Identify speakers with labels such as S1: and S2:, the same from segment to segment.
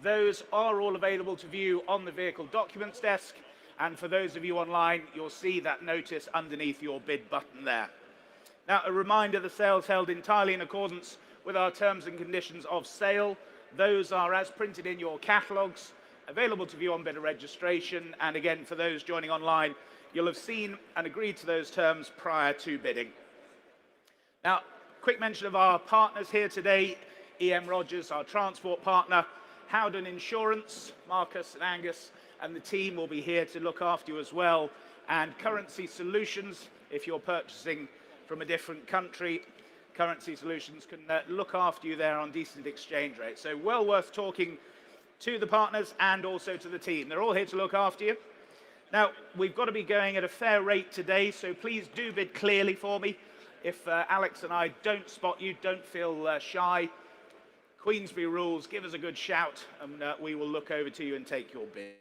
S1: Those are all available to view on the vehicle documents desk. And for those of you online, you'll see that notice underneath your bid button there. Now, a reminder, the sale's held entirely in accordance with our terms and conditions of sale. Those are as printed in your catalogues, available to view on bidder registration. And again, for those joining online, you'll have seen and agreed to those terms prior to bidding. Now, quick mention of our partners here today. EM Rogers, our transport partner, Howden Insurance, Marcus and Angus, and the team will be here to look after you as well. And Currency Solutions, if you're purchasing from a different country, Currency Solutions can look after you there on decent exchange rates. So well worth talking to the partners and also to the team. They're all here to look after you. Now, we've got to be going at a fair rate today, so please do bid clearly for me. If Alex and I don't spot you, don't feel shy. Queensbury rules, give us a good shout, and we will look over to you and take your bid.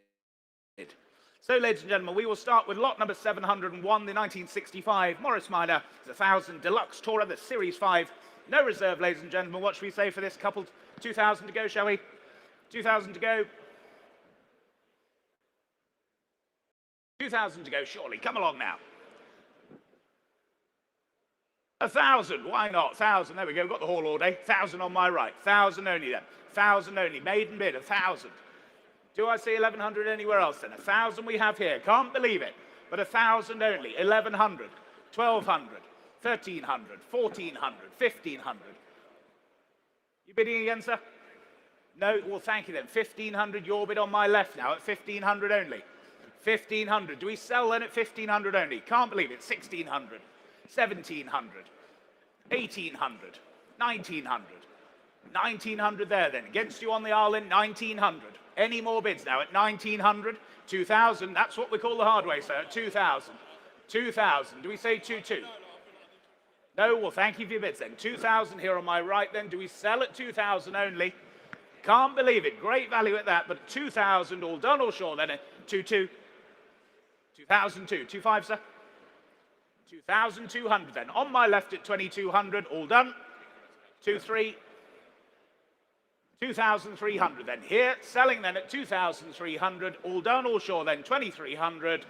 S1: So, ladies and gentlemen, we will start with lot number 701, the 1965 Morris Minor, 1000 Deluxe Tourer, the Series 5. No reserve, ladies and gentlemen. What should we say for this couple? 2,000 to go, shall we? 2,000 to go. 2,000 to go, surely. Come along now. 1,000, why not? 1,000, there we go, got the haul all day. 1,000 on my right, 1,000 only then. 1,000 only, maiden bid, 1,000. Do I see 1,100 anywhere else then? 1,000 we have here, can't believe it. But 1,000 only, 1,100, 1,200, 1,300, 1,400, 1,500. You bidding again, sir? No, well thank you then. 1,500, your bid on my left now at 1,500 only. 1,500, do we sell then at 1,500 only? Can't believe it, 1,600. 1,700, 1,800, 1,900, 1,900 there then. Against you on the Arlen, 1,900. Any more bids now at 1,900, 2,000. That's what we call the hard way, sir, at 2,000. 2,000. Do we say 2,2? No, well, thank you for your bids then. 2,000 here on my right then. Do we sell at 2,000 only? Can't believe it. Great value at that, but 2,000 all done or sure then at 2,2. 2,002. 2,5, sir? 2,200 then. On my left at 2,200, all done. 2,3. 2,300 then. Here, selling then at 2,300, all done, all sure then. 2,300.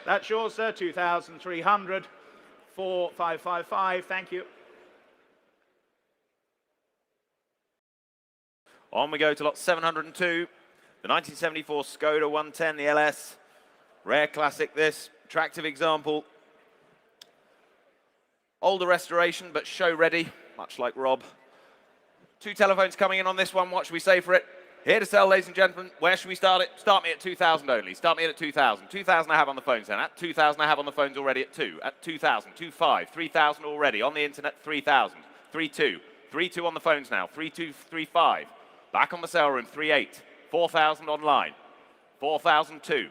S1: That's yours, sir. 2,300. 4,555. Thank you.
S2: On we go to lot 702, the 1974 Skoda 110, the LS. Rare classic this, attractive example. Older restoration, but show ready, much like Rob. 2 telephones coming in on this one. What should we say for it? Here to sell, ladies and gentlemen. Where should we start it? Start me at 2,000 only. Start me at 2,000. 2,000 I have on the phones then. At 2,000 I have on the phones already at 2. At 2,000, 2,500, 3,000 already. On the internet, 3,000. 3,200. 3,200 on the phones now. 3,200, 3,500. Back on the sale room, 3,800. 4,000 online. 4,002.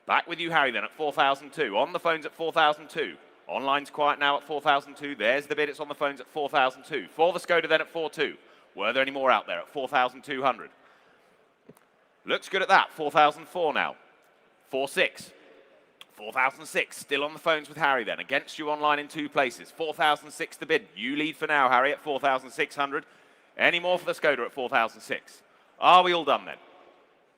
S2: Back with you, Harry, then at 4,002. On the phones at 4,002. Online's quiet now at 4,002. There's the bid. It's on the phones at 4,002. For the Skoda then at 4,200. Were there any more out there at 4,200? Looks good at that. 4,004 now. 4,600. 4,006. Still on the phones with Harry then. Against you online in 2 places. 4,006 the bid. You lead for now, Harry, at 4,600. Any more for the Skoda at 4,006? Are we all done then?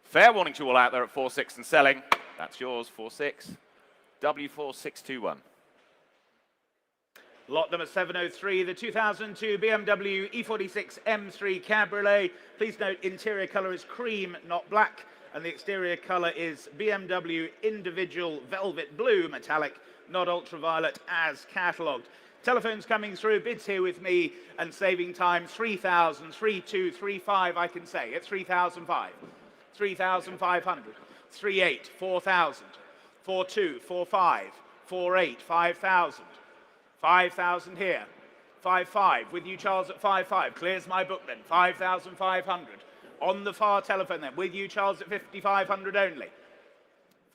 S2: Fair warning to you all out there at 4,600 and selling. That's yours, 4,600. W4621.
S1: Lot number 703, the 2002 BMW E46 M3 Cabriolet. Please note, interior colour is cream, not black, and the exterior colour is BMW individual velvet blue metallic, not ultraviolet, as catalogued. Telephones coming through, bids here with me, and saving time, 3,000, 3,200, 3,500, I can say, at 3,500, 3,500, 3,800, 4,000, 4,200, 4,500, 4,800, 5,000. 5,000 here, 5,500, with you, Charles, at 5,500. Clears my book then, 5,500. On the far telephone then, with you, Charles, at 5,500 only.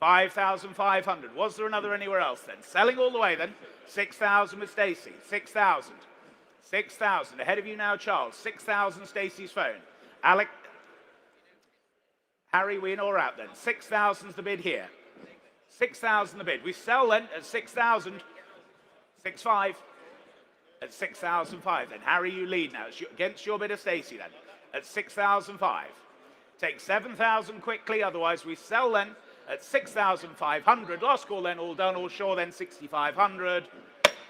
S1: 5,500. Was there another anywhere else then? Selling all the way then, 6,000 with Stacey, 6,000. 6,000. Ahead of you now, Charles, 6,000 Stacey's phone. Alec, Harry, we in or out then? 6,000's the bid here. 6,000 the bid. We sell then at 6,000. 6,500 at 6,500 then. Harry, you lead now. It's against your bid of Stacey then. At 6,500. Take 7,000 quickly, otherwise we sell then at 6,500. Last call then, all done, all sure then, 6,500.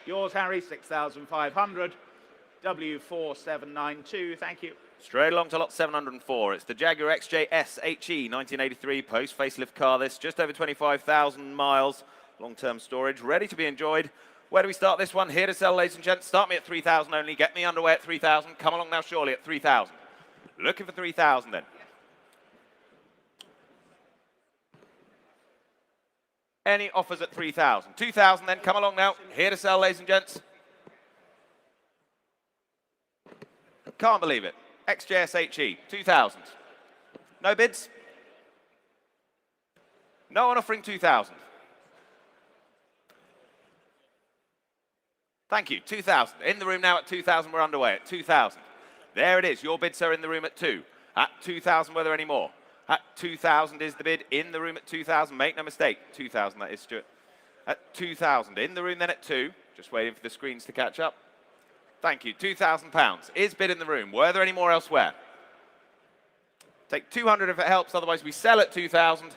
S1: Yours, Harry, 6,500. W4792, thank you.
S2: Straight along to lot 704. It's the Jaguar XJ SHE 1983 post facelift car. This just over 25,000 miles. Long-term storage, ready to be enjoyed. Where do we start this one? Here to sell, ladies and gents. Start me at 3,000 only. Get me underway at 3,000. Come along now, surely at 3,000. Looking for 3,000 then. Any offers at 3,000? 2,000 then. Come along now. Here to sell, ladies and gents. Can't believe it. XJSHE, 2,000. No bids? No one offering 2,000. Thank you, 2,000. In the room now at 2,000, we're underway at 2,000. There it is, your bids are in the room at 2. At 2,000, were there any more? At 2,000 is the bid, in the room at 2,000, make no mistake. 2,000, that is, Stuart. At 2,000, in the room then at 2. Just waiting for the screens to catch up. Thank you, £2,000 is bid in the room. Were there any more elsewhere? Take 200 if it helps, otherwise we sell at 2,000.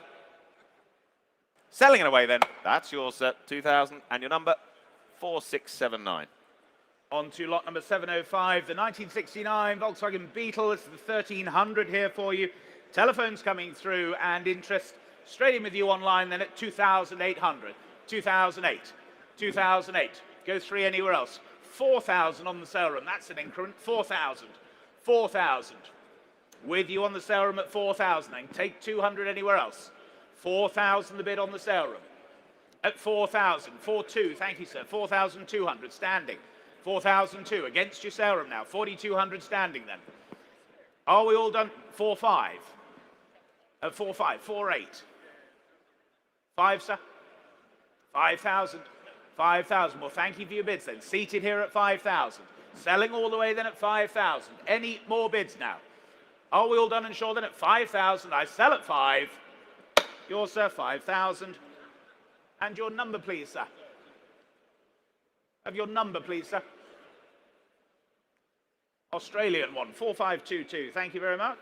S2: Selling it away then, that's yours, sir, 2,000, and your number, 4679.
S1: On to lot number 705, the 1969 Volkswagen Beetle. It's the 1300 here for you. Telephones coming through, and interest straight in with you online then at 2,800. 2008, 2008. Go 3 anywhere else. 4,000 on the sale room. That's an increment. 4,000. 4,000. With you on the sale room at 4,000. Then take 200 anywhere else. 4,000 the bid on the sale room. At 4,000. 4,200. Thank you, sir. 4,200 standing. 4,002 against your sale room now. 4,200 standing then. Are we all done? 4,500. At 4,500. 4,800. 5, sir. 5,000. 5,000. Well, thank you for your bids then. Seated here at 5,000. Selling all the way then at 5,000. Any more bids now? Are we all done and sure then at 5,000? I sell at 5. Yours, sir, 5,000. And your number, please, sir. Have your number, please, sir. Australian one, 4522. Thank you very much.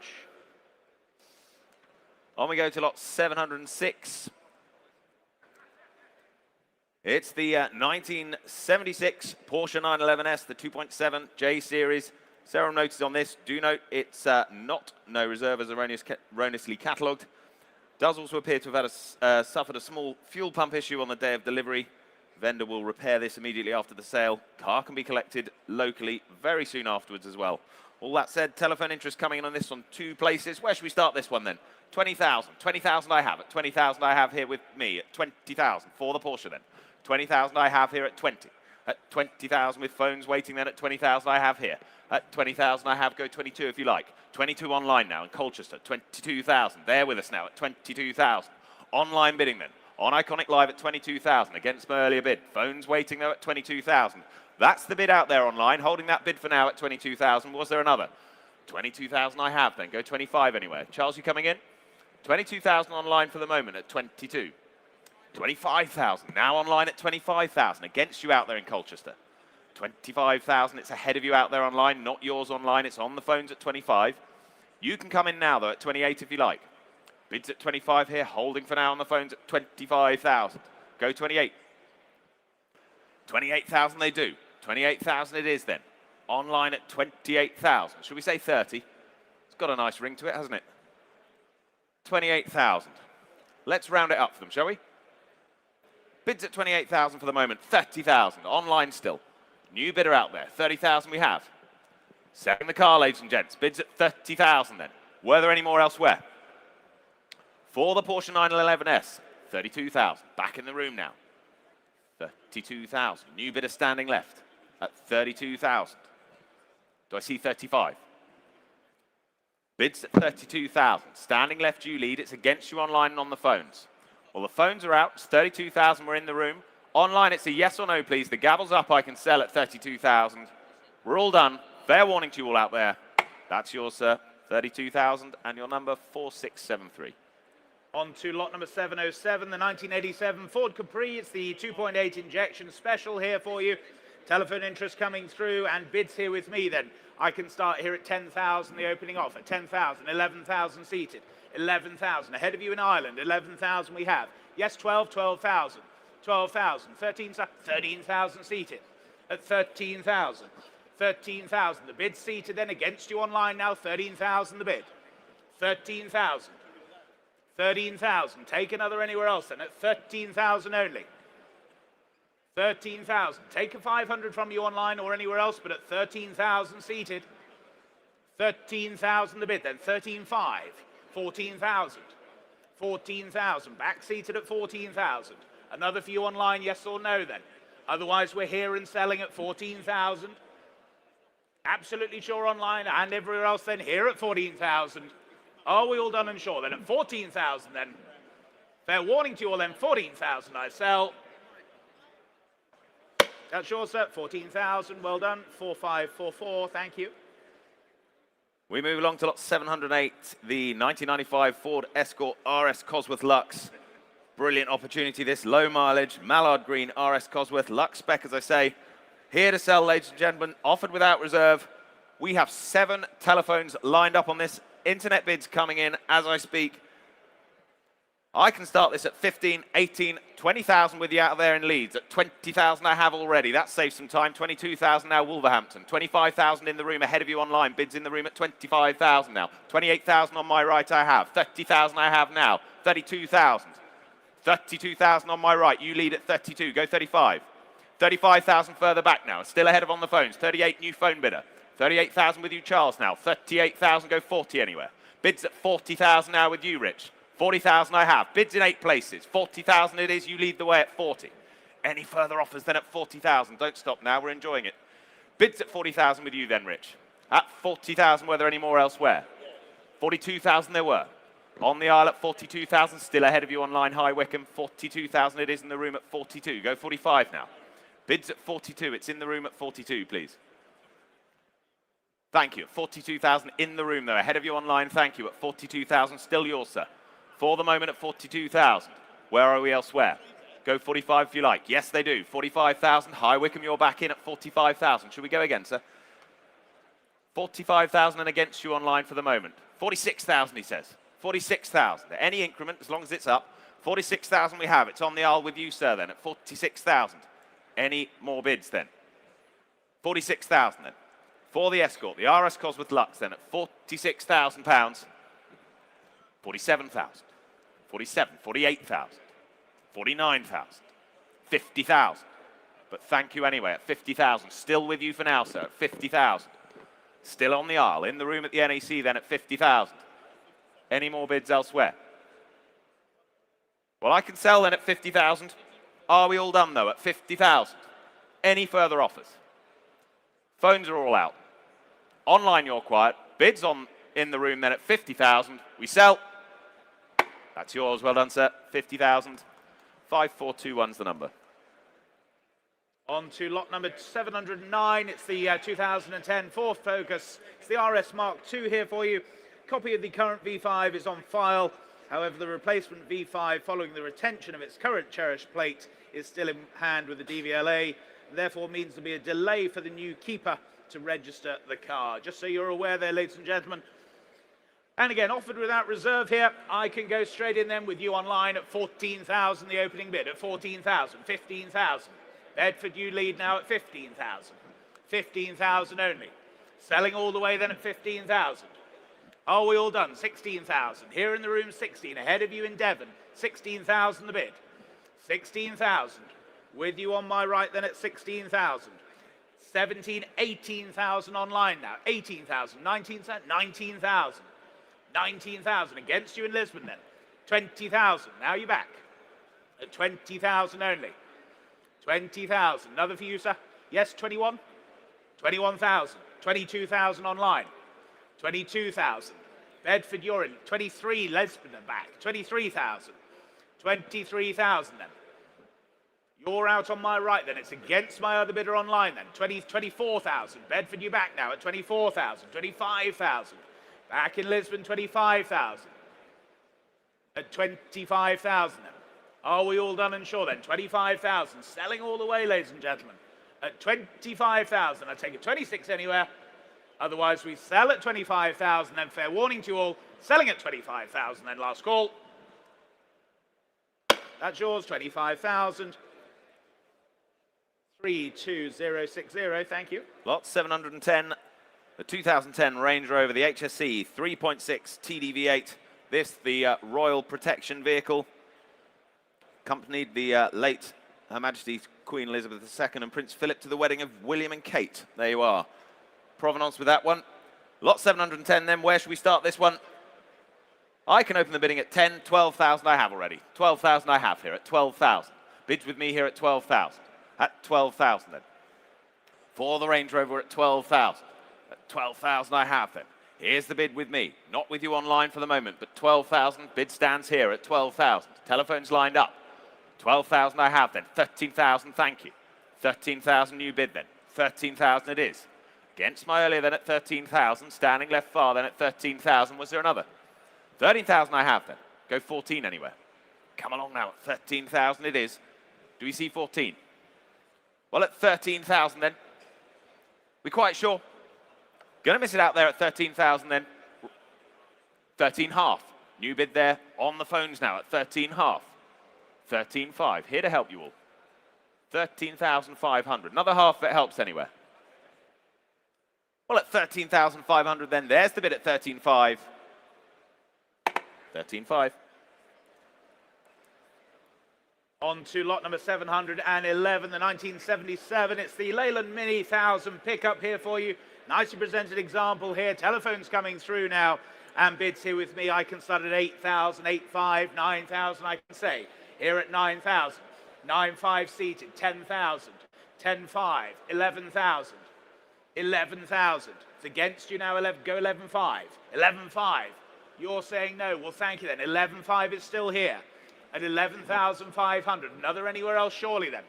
S2: On we go to lot 706. It's the 1976 Porsche 911S, the 2.7 J Series. Several notices on this. Do note it's not no reserve as erroneously catalogued. Does also appear to have had suffered a small fuel pump issue on the day of delivery. Vendor will repair this immediately after the sale. Car can be collected locally very soon afterwards as well. All that said, telephone interest coming in on this on 2 places. Where should we start this one then? 20,000. 20,000 I have. At 20,000 I have here with me. At 20,000 for the Porsche then. 20,000 I have here at 20. At 20,000 with phones waiting then at 20,000 I have here. At 20,000 I have, go 22 if you like. 22 online now in Colchester, 22,000. They're with us now at 22,000. Online bidding then. On Iconic Live at 22,000 against my earlier bid. Phones waiting though at 22,000. That's the bid out there online. Holding that bid for now at 22,000. Was there another? 22,000 I have then. Go 25 anywhere. Charles, you coming in? 22,000 online for the moment at 22. 25,000 now online at 25,000 against you out there in Colchester. 25,000, it's ahead of you out there online, not yours online, it's on the phones at 25. You can come in now though at 28 if you like. Bids at 25 here, holding for now on the phones at 25,000. Go 28. 28,000 they do. 28,000 it is then. Online at 28,000. Should we say 30? It's got a nice ring to it, hasn't it? 28,000. Let's round it up for them, shall we? Bids at 28,000 for the moment, 30,000, online still. New bidder out there, 30,000 we have. Selling the car, ladies and gents, bids at 30,000 then. Were there any more elsewhere? For the Porsche 911S, 32,000, back in the room now. 32,000, new bidder standing left at 32,000. Do I see 35? Bids at 32,000, standing left you lead, it's against you online and on the phones. Well, the phones are out. It's 32,000. We're in the room. Online, it's a yes or no, please. The gavel's up. I can sell at 32,000. We're all done. Fair warning to you all out there. That's yours, sir. 32,000 and your number 4673.
S1: On to lot number 707, the 1987 Ford Capri. It's the 2.8 injection special here for you. Telephone interest coming through and bids here with me then. I can start here at 10,000, the opening offer, 10,000, 11,000 seated, 11,000. Ahead of you in Ireland, 11,000 we have. Yes, 12,000, 12,000, 13,000 seated at 13,000, 13,000. The bid seated then against you online now, 13,000 the bid, 13,000, 13,000. Take another anywhere else then at 13,000 only. 13,000. Take a 500 from you online or anywhere else, but at 13,000 seated. 13,000 the bid then. 13,500. 14,000. 14,000. Back seated at 14,000. Another for you online, yes or no then. Otherwise, we're here and selling at 14,000. Absolutely sure online and everywhere else then. Here at 14,000. Are we all done and sure then? At 14,000 then. Fair warning to you all then. 14,000 I sell. That's sure, sir. 14,000. Well done. 4544. Thank you.
S2: We move along to lot 708, the 1995 Ford Escort RS Cosworth Lux. Brilliant opportunity, this low mileage, mallard green RS Cosworth Lux spec, as I say. Here to sell, ladies and gentlemen, offered without reserve. We have 7 telephones lined up on this. Internet bids coming in as I speak. I can start this at 15, 18, 20,000 with you out there in Leeds. At 20,000 I have already. That saves some time. 22,000 now Wolverhampton. 25,000 in the room ahead of you online. Bids in the room at 25,000 now. 28,000 on my right I have. 30,000 I have now. 32,000. 32,000 on my right. You lead at 32. Go 35. 35,000 further back now. Still ahead of on the phones. 38 new phone bidder. 38,000 with you Charles now. 38,000 go 40 anywhere. Bids at 40,000 now with you Rich. 40,000 I have. Bids in 8 places. 40,000 it is. You lead the way at 40. Any further offers then at 40,000? Don't stop now. We're enjoying it. Bids at 40,000 with you then, Rich. At 40,000, were there any more elsewhere? 42,000 there were. On the aisle at 42,000. Still ahead of you online, High Wycombe. 42,000 it is in the room at 42. Go 45 now. Bids at 42. It's in the room at 42, please. Thank you. 42,000 in the room, though. Ahead of you online, thank you. At 42,000, still yours, sir. For the moment at 42,000. Where are we elsewhere? Go 45 if you like. Yes, they do. 45,000. High Wycombe, you're back in at 45,000. Should we go again, sir? 45,000 and against you online for the moment. 46,000, he says. 46,000. Any increment, as long as it's up. 46,000 we have. It's on the aisle with you, sir, then, at 46,000. Any more bids, then? 46,000, then. For the Escort, the RS Cosworth Lux, then, at £46,000. 47,000. 47, 48,000, 49,000, 50,000. But thank you anyway at 50,000. Still with you for now, sir, at 50,000. Still on the aisle, in the room at the NEC then at 50,000. Any more bids elsewhere? Well, I can sell then at 50,000. Are we all done though at 50,000? Any further offers? Phones are all out. Online you're quiet. Bids on in the room then at 50,000. We sell. That's yours. Well done, sir. 50,000. 5421's the number.
S1: On to lot number 709. It's the 2010 Ford Focus. It's the RS Mark II here for you. Copy of the current V5 is on file. However, the replacement V5, following the retention of its current cherished plate, is still in hand with the DVLA. Therefore, means there'll be a delay for the new keeper to register the car. Just so you're aware there, ladies and gentlemen. And again, offered without reserve here. I can go straight in then with you online at 14,000, the opening bid, at 14,000, 15,000. Bedford, you lead now at 15,000. 15,000 only. Selling all the way then at 15,000. Are we all done? 16,000. Here in the room, 16. Ahead of you in Devon, 16,000 the bid. 16,000. With you on my right then at 16,000. 17, 18,000 online now. 18,000, 19,000, 19,000. 19,000 against you in Lisbon then. 20,000. Now you're back at 20,000 only. 20,000. Another for you, sir. Yes, 21. 21,000. 22,000 online. 22,000. Bedford, you're in. 23. Lisbon are back. 23,000. 23,000 then. You're out on my right then. It's against my other bidder online then. 24,000. Bedford, you're back now at 24,000. 25,000. Back in Lisbon, 25,000. At 25,000 then. Are we all done and sure then? 25,000. Selling all the way, ladies and gentlemen. at 25,000. I take a 26 anywhere. Otherwise, we sell at 25,000. Then fair warning to you all, selling at 25,000. Then last call. That's yours, 25,000. 32060, thank you.
S2: Lot 710, the 2010 Range Rover, the HSC 3.6 TDV8. This, the Royal Protection Vehicle, accompanied the late Her Majesty Queen Elizabeth II and Prince Philip to the wedding of William and Kate. There you are. Provenance with that one. Lot 710 then, where should we start this one? I can open the bidding at 10, 12,000 I have already. 12,000 I have here at 12,000. Bids with me here at 12,000. At 12,000 then. For the Range Rover at 12,000. At 12,000 I have then. Here's the bid with me. Not with you online for the moment, but 12,000. Bid stands here at 12,000. Telephones lined up. 12,000 I have then. 13,000, thank you. 13,000 new bid then. 13,000 it is. Against my earlier then at 13,000. Standing left far then at 13,000. Was there another? 13,000 I have then. Go 14 anywhere. Come along now at 13,000 it is. Do we see 14? Well, at 13,000 then. We quite sure? Going to miss it out there at 13,000 then. 13.5. New bid there on the phones now at 13.5. 13.5. Here to help you all. 13,500. Another half if it helps anywhere. Well, at 13,500 then. There's the bid at 13.5. 13.5.
S1: On to lot number 711, the 1977. It's the Leyland Mini 1000 pickup here for you. Nicely presented example here. Telephones coming through now. And bids here with me. I can start at 8,000, 8,500, 9,000 I can say. Here at 9,000. 9,500 seated. 10,000. 10,500. 11,000. 11,000. It's against you now. 11. Go 11,500. 11,500. You're saying no. Well, thank you then. 11,500 is still here. At 11,500. Another anywhere else, surely then.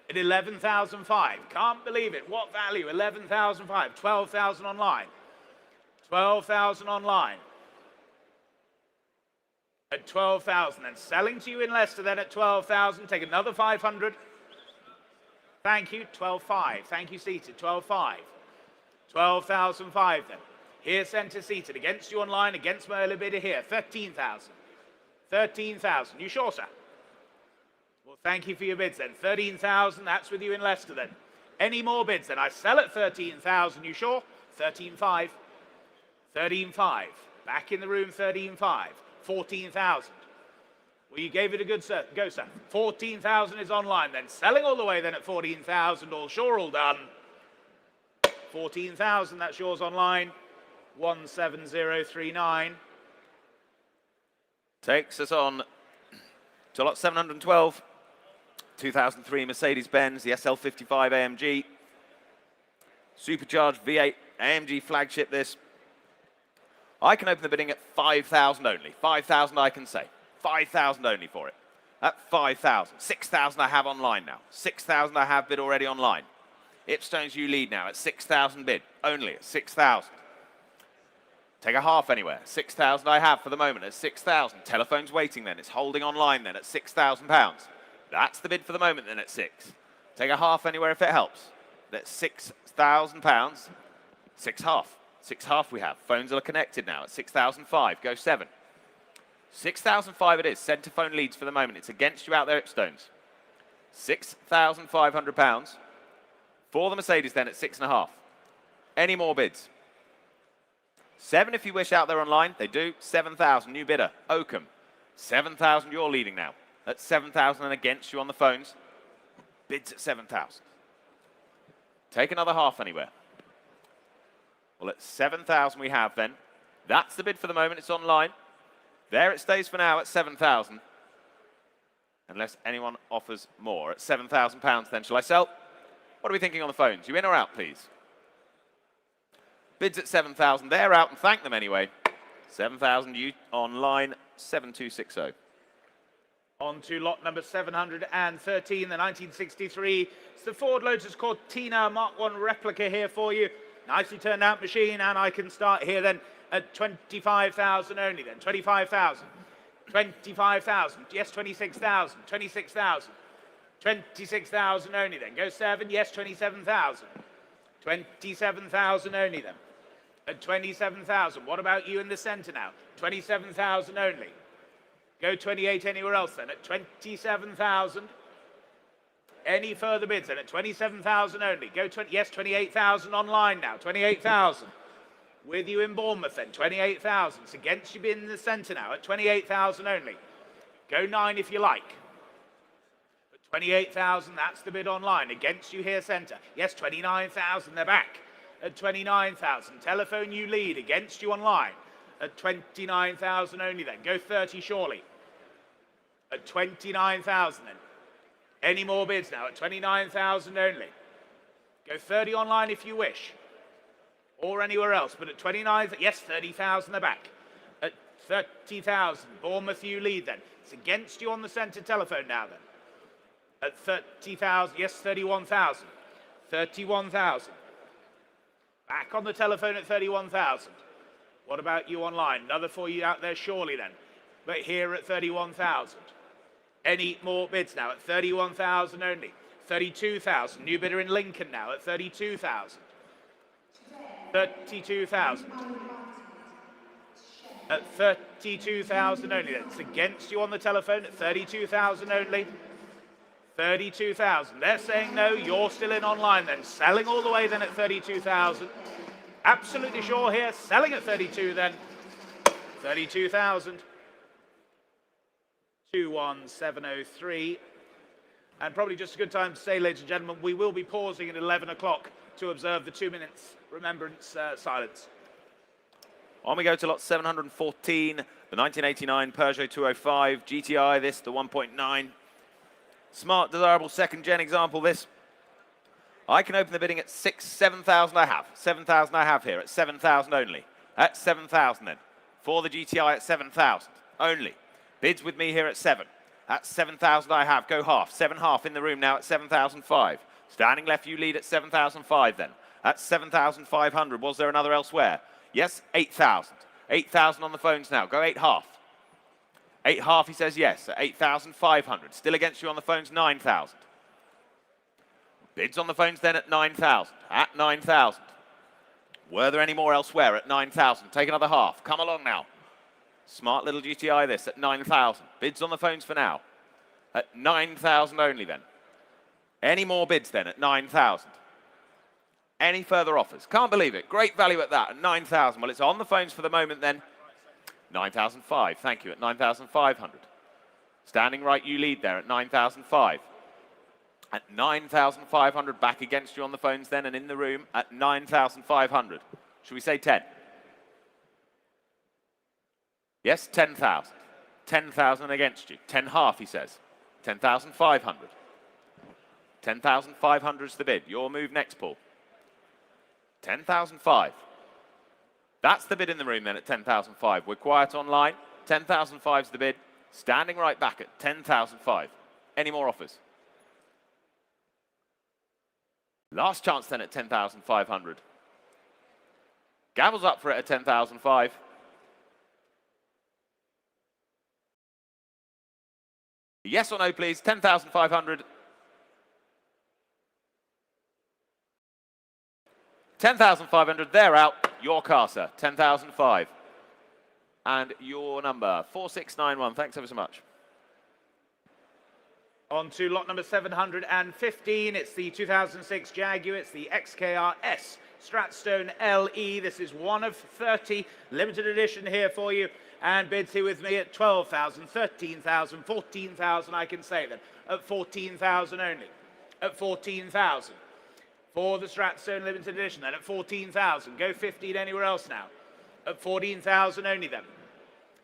S1: At 11,500. Can't believe it. What value? 11,500. 12,000 online. 12,000 online. At 12,000. Then selling to you in Leicester then at 12,000. Take another 500. Thank you. 12,500. Thank you, seated. 12,500. 12,500 then. Here, centre seated. Against you online. Against my early bidder here. 13,000. 13,000. You sure, sir? Well, thank you for your bids then. 13,000. That's with you in Leicester then. Any more bids then? I sell at 13,000. You sure? 13,500. 13,500. Back in the room. 13,500. 14,000. Well, you gave it a good go, sir. 14,000 is online then. Selling all the way then at 14,000. All sure, all done. 14,000. That's yours online. 17039.
S2: Takes us on to lot 712. 2003 Mercedes-Benz, the SL55 AMG. Supercharged V8 AMG flagship this. I can open the bidding at 5,000 only. 5,000 I can say. 5,000 only for it. At 5,000. 6,000 I have online now. 6,000 I have bid already online. Ipstones you lead now at 6,000 bid. Only at 6,000. Take a half anywhere. 6,000 I have for the moment at 6,000. Telephone's waiting then. It's holding online then at £6,000. That's the bid for the moment then at 6. Take a half anywhere if it helps. That's £6,000. 6 half. 6 half we have. Phones are connected now at 6,005. Go 7. 6,005 it is. Centre phone leads for the moment. It's against you out there, Ipstones. £6,500. For the Mercedes then at 6.5. Any more bids? 7 if you wish out there online. They do. 7,000. New bidder. Oakham. 7,000 you're leading now. At 7,000 and against you on the phones. Bids at 7,000. Take another half anywhere. Well, at 7,000 we have then. That's the bid for the moment. It's online. There it stays for now at 7,000. Unless anyone offers more. At £7,000 then. Shall I sell? What are we thinking on the phones? You in or out, please? Bids at 7,000. They're out, and thank them anyway. 7,000 you online, 7260.
S1: On to lot number 713, the 1963. It's the Ford Lotus Cortina Mark 1 replica here for you. Nicely turned out machine, and I can start here then at 25,000 only then. 25,000. 25,000. Yes, 26,000. 26,000. 26,000 only then. Go 7, yes, 27,000. 27,000 only then. At 27,000, what about you in the center now? 27,000 only. Go 28 anywhere else then. At 27,000. Any further bids then? At 27,000 only. Go 20, yes, 28,000 online now. 28,000. With you in Bournemouth then. 28,000. It's against you bid in the center now. At 28,000 only. Go 9 if you like. 28,000, that's the bid online. Against you here, centre. Yes, 29,000, they're back. At 29,000. Telephone you lead. Against you online. At 29,000 only then. Go 30 surely. At 29,000 then. Any more bids now? At 29,000 only. Go 30 online if you wish. Or anywhere else. But at 29, yes, 30,000, they're back. At 30,000. Bournemouth you lead then. It's against you on the centre telephone now then. At 30,000, yes, 31,000. 31,000. Back on the telephone at 31,000. What about you online? Another for you out there surely then. But here at 31,000. Any more bids now? At 31,000 only. 32,000. New bidder in Lincoln now at 32,000. 32,000. At 32,000 only then. It's against you on the telephone at 32,000 only. 32,000. They're saying no, you're still in online then. Selling all the way then at 32,000. Absolutely sure here. Selling at 32 then. 32,000. 21703. And probably just a good time to say, ladies and gentlemen, we will be pausing at 11 o'clock to observe the 2 minutes remembrance silence.
S2: On we go to lot 714, the 1989 Peugeot 205 GTI, this, the 1.9. Smart, desirable second-gen example, this. I can open the bidding at 7,000 I have. 7,000 I have here at 7,000 only. At 7,000 then. For the GTI at 7,000 only. Bids with me here at 7. At 7,000 I have. Go half. 7 half in the room now at 7,005. Standing left, you lead at 7,005 then. At 7,500. Was there another elsewhere? Yes, 8,000. 8,000 on the phones now. Go 8 half. 8 half, he says yes, at 8,500. Still against you on the phones, 9,000. Bids on the phones then at 9,000. At 9,000. Were there any more elsewhere at 9,000? Take another half. Come along now. Smart little GTI this at 9,000. Bids on the phones for now. At 9,000 only then. Any more bids then at 9,000? Any further offers? Can't believe it. Great value at that, at 9,000. Well, it's on the phones for the moment then. 9,005, thank you, at 9,500. Standing right, you lead there at 9,005. At 9,500, back against you on the phones then and in the room at 9,500. Should we say 10? Yes, 10,000. 10,000 against you. 10 half, he says. 10,500. 10,500 is the bid. Your move next, Paul. 10,005. That's the bid in the room then at 10,005. We're quiet online. 10,005 is the bid. Standing right back at 10,005. Any more offers? Last chance then at 10,500. Gavel's up for it at 10,005. Yes or no, please? 10,500. 10,500, they're out. Your car, sir, 10,005. And your number, 4691. Thanks ever so much.
S1: On to lot number 715. It's the 2006 Jaguar. It's the XKR S Stratstone LE. This is one of 30. Limited edition here for you. And bids here with me at 12,000, 13,000, 14,000, I can say then. At 14,000 only. At 14,000. For the Stratstone Limited Edition, then at 14,000. Go 15 anywhere else now. At 14,000 only then.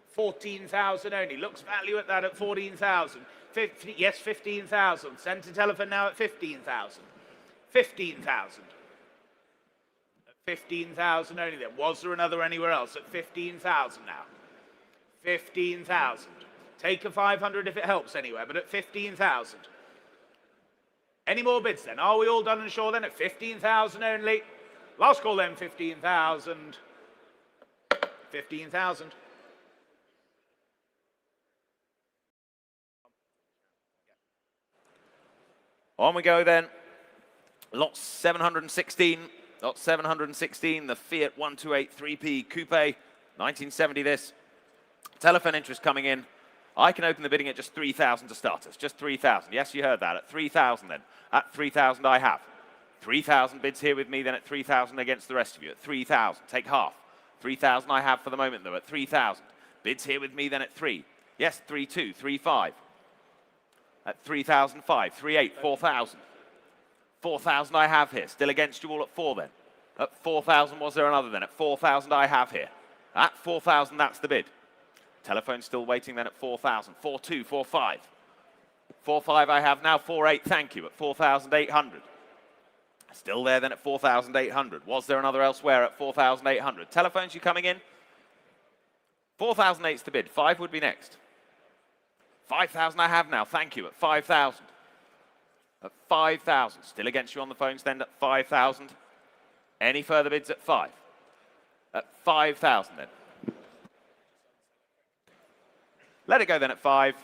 S1: 14,000 only. Looks value at that at 14,000. Yes, 15,000. Centre telephone now at 15,000. 15,000. At 15,000 only then. Was there another anywhere else? At 15,000 now. 15,000. Take a 500 if it helps anywhere, but at 15,000. Any more bids then? Are we all done and sure then at 15,000 only? Last call then, 15,000. 15,000.
S2: On we go then. Lot 716. Lot 716, the Fiat 1283P Coupe. 1970 this. Telephone interest coming in. I can open the bidding at just 3,000 to start us. Just 3,000. Yes, you heard that. At 3,000 then. At 3,000 I have. 3,000 bids here with me, then at 3,000 against the rest of you. At 3,000, take half. 3,000 I have for the moment though, at 3,000. Bids here with me, then at 3. Yes, 3,2, 3,5. At 3,005, 3,8, 4,000. 4,000 I have here, still against you all at 4 then. At 4,000, was there another then? At 4,000 I have here. At 4,000, that's the bid. Telephone still waiting then at 4,000. 4,2, 4,5. 4,5 I have now, 4,8, thank you, at 4,800. Still there then at 4,800. Was there another elsewhere at 4,800? Telephones, you coming in? 4,008's the bid. 5 would be next. 5,000 I have now, thank you, at 5,000. At 5,000. Still against you on the phones then at 5,000. Any further bids at 5? At 5,000 then. Let it go then at 5.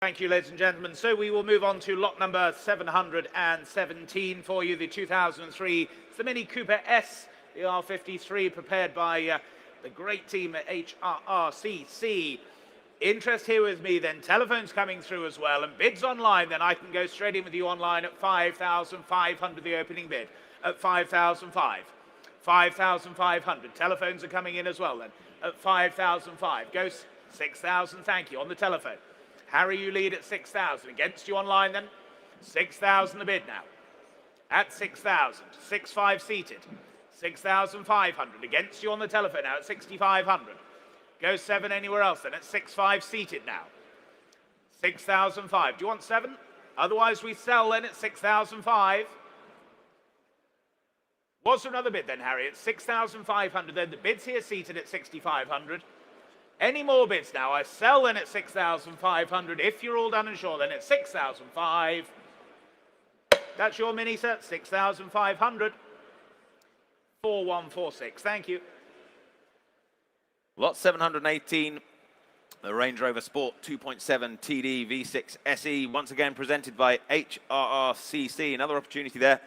S1: Thank you, ladies and gentlemen. So we will move on to lot number 717 for you, the 2003. It's the Mini Cooper S, the R53, prepared by the great team at HRRCC. Interest here with me, then telephones coming through as well, and bids online, then I can go straight in with you online at 5,500, the opening bid, at 5,005. 5,500. Telephones are coming in as well then, at 5,005. Go 6,000, thank you, on the telephone. Harry, you lead at 6,000. Against you online then, 6,000 the bid now. At 6,000, 6,500 seated. 6,500. Against you on the telephone now at 6,500. Go 7 anywhere else then at 6,500 seated now. 6,005. Do you want 7? Otherwise we sell then at 6,005. Was there another bid then, Harry? At 6,500 then. The bid's here seated at 6,500. Any more bids now? I sell then at 6,500. If you're all done and sure, then at 6,500. That's your mini set, 6,500. 4146. Thank you.
S2: Lot 718, The Range Rover Sport 2.7 TD V6 SE, once again presented by HRRCC. Another opportunity there.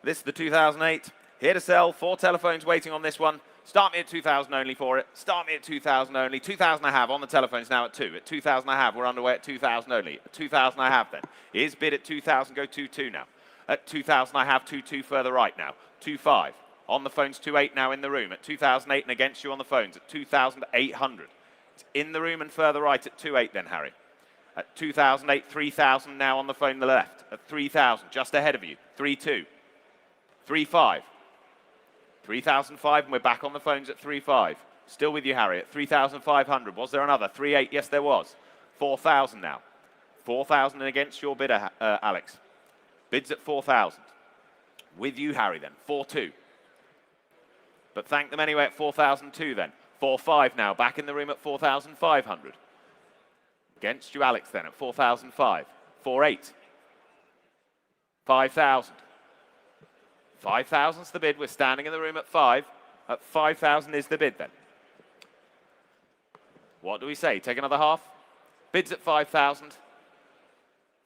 S2: This is the 2008. Here to sell, 4 telephones waiting on this one. Start me at 2,000 only for it. Start me at 2,000 only. 2,000 I have on the telephones now at 2. At 2,000 I have. We're underway at 2,000 only. At 2,000 I have then. Is bid at 2,000. Go 2-2 now. At 2,000 I have 2-2 further right now. 2-5. On the phones 2-8 now in the room. At 2,008 and against you on the phones at 2,800. It's in the room and further right at 2-8 then, Harry. At 2,008, 3,000 now on the phone the left. At 3,000, just ahead of you. 3-2. 3-5. 3,005 and we're back on the phones at 3-5. Still with you, Harry, at 3,500. Was there another? 3-8, yes there was. 4,000 now. 4,000 and against your bidder, Alex. Bids at 4,000. With you, Harry, then. 4-2. But thank them anyway at 4,002 then. 4-5 now, back in the room at 4,500. Against you, Alex, then, at 4,005. 4-8. 5,000. 5,000's the bid. We're standing in the room at 5. At 5,000 is the bid, then. What do we say? Take another half? Bids at 5,000.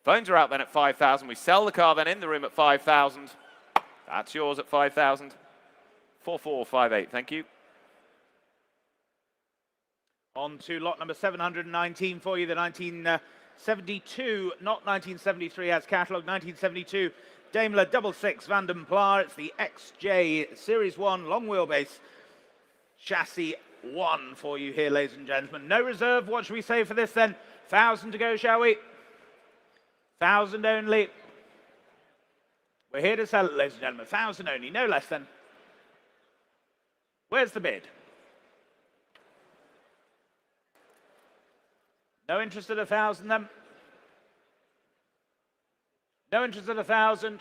S2: Phones are out then at 5,000. We sell the car then in the room at 5,000. That's yours at 5,000. 4,458, thank you.
S1: On to lot number 719 for you, the 1972, not 1973 as catalogue, 1972 Daimler 66 Vanden Plas. It's the XJ Series 1 long wheelbase chassis 1 for you here, ladies and gentlemen. No reserve. What should we say for this then? 1,000 to go, shall we? 1,000 only. We're here to sell it, ladies and gentlemen. 1,000 only, no less than. Where's the bid? No interest at 1,000 then? No interest at 1,000.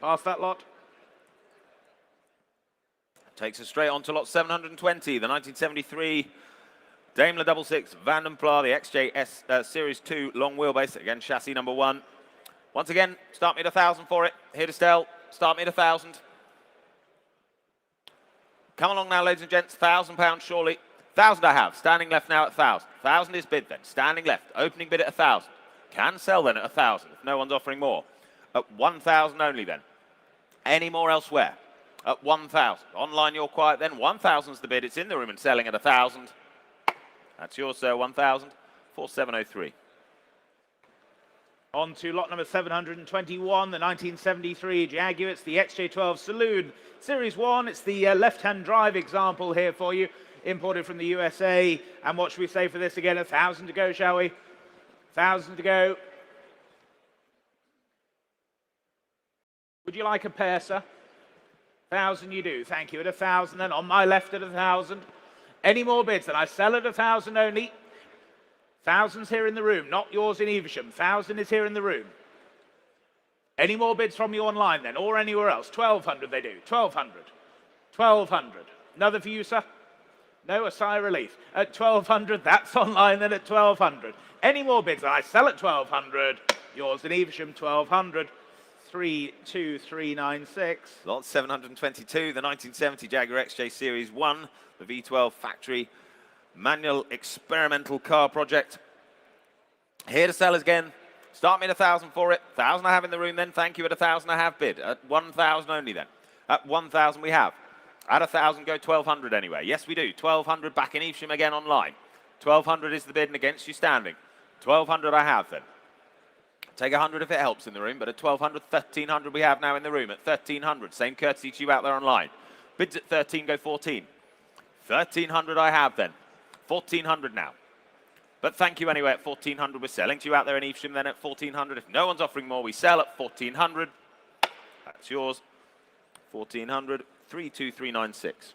S1: Pass that lot.
S2: Takes us straight on to lot 720, the 1973 Daimler 66 Vanden Plas, the XJ Series 2 long wheelbase, again chassis number 1. Once again, start me at 1,000 for it. Here to sell, start me at 1,000. Come along now, ladies and gents, £1,000 surely. 1,000 I have, standing left now at 1,000. 1,000 is bid then, standing left, opening bid at 1,000. Can sell then at 1,000 if no one's offering more. At 1,000 only then. Any more elsewhere? At 1,000. Online you're quiet then, 1,000's the bid. It's in the room and selling at 1,000. That's yours, sir, 1,000. 4,703.
S1: On to lot number 721, the 1973 Jaguar. It's the XJ12 Saloon Series 1. It's the left-hand drive example here for you, imported from the USA. And what should we say for this again? 1,000 to go, shall we? 1,000 to go. Would you like a pair, sir? 1,000 you do. Thank you. At 1,000 then. On my left at 1,000. Any more bids? Then I sell at 1,000 only. 1,000's here in the room, not yours in Evesham. 1,000 is here in the room. Any more bids from you online then, or anywhere else? 1,200 they do. 1,200. 1,200. Another for you, sir? No, a sigh of relief. At 1,200, that's online then at 1,200. Any more bids? I sell at 1,200. Yours in Evesham, 1,200. 32396.
S2: Lot 722, the 1970 Jaguar XJ Series 1, the V12 factory manual experimental car project. Here to sell again. Start me at 1,000 for it. 1,000 I have in the room then. Thank you. At 1,000 I have bid. At 1,000 only then. At 1,000 we have. At 1,000 go 1,200 anyway. Yes, we do. 1,200 back in Evesham again online. 1,200 is the bid and against you standing. 1,200 I have then. Take 100 if it helps in the room, but at 1,200, 1,300 we have now in the room. At 1,300, same courtesy to you out there online. Bids at 13 go 14. 1,300 I have then. 1,400 now. But thank you anyway at 1,400. We're selling to you out there in Evesham then at 1,400. If no one's offering more, we sell at 1,400. That's yours. 1,400. 32396.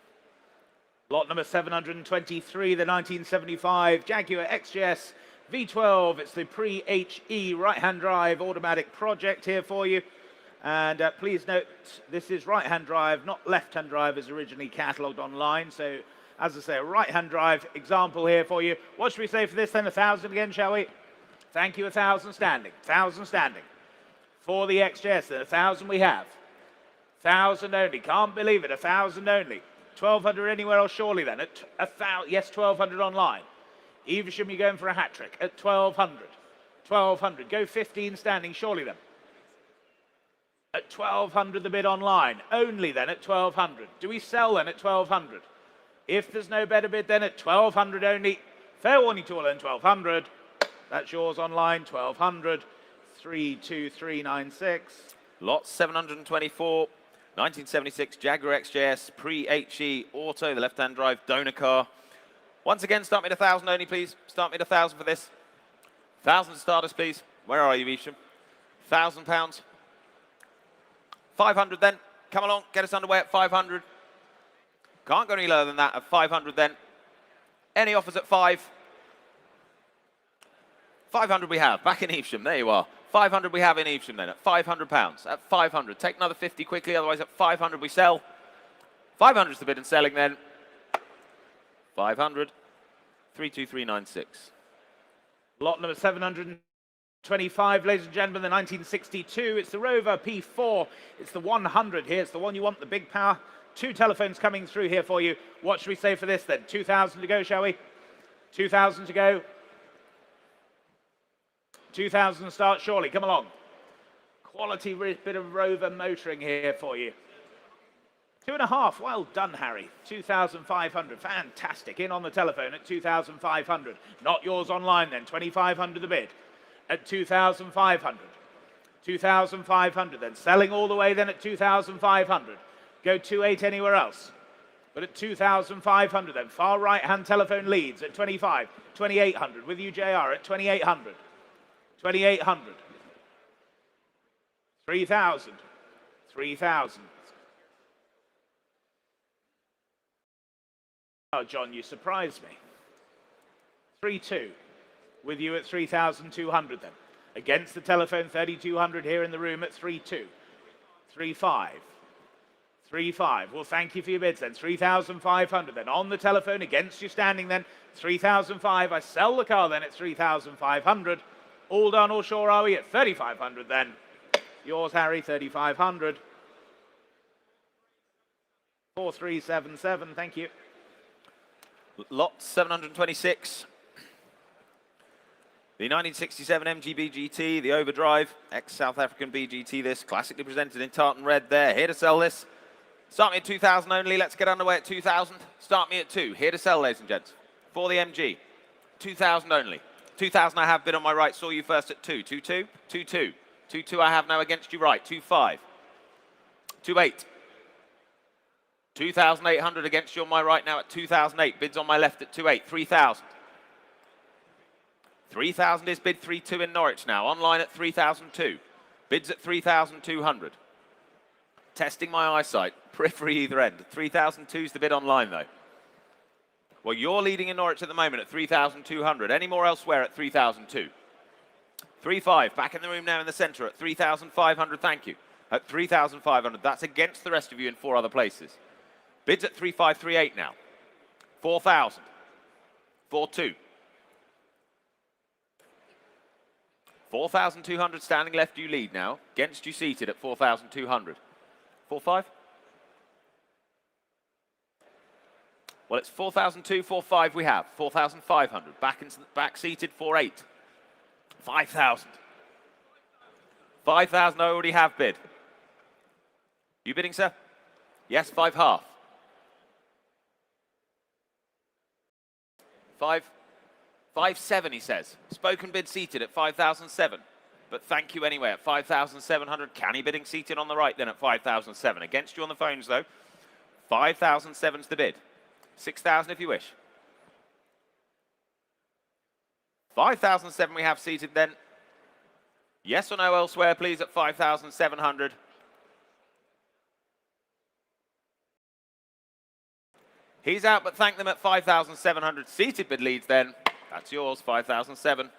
S1: Lot number 723, the 1975 Jaguar XJS V12. It's the pre-HE right-hand drive automatic project here for you. And please note, this is right-hand drive, not left-hand drive as originally catalogued online. So, as I say, a right-hand drive example here for you. What should we say for this then? 1,000 again, shall we? Thank you, 1,000 standing. 1,000 standing. For the XJS, then 1,000 we have. 1,000 only. Can't believe it. 1,000 only. 1,200 anywhere else, surely then. At 1,000, yes, 1,200 online. Evesham, you're going for a hat trick at 1,200. 1,200. Go 15 standing, surely then. At 1,200 the bid online. Only then at 1,200. Do we sell then at 1,200? If there's no better bid, then at 1,200 only. Fair warning to all then 1,200. That's yours online, 1,200. 32396.
S2: Lot 724, 1976 Jaguar XJS pre-HE auto, the left-hand drive donor car. Once again, start me at 1,000 only, please. Start me at 1,000 for this. 1,000 starters, please. Where are you, Evesham? £1,000. 500 then. Come along, get us underway at 500. Can't go any lower than that at 500 then. Any offers at 5? 500 we have. Back in Evesham. There you are. 500 we have in Evesham then at £500. At 500. Take another 50 quickly, otherwise at 500 we sell. 500 is the bid and selling then. 500. 32396.
S1: Lot number 725, ladies and gentlemen, the 1962. It's the Rover P4. It's the 100 here. It's the one you want, the big power. 2 telephones coming through here for you. What should we say for this then? 2,000 to go, shall we? 2,000 to go. 2,000 start, surely. Come along. Quality bit of Rover motoring here for you. 2.5. Well done, Harry. 2,500. Fantastic. In on the telephone at 2,500. Not yours online then. 2,500 the bid at 2,500. 2,500 then. Selling all the way then at 2,500. Go 2.8 anywhere else. But at 2,500 then. Far right-hand telephone leads at 25. 2,800. With you, JR, at 2,800. 2,800. 3,000. 3,000. Oh, John, you surprised me. 3,200. With you at 3,200 then. Against the telephone, 3,200 here in the room at 3,200. 3,500. 3,500. Well, thank you for your bids then. 3,500 then. On the telephone, against you standing then. 3,500. I sell the car then at 3,500. All done, all sure are we at 3,500 then. Yours, Harry, 3,500. 4377, thank you.
S2: Lot 726. The 1967 MGB GT, the overdrive, ex-South African BGT this, classically presented in tartan red there. Here to sell this. Start me at 2,000 only. Let's get underway at 2,000. Start me at 2. Here to sell, ladies and gents. For the MG. 2,000 only. 2,000 I have bid on my right. Saw you first at 2. 2-2. 2-2. 2-2 I have now against you right. 2-5. 2-8. 2,800 against you on my right now at 2,008. Bids on my left at 2.8. 3,000. 3,000 is bid 3-2 in Norwich now. Online at 3,002. Bids at 3,200. Testing my eyesight. Periphery either end. 3,002 is the bid online though. Well, you're leading in Norwich at the moment at 3,200. Any more elsewhere at 3,002. 3,500. Back in the room now in the centre at 3,500. Thank you. At 3,500. That's against the rest of you in 4 other places. Bids at 3,538 now. 4,000. 4,200. 4,200 standing left you lead now. Against you seated at 4,200. 4,500. Well, it's 4,200, 4,500 we have. 4,500. Back seated 4,800. 5,000. 5,000 I already have bid. You bidding, sir? Yes, 5,500. 5,700 he says. Spoken bid seated at 5,007. But thank you anyway at 5,700. Canny bidding seated on the right then at 5,007. Against you on the phones though. 5,007's the bid. 6,000 if you wish. 5,007 we have seated then. Yes or no elsewhere please at 5,700. He's out, but thank them at 5,700. Seated bid leads then. That's yours, 5,007.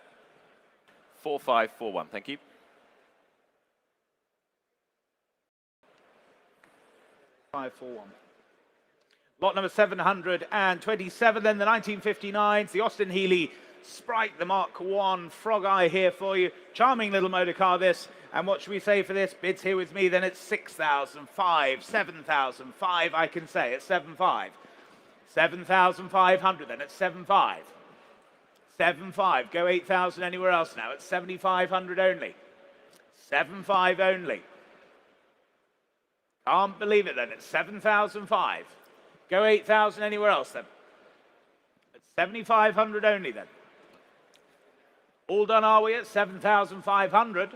S2: 4,541, thank you.
S1: Lot number 727, then the 1959s, the Austin Healey Sprite, the Mark 1 Frog Eye here for you. Charming little motor car this, And what should we say for this? Bids here with me, then it's 6,005, 7,005, I can say, it's 7,500. 7,500 then, it's 7,500. 7,500, go 8,000 anywhere else now, it's 7,500 only. 7,500 only. Can't believe it then, it's 7,005. Go 8,000 anywhere else then. It's 7,500 only then. All done are we at 7,500?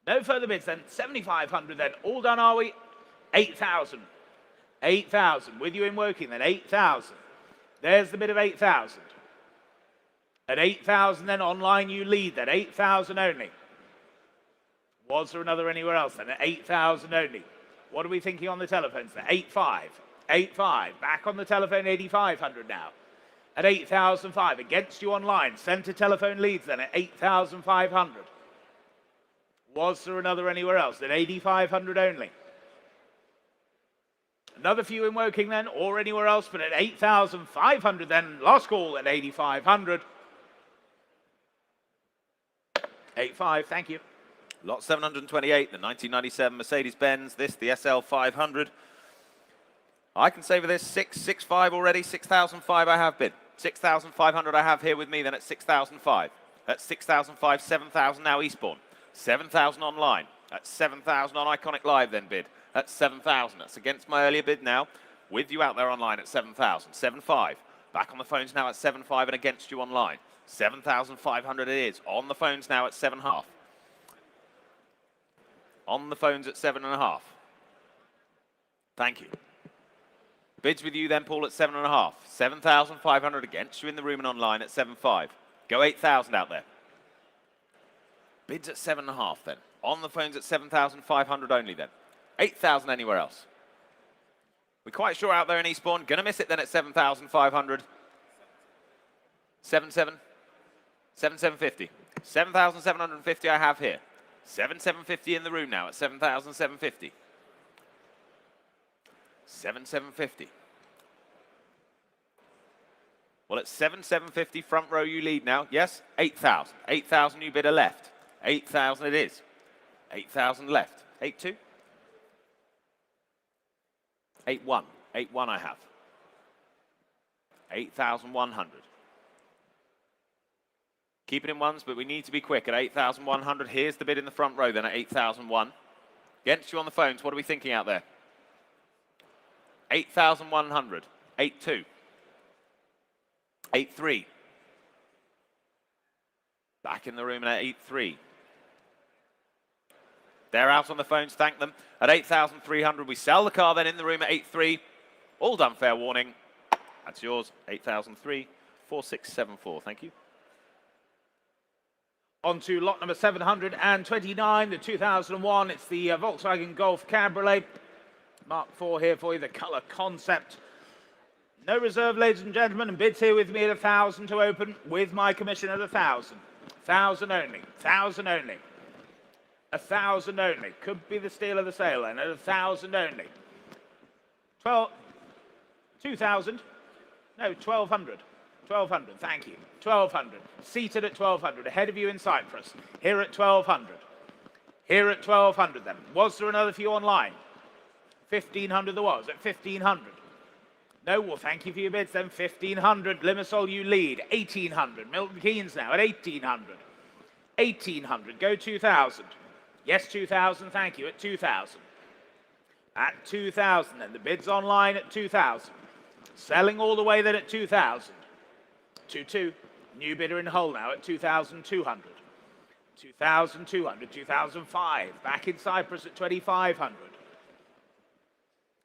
S1: No further bids then, 7,500 then. All done are we? 8,000. 8,000, with you in working then, 8,000. There's the bid of 8,000. At 8,000 then, online you lead then, 8,000 only. Was there another anywhere else then? At 8,000 only. What are we thinking on the telephones then? 8,500. 8,500. Back on the telephone, 8,500 now. At 8,005. Against you online. Centre telephone leads then at 8,500. Was there another anywhere else? At 8,500 only. Another few in working then, or anywhere else, but at 8,500 then. Last call at 8,500. 8,500, thank you.
S2: Lot 728, the 1997 Mercedes-Benz. This, the SL 500. I can say for this, 665 already, 6,005 I have bid. 6,500 I have here with me, then at 6,005. At 6,005, 7,000 now Eastbourne. 7,000 online. At 7,000 on Iconic Live then bid. At 7,000. That's against my earlier bid now. With you out there online at 7,000. 7,500. Back on the phones now at 7,500 and against you online. 7,500 it is. On the phones now at 7,500. On the phones at 7,500. Thank you. Bids with you then, Paul, at 7,500. 7,500 against you in the room and online at 7,500. Go 8,000 out there. Bids at 7,500 then. On the phones at 7,500 only then. 8,000 anywhere else. We're quite sure out there in Eastbourne. Gonna miss it then at 7,500. 7,700. 7,750. 7,750 I have here. 7,750 in the room now at 7,750. 7,750. Well, at 7,750, front row you lead now. Yes, 8,000. 8,000 you bidder left. 8,000 it is. 8,000 left. 8,2. 8,1. 8,1 I have. 8,100. Keep it in ones, but we need to be quick at 8,100. Here's the bid in the front row then at 8,001. Against you on the phones, what are we thinking out there? 8,100. 8,2. 8,3. Back in the room at 8,3. They're out on the phones, thank them. At 8,300, we sell the car then in the room at 8,3. All done, fair warning. That's yours, 8,003, 4674, thank you.
S1: On to lot number 729, the 2001. It's the Volkswagen Golf Cabriolet. Mark IV here for you, the colour concept. No reserve, ladies and gentlemen, and bids here with me at 1,000 to open, with my commission at 1,000. 1,000 only, 1,000 only. 1,000 only. Could be the steal of the sale then, at 1,000 only. 2,000? No, 1,200. 1,200, thank you. 1,200. Seated at 1,200. Ahead of you in Cyprus. Here at 1,200. Here at 1,200 then. Was there another for you online? 1,500 there was. At 1,500. No, well, thank you for your bids then. 1,500. Limassol, you lead. 1,800. Milton Keynes now at 1,800. 1,800. Go 2,000. Yes, 2,000. Thank you. At 2,000. At 2,000 then. The bids online at 2,000. Selling all the way then at 2,000. 2,2. New bidder in whole now at 2,200. 2,200. 2,005. Back in Cyprus at 2,500.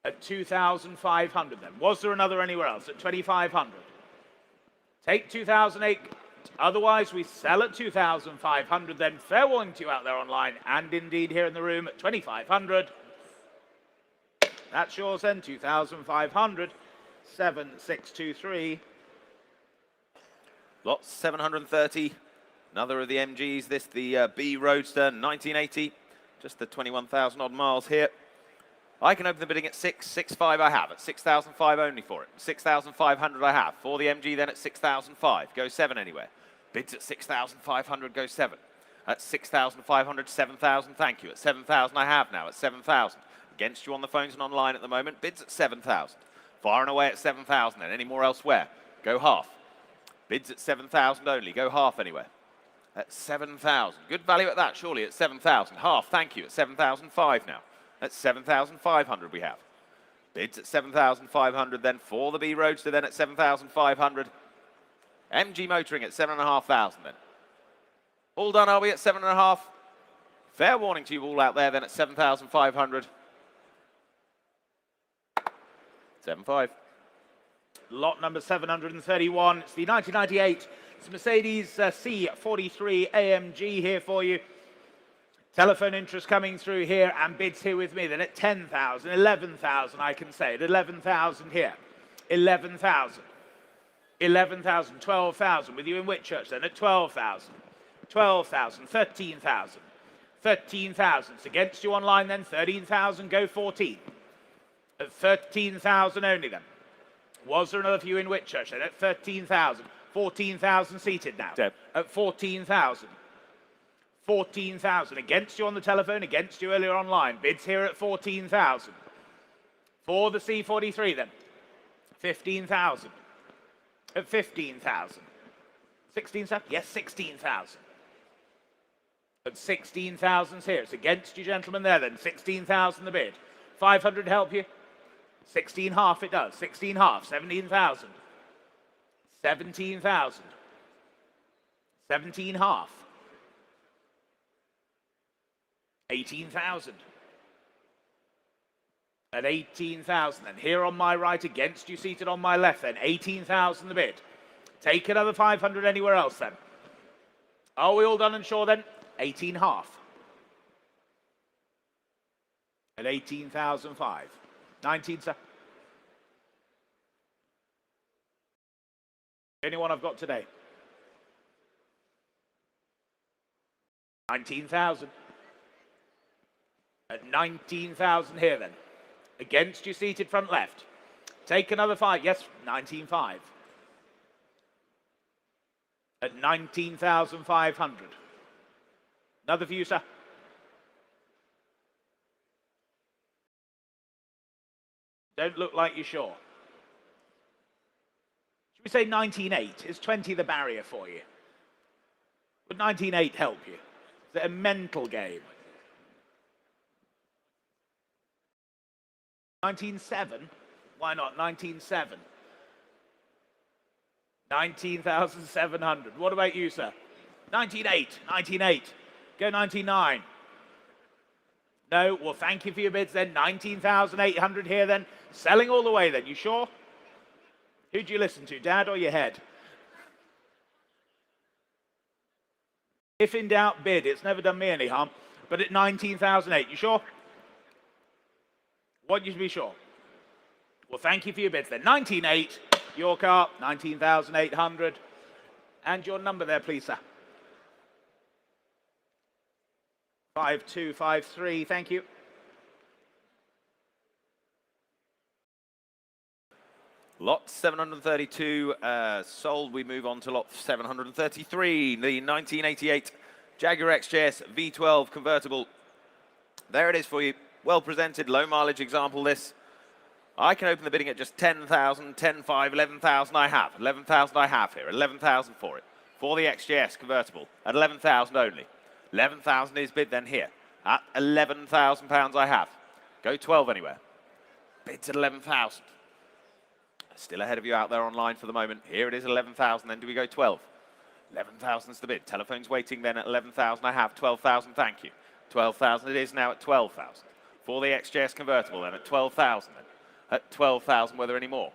S1: At 2,500 then. Was there another anywhere else? At 2,500. Take 2,008. Otherwise, we sell at 2,500 then. Fair warning to you out there online and indeed here in the room at 2,500. That's yours then. 2,500. 7,623.
S2: Lot 730. Another of the MGs. This, the B Roadster 1980. Just the 21,000 odd miles here. I can open the bidding at 6,650 I have. At 6,005 only for it. 6,500 I have. For the MG then at 6,005. Go 7 anywhere. Bids at 6,500, go 7. At 6,500, 7,000, thank you. At 7,000 I have now, at 7,000. Against you on the phones and online at the moment, bids at 7,000. Far and away at 7,000 and any more elsewhere, go half. Bids at 7,000 only, go half anywhere. At 7,000, good value at that, surely, at 7,000. Half, thank you, at 7,005 now. At 7,500 we have. Bids at 7,500 then for the B Roadster then at 7,500. MG Motoring at 7,500 then. All done, are we, at 7.5? Fair warning to you all out there then at 7,500. 7.5.
S1: Lot number 731. It's the 1998. It's Mercedes C43 AMG here for you. Telephone interest coming through here and bids here with me then at 10,000, 11,000 I can say, at 11,000 here. 11,000. 11,000, 12,000 with you in Whitchurch then at 12,000. 12,000, 13,000. 13,000. It's against you online then, 13,000, go 14. At 13,000 only then. Was there another for you in Whitchurch then at 13,000? 14,000 seated now.
S2: Deb.
S1: At 14,000. 14,000. Against you on the telephone, against you earlier online. Bids here at 14,000. For the C43 then. 15,000. At 15,000. 16,000? Yes, 16,000. At 16,000 here. It's against you, gentlemen, there then. 16,000 the bid. 500 help you? 16 half it does. 16 half. 17,000. 17,000. 17 half. 18,000. At 18,000 then. Here on my right, against you, seated on my left then. 18,000 the bid. Take another 500 anywhere else then. Are we all done and sure then? 18 half. At 18,005. 19, sir. Anyone I've got today? 19,000. At 19,000 here then. Against you, seated front left. Take another 5. Yes, 19,500. At 19,500. Another for you, sir. Don't look like you're sure. Should we say 19,800? Is 20 the barrier for you? Would 19,800 help you? Is it a mental game? 19,700? Why not 19,700? 19,700. What about you, sir? 19,800. 19,800. Go 19,900. No? Well, thank you for your bids then. 19,800 here then. Selling all the way then. You sure? Who do you listen to, Dad or your head? If in doubt, bid. It's never done me any harm. But at 19,800, you sure? Want you to be sure? Well, thank you for your bids then. 19,800, your car, 19,800. And your number there, please, sir. 5253, thank you.
S2: Lot 732 sold. We move on to lot 733, the 1988 Jaguar XJS V12 convertible. There it is for you. Well presented, low mileage example this. I can open the bidding at just 10,000, 10,500, 11,000 I have. 11,000 I have here, 11,000 for it. For the XJS convertible, at 11,000 only. 11,000 is bid then here. At £11,000 I have. Go 12 anywhere. Bids at 11,000. Still ahead of you out there online for the moment. Here it is, 11,000. Then do we go 12? 11,000 is the bid. Telephone's waiting then at 11,000 I have. 12,000, thank you. 12,000 it is now at 12,000. For the XJS convertible then at 12,000 then. At 12,000, were there any more?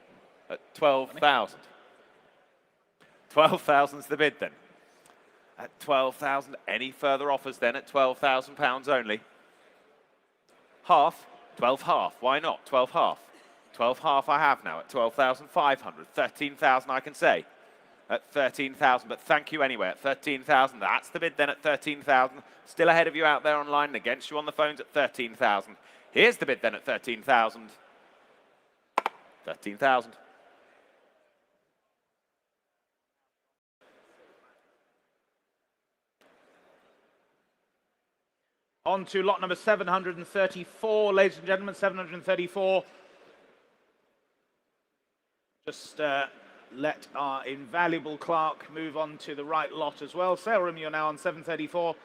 S2: At 12,000. 12,000 is the bid then. At 12,000, any further offers then at £12,000 only? Half? 12 half, why not? 12 half. 12 half I have now at 12,500. 13,000 I can say. At 13,000, but thank you anyway at 13,000. That's the bid then at 13,000. Still ahead of you out there online and against you on the phones at 13,000. Here's the bid then at 13,000. 13,000.
S1: On to lot number 734, ladies and gentlemen, 734. Just let our invaluable clerk move on to the right lot as well. Sale room, you're now on 734,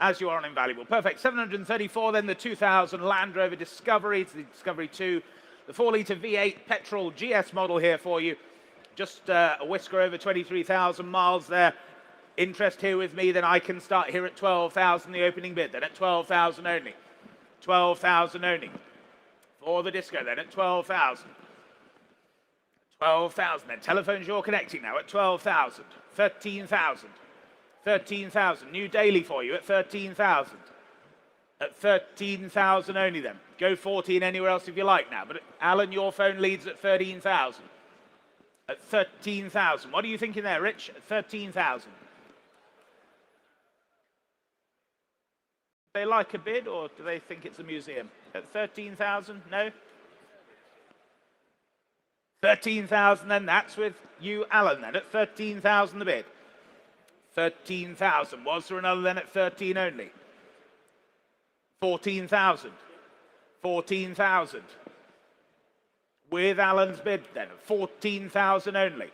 S1: as you are on invaluable. Perfect. 734, then the 2000 Land Rover Discovery. It's the Discovery 2, the 4-litre V8 petrol GS model here for you. Just a whisker over 23,000 miles there. Interest here with me, then I can start here at 12,000, the opening bid, then at 12,000 only. 12,000 only. For the Disco, then at 12,000. 12,000, then telephones you're connecting now at 12,000. 13,000. 13,000. New daily for you at 13,000. At 13,000 only then. Go 14 anywhere else if you like now. But Alan, your phone leads at 13,000. At 13,000. What are you thinking there, Rich? At 13,000. They like a bid, or do they think it's a museum? At 13,000? No? 13,000 then, that's with you, Alan, then, at 13,000 the bid. 13,000. Was there another then at 13 only? 14,000. 14,000. With Alan's bid then, at 14,000 only.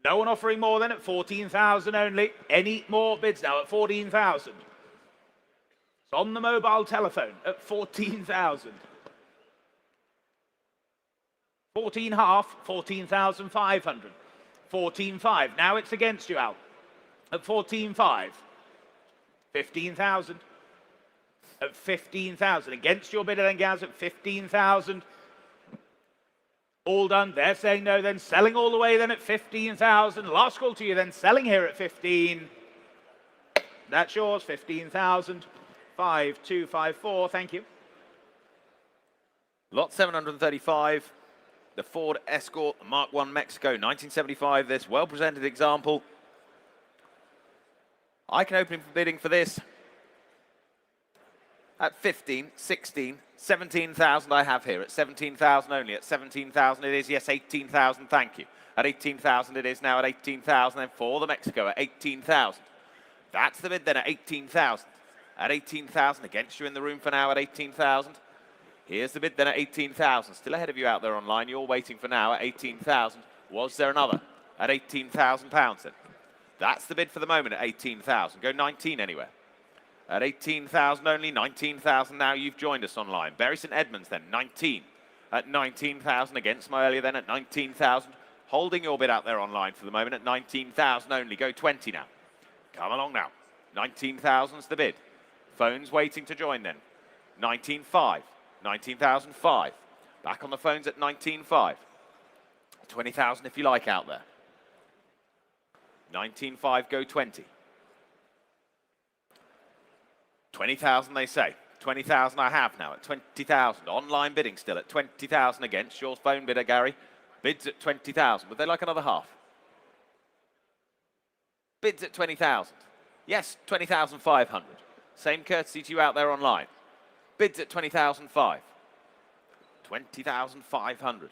S1: No one offering more than at 14,000 only. Any more bids now at 14,000? It's on the mobile telephone at 14,000. 14 half, 14,500. 14.5. Now it's against you, Al. At 14.5. 15,000. At 15,000. Against your bidder then, Gaz, at 15,000. All done. They're saying no, then selling all the way then at 15,000. Last call to you then, selling here at 15. That's yours, 15,000. 5254, thank you.
S2: Lot 735, the Ford Escort Mark I Mexico, 1975, this well-presented example. I can open for bidding for this at 15, 16, 17,000 I have here. At 17,000 only. At 17,000 it is. Yes, 18,000. Thank you. At 18,000 it is now. At 18,000 then for the Mexico at 18,000. That's the bid then at 18,000. At 18,000 against you in the room for now at 18,000. Here's the bid then at 18,000. Still ahead of you out there online. You're waiting for now at 18,000. Was there another? At 18,000 pounds then. That's the bid for the moment at 18,000. Go 19 anywhere. At 18,000 only, 19,000 now you've joined us online. Bury St Edmunds then, 19. At 19,000 against my earlier then at 19,000. Holding your bid out there online for the moment at 19,000 only. Go 20 now. Come along now. 19,000's the bid. Phones waiting to join then. 19,500. 19,005. Back on the phones at 19,500. 20,000 if you like out there. 19,500, go 20. 20,000 they say. 20,000 I have now at 20,000. Online bidding still at 20,000 against. Your phone bidder, Gary. Bids at 20,000. Would they like another half? Bids at 20,000. Yes, 20,500. Same courtesy to you out there online. Bids at 20,500. 20,500.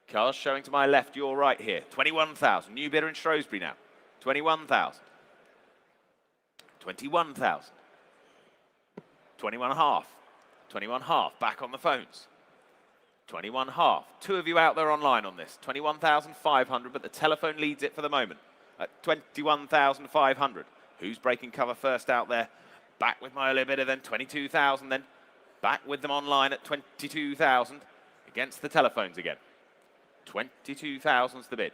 S2: Cars showing to my left, your right here. 21,000. New bidder in Shrewsbury now. 21,000. 21,000. 21.5. 21.5. Back on the phones. 21.5. Two of you out there online on this. 21,500, but the telephone leads it for the moment at 21,500. Who's breaking cover first out there? Back with my earlier bidder then, 22,000 then. Back with them online at 22,000 against the telephones again. 22,000's the bid.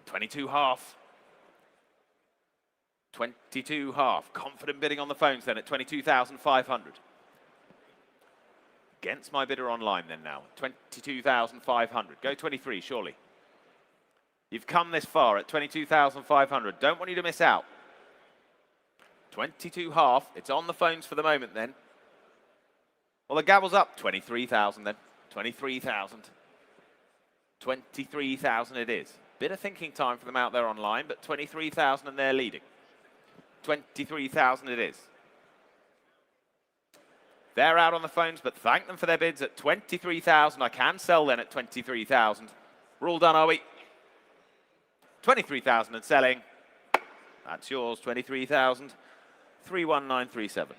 S2: 22.5. 22.5. Confident bidding on the phones then at 22,500. Against my bidder online then now. 22,500. Go 23, surely. You've come this far at 22,500. Don't want you to miss out. 22.5. It's on the phones for the moment then. Well, the gavel's up. 23,000 then. 23,000. 23,000 it is. Bit of thinking time for them out there online, but 23,000 and they're leading. 23,000 it is. They're out on the phones, but thank them for their bids at 23,000. I can sell then at 23,000. We're all done, are we? 23,000 and selling. That's yours, 23,000. 31937.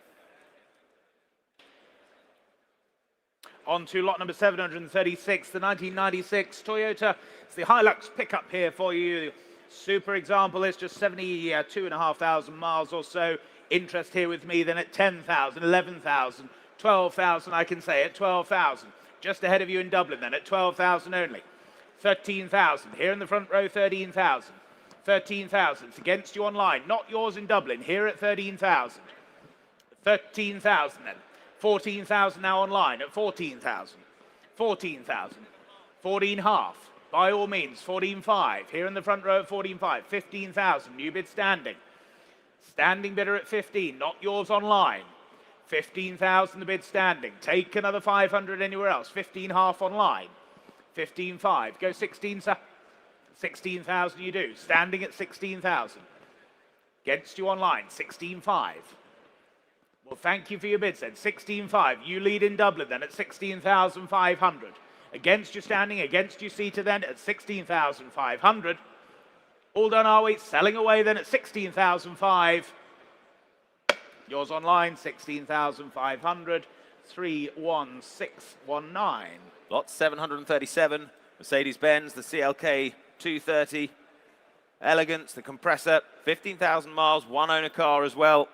S1: On to lot number 736, the 1996 Toyota. It's the Hilux pickup here for you. Super example is just 72,500 miles or so. Interest here with me then at 10,000, 11,000, 12,000, I can say at 12,000. Just ahead of you in Dublin then at 12,000 only. 13,000. Here in the front row, 13,000. 13,000. It's against you online. Not yours in Dublin. Here at 13,000. 13,000 then. 14,000 now online at 14,000. 14,000. 14.5. By all means, 14.5. Here in the front row at 14.5. 15,000. New bid standing. Standing bidder at 15. Not yours online. 15,000 the bid standing. Take another 500 anywhere else. 15.5 online. 15.5. Go 16, sir. 16,000 you do. Standing at 16,000. Against you online. 16.5. Well, thank you for your bids then. 16.5. You lead in Dublin then at 16,500. Against you standing, against you seated then at 16,500. All done are we? Selling away then at 16,005. Yours online, 16,500. 31619.
S2: Lot 737, Mercedes-Benz, the CLK 230. Elegance, the compressor, 15,000 miles, one owner car as well.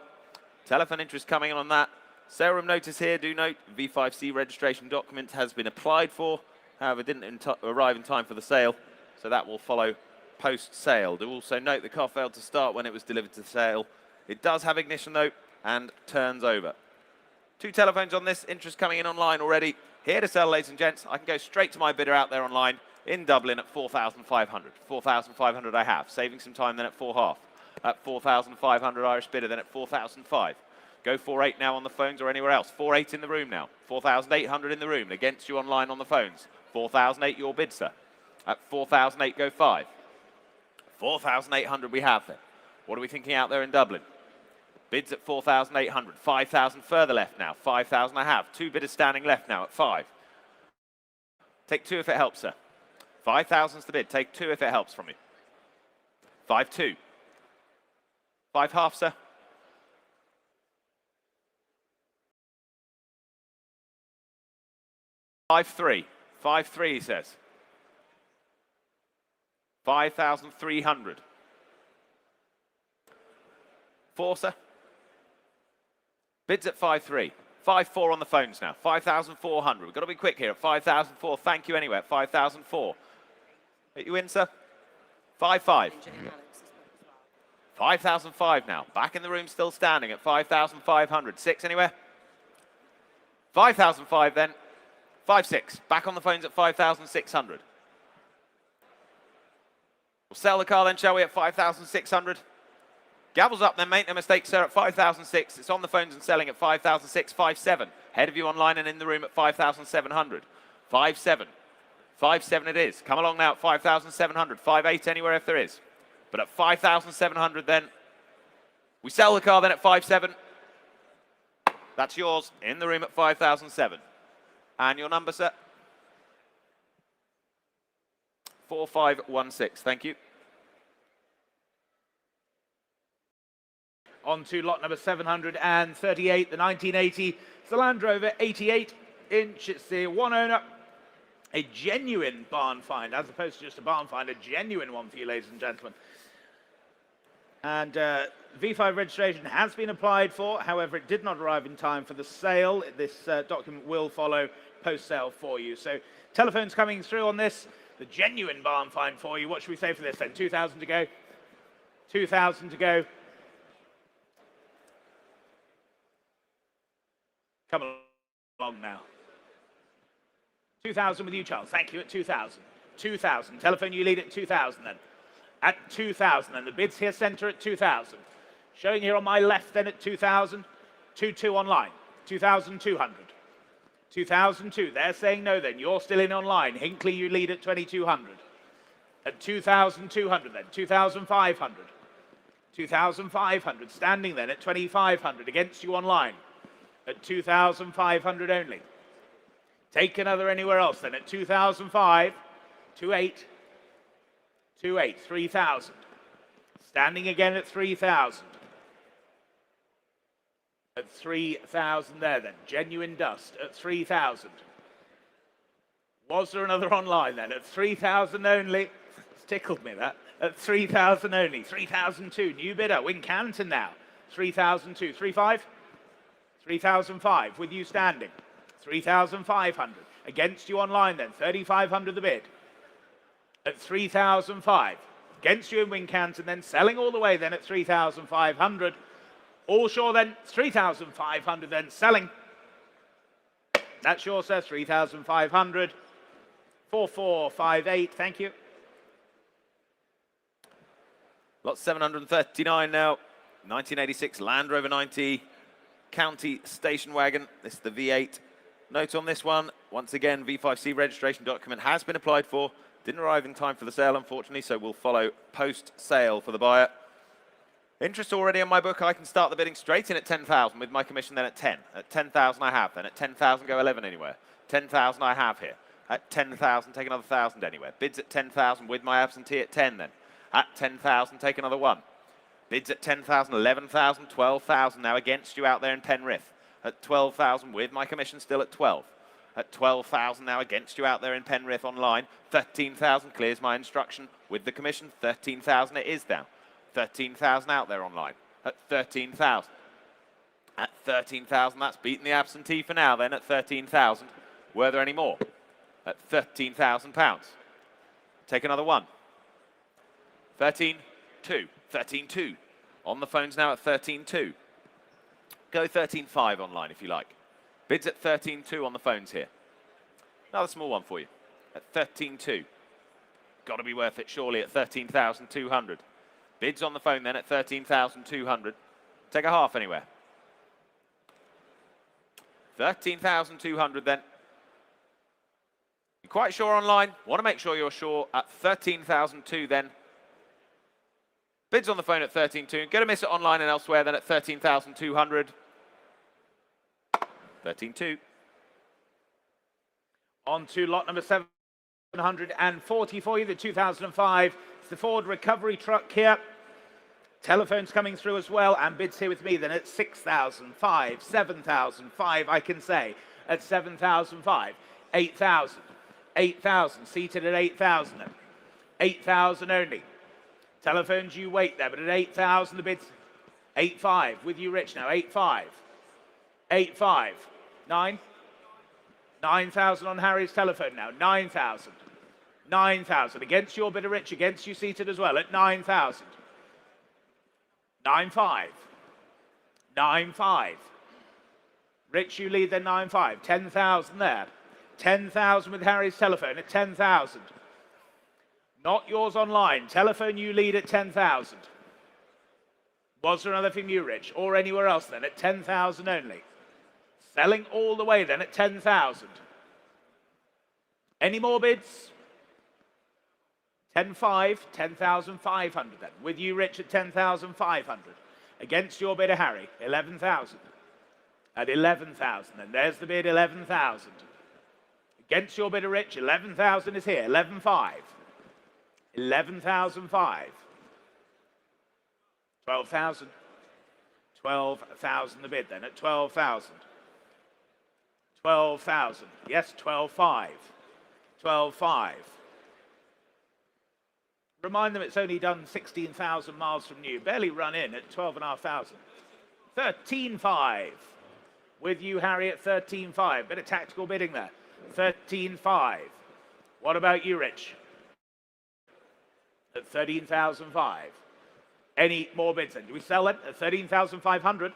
S2: Telephone interest coming in on that. Sale room notice here, do note, V5C registration document has been applied for. However, didn't arrive in time for the sale, so that will follow post-sale. Do also note the car failed to start when it was delivered to sale. It does have ignition though, and turns over. Two telephones on this, interest coming in online already. Here to sell, ladies and gents. I can go straight to my bidder out there online in Dublin at 4,500. 4,500 I have, saving some time then at 4.5. At 4,500 Irish bidder, then at 4,005. Go 4.8 now on the phones or anywhere else. 4.8 in the room now. 4,800 in the room. Against you online on the phones. 4,008 your bid, sir. At 4,008 go 5. 4,800 we have then. What are we thinking out there in Dublin? Bids at 4,800. 5,000 further left now. 5,000 I have. Two bidders standing left now at 5. Take 2 if it helps, sir. 5,000's the bid. Take 2 if it helps from you. 5.2. 5.5, sir. 5.3. 5.3, he says. 5,300. 4, sir. Bids at 5.3. 5.4 on the phones now. 5,400. We've got to be quick here at 5,004. Thank you anyway at 5,004. Hit you in, sir. 5.5. 5,005 now. Back in the room, still standing at 5,500. 6 anywhere? 5,005 then. 5.6. Back on the phones at 5,600. We'll sell the car then, shall we, at 5,600? Gavel's up then, mate. No mistake, sir, at 5,006. It's on the phones and selling at 5,006. 5.7. Ahead of you online and in the room at 5,700. 5.7. 5.7 it is. Come along now at 5,700. 5.8 anywhere if there is. But at 5,700 then, we sell the car then at 5.7. That's yours in the room at 5,007. And your number, sir? 4516. Thank you.
S1: On to lot number 738, the 1980. It's the Land Rover 88-inch. It's the one owner. A genuine barn find, as opposed to just a barn find, a genuine one for you, ladies and gentlemen. And V5 registration has been applied for. However, it did not arrive in time for the sale. This document will follow post-sale for you. So telephones coming through on this. The genuine barn find for you. What should we say for this then? 2,000 to go. 2,000 to go. Come along now. 2,000 with you, Charles. Thank you at 2,000. 2,000. Telephone you lead at 2,000 then. At 2,000. And the bids here center at 2,000. Showing here on my left then at 2,000. 2.2 online. 2,200. 2,002. They're saying no then. You're still in online. Hinckley you lead at 2,200. At 2,200 then. 2,500. 2,500. Standing then at 2,500. Against you online. At 2,500 only. Take another anywhere else then at 2,005, 2.8, 2.8, 3,000. Standing again at 3,000. At 3,000 there then. Genuine dust at 3,000. Was there another online then? At 3,000 only. It's tickled me that. At 3,000 only. 3,002. New bidder. Wincanton now. 3,002. 3,500. 3,005 with you standing. 3,500. Against you online then. 3,500 the bid. At 3,005. Against you in Wincanton then. Selling all the way then at 3,500. All sure then. 3,500 then. Selling. That's yours, sir. 3,500. 4,458. Thank you.
S2: Lot 739 now. 1986 Land Rover 90 County Station Wagon. This is the V8. Note on this one, once again, V5C registration document has been applied for. Didn't arrive in time for the sale, unfortunately, so we'll follow post-sale for the buyer. Interest already on my book. I can start the bidding straight in at 10,000 with my commission then at 10. At 10,000 I have. Then at 10,000 go 11 anywhere. 10,000 I have here. At 10,000 take another 1,000 anywhere. Bids at 10,000 with my absentee at 10 then. At 10,000 take another 1. Bids at 10,000, 11,000, 12,000 now against you out there in Penrith. At 12,000 with my commission still at 12. At 12,000 now against you out there in Penrith online. 13,000 clears my instruction with the commission. 13,000 it is now. 13,000 out there online. At 13,000. At 13,000 that's beaten the absentee for now then at 13,000. Were there any more? At 13,000 pounds. Take another 1. 13,2. 13,2. On the phones now at 13,2. Go 13,5 online if you like. Bids at 13,2 on the phones here. Another small one for you. At 13,2. Got to be worth it surely at 13,200. Bids on the phone then at 13,200. Take a half anywhere. 13,200 then. You're quite sure online. Want to make sure you're sure at 13,002 then. Bids on the phone at 13,200. Go to miss it online and elsewhere then at 13,200. 13,200.
S1: On to lot number 740 for you, the 2005. It's the Ford recovery truck here. Telephones coming through as well, and bids here with me then at 6,005, 7,005, I can say, at 7,005, 8,000, 8,000, seated at 8,000, 8,000 only. Telephones, you wait there, but at 8,000 the bids, 8,500, with you Rich now, 8,500, 8,500, 9,000 on Harry's telephone now, 9,000, 9,000, against your bidder Rich, against you seated as well, at 9,000. 9,500. 9,500. Rich, you lead then 9,500. 10,000 there. 10,000 with Harry's telephone at 10,000. Not yours online. Telephone, you lead at 10,000. Was there another from you, Rich? Or anywhere else then at 10,000 only? Selling all the way then at 10,000. Any more bids? 10,500, 10,500 then. With you, Rich, at 10,500. Against your bidder, Harry, 11,000. At 11,000, and there's the bid, 11,000. Against your bidder, Rich, 11,000 is here, 11,500. 11,500. 12,000. 12,000 the bid then, at 12,000. 12,000. Yes, 12,500. 12,500. Remind them it's only done 16,000 miles from you. Barely run in at 12,500. 13,500. With you, Harry, at 13,500. Bit of tactical bidding there. 13,500. What about you, Rich? At 13,500. Any more bids then? Do we sell it at 13,500?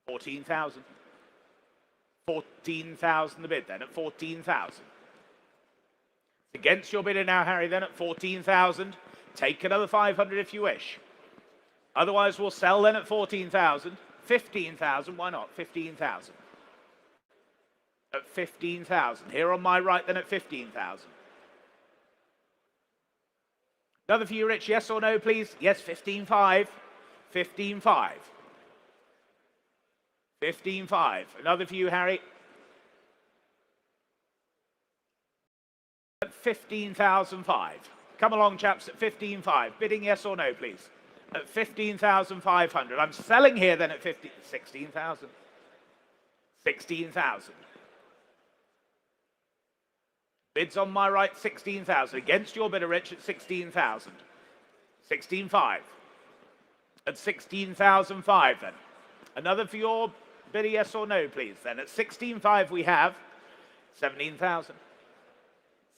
S1: 14,000. 14,000 the bid then at 14,000. Against your bidder now, Harry, then at 14,000. Take another 500 if you wish. Otherwise, we'll sell then at 14,000. 15,000, why not? 15,000. At 15,000. Here on my right then at 15,000. Another for you, Rich, yes or no, please? Yes, 15,500. 15,500. 15,500. Another for you, Harry. At 15,005. Come along, chaps, at 15,500. Bidding yes or no, please. At 15,500. I'm selling here then at 16,000. 16,000. Bids on my right, 16,000. Against your bidder, Rich, at 16,000. 16,500. At 16,005 then. Another for your bidder, yes or no, please. Then at 16,500 we have 17,000.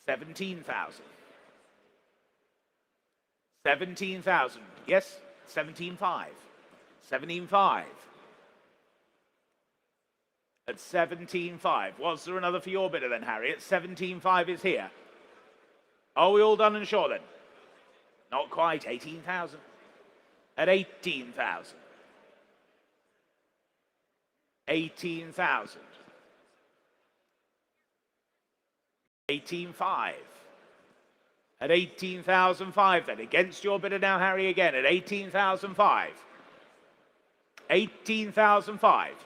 S1: 17,000. 17,000. Yes, 17,500. 17,500. At 17,500. Was there another for your bidder then, Harry? At 17,500 is here. Are we all done and sure then? Not quite. 18,000. At 18,000. 18,000. 18,500. At 18,500 then. Against your bidder now, Harry, again at 18,500. 18,500.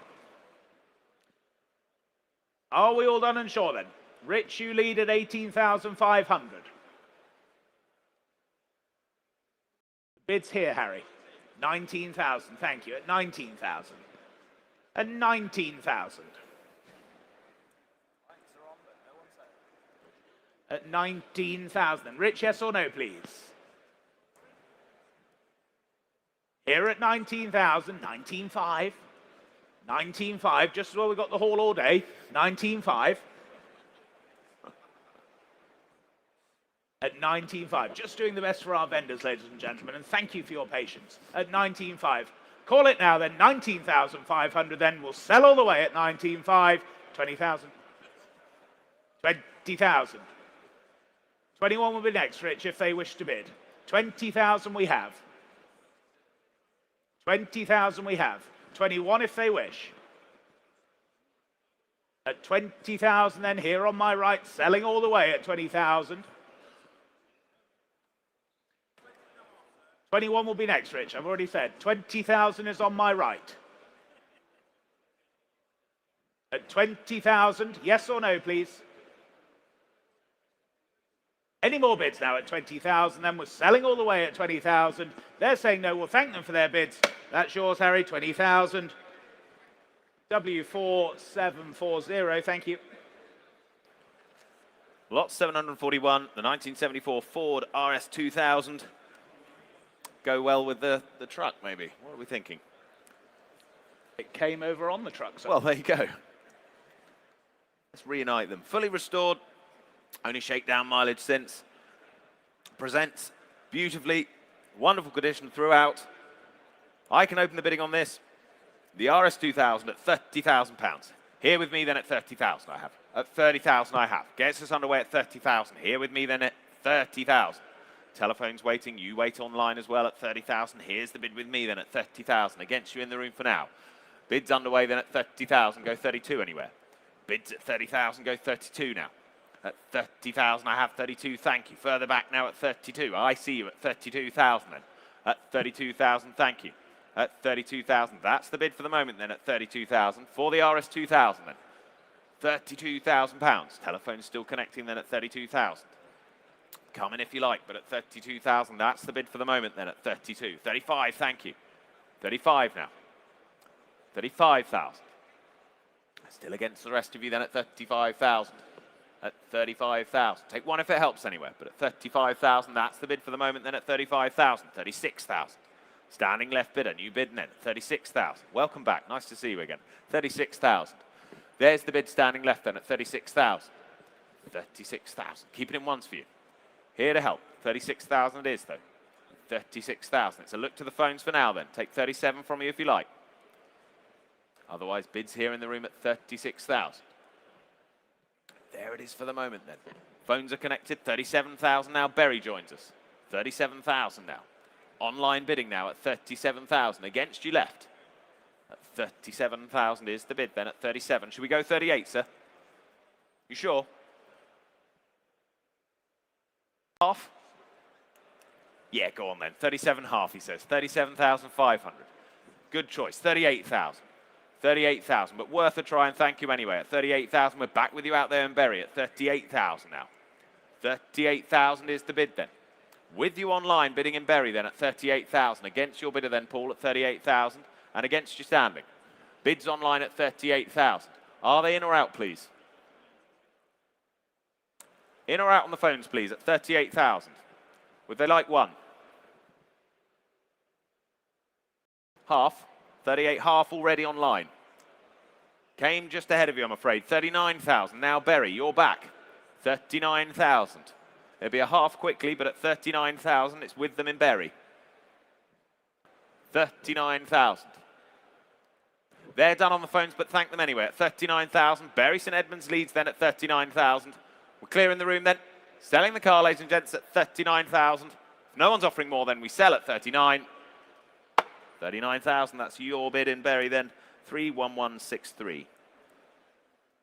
S1: Are we all done and sure then? Rich, you lead at 18,500. Bids here, Harry. 19,000, thank you. At 19,000. At 19,000. At 19,000. Rich, yes or no, please? Here at 19,000, 19,500. 19,500, just as well we got the hall all day. 19,500. At 19,500. Just doing the best for our vendors, ladies and gentlemen, and thank you for your patience. At 19,500. Call it now then, 19,500 then. We'll sell all the way at 19,500. 20,000. 20,000. 21 will be next, Rich, if they wish to bid. 20,000 we have. 20,000 we have. 21 if they wish. At 20,000 then, here on my right, selling all the way at 20,000. 21 will be next, Rich, I've already said. 20,000 is on my right. At 20,000, yes or no, please? Any more bids now at 20,000, then we're selling all the way at 20,000. They're saying no, we'll thank them for their bids. That's yours, Harry, 20,000. W4740, thank you.
S2: Lot 741, the 1974 Ford RS 2000. Go well with the truck, maybe. What are we thinking?
S1: It came over on the truck, sir.
S2: Well, there you go. Let's reunite them. Fully restored, only shakedown mileage since. Presents beautifully, wonderful condition throughout. I can open the bidding on this. The RS 2000 at £30,000. Here with me then at 30,000 I have. At 30,000 I have. Gets us underway at 30,000. Here with me then at 30,000. Telephone's waiting. You wait online as well at 30,000. Here's the bid with me then at 30,000. Against you in the room for now. Bids underway then at 30,000. Go 32 anywhere. Bids at 30,000. Go 32 now. At 30,000 I have 32. Thank you. Further back now at 32. I see you at 32,000 then. At 32,000. Thank you. At 32,000. That's the bid for the moment then at 32,000 for the RS 2000 then. £32,000. Telephone's still connecting then at 32,000. Come in if you like, but at 32,000, that's the bid for the moment then at 32. 35, thank you. 35 now. 35,000. Still against the rest of you then at 35,000. At 35,000. Take one if it helps anywhere, but at 35,000, that's the bid for the moment then at 35,000. 36,000. Standing left bidder, new bid then at 36,000. Welcome back, nice to see you again. 36,000. There's the bid standing left then at 36,000. 36,000. Keep it in ones for you. Here to help. 36,000 it is, though. 36,000. It's a look to the phones for now, then. Take 37 from you if you like. Otherwise, bids here in the room at 36,000. There it is for the moment, then. Phones are connected. 37,000 now. Berry joins us. 37,000 now. Online bidding now at 37,000. Against you left. At 37,000 is the bid, then at 37. Should we go 38, sir? You sure? Half? Yeah, go on then. 37.5, he says. 37,500. Good choice. 38,000. 38,000, but worth a try and thank you anyway. At 38,000, we're back with you out there in Bury at 38,000 now. 38,000 is the bid then. With you online, bidding in Bury then at 38,000. Against your bidder then, Paul, at 38,000. And against you standing. Bids online at 38,000. Are they in or out, please? In or out on the phones, please, at 38,000. Would they like one? Half. 38 half already online. Came just ahead of you, I'm afraid. 39,000. Now Bury, you're back. 39,000. It'll be a half quickly, but at 39,000, it's with them in Bury. 39,000. They're done on the phones, but thank them anyway. At 39,000. Bury St Edmunds leads then at 39,000. We're clearing the room then. Selling the car, ladies and gents, at 39,000. If no one's offering more, then we sell at 39. 39,000, that's your bid in Bury then. 31163.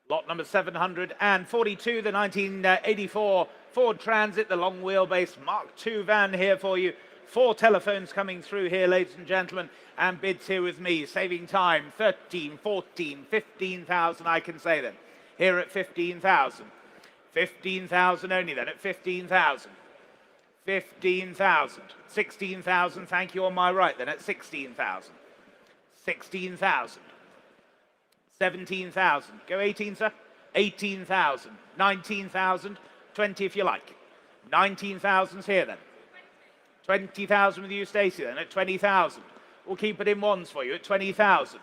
S1: Lot number 742, the 1984 Ford Transit, the long wheelbase Mark II van here for you. 4 telephones coming through here, ladies and gentlemen, and bids here with me, saving time. 13, 14, 15,000, I can say them. Here at 15,000. 15,000 only then at 15,000. 15,000. 16,000, thank you, on my right then at 16,000. 16,000. 17,000. Go 18, sir. 18,000. 19,000. 20 if you like. 19,000's here then. 20,000 with you, Stacey, then at 20,000. We'll keep it in ones for you at 20,000.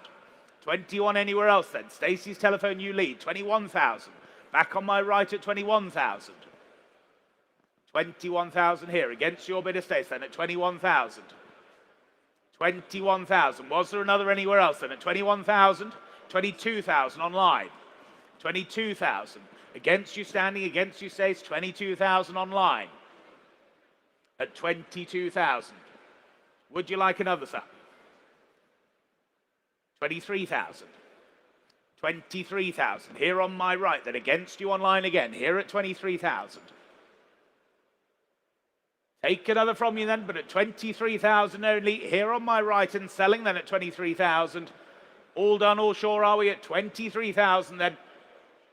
S1: 21 anywhere else then. Stacey's telephone, you lead. 21,000. Back on my right at 21,000. 21,000 here against your bid of Stacey then at 21,000. 21,000. Was there another anywhere else then at 21,000? 22,000 online. 22,000. Against you standing, against you Stace, 22,000 online. At 22,000. Would you like another, sir? 23,000. 23,000. Here on my right, then against you online again. Here at 23,000. Take another from you then, but at 23,000 only. Here on my right and selling then at 23,000. All done, all sure, are we at 23,000 then?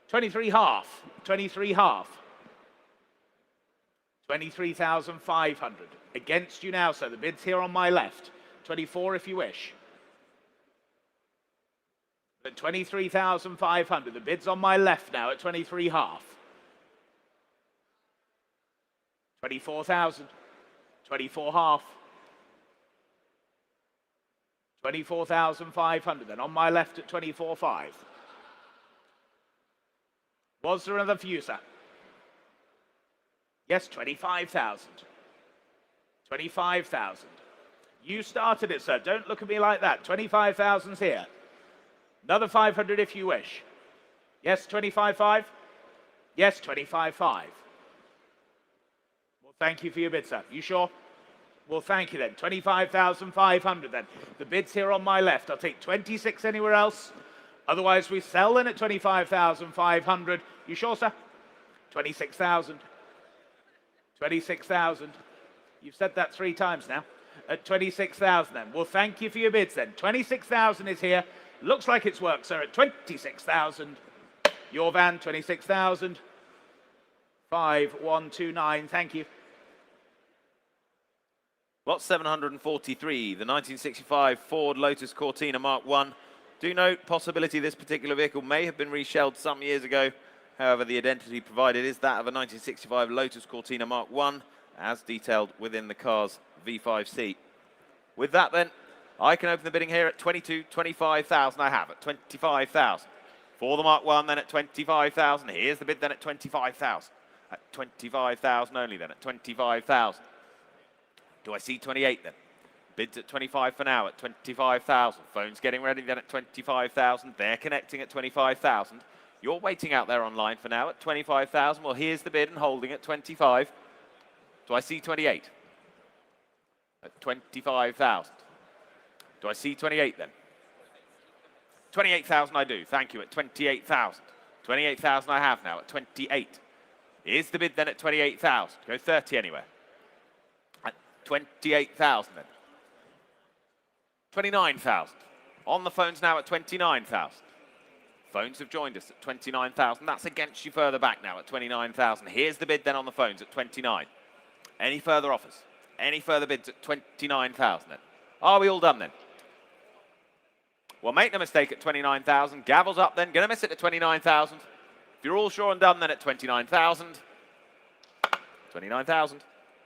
S1: 23 half. 23 half. 23,500. Against you now, so the bid's here on my left. 24 if you wish. At 23,500. The bid's on my left now at 23 half. 24,000. 24 half. 24,500. Then on my left at 24.5. Was there another for you, sir? Yes, 25,000. 25,000. You started it, sir. Don't look at me like that. 25,000's here. Another 500 if you wish. Yes, 25.5? Yes, 25.5. Well, thank you for your bid, sir. You sure? Well, thank you then. 25,500 then. The bid's here on my left. I'll take 26 anywhere else. Otherwise, we sell then at 25,500. You sure, sir? 26,000. 26,000. You've said that 3 times now. At 26,000 then. Well, thank you for your bids then. 26,000 is here. Looks like it's worked, sir, at 26,000. Your van, 26,000. 5129. Thank you.
S2: Lot 743, the 1965 Ford Lotus Cortina Mark I. Do note, possibility this particular vehicle may have been reshelled some years ago. However, the identity provided is that of a 1965 Lotus Cortina Mark I, as detailed within the car's V5C. With that then, I can open the bidding here at 25,000 I have, at 25,000. For the Mark I then at 25,000. Here's the bid then at 25,000. At 25,000 only then, at 25,000. Do I see 28 then? Bids at 25 for now, at 25,000. Phone's getting ready then at 25,000. They're connecting at 25,000. You're waiting out there online for now at 25,000. Well, here's the bid and holding at 25. Do I see 28? At 25,000. Do I see 28 then? 28,000 I do. Thank you. At 28,000. 28,000 I have now at 28. Here's the bid then at 28,000. Go 30 anywhere. At 28,000 then. 29,000. On the phones now at 29,000. Phones have joined us at 29,000. That's against you further back now at 29,000. Here's the bid then on the phones at 29. Any further offers? Any further bids at 29,000 then? Are we all done then? Well, make no mistake at 29,000. Gavel's up then. Going to miss it at 29,000. If you're all sure and done then at 29,000. 29,000.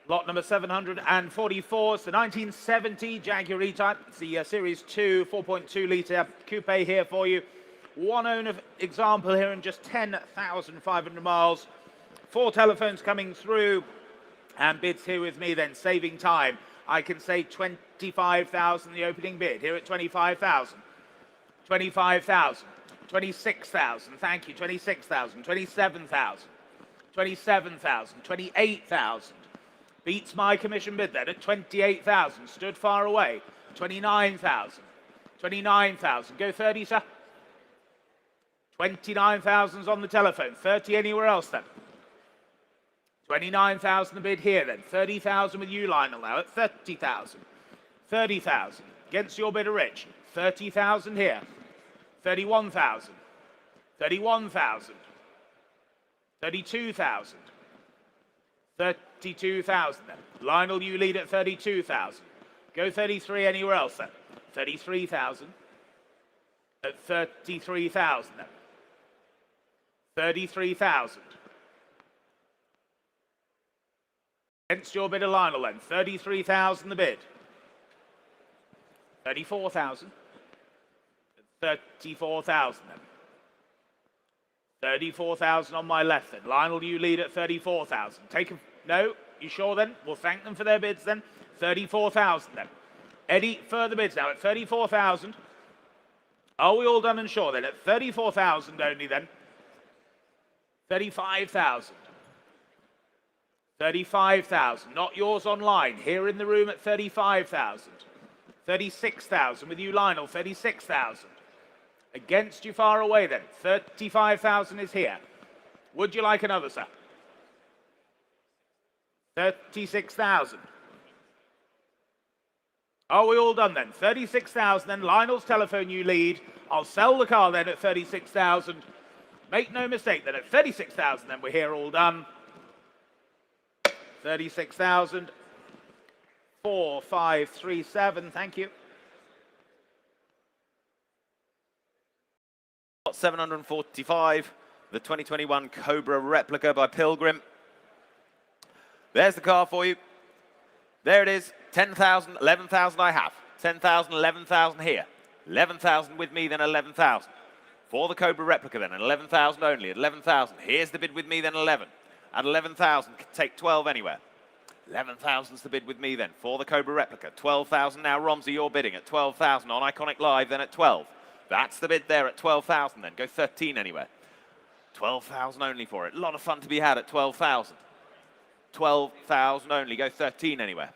S1: Lot number 744, it's the 1970 Jaguar E-Type. It's the Series 2 4.2 litre coupe here for you. One owner example here in just 10,500 miles. 4 telephones coming through and bids here with me then, saving time. I can say 25,000 the opening bid, here at 25,000. 25,000, 26,000, thank you, 26,000, 27,000, 27,000, 28,000. Beats my commission bid then at 28,000, stood far away. 29,000, 29,000, go 30, sir. 29,000's on the telephone, 30 anywhere else then. 29,000 the bid here then, 30,000 with you, Lionel, now at 30,000. 30,000, against your bidder, Rich. 30,000 here. 31,000. 31,000. 32,000. 32,000 then. Lionel, you lead at 32,000. Go 33 anywhere else then. 33,000. At 33,000 then. 33,000. Against your bidder, Lionel then. 33,000 the bid. 34,000. 34,000 then. 34,000 on my left then. Lionel, you lead at 34,000. Take a... No? You sure then? We'll thank them for their bids then. 34,000 then. Eddie, further bids now at 34,000. Are we all done and sure then? At 34,000 only then. 35,000. 35,000. Not yours online. Here in the room at 35,000. 36,000 with you, Lionel. 36,000. Against you far away then. 35,000 is here. Would you like another, sir? 36,000. Are we all done then? 36,000 then. Lionel's telephone, you lead. I'll sell the car then at 36,000. Make no mistake then at 36,000 then we're here all done. 36,000. 4, 5, 3, 7. Thank you.
S2: 745, the 2021 Cobra replica by Pilgrim. There's the car for you. There it is. 10,000, 11,000 I have. 10,000, 11,000 here. 11,000 with me, then 11,000. For the Cobra replica then, and 11,000 only. At 11,000. Here's the bid with me, then 11. At 11,000, take 12 anywhere. 11,000's the bid with me then. For the Cobra replica. 12,000 now, Romsey, you're bidding at 12,000 on Iconic Live, then at 12. That's the bid there at 12,000 then. Go 13 anywhere. 12,000 only for it. A lot of fun to be had at 12,000. 12,000 only. Go 13 anywhere.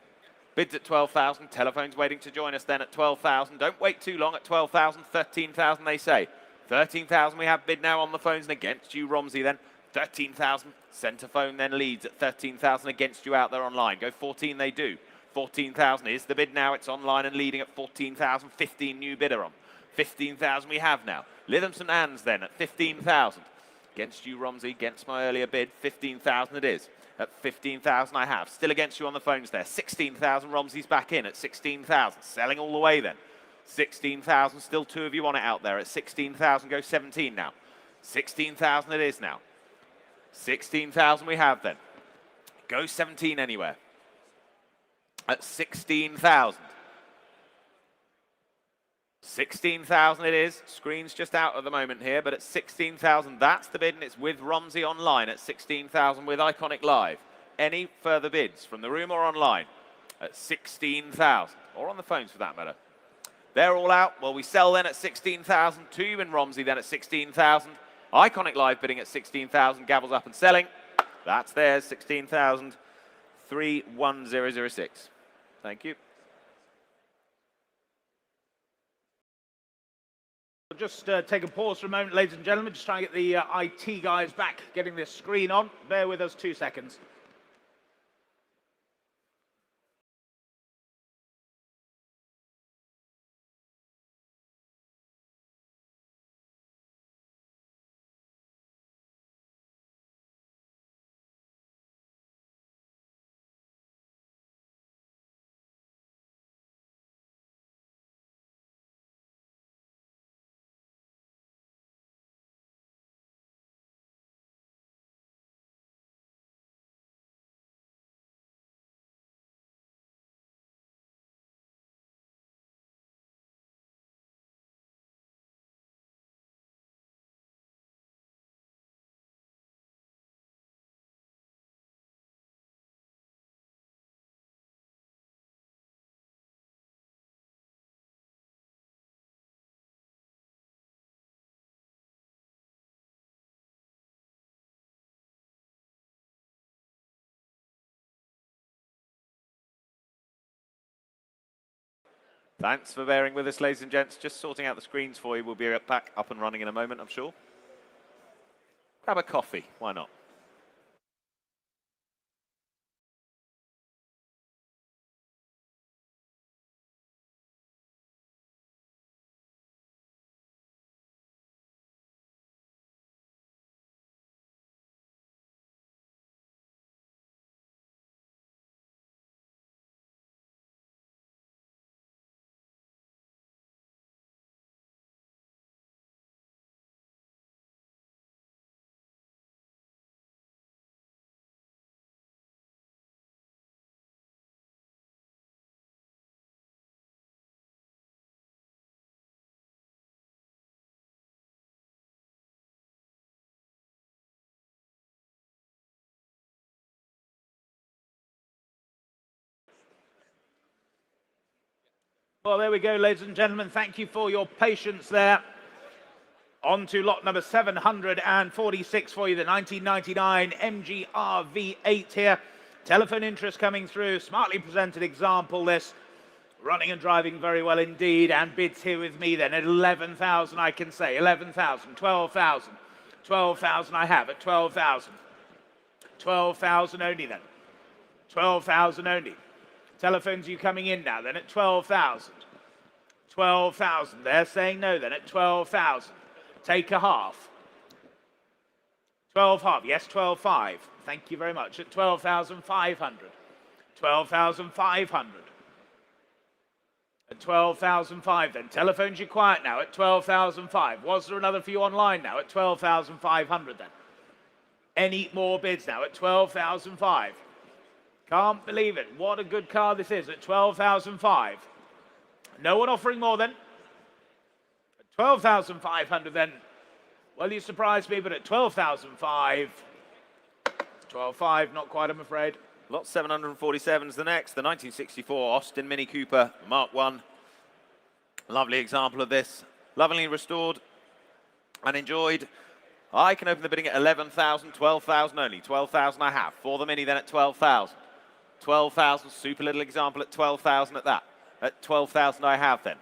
S2: Bids at 12,000. Telephones waiting to join us then at 12,000. Don't wait too long at 12,000. 13,000 they say. 13,000 we have bid now on the phones and against you, Romsey then. 13,000. Centre phone then leads at 13,000 against you out there online. Go 14 they do. 14,000 is the bid now. It's online and leading at 14,000. 15 new bidder on. 15,000 we have now. Lytham St Anne's then at 15,000. Against you, Romsey, against my earlier bid. 15,000 it is. At 15,000 I have. Still against you on the phones there. 16,000, Romsey's back in at 16,000. Selling all the way then. 16,000, still 2 of you on it out there. At 16,000, go 17 now. 16,000 it is now. 16,000 we have then. Go 17 anywhere. At 16,000. 16,000 it is. Screen's just out at the moment here, but at 16,000, that's the bid, and it's with Romsey online at 16,000 with Iconic Live. Any further bids from the room or online at 16,000, or on the phones for that matter? They're all out. Well, we sell then at 16,000. 2 in Romsey then at 16,000. Iconic Live bidding at 16,000. Gavels up and selling. That's theirs, 16,000. 31006. Thank you.
S1: Just take a pause for a moment, ladies and gentlemen. Just trying to get the IT guys back, getting this screen on. Bear with us 2 seconds.
S2: Thanks for bearing with us, ladies and gents. Just sorting out the screens for you. We'll be back up and running in a moment, I'm sure. Grab a coffee, why not?
S1: Well, there we go, ladies and gentlemen. Thank you for your patience there. On to lot number 746 for you, the 1999 MGR V8 here. Telephone interest coming through. Smartly presented example, this. Running and driving very well indeed. And bids here with me then at 11,000, I can say. 11,000, 12,000. 12,000 I have at 12,000. 12,000 only then. 12,000 only. Telephones, you coming in now then at 12,000. 12,000. They're saying no then at 12,000. Take a half. 12 half. Yes, 12.5. Thank you very much. At 12,500. 12,500. At 12,005 then. Telephones, you're quiet now at 12,005. Was there another for you online now at 12,500 then? Any more bids now at 12,005? Can't believe it. What a good car this is at 12,005. No one offering more then? At 12,500 then. Well, you surprised me, but at 12,005. 12.5, not quite, I'm afraid.
S2: Lot 747 is the next, the 1964 Austin Mini Cooper Mark I. Lovely example of this. Lovingly restored and enjoyed. I can open the bidding at 11,000, 12,000 only. 12,000 I have. For the Mini then at 12,000. 12,000, super little example at 12,000 at that. At 12,000 I have then.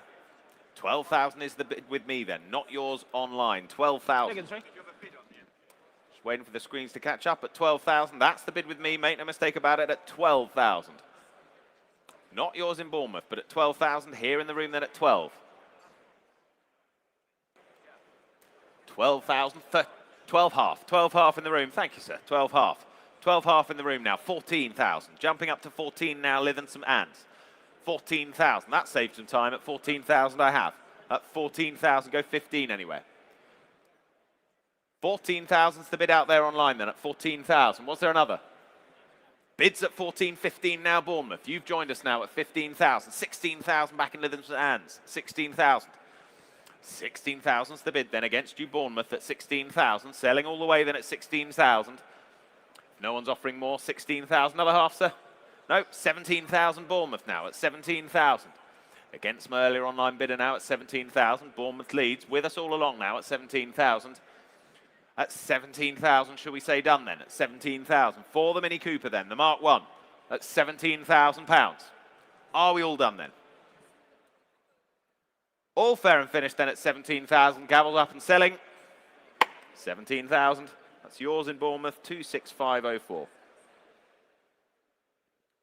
S2: 12,000 is the bid with me then, not yours online. 12,000. Just waiting for the screens to catch up at 12,000. That's the bid with me, make no mistake about it, at 12,000. Not yours in Bournemouth, but at 12,000 here in the room then at 12. 12,000, 12 half. 12 half in the room. Thank you, sir. 12 half. 12 half in the room now. 14,000. Jumping up to 14 now, Liv and some ands. 14,000. That saved some time. At 14,000 I have. At 14,000, go 15 anywhere. 14,000's the bid out there online then at 14,000. Was there another? Bids at 14, 15 now, Bournemouth. You've joined us now at 15,000. 16,000 back in Lythams and Ands. 16,000. 16,000's the bid then against you, Bournemouth, at 16,000. Selling all the way then at 16,000. No one's offering more. 16,000. Another half, sir? No, 17,000 Bournemouth now at 17,000. Against my earlier online bidder now at 17,000. Bournemouth leads with us all along now at 17,000. At 17,000, shall we say done then? At 17,000. For the Mini Cooper then, the Mark I, at £17,000. Are we all done then? All fair and finished then at 17,000. Gavelled up and selling. 17,000. That's yours in Bournemouth, 26504.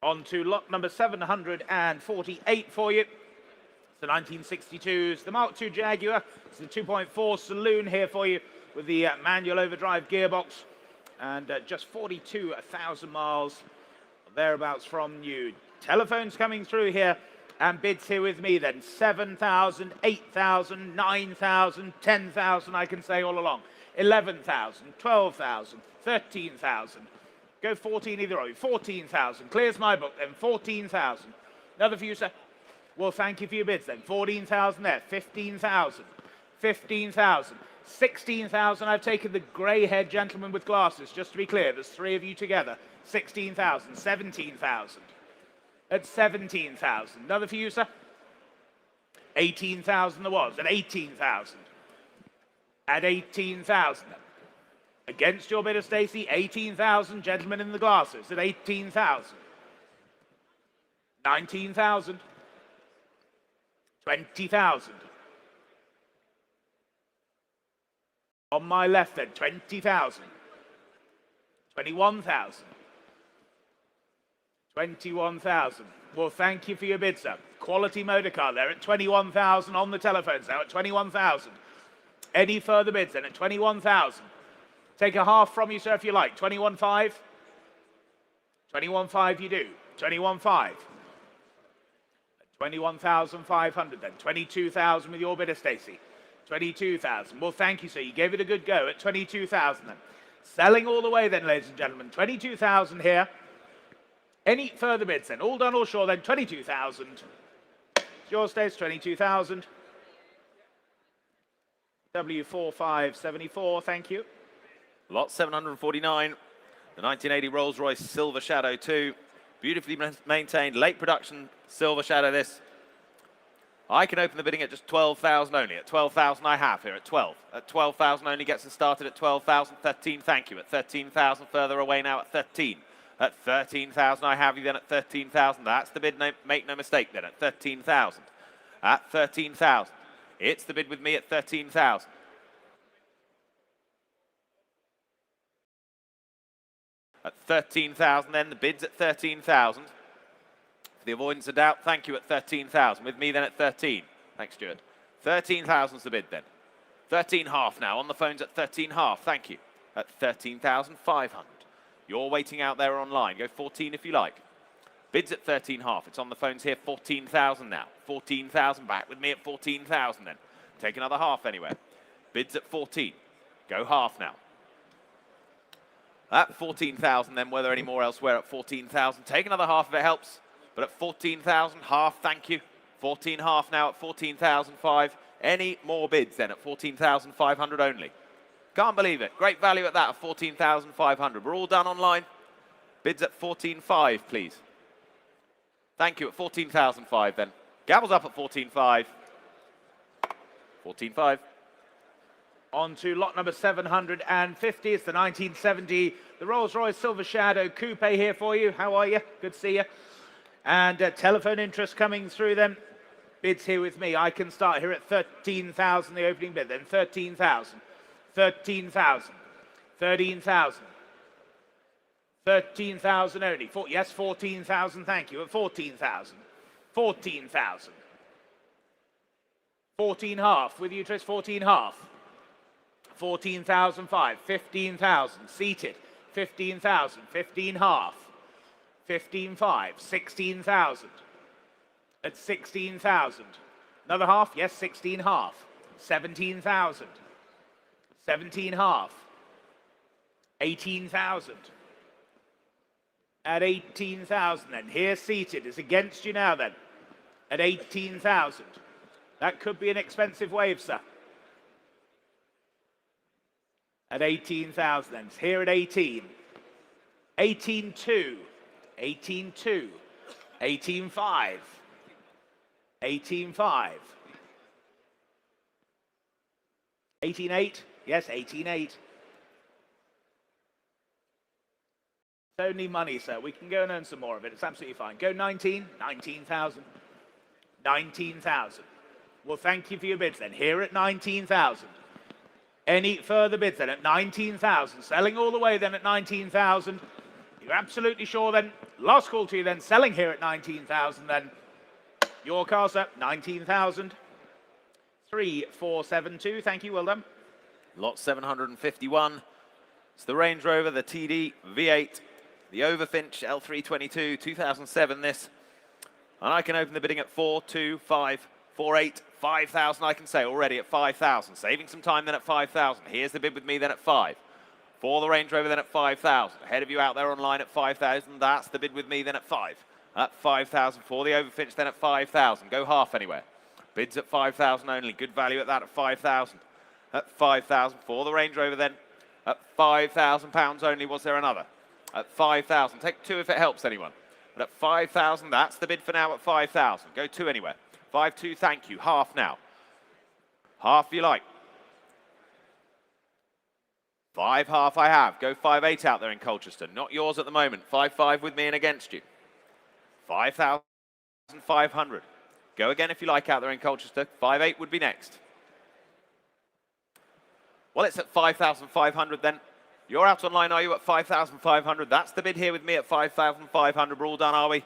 S1: On to lot number 748 for you. It's the 1962s, the Mark II Jaguar. It's the 2.4 saloon here for you with the manual overdrive gearbox. And just 42,000 miles thereabouts from new. Telephones coming through here and bids here with me then. 7,000, 8,000, 9,000, 10,000 I can say all along. 11,000, 12,000, 13,000. Go 14 either way. 14,000. Clears my book then. 14,000. Another for you, sir. Well, thank you for your bids then. 14,000 there. 15,000. 15,000. 16,000. I've taken the grey-haired gentleman with glasses, just to be clear. There's three of you together. 16,000. 17,000. At 17,000. Another for you, sir. 18,000 there was. At 18,000. At 18,000. Against your bidder, Stacey, 18,000. Gentlemen in the glasses at 18,000. 19,000. 20,000. On my left then, 20,000. 21,000. 21,000. Well, thank you for your bid, sir. Quality motor car there at 21,000 on the telephones now at 21,000. Any further bids then at 21,000? Take a half from you, sir, if you like. 21,500. 21,500 you do. 21,500. 21,500 then. 22,000 with your bidder, Stacey. 22,000. Well, thank you, sir. You gave it a good go at 22,000 then. Selling all the way then, ladies and gentlemen. 22,000 here. Any further bids then? All done, all sure then. 22,000. It's yours, Stace. 22,000. W4574, thank you.
S2: Lot 749. The 1980 Rolls-Royce Silver Shadow 2. Beautifully maintained, late production Silver Shadow this. I can open the bidding at just 12,000 only. At 12,000 I have here at 12. At 12,000 only gets us started at 12,000. 13, thank you. At 13,000 further away now at 13. At 13,000 I have you then at 13,000. That's the bid, make no mistake then at 13,000. At 13,000. It's the bid with me at 13,000. At 13,000 then, the bid's at 13,000. For the avoidance of doubt, thank you at 13,000. With me then at 13. Thanks, Stuart. 13,000's the bid then. 13.5 now, on the phones at 13.5, thank you. At 13,500. You're waiting out there online. Go 14 if you like. Bids at 13.5. It's on the phones here, 14,000 now. 14,000 back with me at 14,000 then. Take another half anywhere. Bids at 14. Go half now. At 14,000 then, whether any more elsewhere at 14,000. Take another half if it helps. But at 14,000, half, thank you. 14 half now at 14,005. Any more bids then at 14,500 only. Can't believe it. Great value at that at 14,500. We're all done online. Bids at 14.5, please. Thank you at 14,005 then. Gavels up at 14.5. 14.5.
S1: On to lot number 750. It's the 1970, the Rolls-Royce Silver Shadow Coupe here for you. How are you? Good to see you. And telephone interest coming through then. Bids here with me. I can start here at 13,000, the opening bid. Then 13,000. 13,000. 13,000. 13,000 only. Yes, 14,000, thank you. At 14,000. 14,000. 14 half. With you, Tris, 14 half. 14,005. 15,000. Seated. 15,000. 15 half. 15.5. 16,000. At 16,000. Another half? Yes, 16 half. 17,000. 17 half. 18,000. At 18,000 then. Here seated is against you now then. At 18,000. That could be an expensive wave, sir. At 18,000 then. It's here at 18. 18.2. 18.2. 18.5. 18.5. 18.8. Yes, 18.8. It's only money, sir. We can go and earn some more of it. It's absolutely fine. Go 19. 19,000. 19,000. Well, thank you for your bids then. Here at 19,000. Any further bids then at 19,000? Selling all the way then at 19,000. You're absolutely sure then? Last call to you then. Selling here at 19,000 then. Your car, sir. 19,000. 3472. Thank you. Well done.
S2: Lot 751. It's the Range Rover, the TD V8, the Overfinch L322, 2007 this. And I can open the bidding at 42548. 5,000 I can say already at 5,000. Saving some time then at 5,000. Here's the bid with me then at 5. For the Range Rover then at 5,000. Ahead of you out there online at 5,000. That's the bid with me then at 5. At 5,000 for the Overfinch then at 5,000. Go half anywhere. Bids at 5,000 only. Good value at that at 5,000. At 5,000 for the Range Rover then. At £5,000 only. Was there another? At 5,000. Take two if it helps anyone. But at 5,000, that's the bid for now at 5,000. Go two anywhere. 5.2, thank you. Half now. Half you like. 5 half I have. Go 5.8 out there in Colchester. Not yours at the moment. 5.5 with me and against you. 5,500. Go again if you like out there in Colchester. 5.8 would be next. Well, it's at 5,500 then. You're out online, are you, at 5,500? That's the bid here with me at 5,500. We're all done, are we?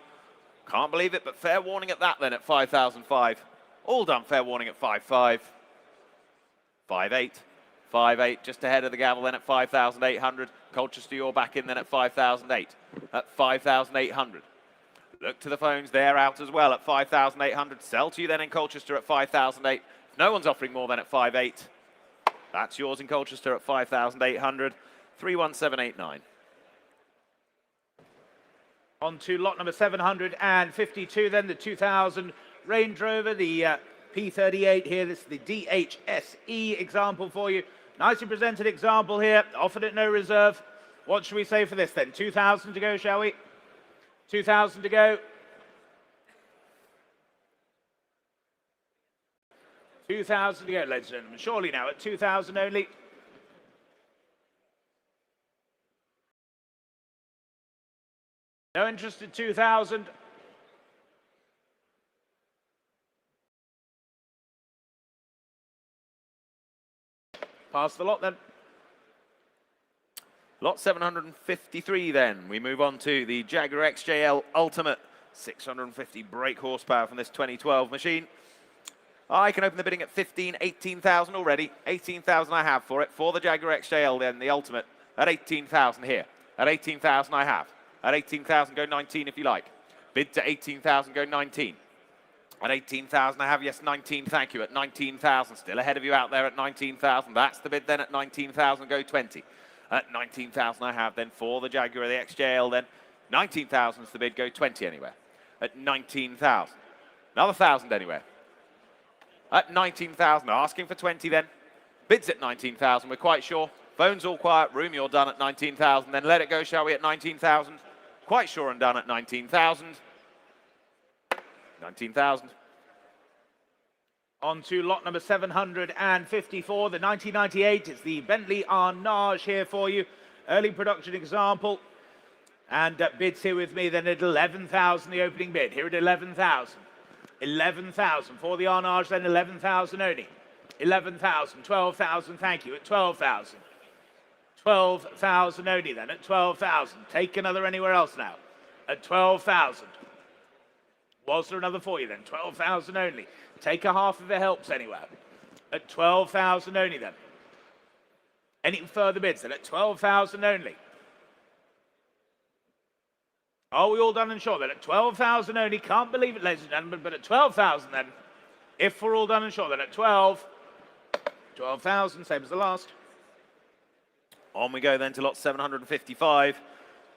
S2: Can't believe it, but fair warning at that then at 5,005. All done, fair warning at 5.5. 5.8. 5.8, just ahead of the gavel then at 5,800. Colchester, you're back in then at 5,008. At 5,800. Look to the phones, they're out as well at 5,800. Sell to you then in Colchester at 5,008. If no one's offering more than at 5.8, that's yours in Colchester at 5,800. 31789.
S1: On to lot number 752 then, the 2000 Range Rover, the P38 here. This is the DHSE example for you. Nicely presented example here, offered at no reserve. What should we say for this then? 2,000 to go, shall we? 2,000 to go. 2,000 to go, ladies and gentlemen. Surely now at 2,000 only. No interest at 2,000. Pass the lot then.
S2: Lot 753 then. We move on to the Jaguar XJL Ultimate. 650 brake horsepower from this 2012 machine. I can open the bidding at 18,000 already. 18,000 I have for it. For the Jaguar XJL then, the Ultimate, at 18,000 here. At 18,000 I have. At 18,000 go 19 if you like. Bid to 18,000 go 19. At 18,000 I have, yes, 19, thank you. At 19,000, still ahead of you out there at 19,000. That's the bid then at 19,000 go 20. At 19,000 I have then for the Jaguar, the XJL then. 19,000 is the bid, go 20 anywhere. At 19,000. Another 1,000 anywhere. At 19,000, asking for 20 then. Bids at 19,000, we're quite sure. Phones all quiet, room, you're done at 19,000. Then let it go, shall we, at 19,000. Quite sure and done at 19,000. 19,000.
S1: On to lot number 754, the 1998. It's the Bentley Arnage here for you. Early production example. And bids here with me then at 11,000, the opening bid. Here at 11,000. 11,000 for the Arnage, then 11,000 only. 11,000, 12,000, thank you, at 12,000. 12,000 only then, at 12,000. Take another anywhere else now. At 12,000. Was there another for you then? 12,000 only. Take a half if it helps anywhere. At 12,000 only then. Any further bids then? At 12,000 only. Are we all done and sure then? At 12,000 only. Can't believe it, ladies and gentlemen, but at 12,000 then. If we're all done and sure then at 12,000, same as the last.
S2: On we go then to lot 755.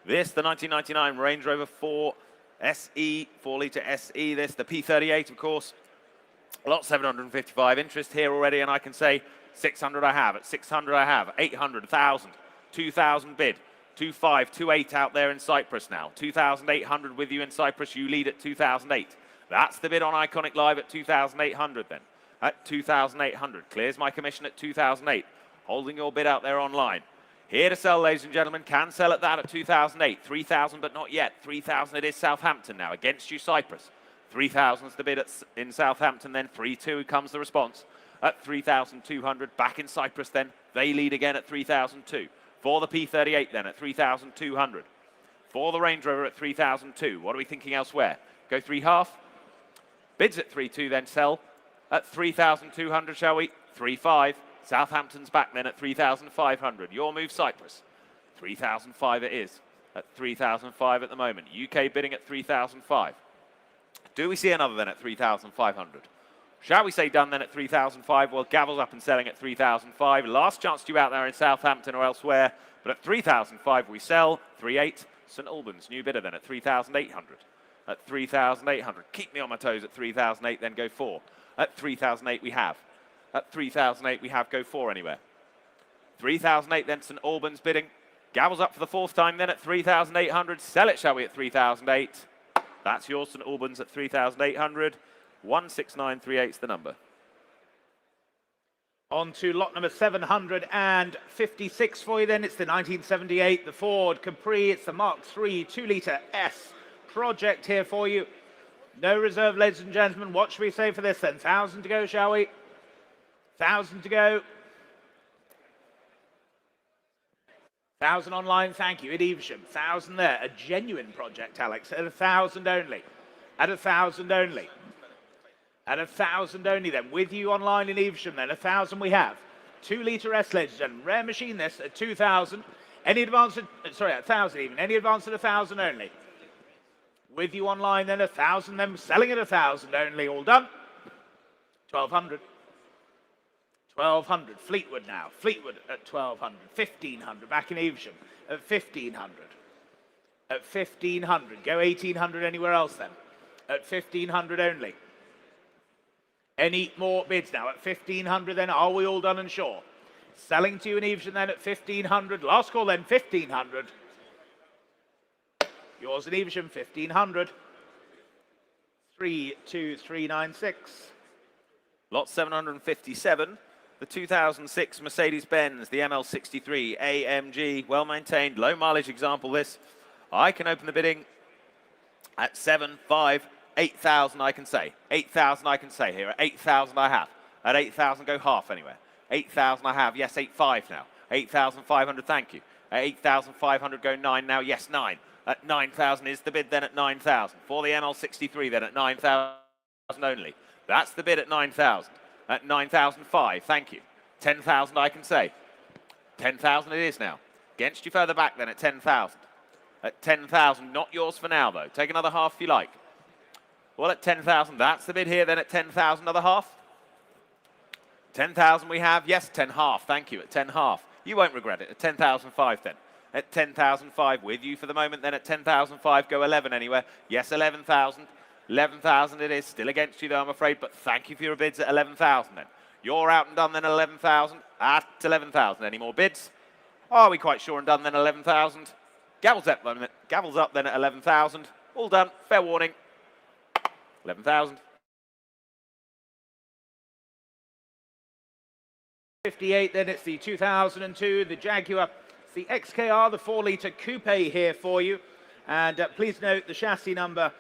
S2: This, the 1999 Range Rover 4 SE, 4-litre SE. This, the P38, of course. Lot 755. Interest here already, and I can say 600 I have. At 600 I have. 800, 1,000, 2,000 bid. 2.5, 2.8 out there in Cyprus now. 2,800 with you in Cyprus. You lead at 2,008. That's the bid on Iconic Live at 2,800 then. At 2,800. Clears my commission at 2,008. Holding your bid out there online. Here to sell, ladies and gentlemen. Can sell at that at 2,008. 3,000, but not yet. 3,000 it is Southampton now. Against you, Cyprus. 3,000 is the bid in Southampton then. 3.2 comes the response. At 3,200. Back in Cyprus then. They lead again at 3,002. For the P38 then at 3,200. For the Range Rover at 3,002. What are we thinking elsewhere? Go 3.5. Bids at 3.2 then sell. At 3,200 shall we? 3.5. Southampton's back then at 3,500. Your move Cyprus. 3,005 it is. At 3,005 at the moment. UK bidding at 3,005. Do we see another then at 3,500? Shall we say done then at 3,005? Well, Gavel's up and selling at 3,005. Last chance to you out there in Southampton or elsewhere. But at 3,005 we sell. 3.8. St Albans, new bidder then at 3,800. At 3,800. Keep me on my toes at 3,008, then go 4. At 3,008 we have. At 3,008 we have, go 4 anywhere. 3,008 then St Albans bidding. Gavel's up for the 4th time then at 3,800. Sell it, shall we, at 3,008. That's yours, St Albans at 3,800. 16938 is the number.
S1: On to lot number 756 for you then. It's the 1978, the Ford Capri. It's the Mark III 2-litre S project here for you. No reserve, ladies and gentlemen. What should we say for this then? 1,000 to go, shall we? 1,000 to go. 1,000 online, thank you. At Evesham, 1,000 there. A genuine project, Alex. At 1,000 only. At 1,000 only. At 1,000 only then. With you online in Evesham then. 1,000 we have. 2 litre S, ladies and gentlemen. Rare machine this at 2,000. Any advance at, sorry, at 1,000 even. Any advance at 1,000 only. With you online then. 1,000 then. Selling at 1,000 only. All done. 1,200. 1,200. Fleetwood now. Fleetwood at 1,200. 1,500. Back in Evesham at 1,500. At 1,500. Go 1,800 anywhere else then. At 1,500 only. Any more bids now? At 1,500 then. Are we all done and sure? Selling to you in Evesham then at 1,500. Last call then 1,500. Yours in Evesham 1,500. 32396.
S2: Lot 757. The 2006 Mercedes-Benz, the ML63 AMG, well maintained, low mileage example this. I can open the bidding at 8,000 I can say. 8,000 I can say here. At 8,000 I have. At 8,000 go half anywhere. 8,000 I have. Yes, 8,500 now. 8,500, thank you. At 8,500 go 9 now. Yes, 9. At 9,000 is the bid then at 9,000. For the ML63 then at 9,000 only. That's the bid at 9,000. At 9,005, thank you. 10,000 I can say. 10,000 it is now. Against you further back then at 10,000. At 10,000, not yours for now though. Take another half if you like. Well, at 10,000, that's the bid here then at 10,000, another half. 10,000 we have, yes, 10 half, thank you, at 10 half. You won't regret it, at 10,005 then. At 10,005 with you for the moment, then at 10,005 go 11 anywhere. Yes, 11,000. 11,000 it is, still against you though, I'm afraid, but thank you for your bids at 11,000 then. You're out and done then at 11,000, at 11,000. Any more bids? Are we quite sure and done then at 11,000? Gavels up then at 11,000. All done, fair warning. 11,000.
S1: 58 then, it's the 2002, the Jaguar. It's the XKR, the 4 litre coupe here for you. And please note the chassis number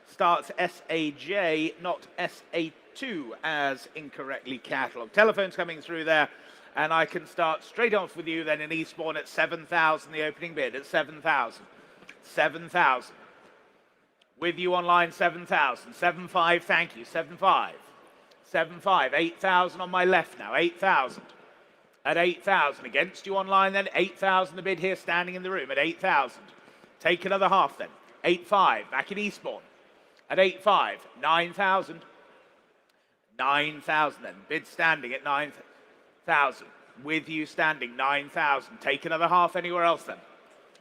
S1: starts SAJ, not SA2 as incorrectly catalogued. Telephone's coming through there, and I can start straight off with you then in Eastbourne at 7,000, the opening bid at 7,000. 7,000. With you online, 7,000. 7,500, thank you. 7,500. 7,500. 8,000 on my left now. 8,000. At 8,000. Against you online then. 8,000 the bid here standing in the room at 8,000. Take another half then. 8,500. Back in Eastbourne. At 8,500. 9,000. 9,000 then. Bid standing at 9,000. With you standing 9,000. Take another half anywhere else then.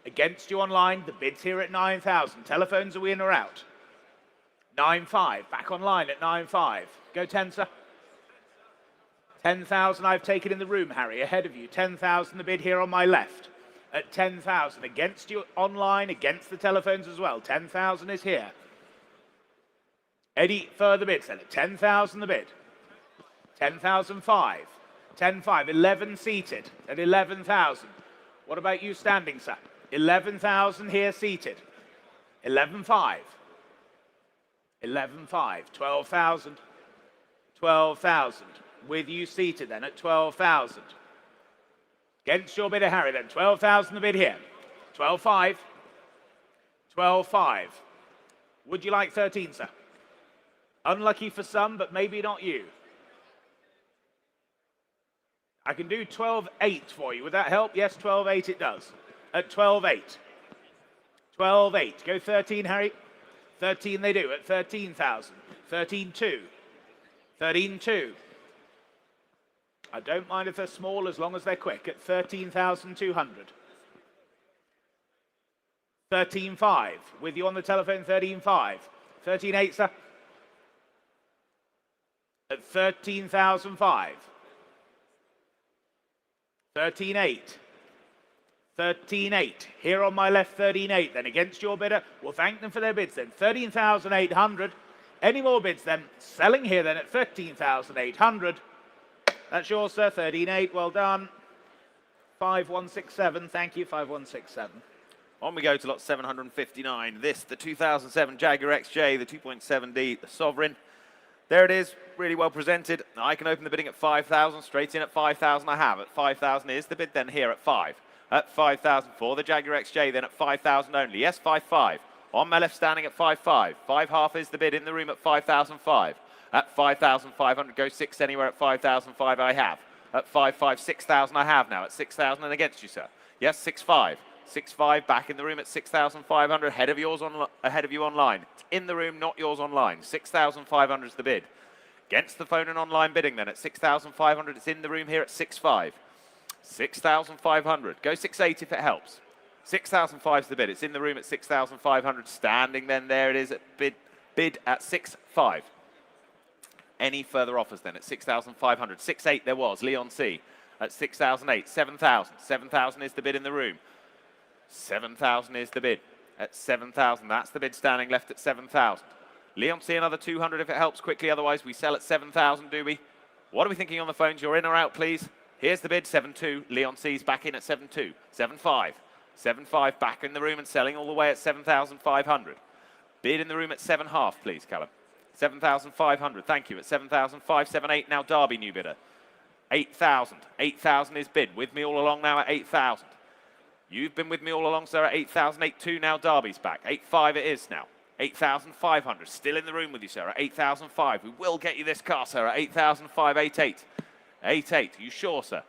S1: Against you online, the bid's here at 9,000. Telephones, are we in or out? 9,500. Back online at 9,500. Go 10, sir. 10,000 I've taken in the room, Harry, ahead of you. 10,000 the bid here on my left. At 10,000. Against you online, against the telephones as well. 10,000 is here. Any further bids then? At 10,000 the bid. 10,005. 10,500. 11 seated at 11,000. What about you standing, sir? 11,000 here seated. 11,500. 11,500. 12,000. 12,000. With you seated then at 12,000. Against your bidder, Harry, then. 12,000 the bid here. 12,500. 12,500. Would you like 13, sir? Unlucky for some, but maybe not you. I can do 12,800 for you. Would that help? Yes, 12,800 it does. At 12,800. 12,800. Go 13, Harry. 13 they do at 13,000. 13,200. 13,200. I don't mind if they're small as long as they're quick at 13,200. 13,500. With you on the telephone, 13,500. 13,800, sir. At 13,500. 13,800. 13,800. Here on my left, 13,800. Then against your bidder, we'll thank them for their bids then. 13,800. Any more bids then? Selling here then at 13,800. That's yours, sir. 13,800. Well done. 5167. Thank you. 5167.
S2: On we go to lot 759. This, the 2007 Jaguar XJ, the 2.7D, the Sovereign. There it is, really well presented. I can open the bidding at 5,000, straight in at 5,000 I have. At 5,000 is the bid then here at 5. At 5,000 for the Jaguar XJ, then at 5,000 only. Yes, 5.5. On my left standing at 5.5. 5.5 is the bid in the room at 5,005. At 5,500, go 6 anywhere at 5,005 I have. At 5.5, 6,000 I have now. At 6,000 and against you, sir. Yes, 6.5. 6.5 back in the room at 6,500, ahead of you online. It's in the room, not yours online. 6,500 is the bid. Against the phone and online bidding then at 6,500. It's in the room here at 6.5. 6,500. Go 6.8 if it helps. 6,005 is the bid. It's in the room at 6,500. Standing then, there it is at bid at 6.5. Any further offers then at 6,500. 6.8 there was, Leon C. At 6,008. 7,000. 7,000 is the bid in the room. 7,000 is the bid. At 7,000, that's the bid standing left at 7,000. Leon C, another 200 if it helps quickly, otherwise we sell at 7,000, do we? What are we thinking on the phones? You're in or out, please? Here's the bid, 7.2. Leon C's back in at 7.2. 7.5. 7.5 back in the room and selling all the way at 7,500. Bid in the room at 7.5, please, Callum. 7,500, thank you. At 7,578, now Derby new bidder. 8,000. 8,000 is bid. With me all along now at 8,000. You've been with me all along, sir, at 8,000, 8.2, now Derby's back. 8.5 it is now. 8,500, still in the room with you, sir, at 8,005. We will get you this car, sir, at 8,005, 8.8. 8.8, you sure, sir?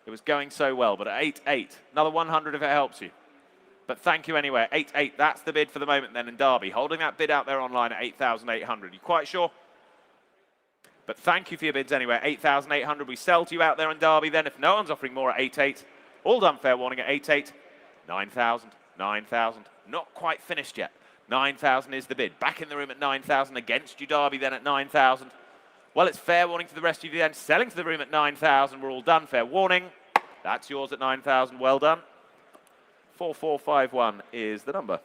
S2: It was going so well, but at 8.8, another 100 if it helps you. But thank you anyway, 8.8, that's the bid for the moment then in Derby. Holding that bid out there online at 8,800. You quite sure? But thank you for your bids anyway, 8,800. We sell to you out there in Derby then. If no one's offering more at 8.8, all done, fair warning at 8.8. 9,000, 9,000, not quite finished yet. 9,000 is the bid. Back in the room at 9,000, against you Derby then at 9,000. Well, it's fair warning to the rest of you then. Selling to the room at 9,000, we're all done, fair warning. That's yours at 9,000, well done. 4451 is the number.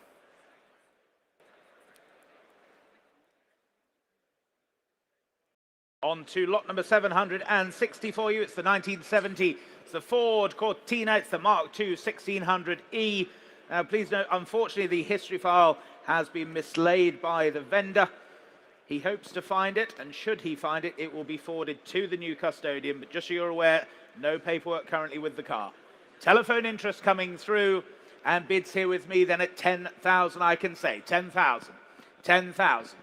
S1: On to lot number 760 for you. It's the 1970. It's the Ford Cortina. It's the Mark II 1600E. Now, please note, unfortunately, the history file has been mislaid by the vendor. He hopes to find it, and should he find it, it will be forwarded to the new custodian. But just so you're aware, no paperwork currently with the car. Telephone interest coming through, and bids here with me then at 10,000, I can say. 10,000. 10,000.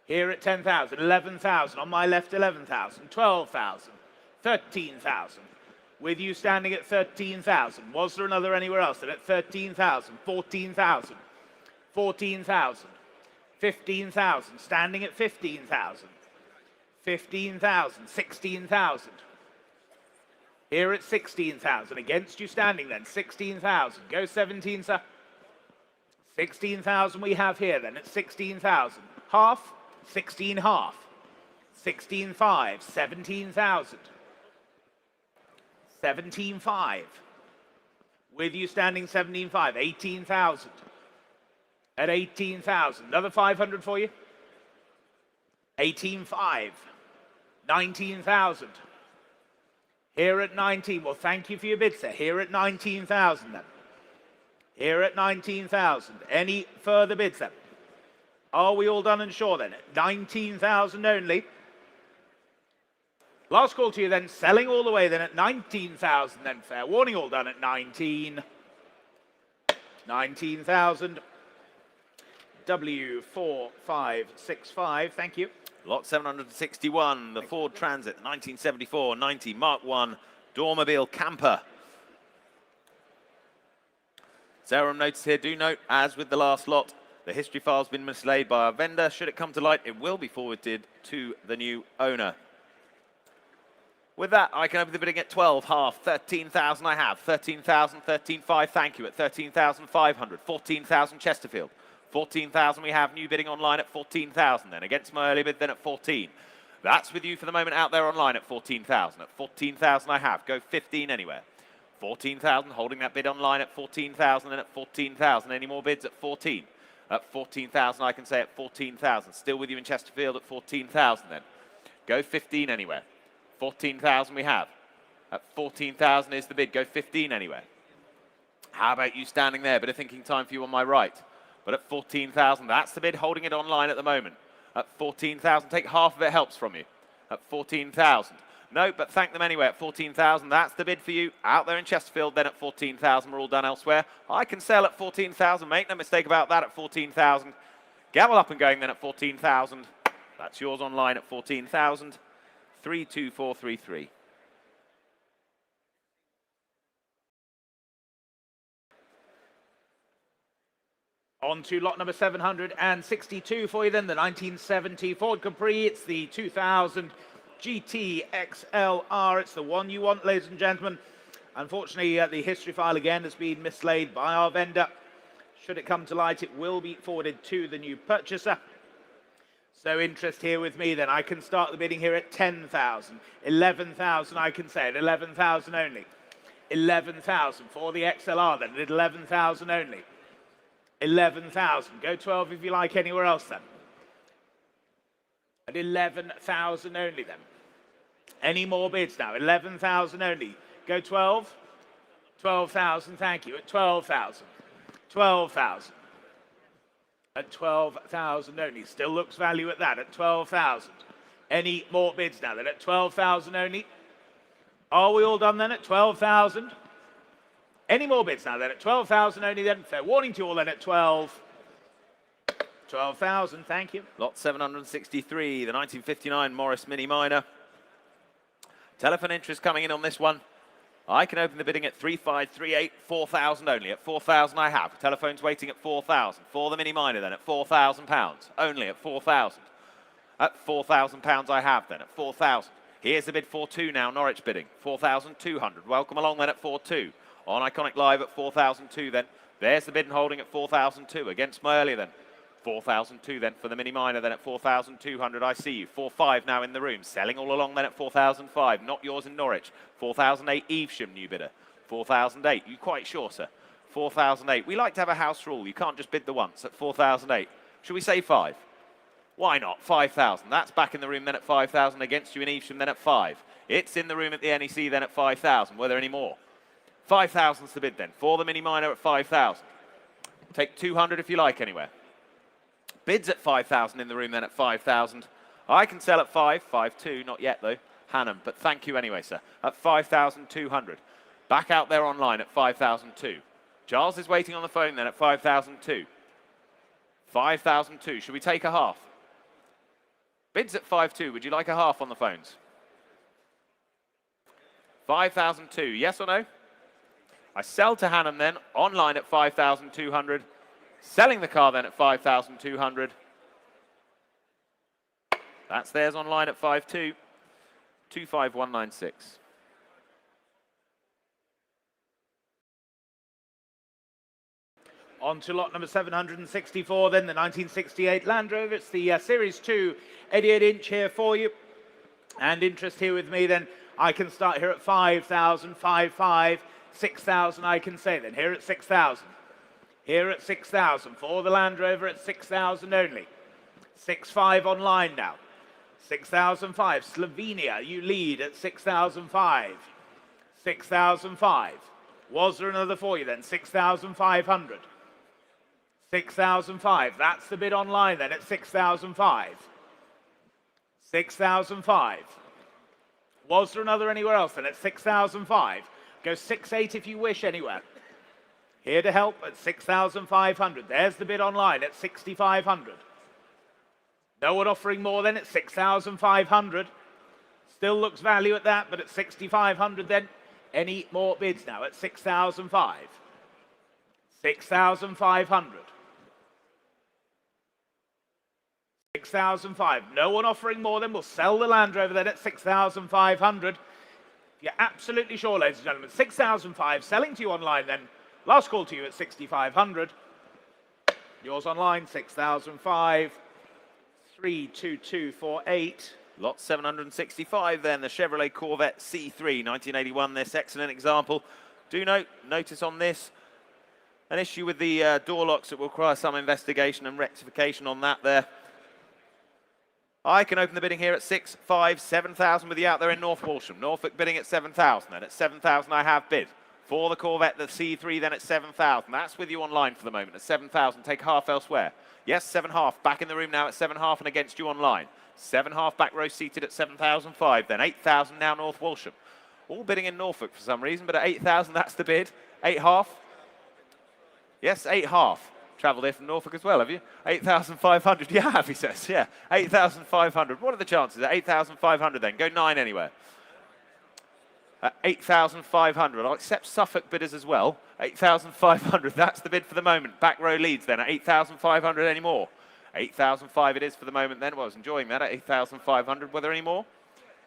S1: Here at 10,000. 11,000. On my left, 11,000. 12,000. 13,000. With you standing at 13,000. Was there another anywhere else? Then at 13,000. 14,000. 14,000. 15,000. Standing at 15,000. 15,000. 16,000. Here at 16,000. Against you standing then. 16,000. Go 17, sir. 16,000 we have here then at 16,000. Half. 16 half. 16.5. 17,000. 17.5. With you standing 17.5. 18,000. At 18,000. Another 500 for you. 18.5. 19,000. Here at 19. Well, thank you for your bid, sir. Here at 19,000 then. Here at 19,000. Any further bids then? Are we all done and sure then? At 19,000 only. Last call to you then. Selling all the way then at 19,000 then. Fair warning, all done at 19. 19,000. W4565. Thank you.
S2: Lot 761, the Ford Transit, 1974-90 Mark I Dormobile Camper. Sarah notice here, do note, as with the last lot, the history file's been mislaid by our vendor. Should it come to light, it will be forwarded to the new owner. With that, I can open the bidding at 12, half, 13,000 I have, 13,000, 13.5, thank you, at 13,500, 14,000 Chesterfield. 14,000 we have, new bidding online at 14,000 then, against my early bid then at 14. That's with you for the moment out there online at 14,000. At 14,000 I have, go 15 anywhere. 14,000, holding that bid online at 14,000 and at 14,000. Any more bids at 14? At 14,000 I can say at 14,000. Still with you in Chesterfield at 14,000 then. Go 15 anywhere. 14,000 we have. At 14,000 is the bid, go 15 anywhere. How about you standing there? Bit of thinking time for you on my right. But at 14,000, that's the bid, holding it online at the moment. At 14,000, take half of it, helps from you. At 14,000. No, but thank them anyway at 14,000. That's the bid for you out there in Chesterfield. Then at 14,000, we're all done elsewhere. I can sell at 14,000. Make no mistake about that at 14,000. Gavel up and going then at 14,000. That's yours online at 14,000. 32433.
S1: On to lot number 762 for you then, the 1970 Ford Capri. It's the 2000 GT XLR. It's the one you want, ladies and gentlemen. Unfortunately, the history file again has been mislaid by our vendor. Should it come to light, it will be forwarded to the new purchaser. So interest here with me then. I can start the bidding here at 10,000. 11,000 I can say at 11,000 only. 11,000 for the XLR then at 11,000 only. 11,000. Go 12 if you like anywhere else then. At 11,000 only then. Any more bids now? 11,000 only. Go 12. 12,000, thank you. At 12,000. 12,000. At 12,000 only. Still looks value at that. At 12,000. Any more bids now then? At 12,000 only. Are we all done then at 12,000? Any more bids now then at 12,000 only then? Fair warning to you all then at 12. 12,000, thank you.
S2: Lot 763, the 1959 Morris Mini Minor. Telephone interest coming in on this one. I can open the bidding at 3538, 4,000 only. At 4,000 I have. Telephone's waiting at 4,000. For the Mini Minor then at £4,000. Only at 4,000. At £4,000 I have then at 4,000. Here's the bid 4.2 now, Norwich bidding. 4,200. Welcome along then at 4.2. On Iconic Live at 4,002 then. There's the bid and holding at 4,002 against my earlier then. 4,002 then for the Mini Minor then at 4,200. I see you. 4.5 now in the room. Selling all along then at 4,005. Not yours in Norwich. 4,008 Evesham new bidder. 4,008. You quite sure, sir? 4,008. We like to have a house rule. You can't just bid the once at 4,008. Should we say 5? Why not? 5,000. That's back in the room then at 5,000 against you in Evesham then at 5. It's in the room at the NEC then at 5,000. Were there any more? 5,000's the bid then. For the Mini Minor at 5,000. Take 200 if you like anywhere. Bids at 5,000 in the room then at 5,000. I can sell at 5.2, not yet though, Hannam, but thank you anyway, sir. At 5,200. Back out there online at 5,002. Giles is waiting on the phone then at 5,002. 5,002. Should we take a half? Bids at 5.2. Would you like a half on the phones? 5,002. Yes or no? I sell to Hannam then, online at 5,200. Selling the car then at 5,200. That's theirs online at 5.2. 25196.
S1: On to lot number 764 then, the 1968 Land Rover. It's the Series 2 88-inch here for you. And interest here with me then, I can start here at 5,000, 5.5, 6,000 I can say then. Here at 6,000. Here at 6,000 for the Land Rover at 6,000 only. 6.5 online now. 6,005. Slovenia, you lead at 6,005. 6,005. Was there another for you then? 6,500. 6,005. That's the bid online then at 6,005. 6,005. Was there another anywhere else then at 6,005? Go 6.8 if you wish anywhere. Here to help at 6,500. There's the bid online at 6,500. No one offering more than at 6,500. Still looks value at that, but at 6,500 then. Any more bids now at 6,005? 6,500. 6,005. No one offering more than. We'll sell the Land Rover then at 6,500. If you're absolutely sure, ladies and gentlemen, 6,005. Selling to you online then. Last call to you at 6,500. Yours online, 6,005. 32248.
S2: Lot 765 then, the Chevrolet Corvette C3, 1981. This excellent example. Do notice on this, an issue with the door locks that will require some investigation and rectification on that there. I can open the bidding here at 6.5, 7,000 with you out there in North Walsham. Norfolk bidding at 7,000 then. At 7,000 I have bid. For the Corvette, the C3 then at 7,000. That's with you online for the moment at 7,000. Take half elsewhere. Yes, 7.5. Back in the room now at 7.5 and against you online. 7.5 back row seated at 7,005. Then 8,000 now North Walsham. All bidding in Norfolk for some reason, but at 8,000 that's the bid. 8.5. Yes, 8.5. Travelled here from Norfolk as well, have you? 8,500. Yeah, have, he says. Yeah, 8,500. What are the chances? At 8,500 then. Go 9 anywhere. At 8,500. I'll accept Suffolk bidders as well. 8,500. That's the bid for the moment. Back row leads then at 8,500 anymore. 8,005 it is for the moment then. Well, I was enjoying that at 8,500. Were there any more?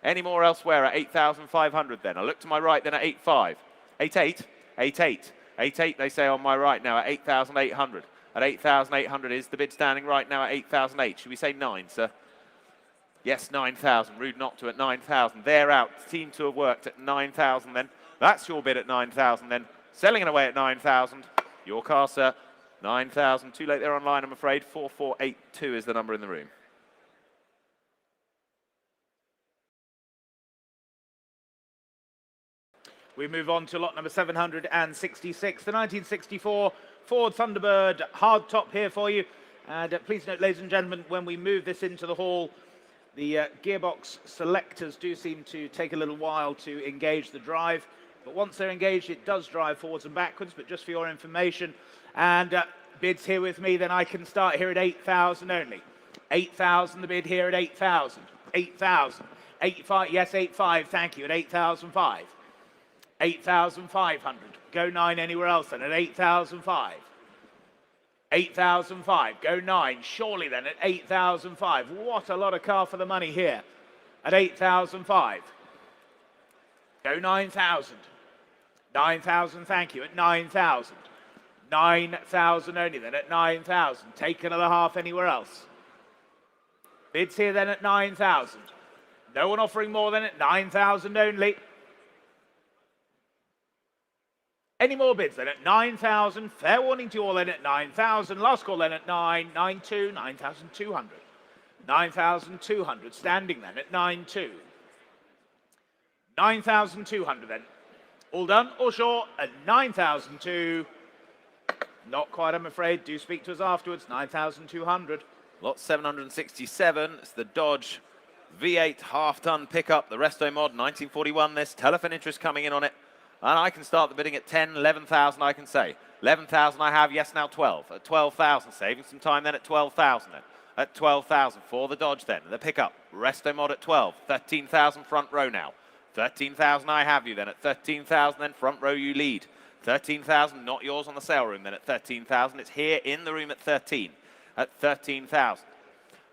S2: Any more elsewhere at 8,500 then? I look to my right then at 8.5. 8.8. 8.8. 8.8 they say on my right now at 8,800. At 8,800 is the bid standing right now at 8,008. Should we say 9, sir? Yes, 9,000. Rude not to at 9,000. They're out. Seem to have worked at 9,000 then. That's your bid at 9,000 then. Selling it away at 9,000. Your car, sir. 9,000. Too late there online, I'm afraid. 4482 is the number in the room.
S1: We move on to lot number 766, the 1964 Ford Thunderbird hardtop here for you. And please note, ladies and gentlemen, when we move this into the hall, the gearbox selectors do seem to take a little while to engage the drive. But once they're engaged, it does drive forwards and backwards, but just for your information. And bids here with me, then I can start here at 8,000 only. 8,000, the bid here at 8,000. 8,000. 8.5, yes, 8.5, thank you, at 8,005. 8,500. Go 9 anywhere else then at 8,005. 8,005. Go 9. Surely then at 8,005. What a lot of car for the money here at 8,005. Go 9,000. 9,000, thank you, at 9,000. 9,000 only then at 9,000. Take another half anywhere else. Bids here then at 9,000. No one offering more than at 9,000 only. Any more bids then at 9,000? Fair warning to you all then at 9,000. Last call then at 992, 9,200. 9,200 standing then at 92. 9,200 then. All done or short at 9,002. Not quite, I'm afraid. Do speak to us afterwards. 9,200.
S2: Lot 767. It's the Dodge V8 half-ton pickup, the Resto Mod 1941. This telephone interest coming in on it. And I can start the bidding at 10, 11,000 I can say. 11,000 I have, yes, now 12. At 12,000, saving some time then at 12,000 then. At 12,000 for the Dodge then. The pickup, Resto Mod at 12. 13,000 front row now. 13,000 I have you then. At 13,000 then front row you lead. 13,000, not yours on the sale room then at 13,000. It's here in the room at 13. At 13,000.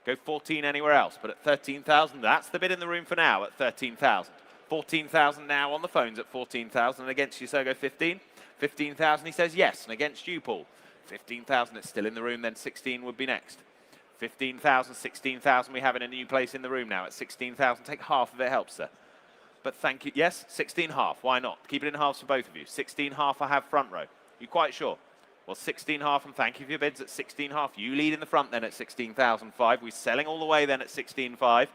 S2: Go 14 anywhere else, but at 13,000, that's the bid in the room for now at 13,000. 14,000 now on the phones at 14,000. And against you, so go 15. 15,000, he says yes. And against you, Paul. 15,000, it's still in the room, then 16 would be next. 15,000, 16,000, we have in a new place in the room now at 16,000. Take half of it, helps, sir. But thank you. Yes, 16 half. Why not? Keep it in halves for both of you. 16 half, I have front row. You quite sure? Well, 16 half, and thank you for your bids at 16 half. You lead in the front then at 16,005. We're selling all the way then at 16.5.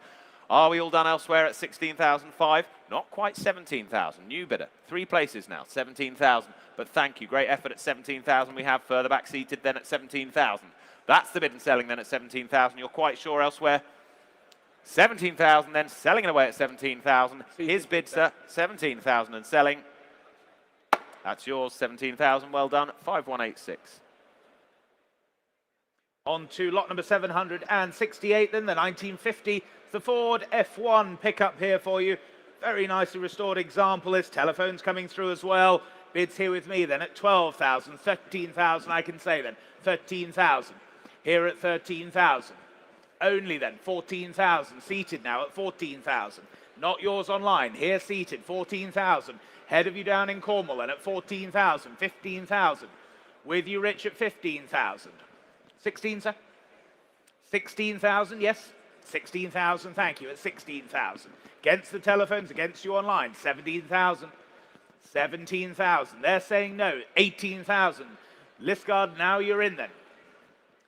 S2: Are we all done elsewhere at 16,005? Not quite 17,000. New bidder. 3 places now. 17,000. But thank you. Great effort at 17,000. We have further back seated then at 17,000. That's the bid and selling then at 17,000. You're quite sure elsewhere? 17,000 then. Selling it away at 17,000. His bid, sir. 17,000 and selling. That's yours. 17,000. Well done. 5186.
S1: On to lot number 768 then, the 1950. The Ford F1 pickup here for you. Very nicely restored example. This telephone's coming through as well. Bids here with me then at 12,000. 13,000 I can say then. 13,000. Here at 13,000. Only then 14,000. Seated now at 14,000. Not yours online. Here seated 14,000. Head of you down in Cornwall then at 14,000. 15,000. With you, Rich, at 15,000. 16, sir? 16,000, yes? 16,000, thank you, at 16,000. Against the telephones, against you online, 17,000. 17,000, they're saying no, 18,000. Listgard, now you're in then.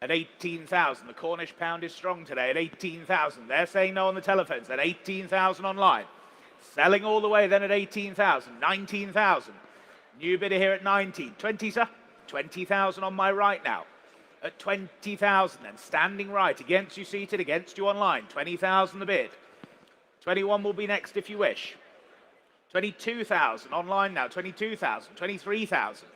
S1: At 18,000, the Cornish pound is strong today at 18,000. They're saying no on the telephones, at 18,000 online. Selling all the way then at 18,000, 19,000. New bidder here at 19. 20, sir? 20,000 on my right now. At 20,000 then, standing right, against you seated, against you online. 20,000 the bid. 21 will be next if you wish. 22,000 online now, 22,000, 23,000.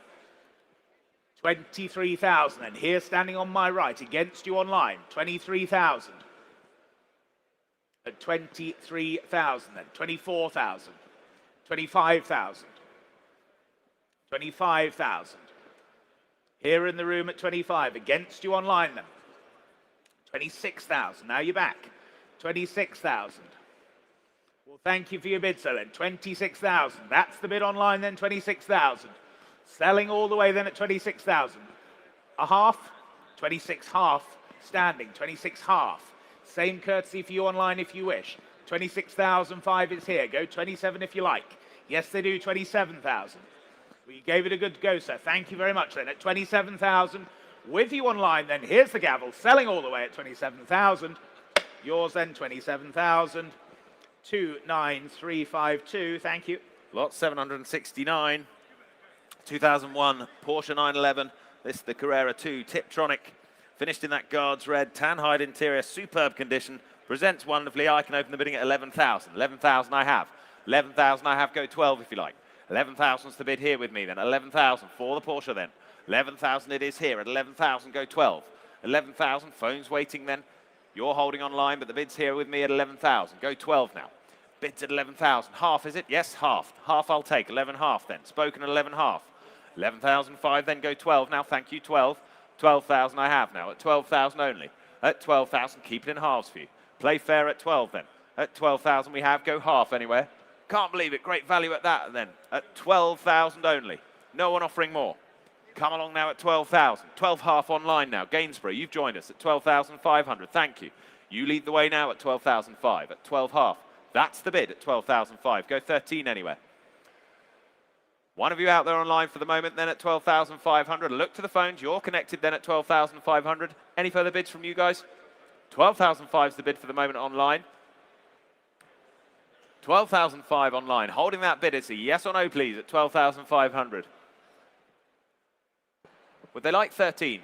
S1: 23,000 then, here standing on my right, against you online. 23,000. At 23,000 then, 24,000. 25,000. 25,000. Here in the room at 25, against you online then. 26,000, now you're back. 26,000. Well, thank you for your bid, sir, then. 26,000, that's the bid online then, 26,000. Selling all the way then at 26,000. A half, 26 half, standing, 26 half. Same courtesy for you online if you wish. 26,005 is here, go 27 if you like. Yes, they do, 27,000. Well, you gave it a good go, sir. Thank you very much then. At 27,000, with you online then, here's the gavel, selling all the way at 27,000. Yours then, 27,000. 29352, thank you.
S2: Lot 769. 2001 Porsche 911. This is the Carrera 2 Tiptronic. Finished in that guards red, tan hide interior, superb condition. Presents wonderfully. I can open the bidding at 11,000. 11,000 I have. 11,000 I have. Go 12 if you like. 11,000 is the bid here with me then. 11,000 for the Porsche then. 11,000 it is here. At 11,000 go 12. 11,000, phones waiting then. You're holding online, but the bid's here with me at 11,000. Go 12 now. Bids at 11,000. Half is it? Yes, half. Half I'll take. 11 half then. Spoken at 11 half. 11,005 then go 12 now. Thank you, 12. 12,000 I have now. At 12,000 only. At 12,000, keep it in halves for you. Play fair at 12 then. At 12,000 we have. Go half anywhere. Can't believe it. Great value at that then. At 12,000 only. No one offering more. Come along now at 12,000. 12 half online now. Gainsborough, you've joined us at 12,500. Thank you. You lead the way now at 12,005. At 12 half. That's the bid at 12,005. Go 13 anywhere. One of you out there online for the moment then at 12,500. Look to the phones. You're connected then at 12,500. Any further bids from you guys? 12,005 is the bid for the moment online. 12,005 online. Holding that bid, it's a yes or no, please, at 12,500. Would they like 13?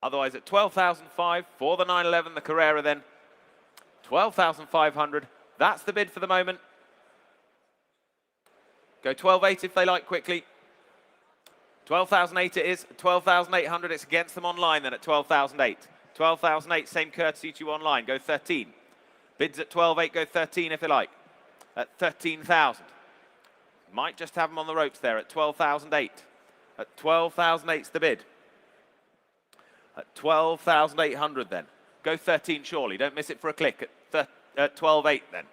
S2: Otherwise, at 12,005 for the 911, the Carrera then. 12,500. That's the bid for the moment. Go 12,800 if they like quickly. 12,008 it is. 12,800, it's against them online then at 12,008. 12,008, same courtesy to you online. Go 13. Bids at 12,800, go 13 if they like. At 13,000. Might just have them on the ropes there at 12,008. At 12,008's the bid. At 12,800 then. Go 13 surely. Don't miss it for a click at 12,800 then.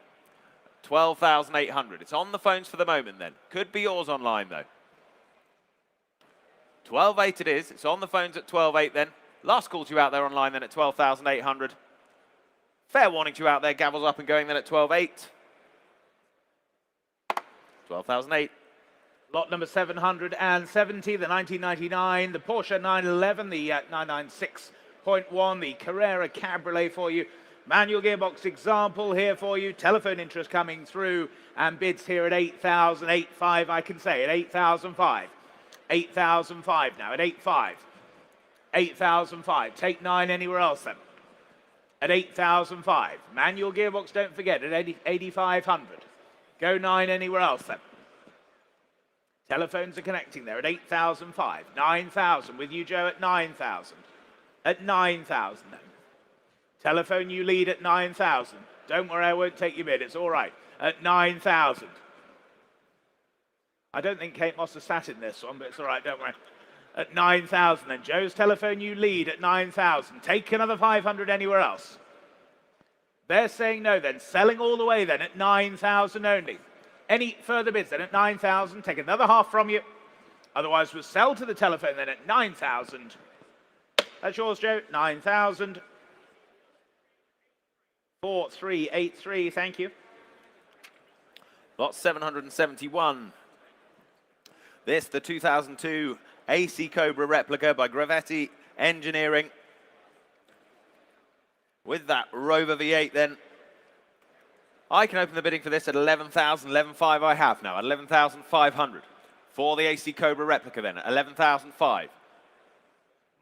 S2: 12,800. It's on the phones for the moment then. Could be yours online though. 12,800 it is. It's on the phones at 12,800 then. Last call to you out there online then at 12,800. Fair warning to you out there. Gavels up and going then at 12,800. 12,008.
S1: Lot number 770, the 1999, the Porsche 911, the 996.1, the Carrera Cabriolet for you. Manual gearbox example here for you. Telephone interest coming through and bids here at 8,000, 8,500, I can say, at 8,005. 8,005 now, at 8,500. 8,005. Take 9 anywhere else then. At 8,005. Manual gearbox, don't forget, at 8,500. Go 9 anywhere else then. Telephones are connecting there at 8,005. 9,000 with you, Joe, at 9,000. At 9,000 then. Telephone you lead at 9,000. Don't worry, I won't take your bid. It's all right. At 9,000. I don't think Kate Moss has sat in this one, but it's all right, don't worry. At 9,000 then. Joe's telephone you lead at 9,000. Take another 500 anywhere else. They're saying no then. Selling all the way then at 9,000 only. Any further bids then at 9,000? Take another half from you. Otherwise, we'll sell to the telephone then at 9,000. That's yours, Joe. 9,000. 4383, thank you.
S2: Lot 771. This, the 2002 AC Cobra replica by Gravetti Engineering. With that Rover V8 then. I can open the bidding for this at 11,000, 11,500 I have now, at 11,500. For the AC Cobra replica then, at 11,500.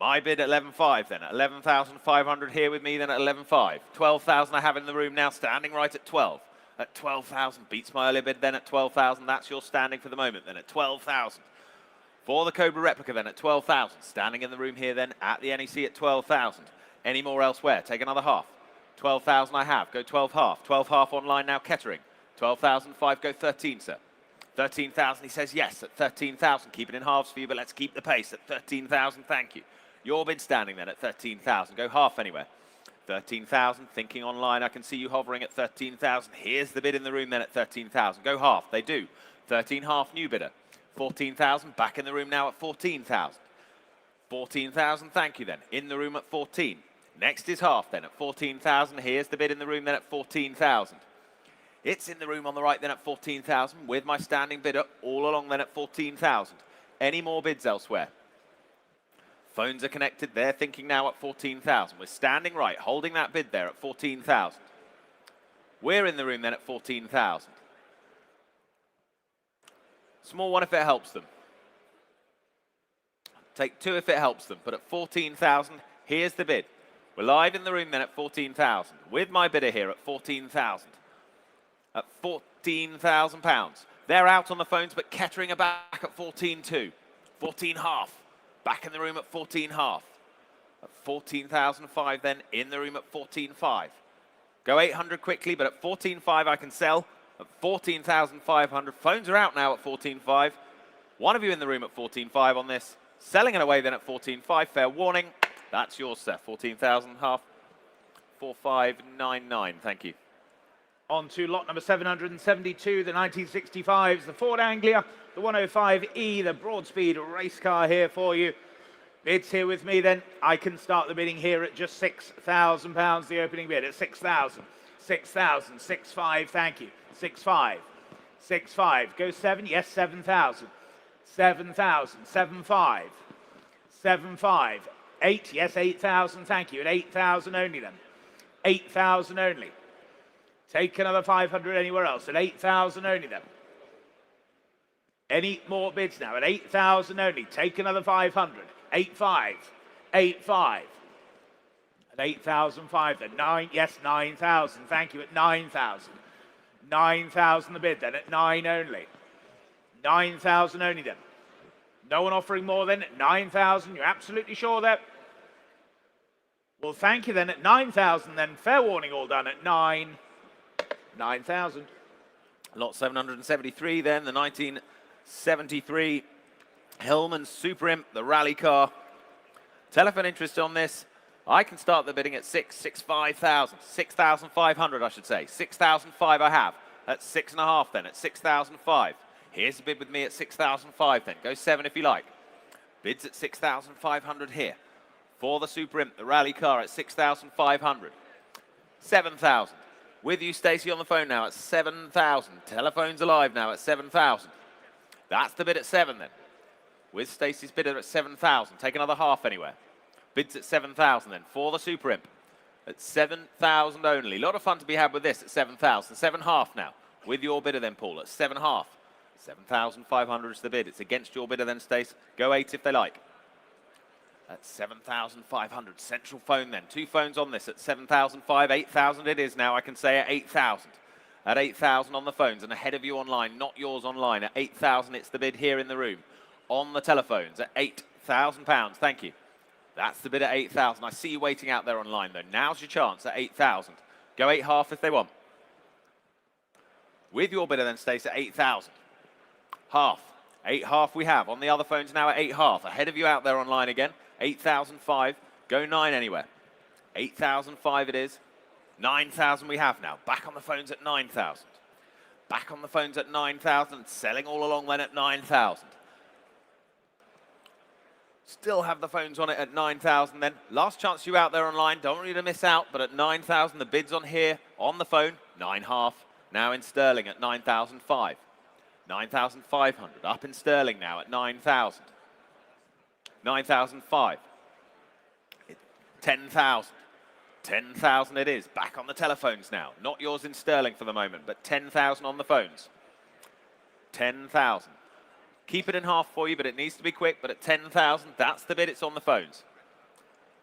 S2: My bid at 11,500 then, at 11,500 here with me then at 11,500. 12,000 I have in the room now, standing right at 12. At 12,000, beats my earlier bid then at 12,000. That's your standing for the moment then at 12,000. For the Cobra replica then at 12,000. Standing in the room here then at the NEC at 12,000. Any more elsewhere? Take another half. 12,000 I have. Go 12 half. 12 half online now, Kettering. 12,005, go 13, sir. 13,000, he says yes at 13,000. Keep it in halves for you, but let's keep the pace at 13,000. Thank you. Your bid standing then at 13,000. Go half anywhere. 13,000, thinking online. I can see you hovering at 13,000. Here's the bid in the room then at 13,000. Go half. They do. 13 half, new bidder. 14,000, back in the room now at 14,000. 14,000, thank you then. In the room at 14. Next is half then at 14,000. Here's the bid in the room then at 14,000. It's in the room on the right then at 14,000 with my standing bidder all along then at 14,000. Any more bids elsewhere? Phones are connected. They're thinking now at 14,000. We're standing right, holding that bid there at 14,000. We're in the room then at 14,000. Small one if it helps them. Take two if it helps them. But at 14,000, here's the bid. We're live in the room then at 14,000 with my bidder here at 14,000. At 14,000 pounds. They're out on the phones, but Kettering are back at 14.2. 14 half. Back in the room at 14 half. At 14,005 then, in the room at 14.5. Go 800 quickly, but at 14.5 I can sell. At 14,500, phones are out now at 14.5. One of you in the room at 14.5 on this. Selling it away then at 14.5, fair warning. That's yours, sir. 14,000 half. 4,599, thank you.
S1: On to lot number 772, the 1965s, the Ford Anglia, the 105E, the Broadspeed race car here for you. Bids here with me then. I can start the bidding here at just £6,000, the opening bid at 6,000, 6,000, 6,500, thank you. 6,500, 6,500, go 7, yes, 7,000, 7,000, 7,500, 7,500, 8, yes, 8,000, thank you, at 8,000 only then, 8,000 only. Take another 500 anywhere else, at 8,000 only then. Any more bids now, at 8,000 only, take another 500, 8,500, 8,500. At 8,005 then, 9, yes, 9,000, thank you, at 9,000. 9,000 the bid then, at 9 only. 9,000 only then. No one offering more then, at 9,000, you're absolutely sure there? Well, thank you then, at 9,000 then, fair warning all done at 9,000.
S2: Lot 773 then, the 1973 Hillman Super Imp, the rally car. Telephone interest on this. I can start the bidding at 6,500, 6,500 I should say. 6,500 I have. At 6.5 then, at 6,500. Here's the bid with me at 6,500 then. Go 7 if you like. Bids at 6,500 here. For the Super Imp, the rally car at 6,500. 7,000. With you, Stacey, on the phone now at 7,000. Telephone's alive now at 7,000. That's the bid at 7 then. With Stacey's bidder at 7,000. Take another half anywhere. Bids at 7,000 then. For the Super Imp at 7,000 only. A lot of fun to be had with this at 7,000. 7 half now. With your bidder then, Paul, at 7 half. 7,500 is the bid. It's against your bidder then, Stace. Go 8 if they like. At 7,500. Central phone then. 2 phones on this at 7,500. 8,000 it is now, I can say, at 8,000. At 8,000 on the phones and ahead of you online, not yours online. At 8,000 it's the bid here in the room. On the telephones at £8,000. Thank you. That's the bid at 8,000. I see you waiting out there online though. Now's your chance at 8,000. Go 8 half if they want. With your bidder then, Stace, at 8,000. Half. 8 half we have. On the other phones now at 8 half. Ahead of you out there online again. 8,005. Go 9 anywhere. 8,005 it is. 9,000 we have now. Back on the phones at 9,000. Back on the phones at 9,000. Selling all along then at 9,000. Still have the phones on it at 9,000 then. Last chance you out there online. Don't want you to miss out, but at 9,000 the bid's on here on the phone. 9 half. Now in sterling at 9,005. 9,500. Up in sterling now at 9,000. 9,005. 10,000. 10,000 it is. Back on the telephones now. Not yours in sterling for the moment, but 10,000 on the phones. 10,000. Keep it in half for you, but it needs to be quick. But at 10,000, that's the bid. It's on the phones.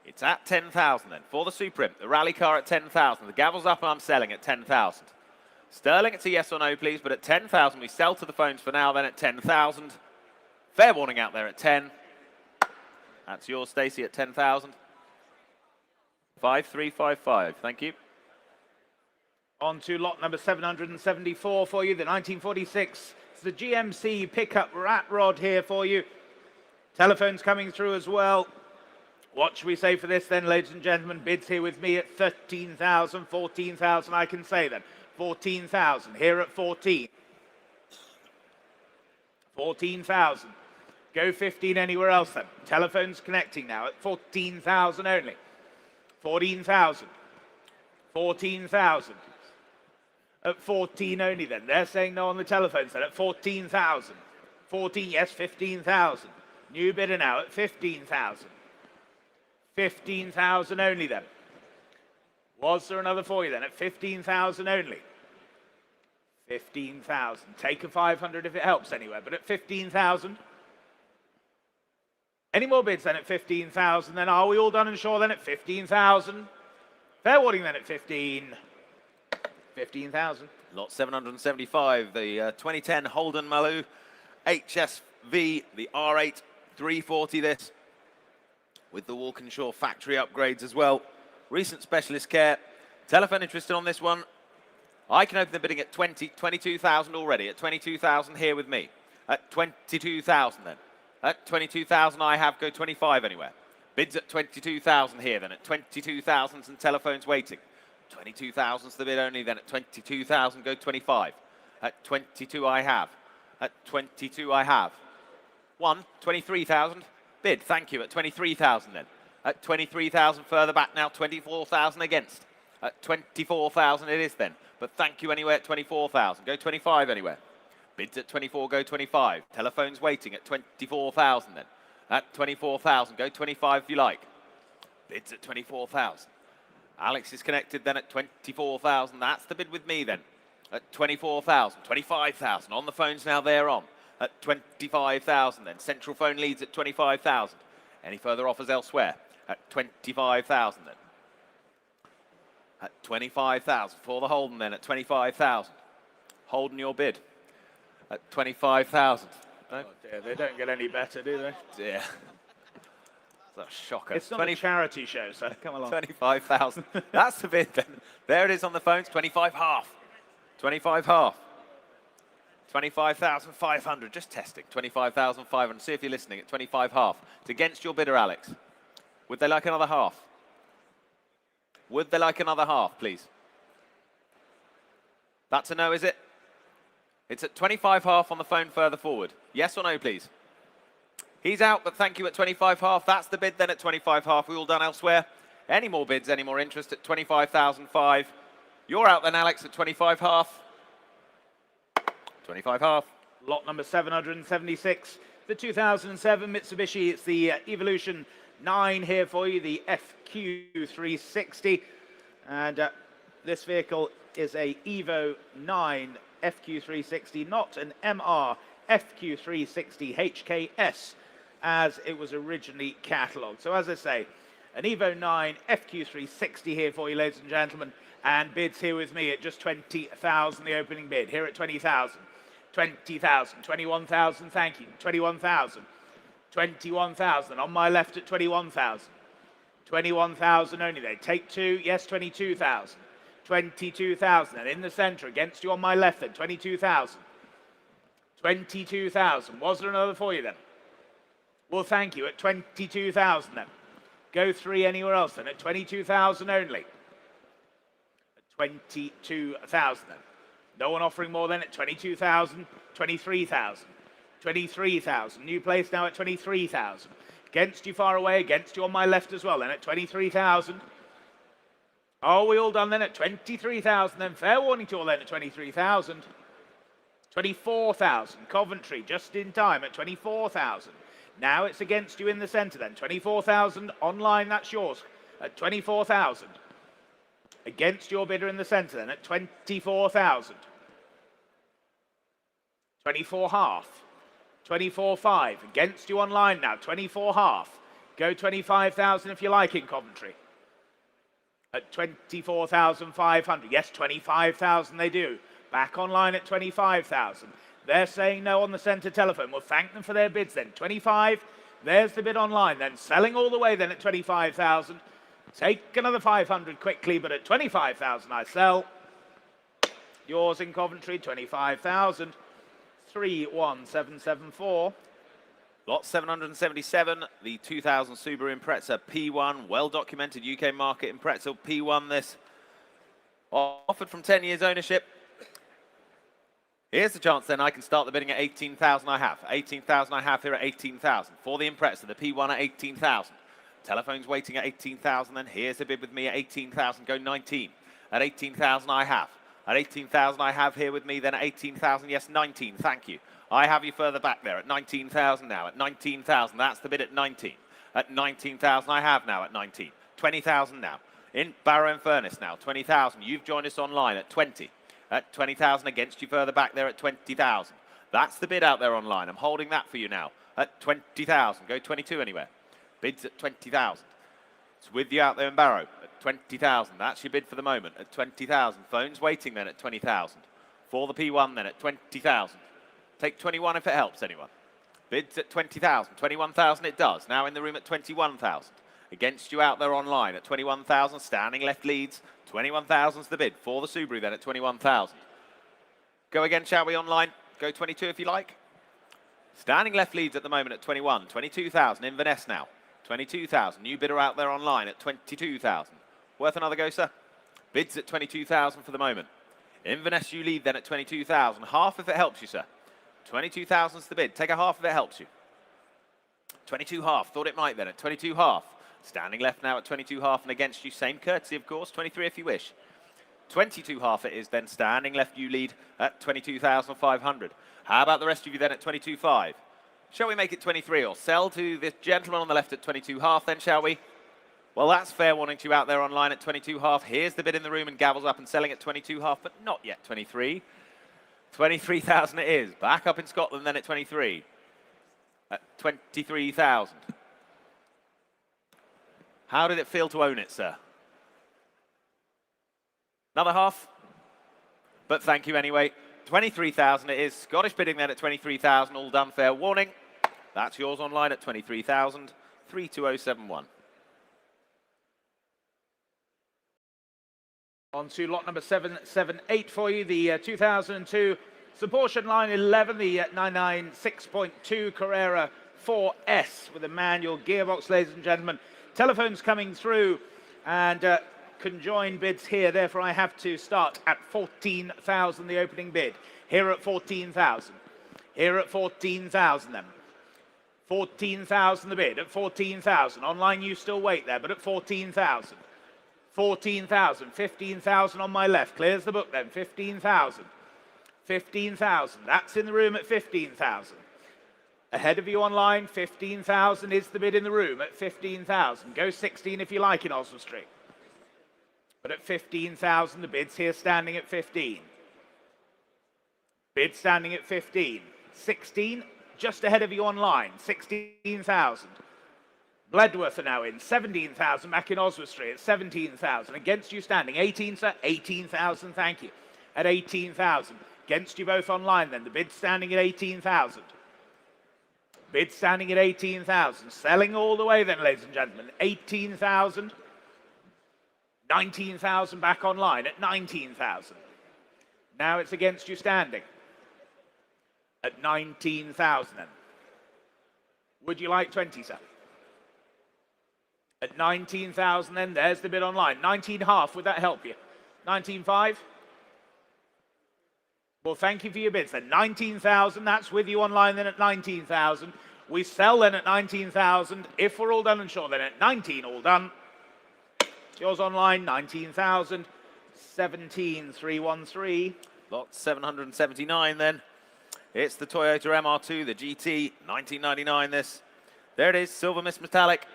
S2: It's at 10,000 then. For the Suprim, the rally car at 10,000. The gavel's up and I'm selling at 10,000. Sterling, it's a yes or no, please. But at 10,000, we sell to the phones for now. Then at 10,000. Fair warning out there at 10. That's yours, Stacey, at 10,000. 5355. Thank you.
S1: On to lot number 774 for you, the 1946. It's the GMC pickup rat rod here for you. Telephones coming through as well. What should we say for this then, ladies and gentlemen? Bids here with me at 13,000, 14,000 I can say then. 14,000, here at 14. 14,000. Go 15 anywhere else then. Telephones connecting now at 14,000 only. 14,000. 14,000. At 14 only then. They're saying no on the telephones then at 14,000. 14, yes, 15,000. New bidder now at 15,000. 15,000 only then. Was there another for you then at 15,000 only? 15,000. Take a 500 if it helps anywhere, but at 15,000. Any more bids then at 15,000? Then are we all done and sure then at 15,000? Fair warning then at 15,000.
S2: Lot 775, the 2010 Holden Maloo HSV, the R8 340 this, with the Walkinshaw factory upgrades as well. Recent specialist care. Telephone interested on this one. I can open the bidding at 22,000 already. At 22,000 here with me. At 22,000 then. At 22,000 I have, go 25 anywhere. Bids at 22,000 here then. At 22,000 and telephones waiting. 22,000's the bid only then. At 22,000 go 25. At 22 I have. At 22 I have. 23,000. Bid, thank you. At 23,000 then. At 23,000 further back now. 24,000 against. At 24,000 it is then. But thank you anyway at 24,000. Go 25 anywhere. Bids at 24, go 25. Telephones waiting at 24,000 then. At 24,000, go 25 if you like. Bids at 24,000. Alex is connected then at 24,000. That's the bid with me then. At 24,000, 25,000. On the phones now, they're on. At 25,000 then. Central phone leads at 25,000. Any further offers elsewhere? At 25,000 then. At 25,000. For the Holden then at 25,000. Holden your bid. At 25,000. No?
S1: Oh dear, they don't get any better, do they?
S2: Dear. That's a shocker.
S1: It's not a charity show, so come along.
S2: 25,000. That's the bid then. There it is on the phones. 25 half. 25 half. 25,500. Just testing. 25,500. See if you're listening at 25 half. It's against your bidder, Alex. Would they like another half? Would they like another half, please? That's a no, is it? It's at 25 half on the phone further forward. Yes or no, please? He's out, but thank you at 25 half. That's the bid then at 25 half. We all done elsewhere. Any more bids, any more interest at 25,005. You're out then, Alex, at 25 half. 25 half.
S1: Lot number 776. The 2007 Mitsubishi. It's the Evolution 9 here for you, the FQ360. And this vehicle is a Evo 9 FQ360, not an MR FQ360 HKS as it was originally catalogued. So as I say, an Evo 9 FQ360 here for you, ladies and gentlemen, and bids here with me at just 20,000, the opening bid. Here at 20,000, 20,000, 21,000, thank you, 21,000, 21,000, on my left at 21,000, 21,000 only there. Take two, yes, 22,000. 22,000, and in the centre against you on my left then, 22,000. 22,000. Was there another for you then? Well, thank you, at 22,000 then. Go three anywhere else then, at 22,000 only. At 22,000 then. No one offering more than at 22,000, 23,000. 23,000. New place now at 23,000. Against you far away, against you on my left as well then, at 23,000. Are we all done then at 23,000 then? Fair warning to all then at 23,000. 24,000. Coventry just in time at 24,000. Now it's against you in the centre then. 24,000 online, that's yours at 24,000. Against your bidder in the center then at 24,000. 24 half. 24.5. Against you online now. 24 half. Go 25,000 if you like in Coventry. At 24,500. Yes, 25,000 they do. Back online at 25,000. They're saying no on the center telephone. We'll thank them for their bids then. 25. There's the bid online then. Selling all the way then at 25,000. Take another 500 quickly, but at 25,000 I sell. Yours in Coventry, 25,000. 31774.
S2: Lot 777, the 2000 Subaru Impreza P1, well-documented UK market Impreza P1 this. Offered from 10 years ownership. Here's the chance then I can start the bidding at 18,000 I have. 18,000 I have here at 18,000. For the Impreza, the P1 at 18,000. Telephone's waiting at 18,000 then. Here's the bid with me at 18,000, go 19. At 18,000 I have. At 18,000 I have here with me then at 18,000, yes 19, thank you. I have you further back there at 19,000 now, at 19,000, that's the bid at 19. At 19,000 I have now at 19. 20,000 now. In Barrow and Furnace now, 20,000. You've joined us online at 20. At 20,000 against you further back there at 20,000. That's the bid out there online. I'm holding that for you now. At 20,000. Go 22 anywhere. Bids at 20,000. It's with you out there in Barrow at 20,000. That's your bid for the moment at 20,000. Phone's waiting then at 20,000. For the P1 then at 20,000. Take 21 if it helps anyone. Bids at 20,000. 21,000 it does. Now in the room at 21,000. Against you out there online at 21,000. Standing left leads. 21,000's the bid. For the Subaru then at 21,000. Go again, shall we, online? Go 22 if you like. Standing left leads at the moment at 21. 22,000. Inverness now. 22,000. New bidder out there online at 22,000. Worth another go, sir? Bids at 22,000 for the moment. Inverness you lead then at 22,000. Half if it helps you, sir. 22,000's the bid. Take a half if it helps you. 22 half. Thought it might then at 22 half. Standing left now at 22 half and against you. Same courtesy, of course. 23 if you wish. 22 half it is then. Standing left you lead at 22,500. How about the rest of you then at 22.5? Shall we make it 23 or sell to this gentleman on the left at 22 half then, shall we? Well, that's fair warning to you out there online at 22 half. Here's the bid in the room and gavels up and selling at 22 half, but not yet 23. 23,000 it is. Back up in Scotland then at 23. At 23,000. How did it feel to own it, sir? Another half? But thank you anyway. 23,000 it is. Scottish bidding then at 23,000. All done, fair warning. That's yours online at 23,000. 32071.
S1: On to lot number 778 for you, the 2002 Porsche line 11, the 996.2 Carrera 4S with a manual gearbox, ladies and gentlemen. Telephones coming through and conjoined bids here, therefore I have to start at 14,000, the opening bid. Here at 14,000. Here at 14,000 then. 14,000 the bid, at 14,000. Online you still wait there, but at 14,000. 14,000, 15,000 on my left. Clears the book then, 15,000. 15,000, that's in the room at 15,000. Ahead of you online, 15,000 is the bid in the room at 15,000. Go 16 if you like in Oswestry. But at 15,000, the bid's here standing at 15. Bid standing at 15. 16, just ahead of you online, 16,000. Bledworth are now in, 17,000 back in Oswestry at 17,000. Against you standing, 18,000, thank you. At 18,000. Against you both online then, the bid standing at 18,000. Bid standing at 18,000. Selling all the way then, ladies and gentlemen. 18,000. 19,000 back online at 19,000. Now it's against you standing. At 19,000 then. Would you like 20, sir? At 19,000 then, there's the bid online. 19.5, would that help you? 19.5? Well, thank you for your bids then. 19,000, that's with you online then at 19,000. We sell then at 19,000. If we're all done and sure, then at 19, all done. It's yours online, 19,000. 17,313.
S2: Lot 779 then. It's the Toyota MR2, the GT, 1999 this. There it is, silver mist metallic.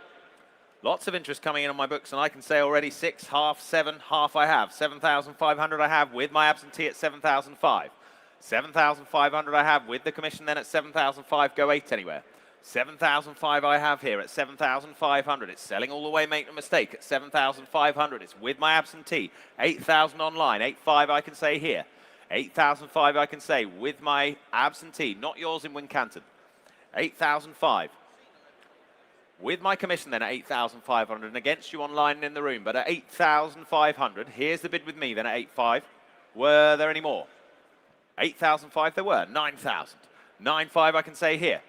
S2: Lots of interest coming in on my books, and I can say already 6, half, 7, half I have. 7,500 I have with my absentee at 7,005. 7,500 I have with the commission then at 7,005. Go 8 anywhere. 7,005 I have here at 7,500. It's selling all the way, make no mistake, at 7,500. It's with my absentee. 8,000 online. 8,500 I can say here. 8,005 I can say with my absentee, not yours in Wincanton. 8,005. With my commission then at 8,500 and against you online and in the room, but at 8,500, here's the bid with me then at 8,500. Were there any more? 8,005 there were. 9,000. 9,500 I can say here.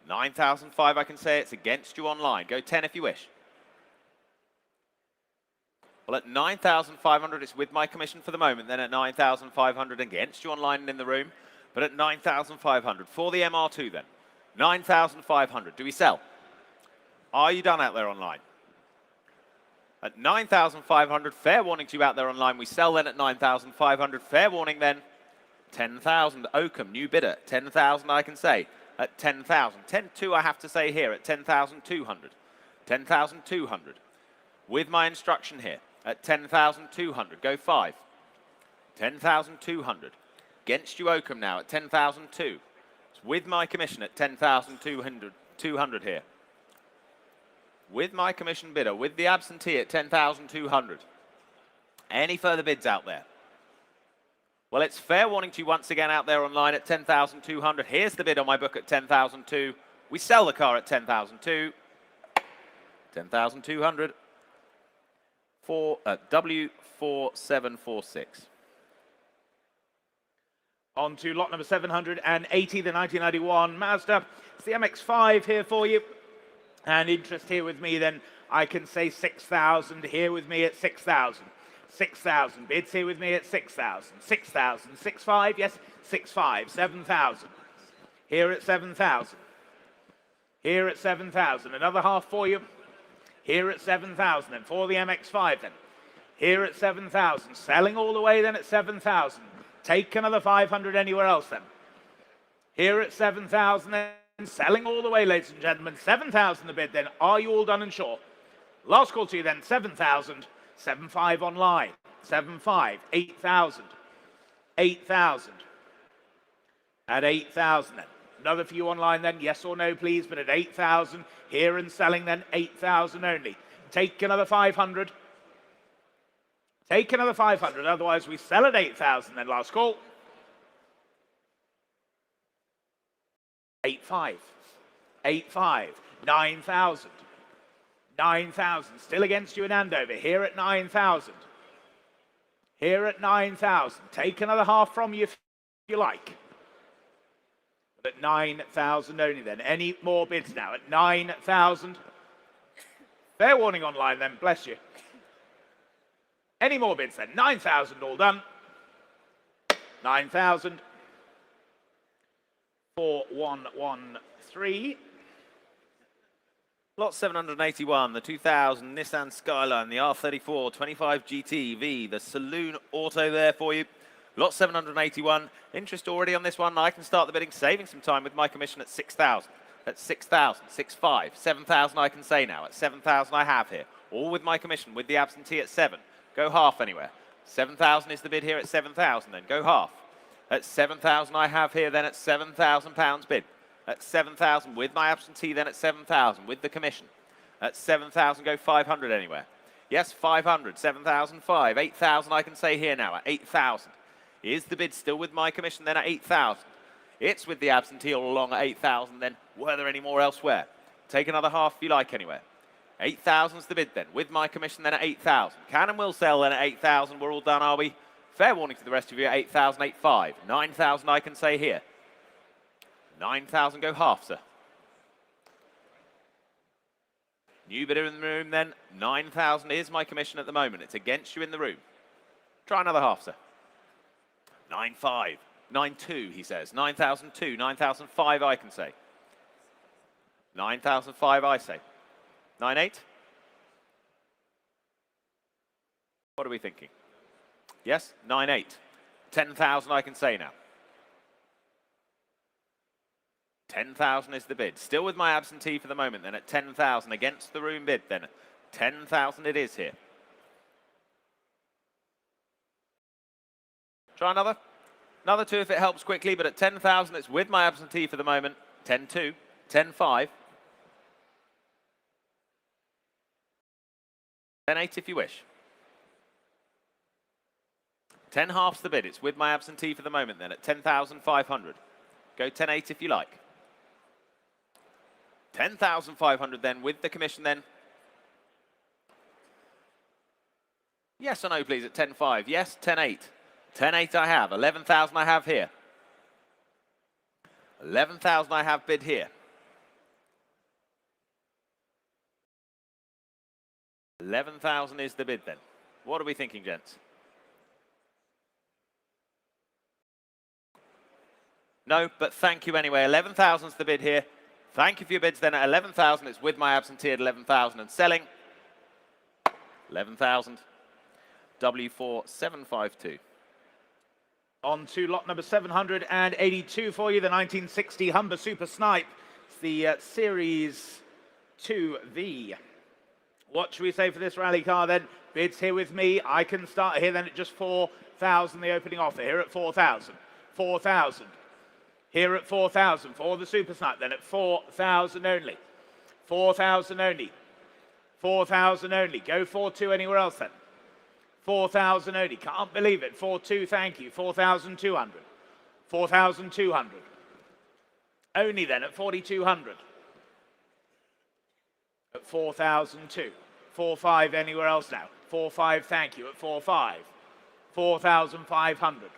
S2: 9,005 I can say it's against you online. Go 10 if you wish. Well, at 9,500 it's with my commission for the moment, then at 9,500 against you online and in the room, but at 9,500 for the MR2 then. 9,500. Do we sell? Are you done out there online? At 9,500, fair warning to you out there online. We sell then at 9,500. Fair warning then. 10,000. Oakham, new bidder. 10,000 I can say at 10,000. 10,200 I have to say here at 10,200. 10,200. With my instruction here at 10,200. Go 5. 10,200. Against you Oakham now at 10,200. With my commission at 10,200 here. With my commission bidder, with the absentee at 10,200. Any further bids out there? Well, it's fair warning to you once again out there online at 10,200. Here's the bid on my book at 10,200. We sell the car at 10,200. 10,200 for W4746.
S1: On to lot number 780, the 1991 Mazda. It's the MX-5 here for you. And interest here with me, then I can say 6,000. Here with me at 6,000. 6,000. Bids here with me at 6,000. 6,000. 6,500, yes, 6,500. 7,000. Here at 7,000. Here at 7,000. Another half for you. Here at 7,000. And for the MX-5 then. Here at 7,000. Selling all the way then at 7,000. Take another 500 anywhere else then. Here at 7,000 then. Selling all the way, ladies and gentlemen. 7,000 the bid then. Are you all done and sure? Last call to you then. 7,000. 7,500 online. 7,500. 8,000. 8,000. At 8,000 then. Another for you online then. Yes or no, please. But at 8,000. Here and selling then. 8,000 only. Take another 500. Take another 500. Otherwise, we sell at 8,000 then. Last call. 8,500. 8,500. 9,000. 9,000. Still against you in Andover. Here at 9,000. Here at 9,000. Take another half from you if you like. But at 9,000 only then. Any more bids now? At 9,000. Fair warning online then. Bless you. Any more bids then? 9,000 all done. 9,000. 4113.
S2: Lot 781, the 2000 Nissan Skyline, the R34 25 GT-V, the Saloon Auto there for you. Lot 781, interest already on this one. I can start the bidding, saving some time with my commission at 6,000. At 6,000, 6,500, 7,000 I can say now. At 7,000 I have here. All with my commission, with the absentee at 7. Go half anywhere. 7,000 is the bid here at 7,000 then. Go half. At 7,000 I have here then at £7,000 bid. At 7,000 with my absentee then at 7,000 with the commission. At 7,000 go 500 anywhere. Yes, 500, 7,500, 8,000 I can say here now at 8,000. Is the bid still with my commission then at 8,000? It's with the absentee all along at 8,000 then. Were there any more elsewhere? Take another half if you like anywhere. 8,000's the bid then, with my commission then at 8,000. Can and will sell then at 8,000. We're all done, are we? Fair warning to the rest of you at 8,000, 8,500. 9,000 I can say here. 9,000 go half, sir. New bidder in the room then. 9,000 is my commission at the moment. It's against you in the room. Try another half, sir. 9,500. 9,200, he says. 9,002. 9,005 I can say. 9,005 I say. 9,800? What are we thinking? Yes, 9,800. 10,000 I can say now. 10,000 is the bid. Still with my absentee for the moment then at 10,000 against the room bid then. 10,000 it is here. Try another. Another 2 if it helps quickly, but at 10,000 it's with my absentee for the moment. 10-2, 10-5. 10-8 if you wish. 10 halves the bid. It's with my absentee for the moment then at 10,500. Go 10-8 if you like. 10,500 then with the commission then. Yes or no please at 10-5. Yes, 10-8. 10-8 I have. 11,000 I have here. 11,000 I have bid here. 11,000 is the bid then. What are we thinking, gents? No, but thank you anyway. 11,000 is the bid here. Thank you for your bids then at 11,000. It's with my absentee at 11,000 and selling. 11,000. W4752.
S1: On to lot number 782 for you, the 1960 Humber Super Snipe. It's the Series 2V. What should we say for this rally car then? Bids here with me. I can start here then at just 4,000, the opening offer. Here at 4,000. 4,000. Here at 4,000 for the Super Snipe then at 4,000 only. 4,000 only. 4,000 only. Go 4-2 anywhere else then. 4,000 only. Can't believe it. 4-2, thank you. 4,200. 4,200. Only then at 4,200. At 4,002. 4-5 anywhere else now. 4-5, thank you. At 4-5. 4,500.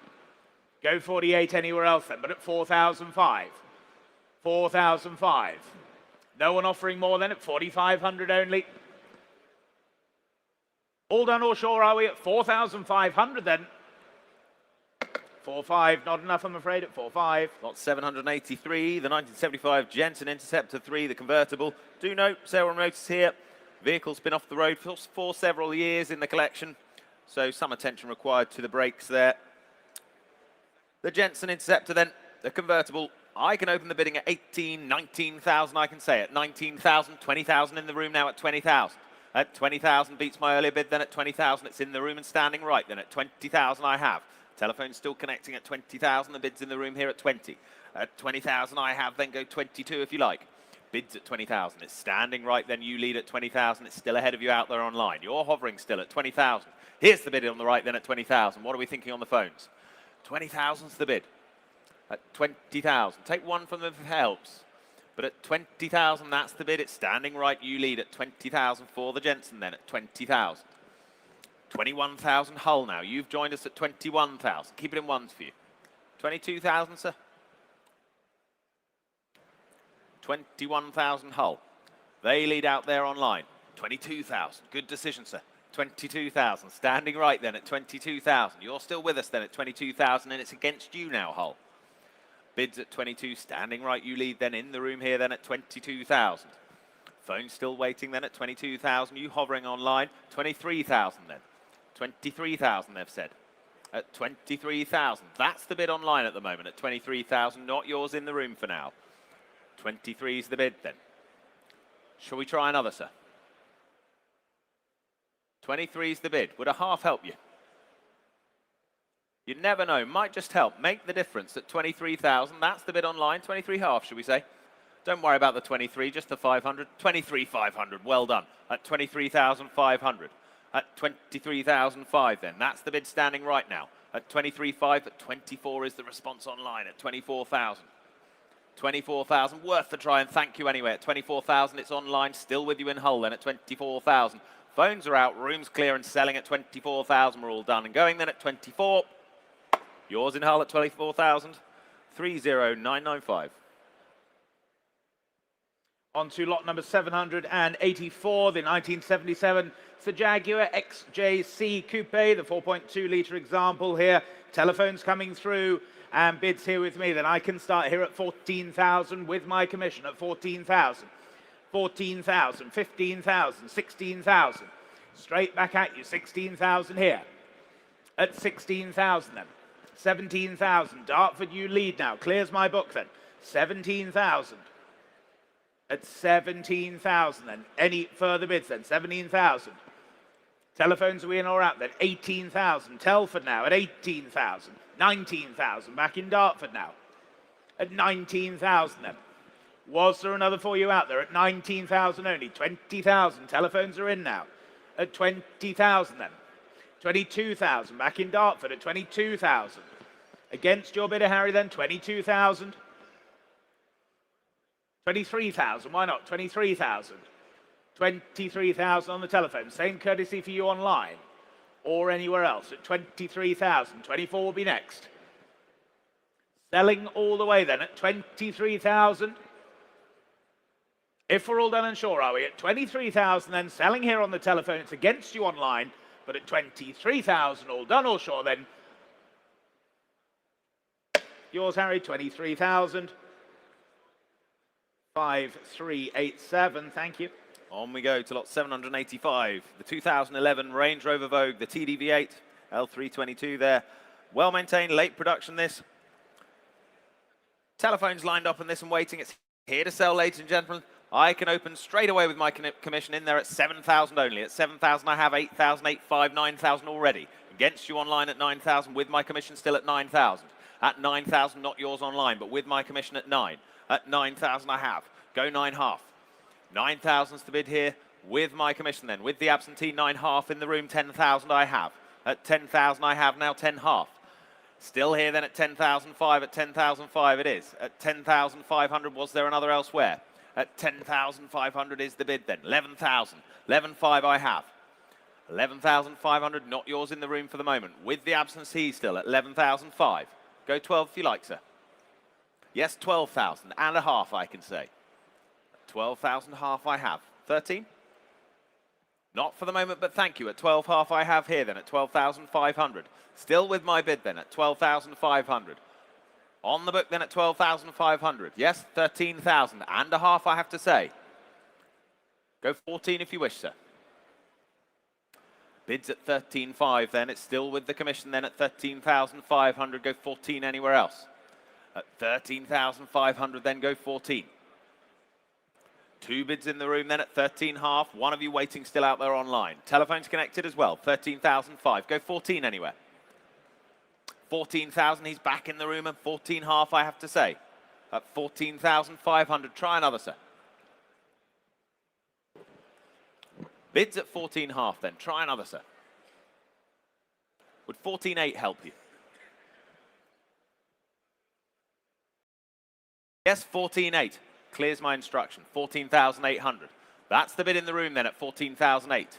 S1: Go 48 anywhere else then, but at 4,005. 4,005. No one offering more than at 4,500 only. All done or sure are we at 4,500 then? 4-5, not enough I'm afraid at 4-5.
S2: Lot 783, the 1975 Jensen Interceptor 3, the convertible. Do note, several motors here. Vehicle's been off the road for several years in the collection, so some attention required to the brakes there. The Jensen Interceptor then, the convertible. I can open the bidding at 18, 19,000 I can say at 19,000, 20,000 in the room now at 20,000. At 20,000 beats my earlier bid, then at 20,000 it's in the room and standing right, then at 20,000 I have. Telephone's still connecting at 20,000, the bid's in the room here at 20. At 20,000 I have, then go 22 if you like. Bids at 20,000, it's standing right, then you lead at 20,000, it's still ahead of you out there online. You're hovering still at 20,000. Here's the bid on the right then at 20,000. What are we thinking on the phones? 20,000's the bid. At 20,000, take one from them if it helps. But at 20,000, that's the bid. It's standing right. You lead at 20,000 for the Jensen then at 20,000. 21,000 Hull now. You've joined us at 21,000. Keep it in ones for you. 22,000, sir. 21,000 Hull. They lead out there online. 22,000. Good decision, sir. 22,000. Standing right then at 22,000. You're still with us then at 22,000, and it's against you now, Hull. Bids at 22, standing right, you lead then in the room here then at 22,000. Phone still waiting then at 22,000, you hovering online, 23,000 then. 23,000 they've said. At 23,000, that's the bid online at the moment at 23,000, not yours in the room for now. 23 is the bid then. Shall we try another, sir? 23 is the bid. Would a half help you? You never know, might just help. Make the difference at 23,000. That's the bid online. 23 half, should we say? Don't worry about the 23, just the 500. 23,500, well done. At 23,500. At 23,005 then. That's the bid standing right now. At 23,500, at 24 is the response online. At 24,000. 24,000, worth the try and thank you anyway. At 24,000, it's online, still with you in Hull then at 24,000. Phones are out, rooms clear and selling at 24,000. We're all done and going then at 24. Yours in Hull at 24,000, 30995.
S1: On to lot number 784, the 1977 It's the Jaguar XJC Coupe, the 4.2 litre example here. Telephones coming through and bids here with me. Then I can start here at 14,000 with my commission at 14,000. 14,000, 15,000, 16,000. Straight back at you, 16,000 here. At 16,000 then. 17,000. Dartford, you lead now. Clears my book then. 17,000. At 17,000 then. Any further bids then? 17,000. Telephones are we in or out then? 18,000. Telford now at 18,000. 19,000. Back in Dartford now. At 19,000 then. Was there another for you out there? At 19,000 only. 20,000. Telephones are in now. At 20,000 then. 22,000. Back in Dartford at 22,000. Against your bidder, Harry, then. 22,000. 23,000. Why not? 23,000. 23,000 on the telephone. Same courtesy for you online or anywhere else at 23,000. 24 will be next. Selling all the way then at 23,000. If we're all done and sure, are we? At 23,000 then, selling here on the telephone. It's against you online, but at 23,000, all done or sure then. Yours, Harry, 23,000. 5387, thank you.
S2: On we go to lot 785. The 2011 Range Rover Vogue, the TDV8, L322 there. Well maintained, late production this. Telephones lined up on this and waiting. It's here to sell, ladies and gentlemen. I can open straight away with my commission in there at 7,000 only. At 7,000 I have 8,000, 8,500, 9,000 already. Against you online at 9,000 with my commission still at 9,000. At 9,000, not yours online, but with my commission at 9. At 9,000 I have. Go 9.5. 9,000's the bid here with my commission then. With the absentee 9.5 in the room, 10,000 I have. At 10,000 I have now 10.5. Still here then at 10,005. At 10,005 it is. At 10,500, was there another elsewhere? At 10,500 is the bid then. 11,000. 11.5 I have. 11,500, not yours in the room for the moment. With the absentee still at 11,005. Go 12 if you like, sir. Yes, 12,000 and a half, I can say. 12,000 half I have. 13? Not for the moment, but thank you. At 12 half I have here then at 12,500. Still with my bid then at 12,500. On the book then at 12,500. Yes, 13,000 and a half I have to say. Go 14 if you wish, sir. Bids at 13.5 then. It's still with the commission then at 13,500. Go 14 anywhere else. At 13,500 then go 14. Two bids in the room then at 13.5. One of you waiting still out there online. Telephones connected as well. 13,005. Go 14 anywhere. 14,000, he's back in the room, and 14.5 I have to say. At 14,500, try another, sir. Bids at 14.5 then, try another, sir. Would 14.8 help you? Yes, 14.8. Clears my instruction. 14,800. That's the bid in the room then at 14,008.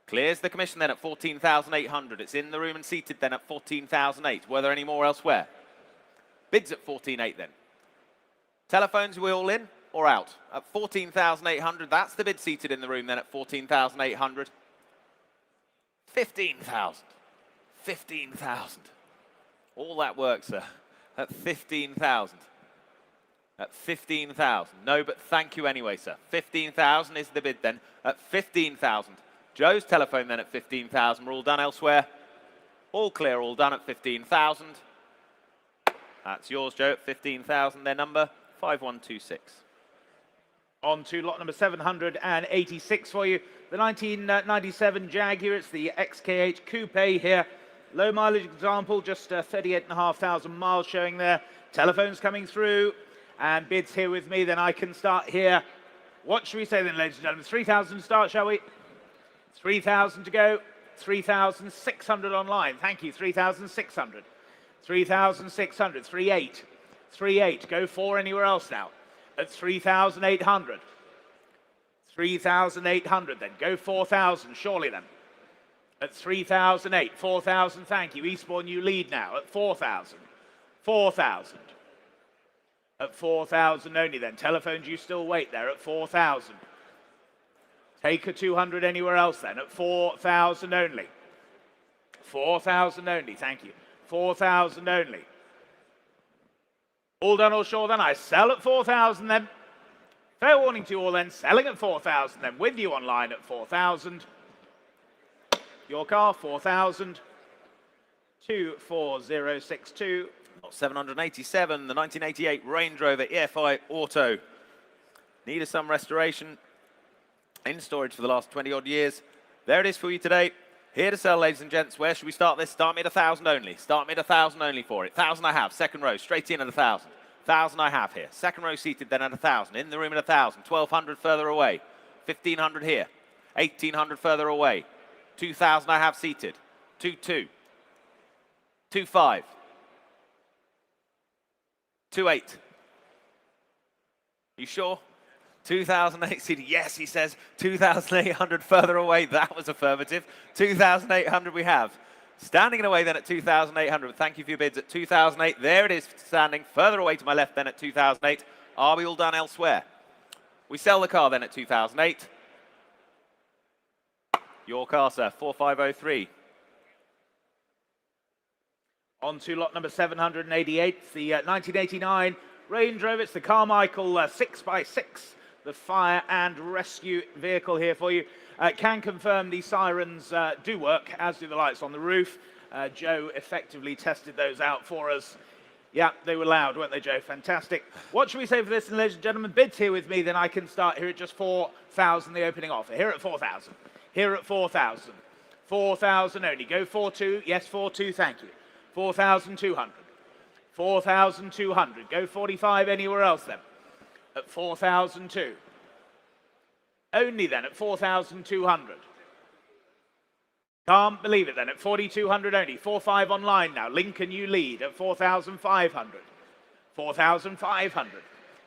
S2: Clears the commission then at 14,800. It's in the room and seated then at 14,008. Were there any more elsewhere? Bids at 14.8 then. Telephones, are we all in or out? At 14,800, that's the bid seated in the room then at 14,800. 15,000. 15,000. All that work, sir. At 15,000. At 15,000. No, but thank you anyway, sir. 15,000 is the bid then. At 15,000. Joe's telephone then at 15,000. We're all done elsewhere. All clear, all done at 15,000. That's yours, Joe, at 15,000. Their number, 5126.
S1: On to lot number 786 for you. The 1997 Jag here. It's the XKH Coupe here. Low mileage example, just 38,500 miles showing there. Telephones coming through. And bids here with me, then I can start here. What should we say then, ladies and gentlemen? 3,000 to start, shall we? 3,000 to go. 3,600 online. Thank you. 3,600. 3,600. 3,800. 3,800. Go 4 anywhere else now. At 3,800. 3,800 then. Go 4,000, surely then. At 3,008. 4,000, thank you. Eastbourne, you lead now. At 4,000. 4,000. At 4,000 only then. Telephones, you still wait there at 4,000. Take a 200 anywhere else then at 4,000 only. 4,000 only, thank you. 4,000 only. All done or sure then? I sell at 4,000 then. Fair warning to you all then. Selling at 4,000 then. With you online at 4,000. Your car, 4,000. 24062.
S2: Lot 787, the 1988 Range Rover EFI Auto. Needed some restoration. In storage for the last 20 odd years. There it is for you today. Here to sell, ladies and gents. Where should we start this? Start me at 1,000 only. Start me at 1,000 only for it. 1,000 I have. Second row, straight in at 1,000. 1,000 I have here. Second row seated then at 1,000. In the room at 1,000. 1,200 further away. 1,500 here. 1,800 further away. 2,000 I have seated. 2,2. 2,5. 2,8. You sure? 2,008 seated. Yes, he says. 2,800 further away. That was affirmative. 2,800 we have. Standing in away then at 2,800. Thank you for your bids at 2,008. There it is standing further away to my left then at 2,008. Are we all done elsewhere? We sell the car then at 2,008. Your car, sir. 4503.
S1: On to lot number 788, the 1989 Range Rover. It's the Carmichael 6x6, the fire and rescue vehicle here for you. Can confirm the sirens do work, as do the lights on the roof. Joe effectively tested those out for us. Yeah, they were loud, weren't they, Joe? Fantastic. What should we say for this, ladies and gentlemen? Bids here with me, then I can start here at just 4,000, the opening offer. Here at 4,000. Here at 4,000. 4,000 only. Go 4,2. Yes, 4,2, thank you. 4,200. 4,200. Go 45 anywhere else then. At 4,002. Only then at 4,200. Can't believe it then at 4,200 only. 4,500 online now. Lincoln, you lead at 4,500. 4,500.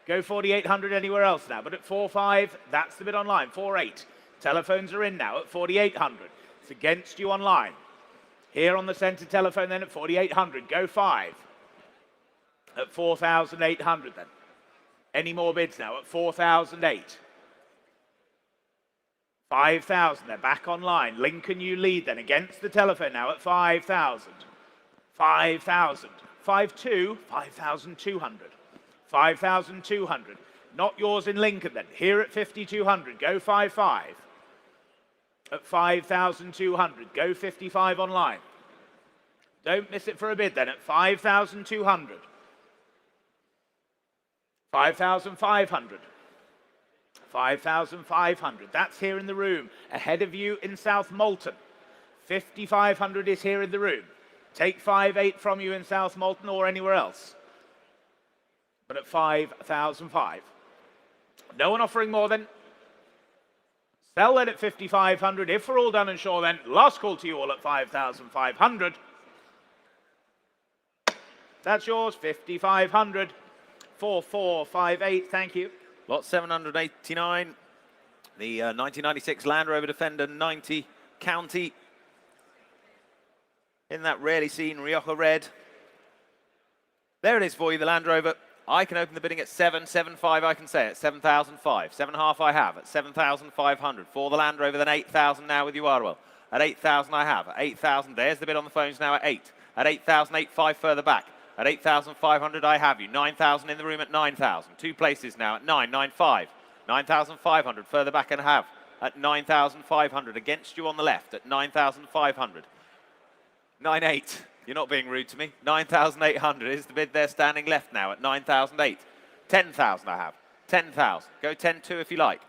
S1: Go 4,800 anywhere else now. But at 4,500, that's the bid online. 4,800. Telephones are in now at 4,800. It's against you online. Here on the centre telephone then at 4,800. Go 5. At 4,800 then. Any more bids now at 4,008. 5,000. They're back online. Lincoln, you lead then against the telephone now at 5,000. 5,000. 5,2. 5,200. 5,200. Not yours in Lincoln then. Here at 5,200. Go 5,500. At 5,200. Go 55 online. Don't miss it for a bid then at 5,200. 5,500. 5,500. That's here in the room. Ahead of you in South Molton. 5,500 is here in the room. Take 5,800 from you in South Molton or anywhere else. But at 5,500. No one offering more then. Sell that at 5,500. If we're all done and sure then, last call to you all at 5,500. That's yours, 5,500. 4,458, thank you.
S2: Lot 789, the 1996 Land Rover Defender 90 County. In that rarely seen Rioja red. There it is for you, the Land Rover. I can open the bidding at 7,750, I can say it, 7,005. 7.5 I have at 7,500. For the Land Rover, then 8,000 now with you, Arwell. At 8,000 I have. At 8,000, there's the bid on the phones now at 8. At 8,000, 8,500 further back. At 8,500 I have you. 9,000 in the room at 9,000. Two places now at 9,950. 9,500 further back and have. At 9,500 against you on the left at 9,500. 9,800. You're not being rude to me. 9,800 is the bid there standing left now at 9,008. 10,000 I have. 10,000. Go 10,2 if you like.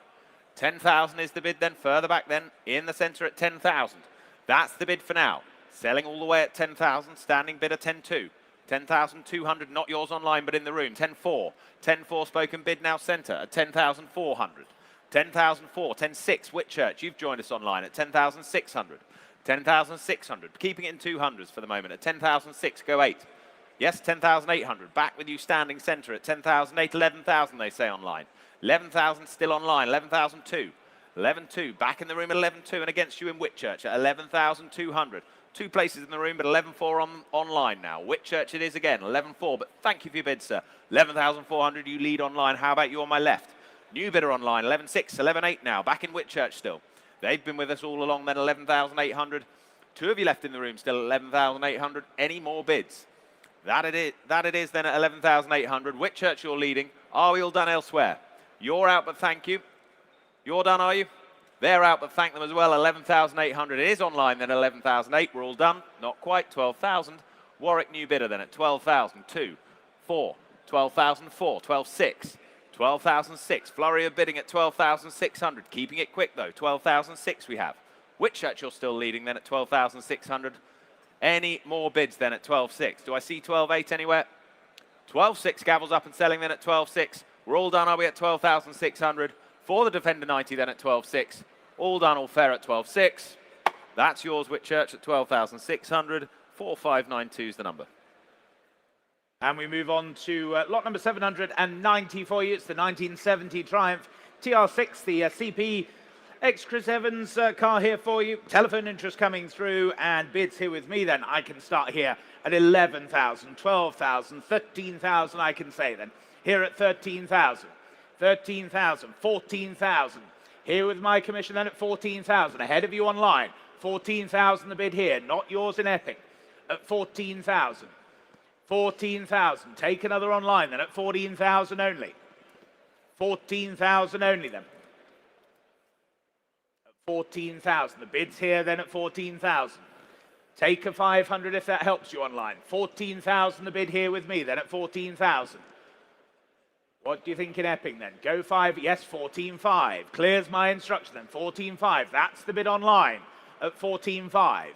S2: 10,000 is the bid then further back then in the centre at 10,000. That's the bid for now. Selling all the way at 10,000. Standing bid at 10,2. 10,200, not yours online but in the room. 10,4. 10,4 spoken bid now centre at 10,400. 10,004. 10,6 Whitchurch. You've joined us online at 10,600. 10,600, keeping it in 200s for the moment. At 10,006, go 8. Yes, 10,800, back with you standing centre at 10,008, 11,000 they say online. 11,000 still online, 11,002. 11,2, back in the room at 11,2 and against you in Whitchurch at 11,200. Two places in the room, but 11,400 online now. Whitchurch it is again, 11,400, but thank you for your bid, sir. 11,400, you lead online. How about you on my left? New bidder online, 11,600, 11,800 now, back in Whitchurch still. They've been with us all along then, 11,800. Two of you left in the room still, 11,800. Any more bids? That it is then at 11,800. Whitchurch you're leading. Are we all done elsewhere? You're out, but thank you. You're done, are you? They're out, but thank them as well. 11,800. It is online then, 11,008. We're all done. Not quite. 12,000. Warwick, new bidder then at 12,000. 2, 4, 12,004, 12,6, 12,006. Flurry of bidding at 12,600. Keeping it quick though. 12,006 we have. Whitchurch, you're still leading then at 12,600. Any more bids then at 12,6? Do I see 12,8 anywhere? 12,6 gavels up and selling then at 12,6. We're all done, are we, at 12,600? For the Defender 90 then at 12.6. All done, all fair at 12.6. That's yours, Whitchurch, at 12,600. 4592 is the number.
S1: And we move on to lot number 790 for you. It's the 1970 Triumph TR6, the CP X Chris Evans car here for you. Telephone interest coming through and bids here with me then. I can start here at 11,000, 12,000, 13,000 I can say then. Here at 13,000. 13,000, 14,000. Here with my commission then at 14,000. Ahead of you online. 14,000 the bid here, not yours in Epping. At 14,000. 14,000. Take another online then at 14,000 only. 14,000 only then. At 14,000. The bid's here then at 14,000. Take a 500 if that helps you online. 14,000 the bid here with me then at 14,000. What do you think in Epping then? Go 5, yes, 14.5. Clears my instruction then, 14.5. That's the bid online at 14.5.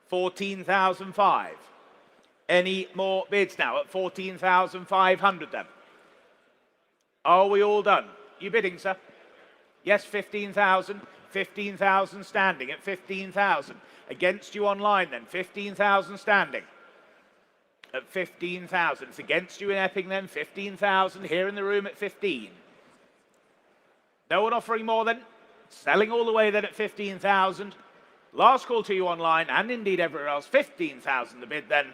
S1: 14,005. Any more bids now at 14,500 then? Are we all done? You bidding, sir? Yes, 15,000. 15,000 standing at 15,000. Against you online then, 15,000 standing. At 15,000. It's against you in Epping then, 15,000 here in the room at 15. No one offering more then? Selling all the way then at 15,000. Last call to you online and indeed everywhere else, 15,000 the bid then.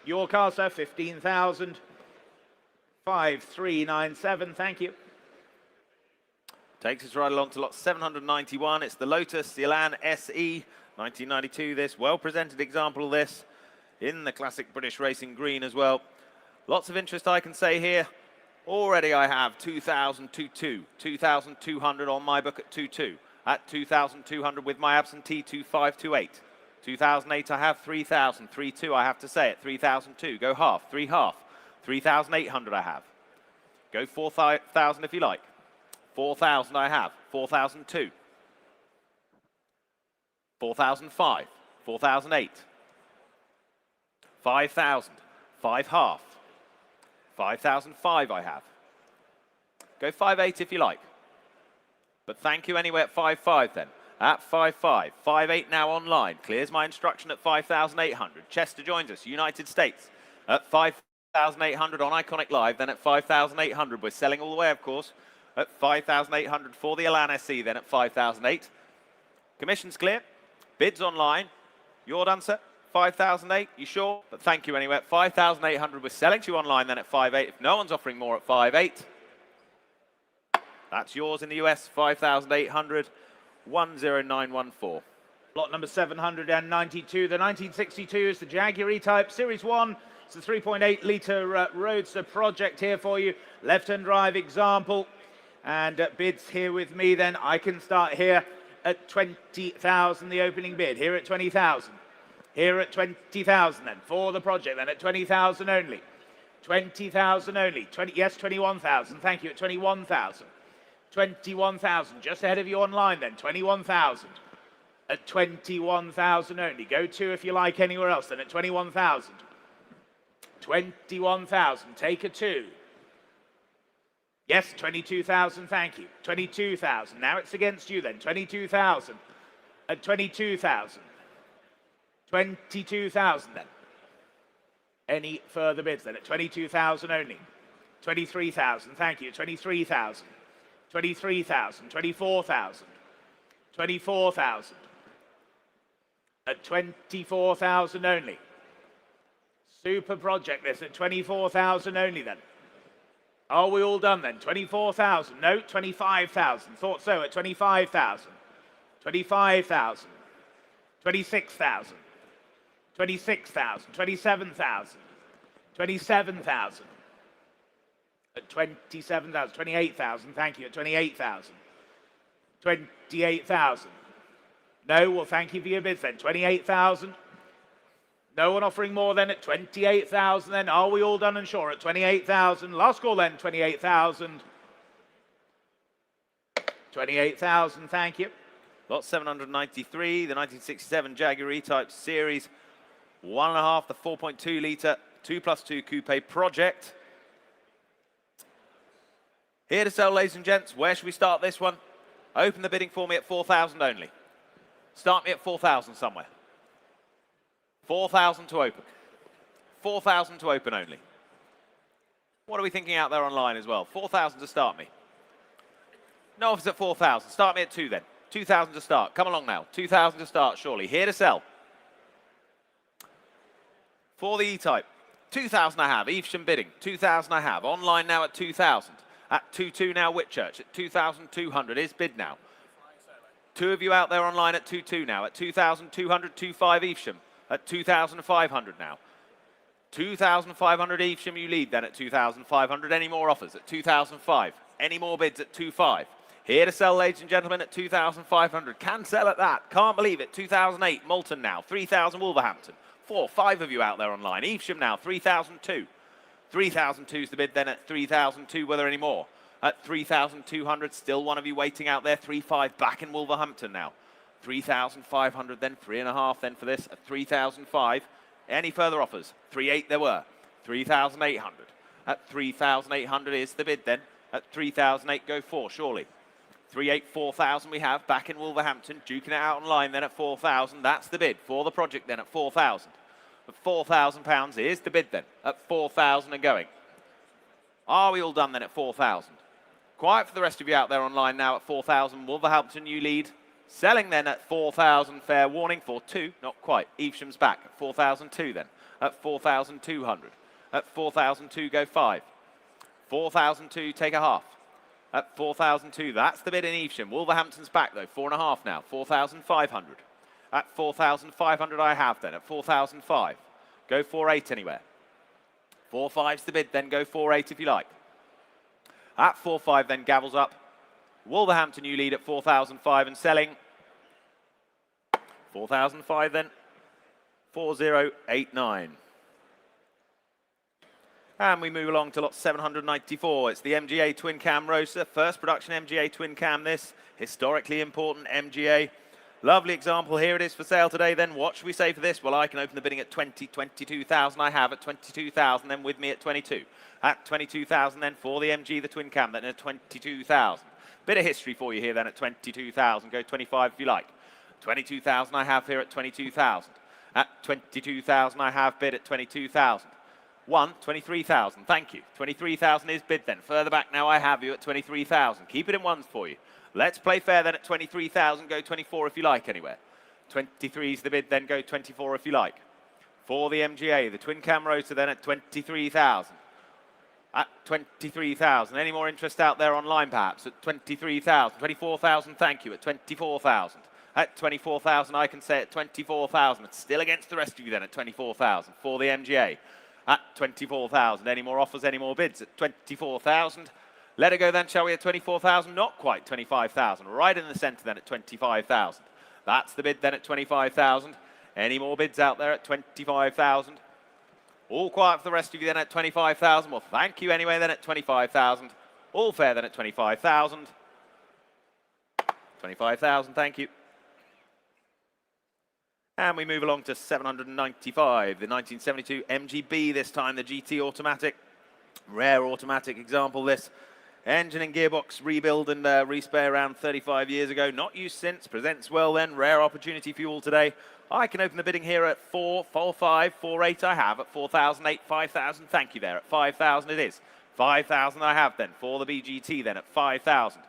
S1: Your car, sir, 15,000. 5397, thank you.
S2: Takes us right along to lot 791. It's the Lotus, the Elan SE, 1992 this. Well presented example of this. In the classic British racing green as well. Lots of interest I can say here. Already I have 2,022, 2,200 on my book at 2.2. At 2,200 with my absentee 2,528. 2,008 I have 3,000, 3.2 I have to say it, 3,002. Go half, 3 half. 3,800 I have. Go 4,000 if you like. 4,000 I have, 4,002. 4,005, 4,008. 5,000, 5 half. 5,005 I have. Go 5.8 if you like. But thank you anyway at 5.5 then. At 5.5, 5.8 now online. Clears my instruction at 5,800. Chester joins us, United States. At 5,800 on Iconic Live, then at 5,800. We're selling all the way, of course. At 5,800 for the Elan SE, then at 5,008. Commission's clear. Bids online. Your done, sir. 5,008, you sure? But thank you anyway. At 5,800, we're selling to you online then at 5.8. If no one's offering more at 5.8, that's yours in the US, 5,800, 10914.
S1: Lot number 792, the 1962 is the Jaguar E-Type Series 1. It's the 3.8 litre Roadster project here for you. Left-hand drive example. And bids here with me then. I can start here at 20,000, the opening bid. Here at 20,000. Here at 20,000 then, for the project then, at 20,000 only. 20,000 only. 21,000, thank you, at 21,000. 21,000, just ahead of you online then, 21,000. At 21,000 only. Go 2 if you like anywhere else then, at 21,000. 21,000, take a 2. Yes, 22,000, thank you. 22,000, now it's against you then, 22,000. At 22,000. 22,000 then. Any further bids then at 22,000 only. 23,000, thank you. 23,000. 23,000. 24,000. 24,000. At 24,000 only. Super project this at 24,000 only then. Are we all done then? 24,000. No, 25,000. Thought so at 25,000. 25,000. 26,000. 26,000, 27,000, 27,000, at 27,000, 28,000, thank you, at 28,000, 28,000. No, well, thank you for your bids then. 28,000. No one offering more then at 28,000 then. Are we all done and sure at 28,000? Last call then, 28,000. 28,000, thank you.
S2: Lot 793, the 1967 Jaguar E-Type Series 1.5, the 4.2 litre 2+2 coupe project. Here to sell, ladies and gents. Where should we start this one? Open the bidding for me at 4,000 only. Start me at 4,000 somewhere. 4,000 to open. 4,000 to open only. What are we thinking out there online as well? 4,000 to start me. No offers at 4,000. Start me at 2 then. 2,000 to start. Come along now. 2,000 to start, surely. Here to sell. For the E-Type. 2,000 I have. Evesham bidding. 2,000 I have. Online now at 2,000. At 2,200 now Whitchurch. At 2,200 is bid now. Two of you out there online at 2,200 now. At 2,200, 2,500 Evesham. At 2,500 now. 2,500 Evesham you lead then at 2,500. Any more offers at 2,005? Any more bids at 2,500? Here to sell, ladies and gentlemen, at 2,500. Can sell at that. Can't believe it. 2,008 Moulton now. 3,000 Wolverhampton. 5 of you out there online. Evesham now. 3,002. 3,002 is the bid then at 3,002. Were there any more? At 3,200. Still one of you waiting out there. 3,500 back in Wolverhampton now. 3,500 then. 3.5 then for this at 3,005. Any further offers? 3,800 there were. 3,800. At 3,800 is the bid then. At 3,008 go 4, surely. 3,800, 4,000 we have back in Wolverhampton. Duking it out online then at 4,000. That's the bid for the project then at 4,000. At £4,000 is the bid then at 4,000 and going. Are we all done then at 4,000? Quiet for the rest of you out there online now at 4,000. Wolverhampton you lead. Selling then at 4,000. Fair warning for 2. Not quite. Evesham's back at 4,002 then. At 4,200. At 4,002 go 5. 4,002 take a half. At 4,002 that's the bid in Evesham. Wolverhampton's back though. 4.5 now. 4,500. At 4,500 I have then. At 4,005. Go 4,800 anywhere. 4,500's the bid then. Go 4,800 if you like. At 4,500 then gavels up. Wolverhampton you lead at 4,005 and selling. 4,005 then. 4,089. And we move along to lot 794. It's the MGA twin cam Rosa. First production MGA twin cam this. Historically important MGA. Lovely example. Here it is for sale today then. What should we say for this? Well, I can open the bidding at 22,000 I have at 22,000. Then with me at 22. At 22,000 then for the MG, the twin cam, then at 22,000. Bit of history for you here then at 22,000. Go 25 if you like. 22,000 I have here at 22,000. At 22,000 I have bid at 22,000. 23,000, thank you. 23,000 is bid then. Further back now I have you at 23,000. Keep it in ones for you. Let's play fair then at 23,000. Go 24 if you like anywhere. 23 is the bid then. Go 24 if you like. For the MGA, the twin cam Rotor then at 23,000. At 23,000. Any more interest out there online perhaps? At 23,000. 24,000, thank you. At 24,000. At 24,000 I can say at 24,000. It's still against the rest of you then at 24,000. For the MGA. At 24,000. Any more offers, any more bids? At 24,000. Let it go then, shall we, at 24,000? Not quite 25,000. Right in the centre then at 25,000. That's the bid then at 25,000. Any more bids out there at 25,000? All quiet for the rest of you then at 25,000. Well, thank you anyway then at 25,000. All fair then at 25,000. 25,000, thank you. And we move along to 795, the 1972 MGB, this time the GT automatic. Rare automatic example this. Engine and gearbox rebuild and respare around 35 years ago. Not used since, presents well then. Rare opportunity for you all today. I can open the bidding here at 4,500, 4,800 I have. At 4,008, 5,000, thank you there. At 5,000 it is. 5,000 I have then for the BGT then at 5,000.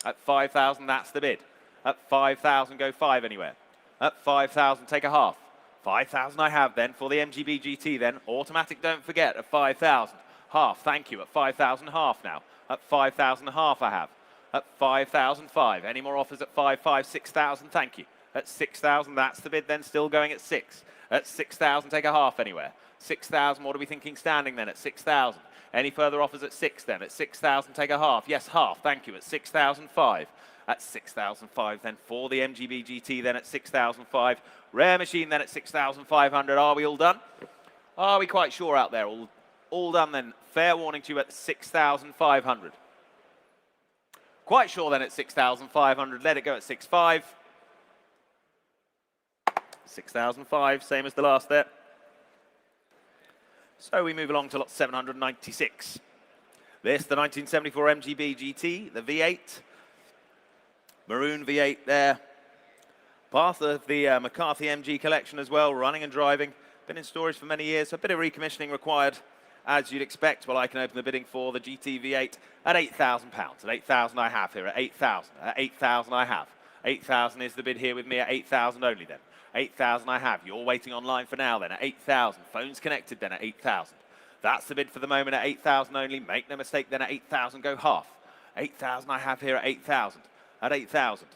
S2: At 5,000 that's the bid. At 5,000 go 5 anywhere. At 5,000 take a half. 5,000 I have then for the MGB GT then. Automatic don't forget at 5,000. Half, thank you. At 5,000 half now. At 5,000 half I have. At 5,005. Any more offers at 5,500, 6,000, thank you. At 6,000 that's the bid then, still going at 6. At 6,000 take a half anywhere. 6,000, what are we thinking standing then at 6,000? Any further offers at 6 then? At 6,000 take a half. Yes, half, thank you. At 6,005. at 6,005 then. For the MGB GT then at 6,005. Rare Machine then at 6,500. Are we all done? Are we quite sure out there? All done then. Fair warning to you at 6,500. Quite sure then at 6,500. Let it go at 6,500. 6,005, same as the last there. So we move along to lot 796. This, the 1974 MGB GT, the V8. Maroon V8 there. Part of the McCarthy MG collection as well, running and driving. Been in storage for many years, so a bit of recommissioning required, as you'd expect. Well, I can open the bidding for the GT V8 at £8,000. At 8,000 I have here, at 8,000. At 8,000 I have. 8,000 is the bid here with me at 8,000 only then. 8,000 I have. You're waiting online for now then at 8,000. Phones connected then at 8,000. That's the bid for the moment at 8,000 only. Make no mistake then at 8,000 go half. 8,000 I have here at 8,000. At 8,000.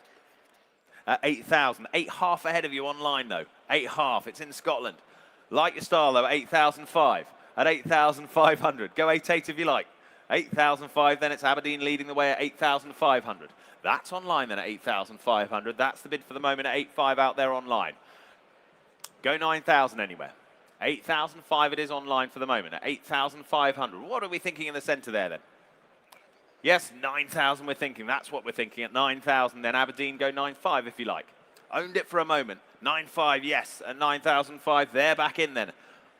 S2: At 8,000. 8 half ahead of you online though. 8 half. It's in Scotland. Like your style though, 8,005. At 8,500. Go 8-8 if you like. 8,005 then. It's Aberdeen leading the way at 8,500. That's online then at 8,500. That's the bid for the moment at 8,500 out there online. Go 9,000 anywhere. 8,005 it is online for the moment at 8,500. What are we thinking in the centre there then? Yes, 9,000 we're thinking. That's what we're thinking at 9,000. Then Aberdeen go 9,500 if you like. Owned it for a moment. 9,500, yes, at 9,005. They're back in then.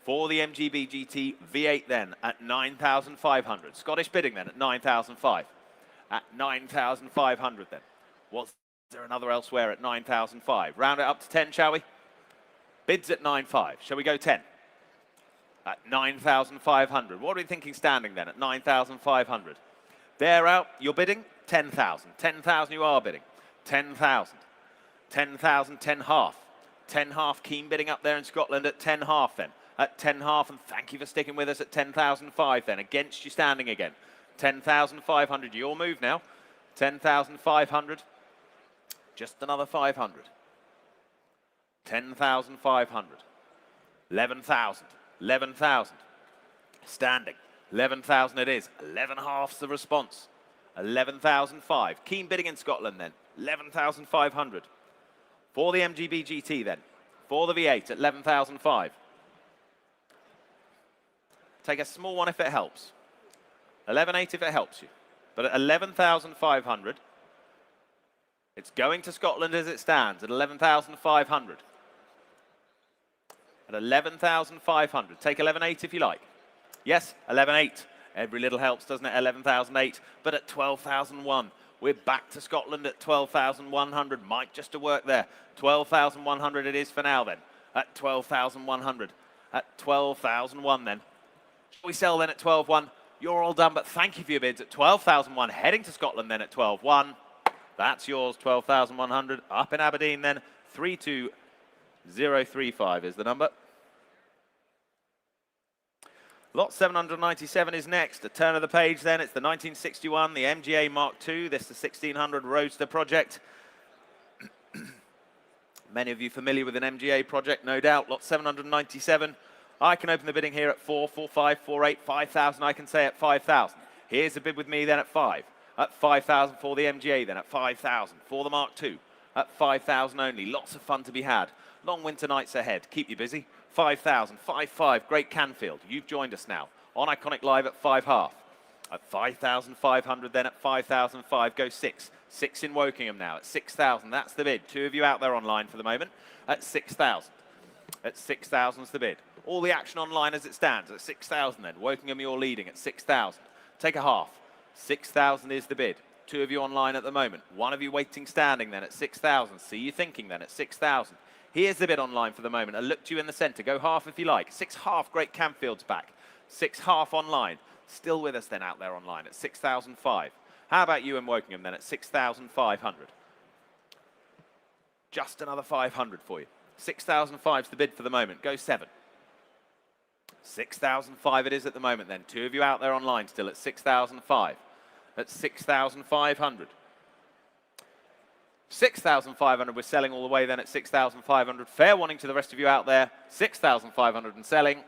S2: For the MGB GT V8 then at 9,500. Scottish bidding then at 9,005. At 9,500 then. Was there another elsewhere at 9,005? Round it up to 10, shall we? Bids at 9,500. Shall we go 10? At 9,500. What are we thinking standing then at 9,500? They're out. You're bidding 10,000. 10,000 you are bidding. 10,000. 10,000, 10 half. 10 half keen bidding up there in Scotland at 10 half then. At 10 half, and thank you for sticking with us at 10,005 then. Against you standing again. 10,500. Your move now. 10,500. Just another 500. 10,500. 11,000. 11,000. Standing. 11,000 it is. 11 halves the response. 11,005. Keen bidding in Scotland then. 11,500. For the MGB GT then. For the V8 at 11,005. Take a small one if it helps. 11,800 if it helps you. But at 11,500, it's going to Scotland as it stands at 11,500. At 11,500. Take 11,800 if you like. Yes, 11,800. Every little helps, doesn't it? 11,008. But at 12,001, we're back to Scotland at 12,100. Might just to work there. 12,100 it is for now then. At 12,100. At 12,001 then. We sell then at 12,100. You're all done, but thank you for your bids at 12,001. Heading to Scotland then at 12,100. That's yours, 12,100. Up in Aberdeen then, 32035 is the number. Lot 797 is next. A turn of the page then. It's the 1961, the MGA Mark II. This is the 1600 Roadster project. Many of you familiar with an MGA project, no doubt. Lot 797. I can open the bidding here at 4, 4, 5, 4, 8, 5,000. I can say at 5,000. Here's a bid with me then at 5. At 5,000 for the MGA then at 5,000. For the Mark II at 5,000 only. Lots of fun to be had. Long winter nights ahead. Keep you busy. 5,000, 5,500. Great Canfield. You've joined us now on Iconic Live at 5 half. At 5,500 then at 5,005 go 6. 6 in Wokingham now at 6,000. That's the bid. 2 of you out there online for the moment at 6,000. At 6,000 is the bid. All the action online as it stands at 6,000 then. Wokingham you're leading at 6,000. Take a half. 6,000 is the bid. 2 of you online at the moment. 1 of you waiting standing then at 6,000. See you thinking then at 6,000. Here's the bid online for the moment. I look to you in the centre. Go half if you like. 6 half, Great Canfield's back. 6 half online. Still with us then out there online at 6,005. How about you in Wokingham then at 6,500? Just another 500 for you. 6,005 is the bid for the moment. Go 7. 6,005 it is at the moment then. 2 of you out there online still at 6,005. At 6,500. 6,500 we're selling all the way then at 6,500. Fair warning to the rest of you out there. 6,500 and selling.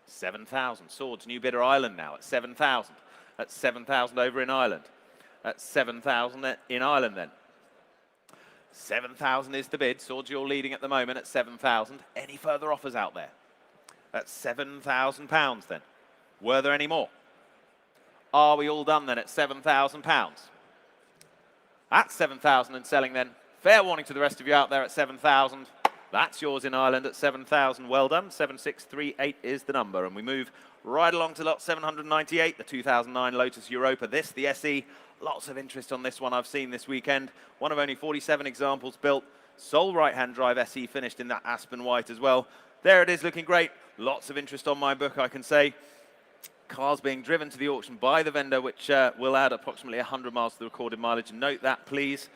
S2: 7,000. Swords, new bidder Ireland now at 7,000. At 7,000 over in Ireland. at 7,000 in Ireland then. 7,000 is the bid. Swords, you're leading at the moment at 7,000. Any further offers out there? At £7,000 then. Were there any more? Are we all done then at £7,000? At 7,000 and selling then. Fair warning to the rest of you out there at 7,000. That's yours in Ireland at 7,000. Well done. 7638 is the number. And we move right along to lot 798, the 2009 Lotus Europa. This, the SE. Lots of interest on this one I've seen this weekend. One of only 47 examples built. Sole right-hand drive SE finished in that Aspen white as well. There it is, looking great. Lots of interest on my book, I can say. Cars being driven to the auction by the vendor, which will add approximately 100 miles to the recorded mileage. Note that, please.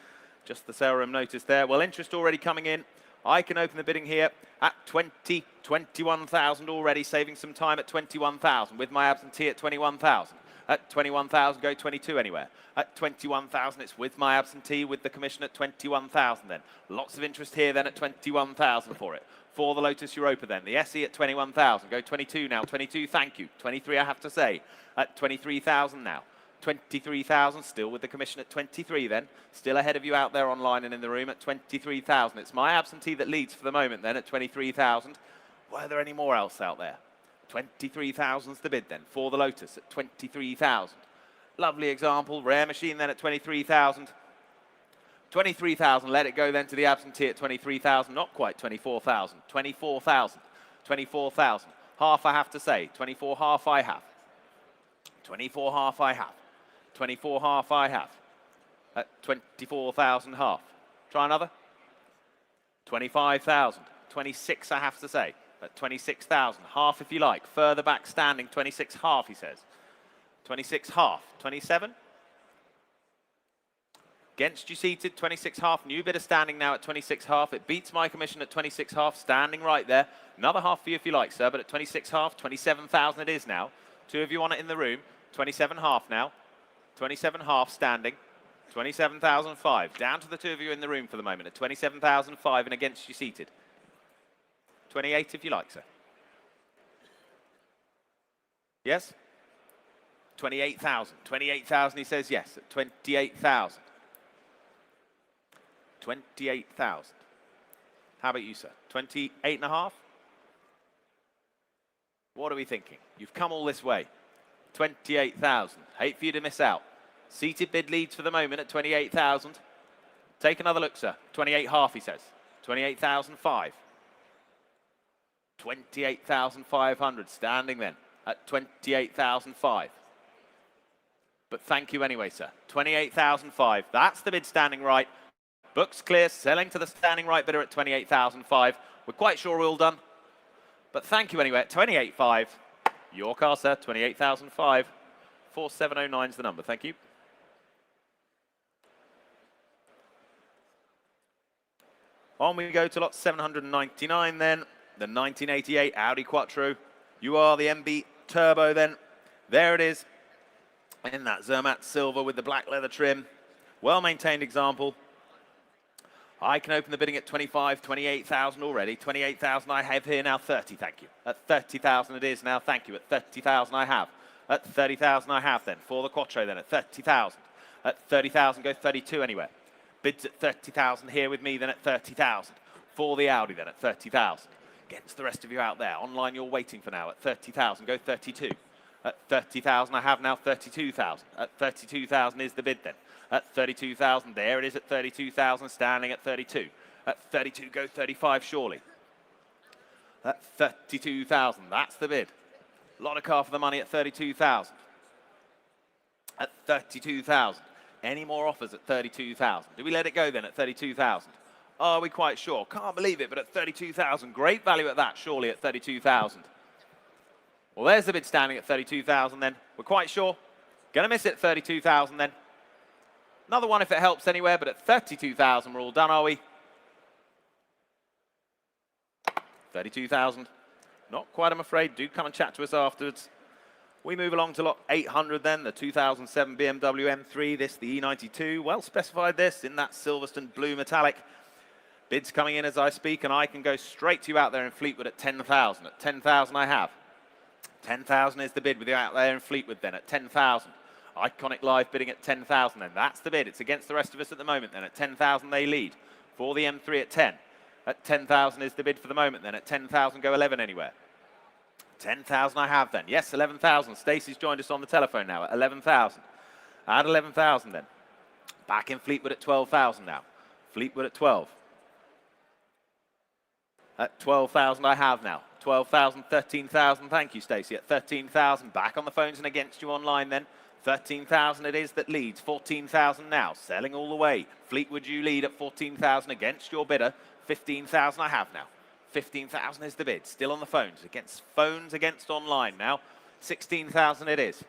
S2: Just the sale room notice there. Well, interest already coming in. I can open the bidding here at 21,000 already, saving some time at 21,000 with my absentee at 21,000. At 21,000, go 22 anywhere. At 21,000, it's with my absentee with the commission at 21,000 then. Lots of interest here then at 21,000 for it. For the Lotus Europa then. The SE at 21,000. Go 22 now. 22, thank you. 23, I have to say. At 23,000 now. 23,000, still with the commission at 23 then. Still ahead of you out there online and in the room at 23,000. It's my absentee that leads for the moment then at 23,000. Were there any more else out there? 23,000's the bid then for the Lotus at 23,000. Lovely example. Rare machine then at 23,000. 23,000, let it go then to the absentee at 23,000. Not quite 24,000. 24,000. 24,000. Half I have to say. 24 half I have. 24 half I have. 24 half I have. At 24,000 half. Try another. 25,000. 26 I have to say. At 26,000. Half if you like. Further back standing. 26 half, he says. 26 half. 27. Against you seated. 26 half. New bidder standing now at 26 half. It beats my commission at 26 half. Standing right there. Another half for you if you like, sir. But at 26 half. 27,000 it is now. Two of you on it in the room. 27 half now. 27 half standing. 27,005. Down to the two of you in the room for the moment at 27,005 and against you seated. 28 if you like, sir. Yes? 28,000. 28,000 he says yes at 28,000. 28,000. How about you, sir? 28 and a half? What are we thinking? You've come all this way. 28,000. Hate for you to miss out. Seated bid leads for the moment at 28,000. Take another look, sir. 28 half, he says. 28,005. 28,500. Standing then at 28,005. But thank you anyway, sir. 28,005. That's the bid standing right. Books clear. Selling to the standing right bidder at 28,005. We're quite sure we're all done. But thank you anyway at 28,500. Your car, sir, 28,005. 4709 is the number. Thank you. On we go to lot 799 then. The 1988 Audi Quattro. You are the MB Turbo then. There it is. In that Zermatt silver with the black leather trim. Well-maintained example. I can open the bidding at 25, 28,000 already. 28,000 I have here now, 30, thank you. At 30,000 it is now, thank you. At 30,000 I have. At 30,000 I have then. For the Quattro then, at 30,000. At 30,000, go 32 anywhere. Bids at 30,000 here with me then at 30,000. For the Audi then at 30,000. Against the rest of you out there. Online you're waiting for now at 30,000, go 32. At 30,000 I have now 32,000. At 32,000 is the bid then. At 32,000, there it is at 32,000, standing at 32. At 32, go 35 surely. At 32,000, that's the bid. A lot of car for the money at 32,000. At 32,000. Any more offers at 32,000? Do we let it go then at 32,000? Are we quite sure? Can't believe it, but at 32,000, great value at that, surely at 32,000. Well, there's the bid standing at 32,000 then. We're quite sure. Gonna miss it at 32,000 then. Another one if it helps anywhere, but at 32,000 we're all done, are we? 32,000. Not quite, I'm afraid. Do come and chat to us afterwards. We move along to lot 800 then, the 2007 BMW M3. This, the E92. Well specified this in that Silverstone blue metallic. Bids coming in as I speak, and I can go straight to you out there in Fleetwood at 10,000. At 10,000 I have. 10,000 is the bid with you out there in Fleetwood then at 10,000. Iconic Live bidding at 10,000 then. That's the bid. It's against the rest of us at the moment then. At 10,000 they lead. For the M3 at 10. At 10,000 is the bid for the moment then. At 10,000 go 11 anywhere. 10,000 I have then. Yes, 11,000. Stacey's joined us on the telephone now at 11,000. At 11,000 then. Back in Fleetwood at 12,000 now. Fleetwood at 12. At 12,000 I have now. 12,000, 13,000. Thank you, Stacey. At 13,000. Back on the phones and against you online then. 13,000 it is that leads. 14,000 now. Selling all the way. Fleetwood you lead at 14,000 against your bidder. 15,000 I have now. 15,000 is the bid. Still on the phones. Against online now. 16,000 it is.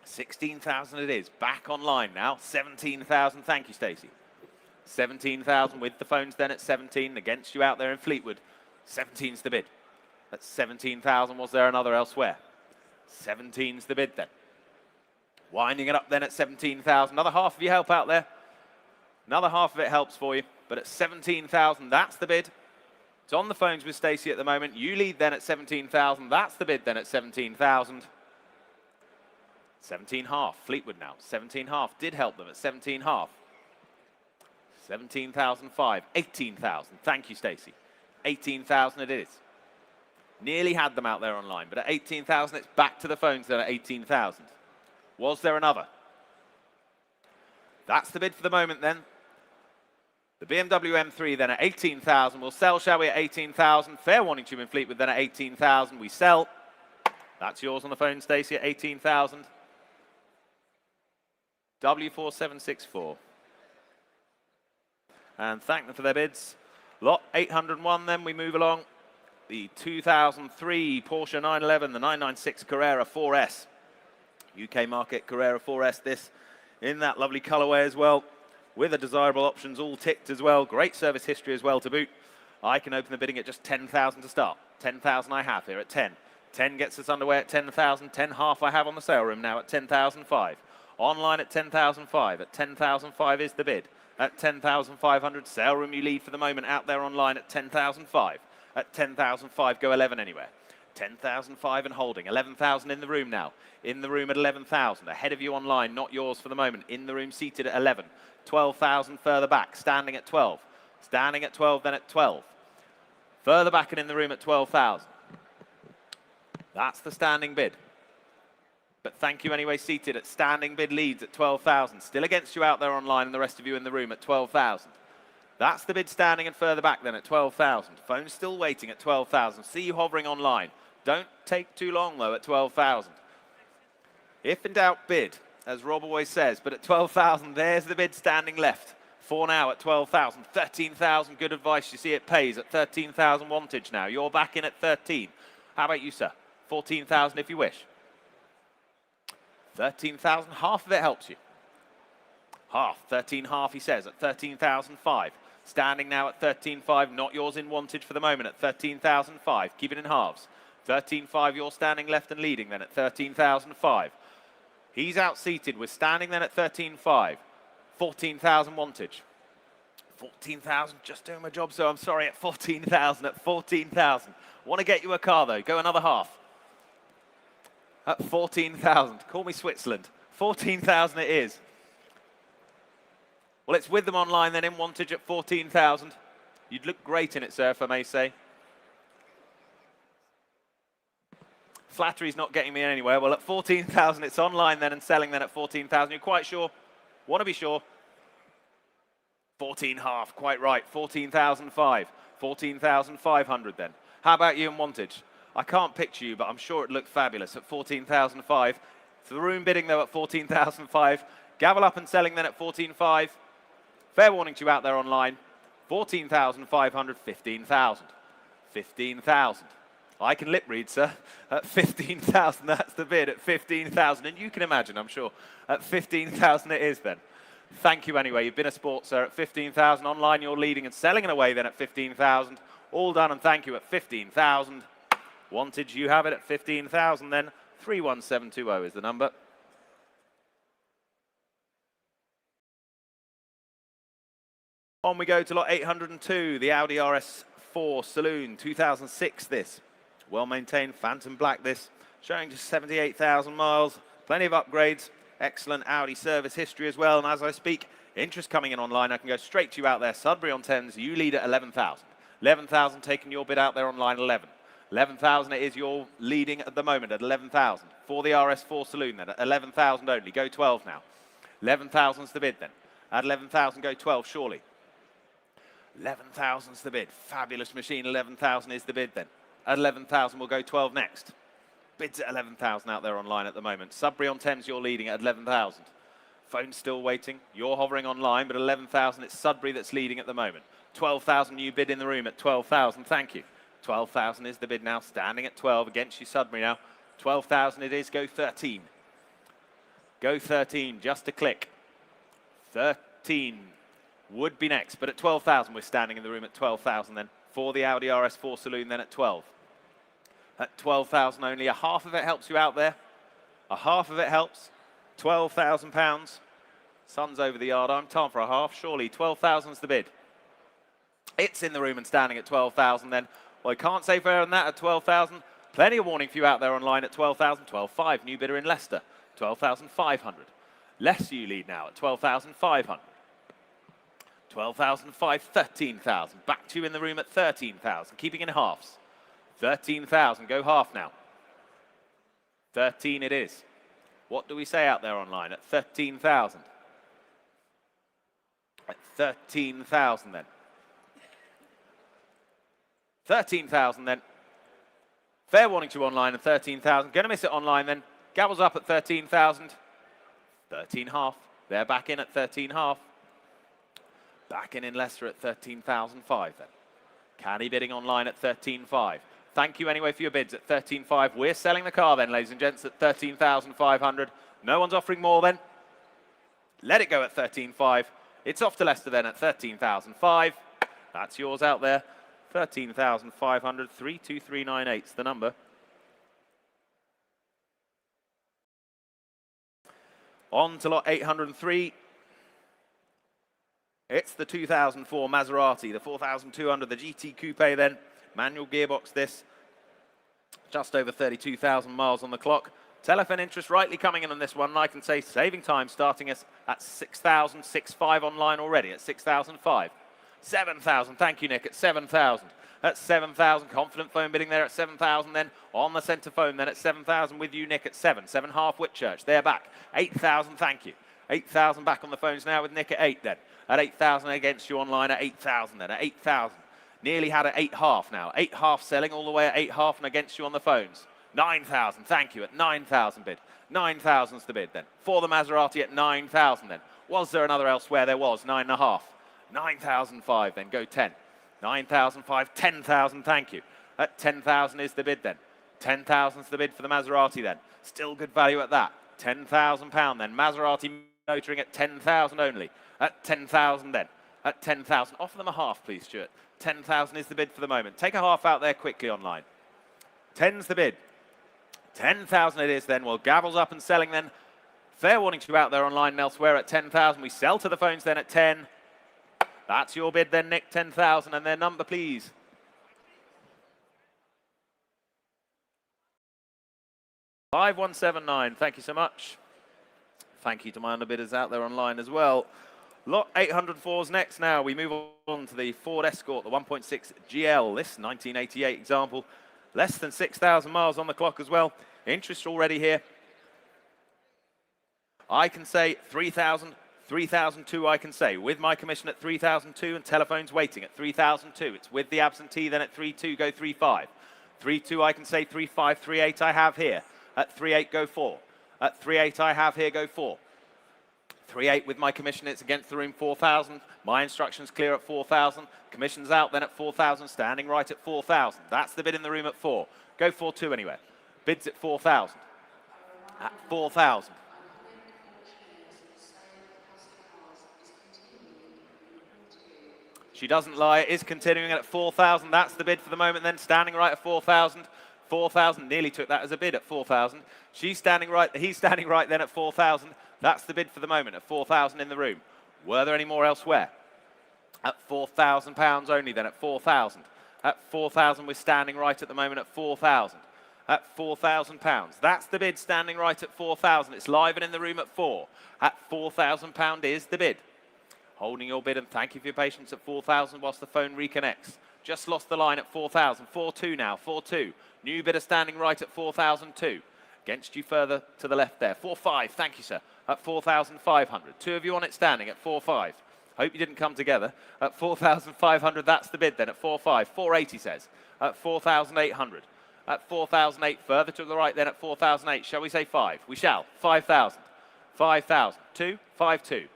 S2: 16,000 it is. Back online now. 17,000. Thank you, Stacey. 17,000 with the phones then at 17. Against you out there in Fleetwood. 17's the bid. At 17,000, was there another elsewhere? 17's the bid then. Winding it up then at 17,000. Another half of your help out there. Another half of it helps for you. But at 17,000, that's the bid. It's on the phones with Stacey at the moment. You lead then at 17,000. That's the bid then at 17,000. 17.5. Fleetwood now. 17.5 did help them at 17.5. 17,005. 18,000. Thank you, Stacey. 18,000 it is. Nearly had them out there online, but at 18,000 it's back to the phones then at 18,000. Was there another? That's the bid for the moment then. The BMW M3 then at 18,000. We'll sell, shall we, at 18,000. Fair warning to you in Fleetwood then at 18,000. We sell. That's yours on the phone, Stacey, at 18,000. W4764. And thank them for their bids. Lot 801 then, we move along. The 2003 Porsche 911, the 996 Carrera 4S. UK market Carrera 4S, this in that lovely colorway as well, with the desirable options all ticked as well. Great service history as well to boot. I can open the bidding at just 10,000 to start. 10,000 I have here at 10. 10 gets us underway at 10,000. 10 half I have on the sale room now at 10,005. Online at 10,005. At 10,005 is the bid. At 10,500, sale room you lead for the moment out there online at 10,005. At 10,005, go 11 anywhere. 10,005 and holding. 11,000 in the room now. In the room at 11,000. Ahead of you online, not yours for the moment. In the room seated at 11. 12,000 further back, standing at 12. Standing at 12, then at 12. Further back and in the room at 12,000. That's the standing bid. But thank you anyway, seated at standing bid leads at 12,000. Still against you out there online and the rest of you in the room at 12,000. That's the bid standing and further back then at 12,000. Phone's still waiting at 12,000. See you hovering online. Don't take too long though at 12,000. If in doubt, bid, as Rob always says. But at 12,000, there's the bid standing left. For now at 12,000. 13,000, good advice. You see it pays at 13,000 wantage now. You're back in at 13. How about you, sir? 14,000 if you wish. 13,000, half of it helps you. Half, 13 half, he says, at 13,005. Standing now at 13,500, not yours in wantage for the moment at 13,005. Keep it in halves. 13,500, you're standing left and leading then at 13,005. He's out seated, we're standing then at 13,500. 14,000 wantage. 14,000, just doing my job, so I'm sorry, at 14,000, at 14,000. Want to get you a car though, go another half. At 14,000, call me Switzerland. 14,000 it is. Well, it's with them online then in wantage at 14,000. You'd look great in it, sir, if I may say. Flattery's not getting me anywhere. Well, at 14,000, it's online then and selling then at 14,000. You're quite sure? Want to be sure? 14.5, quite right. 14,005. 14,500 then. How about you in wantage? I can't picture you, but I'm sure it looked fabulous at 14,005. So the room bidding, though, at 14,005. Gavel up and selling then at 14,500. Fair warning to you out there online. 14,500, 15,000. 15,000. I can lip read, sir. At 15,000, that's the bid at 15,000. And you can imagine, I'm sure, at 15,000 it is then. Thank you anyway. You've been a sport, sir, at 15,000. Online, you're leading and selling it away then at 15,000. All done and thank you at 15,000. Wantage, you have it at 15,000 then. 31720 is the number. On we go to lot 802, the Audi RS4 Saloon, 2006 this. Well maintained, phantom black this, showing just 78,000 miles. Plenty of upgrades, Excellent Audi service history as well. And as I speak, interest coming in online. I can go straight to you out there. Sudbury on Thames, you lead at 11,000. 11,000 taking your bid out there online, 11. 11,000 it is your leading at the moment at 11,000. For the RS4 Saloon then, at 11,000 only. Go 12 now. 11,000's the bid then. At 11,000, go 12 surely. 11,000's the bid. Fabulous machine, 11,000 is the bid then. At 11,000, we'll go 12 next. Bids at 11,000 out there online at the moment. Sudbury on Thames, you're leading at 11,000. Phone's still waiting. You're hovering online, but 11,000, it's Sudbury that's leading at the moment. 12,000 new bid in the room at 12,000. Thank you. 12,000 is the bid now, standing at 12 against you, Sudbury now. 12,000 it is. Go 13. Go 13, just a click. 13 would be next, but at 12,000, we're standing in the room at 12,000 then. For the Audi RS4 Saloon then at 12. At 12,000 only, a half of it helps you out there. A half of it helps. £12,000. Sun's over the yard arm. Time for a half, surely. 12,000's the bid. It's in the room and standing at 12,000 then. Well, I can't say fairer than that at 12,000. Plenty of warning for you out there online at 12,000. 12,500, new bidder in Leicester. 12,500. Leicester you lead now at 12,500. 12,500, 13,000. Back to you in the room at 13,000. Keeping in halves. 13,000, go half now. 13 it is. What do we say out there online at 13,000? At 13,000 then. 13,000 then. Fair warning to you online at 13,000. Going to miss it online then. Gabbles up at 13,000. 13.5. They're back in at 13.5. Back in Leicester at 13,005 then. Canny bidding online at 13.5. Thank you anyway for your bids at 13.5. We're selling the car then, ladies and gents, at 13,500. No one's offering more then. Let it go at 13.5. It's off to Leicester then at 13,005. That's yours out there. 13,500. 32398's the number. On to lot 803. It's the 2004 Maserati, the 4,200, the GT Coupe then. Manual gearbox this. Just over 32,000 miles on the clock. Telephone interest rightly coming in on this one. And I can say saving time starting us at 6,065 online already at 6,005. 7,000, thank you Nick, at 7,000. At 7,000, confident phone bidding there at 7,000 then. On the centre phone then at 7,000 with you Nick at 7. 7.5 Whitchurch, they're back. 8,000, thank you. 8,000 back on the phones now with Nick at 8 then. At 8,000 against you online at 8,000 then. At 8,000. Nearly had at 8.5 now. 8.5 selling all the way at 8.5 and against you on the phones. 9,000, thank you, at 9,000 bid. 9,000's the bid then. For the Maserati at 9,000 then. Was there another elsewhere? There was, 9.5. 9,005 then, go 10. 9,005, 10,000, thank you. At 10,000 is the bid then. 10,000's the bid for the Maserati then. Still good value at that. £10,000 then. Maserati motoring at 10,000 only. At 10,000 then. At 10,000. Offer them a half, please, Stuart. 10,000 is the bid for the moment. Take a half out there quickly online. 10's the bid. 10,000 it is then. Well, Gavel's up and selling then. Fair warning to you out there online and elsewhere at 10,000. We sell to the phones then at 10. That's your bid then, Nick. 10,000 and their number, please. $5,179. Thank you so much. Thank you to my underbidders out there online as well. Lot 804's next now. We move on to the Ford Escort, the 1.6 GL. This 1988 example. Less than 6,000 miles on the clock as well. Interest already here. I can say 3,000, 3,002 I can say. With my commission at 3,002 and telephones waiting at 3,002. It's with the absentee then at 3,2, go 3,5. 3,2 I can say 3,5, 3,8 I have here. At 3,8 go 4. At 3,8 I have here, go 4. 3,8 with my commission, it's against the room 4,000. My instructions clear at 4,000. Commission's out then at 4,000, standing right at 4,000. That's the bid in the room at 4. Go 4,2 anyway. Bids at 4,000. At 4,000. She doesn't lie, it is continuing at 4,000. That's the bid for the moment then, standing right at 4,000. 4,000, nearly took that as a bid at 4,000. She's standing right, he's standing right then at 4,000. That's the bid for the moment at 4,000 in the room. Were there any more elsewhere? At £4,000 only then at 4,000. At 4,000 we're standing right at the moment at 4,000. at £4,000. That's the bid standing right at 4,000. It's live and in the room at 4. At £4,000 is the bid. Holding your bid, and thank you for your patience at 4,000 whilst the phone reconnects. Just lost the line at 4,000. 4-2 now, 4-2. New bidder standing right at 4,002. Against you further to the left there. 4-5, thank you, sir, at 4,500. Two of you on it standing at 4-5. Hope you didn't come together. At 4,500, that's the bid then at 4-5. 480 says, at 4,800. At 4,008, further to the right then at 4,008. Shall we say 5? We shall. 5,000. 5,000. 2, 5-2.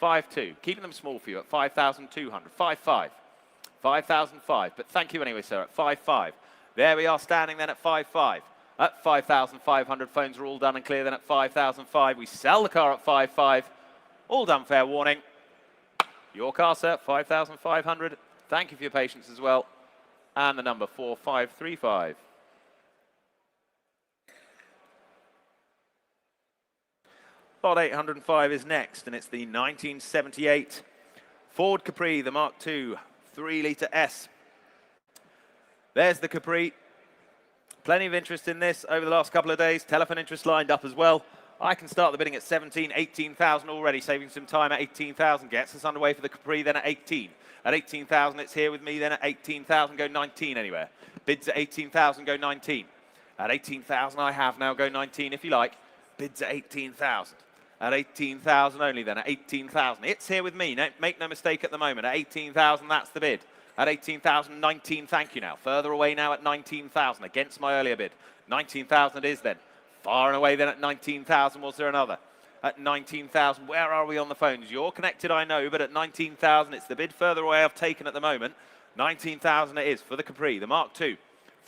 S2: 5-2. Keeping them small for you at 5,200. 5-5. 5,005. But thank you anyway, sir, at 5-5. There we are standing then at 5-5. At 5,500, phones are all done and clear then at 5,005. We sell the car at 5-5. All done, fair warning. Your car, sir, 5,500. Thank you for your patience as well. And the number 4535. Lot 805 is next, and it's the 1978 Ford Capri, the Mark II 3-litre S. There's the Capri. Plenty of interest in this over the last couple of days. Telephone interest lined up as well. I can start the bidding at 17, 18,000 already, saving some time at 18,000. Gets us underway for the Capri then at 18. At 18,000, it's here with me then at 18,000, go 19 anywhere. Bids at 18,000, go 19. At 18,000, I have now, go 19 if you like. Bids at 18,000. At 18,000 only then, at 18,000. It's here with me, no, make no mistake at the moment. At 18,000, that's the bid. At 18,000, 19, thank you now. Further away now at 19,000, against my earlier bid. 19,000 it is then. Far and away then at 19,000, was there another? At 19,000, where are we on the phones? You're connected, I know, but at 19,000, it's the bid further away I've taken at the moment. 19,000 it is for the Capri, the Mark II.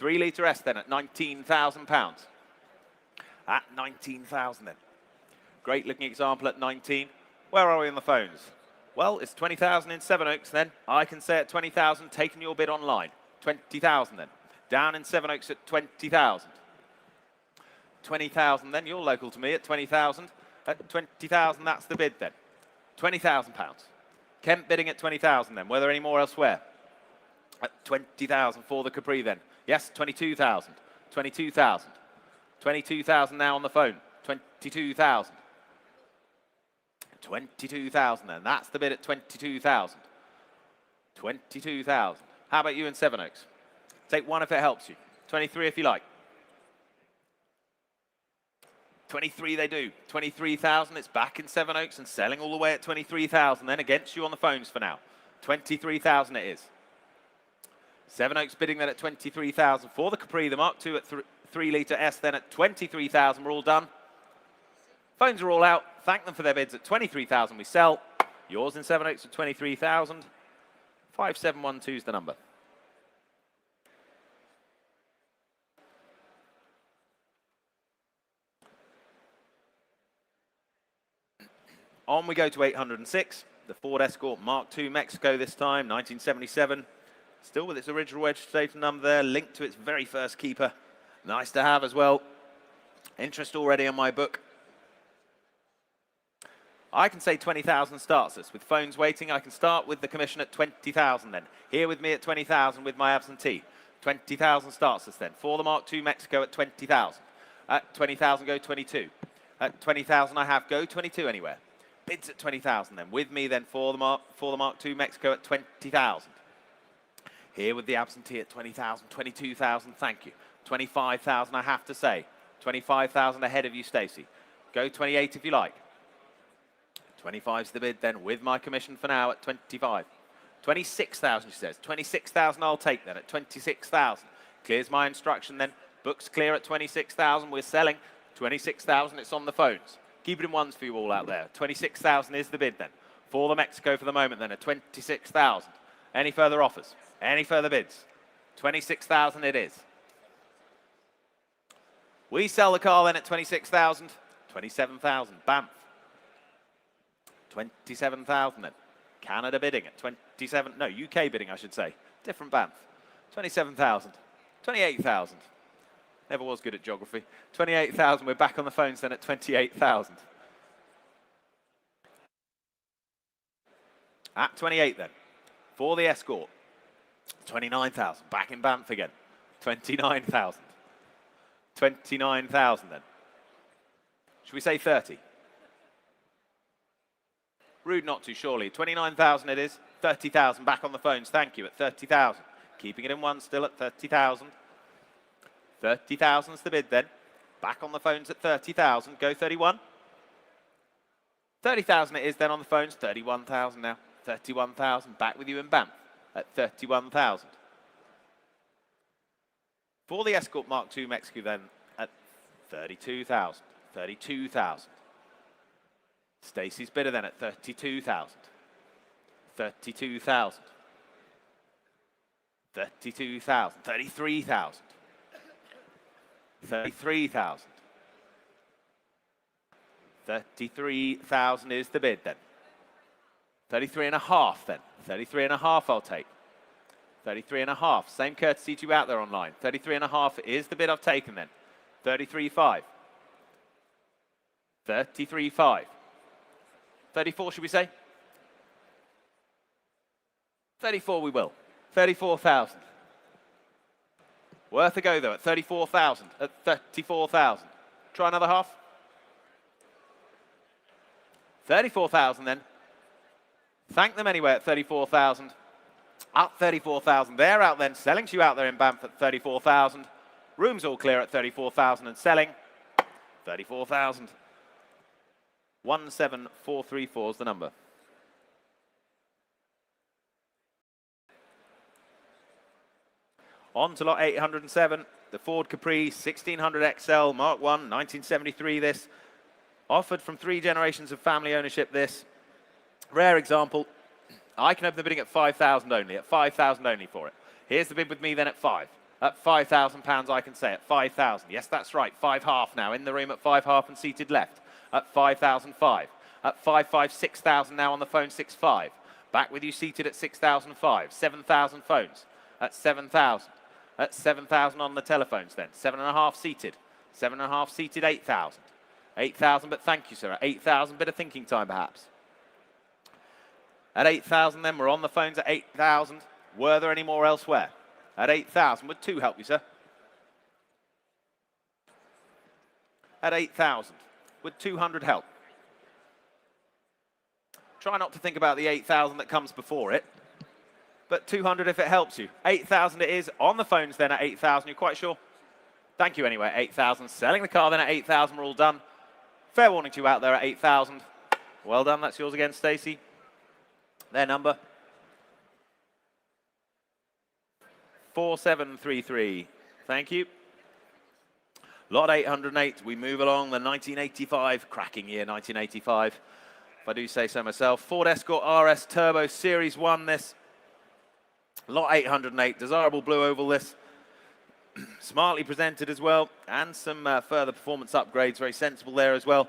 S2: 3-litre S then at £19,000. At 19,000 then. Great looking example at 19. Where are we on the phones? Well, it's 20,000 in Sevenoaks then. I can say at 20,000, taking your bid online. 20,000 then. Down in Sevenoaks at 20,000. 20,000 then, you're local to me at 20,000. At 20,000, that's the bid then. £20,000. Kent bidding at 20,000 then. Were there any more elsewhere? At 20,000 for the Capri then. Yes, 22,000. 22,000. 22,000 now on the phone. 22,000. 22,000 then. That's the bid at 22,000. 22,000. How about you in Sevenoaks? Take one if it helps you. 23 if you like. 23 they do. 23,000. It's back in Sevenoaks and selling all the way at 23,000. Then against you on the phones for now. 23,000 it is. Sevenoaks bidding then at 23,000 for the Capri, the Mark II at 3-litre S then at 23,000. We're all done. Phones are all out. Thank them for their bids at 23,000. We sell. Yours in Sevenoaks at 23,000. 5712 is the number. On we go to 806, the Ford Escort Mark II Mexico this time, 1977. Still with its original registration number there, linked to its very first keeper. Nice to have as well. Interest already on my book. I can say 20,000 starts us. With phones waiting, I can start with the commission at 20,000 then. Here with me at 20,000 with my absentee. 20,000 starts us then. For the Mark II Mexico at 20,000. At 20,000 go 22. At 20,000 I have go 22 anywhere. Bids at 20,000 then. With me then for the Mark II Mexico at 20,000. Here with the absentee at 20,000, 22,000, thank you. 25,000 I have to say. 25,000 ahead of you, Stacey. Go 28 if you like. 25's the bid then with my commission for now at 25. 26,000 she says. 26,000 I'll take then at 26,000. Clears my instruction then. Books clear at 26,000. We're selling 26,000. It's on the phones. Keep it in ones for you all out there. 26,000 is the bid then. For the Mexico for the moment then at 26,000. Any further offers? Any further bids? 26,000 it is. We sell the car then at 26,000. 27,000. Banff. 27,000 then. Canada bidding at 27. No, UK bidding I should say. Different Banff. 27,000. 28,000. Never was good at geography. 28,000. We're back on the phones then at 28,000. At 28 then. For the Escort. 29,000. Back in Banff again. 29,000. 29,000 then. Should we say 30? Rude not to, surely. 29,000 it is. 30,000 back on the phones. Thank you. At 30,000. Keeping it in one still at 30,000. 30,000's the bid then. Back on the phones at 30,000. Go 31. 30,000 it is then on the phones. 31,000 now. 31,000. Back with you in Banff at 31,000. For the Escort Mark II Mexico then at 32,000. 32,000. Stacey's bidder then at 32,000. 32,000. 32,000. 33,000. 33,000. 33,000 is the bid then. 33.5 then. 33.5 I'll take. 33.5. Same courtesy to you out there online. 33.5 is the bid I've taken then. 33.5. 33.5. 34 should we say? 34 we will. 34,000. Worth a go though at 34,000. At 34,000. Try another half. 34,000 then. Thank them anyway at 34,000. Up 34,000. They're out then. Selling to you out there in Banff at 34,000. Rooms all clear at 34,000 and selling 34,000. 17434 is the number. On to lot 807, the Ford Capri 1600 XL Mark I, 1973 this. Offered from 3 generations of family ownership this. Rare example. I can open the bidding at 5,000 only, at 5,000 only for it. Here's the bid with me then at 5. At £5,000 I can say at 5,000. Yes, that's right, 5.5 now. In the room at 5.5 and seated left. At 5,005. At 5.5, 6,000 now on the phone, 6.5. Back with you seated at 6,005. 7,000 phones. At 7,000. At 7,000 on the telephones then. 7.5 seated. 7.5 seated, 8,000. 8,000, but thank you, sir. At 8,000, bit of thinking time perhaps. At 8,000 then, we're on the phones at 8,000. Were there any more elsewhere? At 8,000, would 2 help you, sir? At 8,000, would 200 help? Try not to think about the 8,000 that comes before it, but 200 if it helps you. 8,000 it is on the phones then at 8,000. You're quite sure? Thank you anyway, 8,000. Selling the car then at 8,000. We're all done. Fair warning to you out there at 8,000. Well done. That's yours again, Stacey. Their number. 4733. Thank you. Lot 808. We move along the 1985. Cracking year, 1985. If I do say so myself. Ford Escort RS Turbo Series 1 this. Lot 808. Desirable blue oval this. Smartly presented as well. And some further performance upgrades. Very sensible there as well.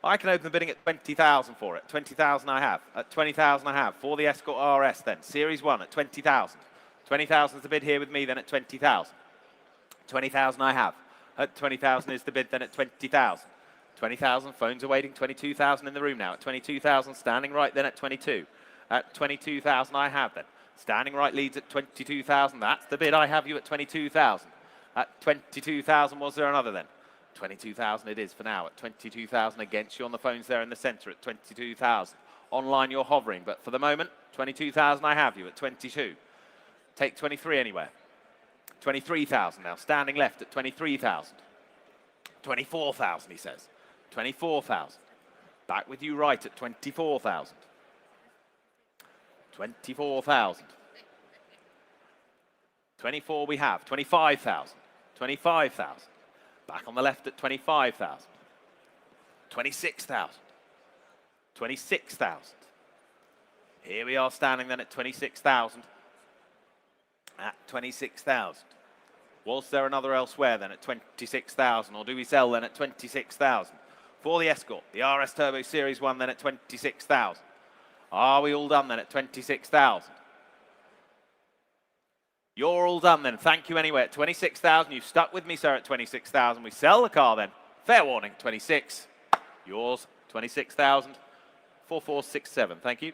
S2: I can open the bidding at 20,000 for it. 20,000 I have. At 20,000 I have. For the Escort RS then. Series 1 at 20,000. 20,000 is the bid here with me then at 20,000. 20,000 I have. At 20,000 is the bid then at 20,000. 20,000, phones are waiting. 22,000 in the room now. At 22,000, standing right then at 22. At 22,000 I have then. Standing right leads at 22,000. That's the bid I have you at 22,000. At 22,000, was there another then? 22,000 it is for now. At 22,000 against you on the phones there in the centre at 22,000. Online you're hovering, but for the moment, 22,000 I have you at 22. Take 23 anywhere. 23,000 now, standing left at 23,000. 24,000 he says. 24,000. Back with you right at 24,000. 24,000. 24 we have. 25,000. 25,000. Back on the left at 25,000. 26,000. 26,000. Here we are standing then at 26,000. At 26,000. Was there another elsewhere then at 26,000? Or do we sell then at 26,000? For the Escort, the RS Turbo Series 1 then at 26,000. Are we all done then at 26,000? You're all done then. Thank you anyway at 26,000. You've stuck with me, sir, at 26,000. We sell the car then. Fair warning, 26. Yours, 26,000. 4467. Thank you.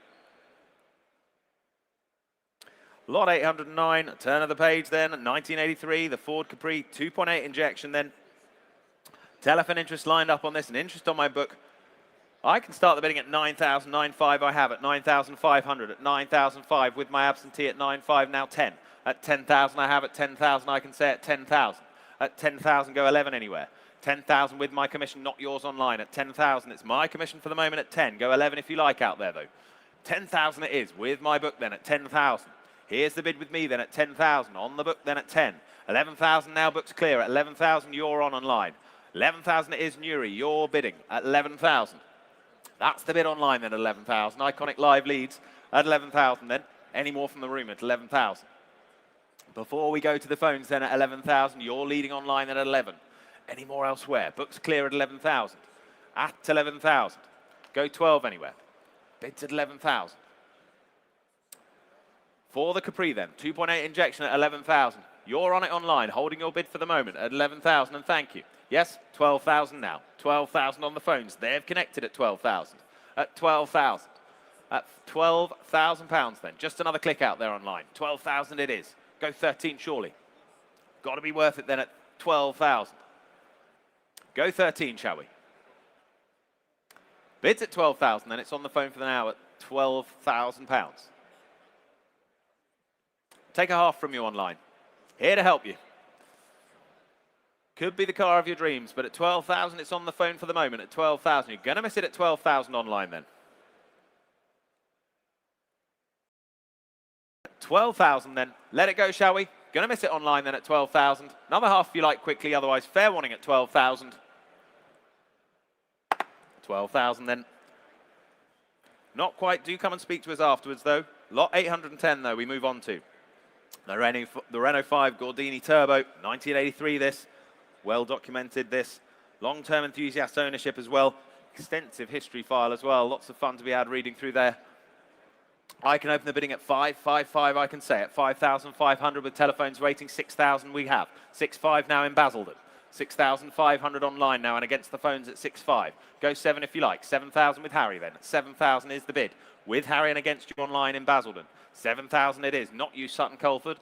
S2: Lot 809, turn of the page then, 1983, the Ford Capri 2.8 injection then. Telephone interest lined up on this and interest on my book. I can start the bidding at 9,095. I have at 9,500, at 9,005 with my absentee at 9,500, now 10. At 10,000 I have at 10,000. I can say at 10,000. At 10,000 go 11 anywhere. 10,000 with my commission, not yours online. At 10,000 it's my commission for the moment at 10. Go 11 if you like out there though. 10,000 it is with my book then at 10,000. Here's the bid with me then at 10,000. On the book then at 10. 11,000 now book's clear. At 11,000 you're on online. 11,000 it is Newry. You're bidding at 11,000. That's the bid online then at 11,000. Iconic Live leads at 11,000 then. Any more from the room at 11,000. Before we go to the phones then at 11,000, you're leading online at 11. Any more elsewhere? Books clear at 11,000. At 11,000. Go 12 anywhere. Bids at 11,000. For the Capri then, 2.8 injection at 11,000. You're on it online, holding your bid for the moment at 11,000 and thank you. Yes, 12,000 now. 12,000 on the phones. They've connected at 12,000. At 12,000. At £12,000 then. Just another click out there online. 12,000 it is. Go 13 surely. Got to be worth it then at 12,000. Go 13, shall we? Bids at 12,000 then. It's on the phone for the now at £12,000. Take a half from you online. Here to help you. Could be the car of your dreams, but at 12,000 it's on the phone for the moment at 12,000. You're going to miss it at 12,000 online then. 12,000 then. Let it go, shall we? Going to miss it online then at 12,000. Another half if you like quickly, otherwise fair warning at 12,000. 12,000 then. Not quite. Do come and speak to us afterwards though. Lot 810 though we move on to. The Renault 5 Gordini Turbo, 1983 this. Well documented this. Long-term enthusiast ownership as well. Extensive history file as well. Lots of fun to be had reading through there. I can open the bidding at 555, I can say. At 5,500 with telephones waiting. 6,000 we have. 6,500 now in Basildon. 6,500 online now and against the phones at 6,500. Go 7 if you like. 7,000 with Harry then. 7,000 is the bid. With Harry and against you online in Basildon. 7,000 it is. Not you, Sutton Coldfield,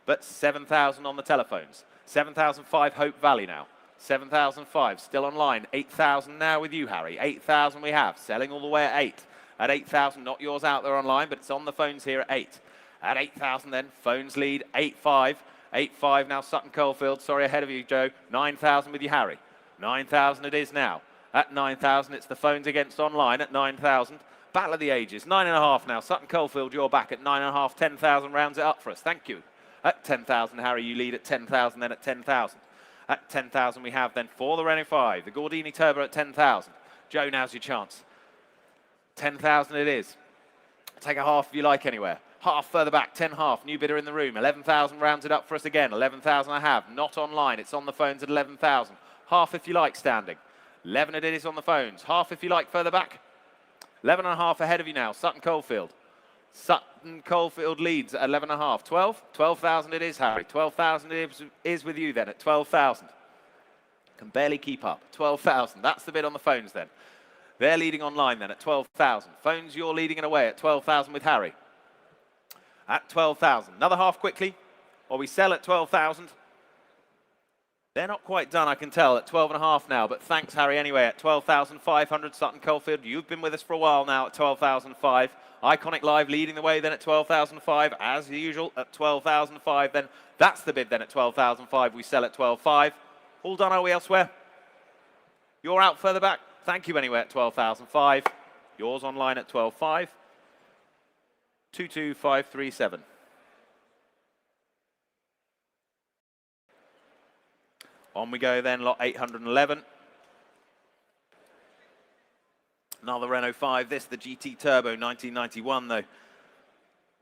S2: but 7,000 on the telephones. 7,005 Hope Valley now. 7,005 still online. 8,000 now with you, Harry. 8,000 we have. Selling all the way at 8. At 8,000, not yours out there online, but it's on the phones here at 8. At 8,000 then, phones lead 8,500. 8,500 now Sutton Coldfield. Sorry, ahead of you, Joe. 9,000 with you, Harry. 9,000 it is now. At 9,000, it's the phones against online at 9,000. Battle of the Ages. 9,500 now. Sutton Coldfield, you're back at 9,500. 10,000 rounds it up for us. Thank you. At 10,000, Harry, you lead at 10,000, then at 10,000. At 10,000 we have then for the Renault 5. The Gordini Turbo at 10,000. Joe, now's your chance. 10,000 it is. Take a half if you like anywhere. Half further back, 10,500. New bidder in the room. 11,000 rounds it up for us again. 11,000 I have. Not online. It's on the phones at 11,000. Half if you like standing. 11 it is on the phones. Half if you like further back. 11.5 ahead of you now. Sutton Coldfield. Sutton Coldfield leads at 11.5. 12? 12,000 it is, Harry. 12,000 is with you then at 12,000. Can barely keep up. 12,000. That's the bid on the phones then. They're leading online then at 12,000. Phones, you're leading it away at 12,000 with Harry. At 12,000. Another half quickly, or we sell at 12,000. They're not quite done, I can tell, at 12.5 now, but thanks, Harry, anyway, at 12,500. Sutton Coldfield, you've been with us for a while now at 12,005. Iconic Live leading the way then at 12,005, as usual, at 12,005. Then that's the bid then at 12,005. We sell at 12,500. All done, are we elsewhere? You're out further back. Thank you anyway at 12,005. Yours online at 12,500. 22537. On we go then, lot 811. Another Renault 5, this the GT Turbo 1991 though.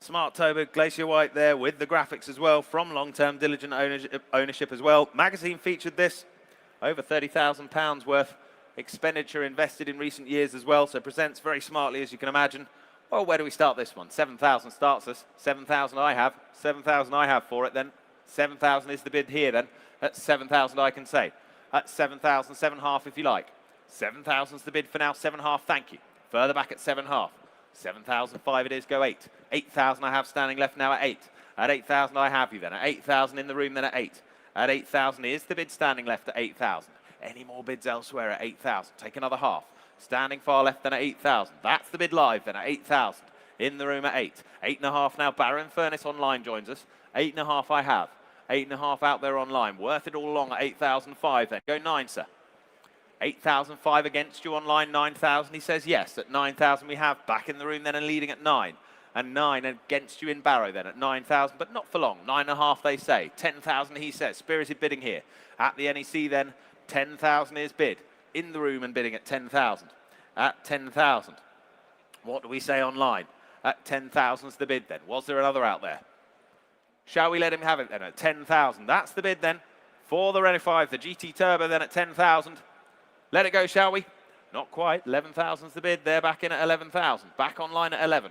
S2: Smart Turbo, Glacier White there with the graphics as well from long-term diligent ownership as well. Magazine featured this, over £30,000 worth expenditure invested in recent years as well, so presents very smartly as you can imagine. Well, where do we start this one? 7,000 starts us. 7,000 I have. 7,000 I have for it then. 7,000 is the bid here then. At 7,000 I can say. At 7,000, 7.5 if you like. 7,000 is the bid for now. 7.5, thank you. Further back at 7.5. 7,005 it is, go 8. 8,000 I have standing left now at 8. At 8,000 I have you then. At 8,000 in the room then at 8. At 8,000 is the bid standing left at 8,000. Any more bids elsewhere at 8,000? Take another half. Standing far left then at 8,000. That's the bid live then at 8,000. In the room at 8. 8.5 now. Baron Furnace online joins us. 8.5 I have. 8.5 out there online. Worth it all along at 8,005 then. Go 9, sir. 8,005 against you online. 9,000 he says yes. At 9,000 we have. Back in the room then and leading at 9. And 9 against you in Barrow then at 9,000, but not for long. 9.5 they say. 10,000 he says. Spirited bidding here. At the NEC then, 10,000 is bid. In the room and bidding at 10,000. At 10,000. What do we say online? At 10,000 is the bid then. Was there another out there? Shall we let him have it then at 10,000? That's the bid then for the Renault 5, the GT Turbo then at 10,000. Let it go, shall we? Not quite. 11,000 is the bid. They're back in at 11,000. Back online at 11.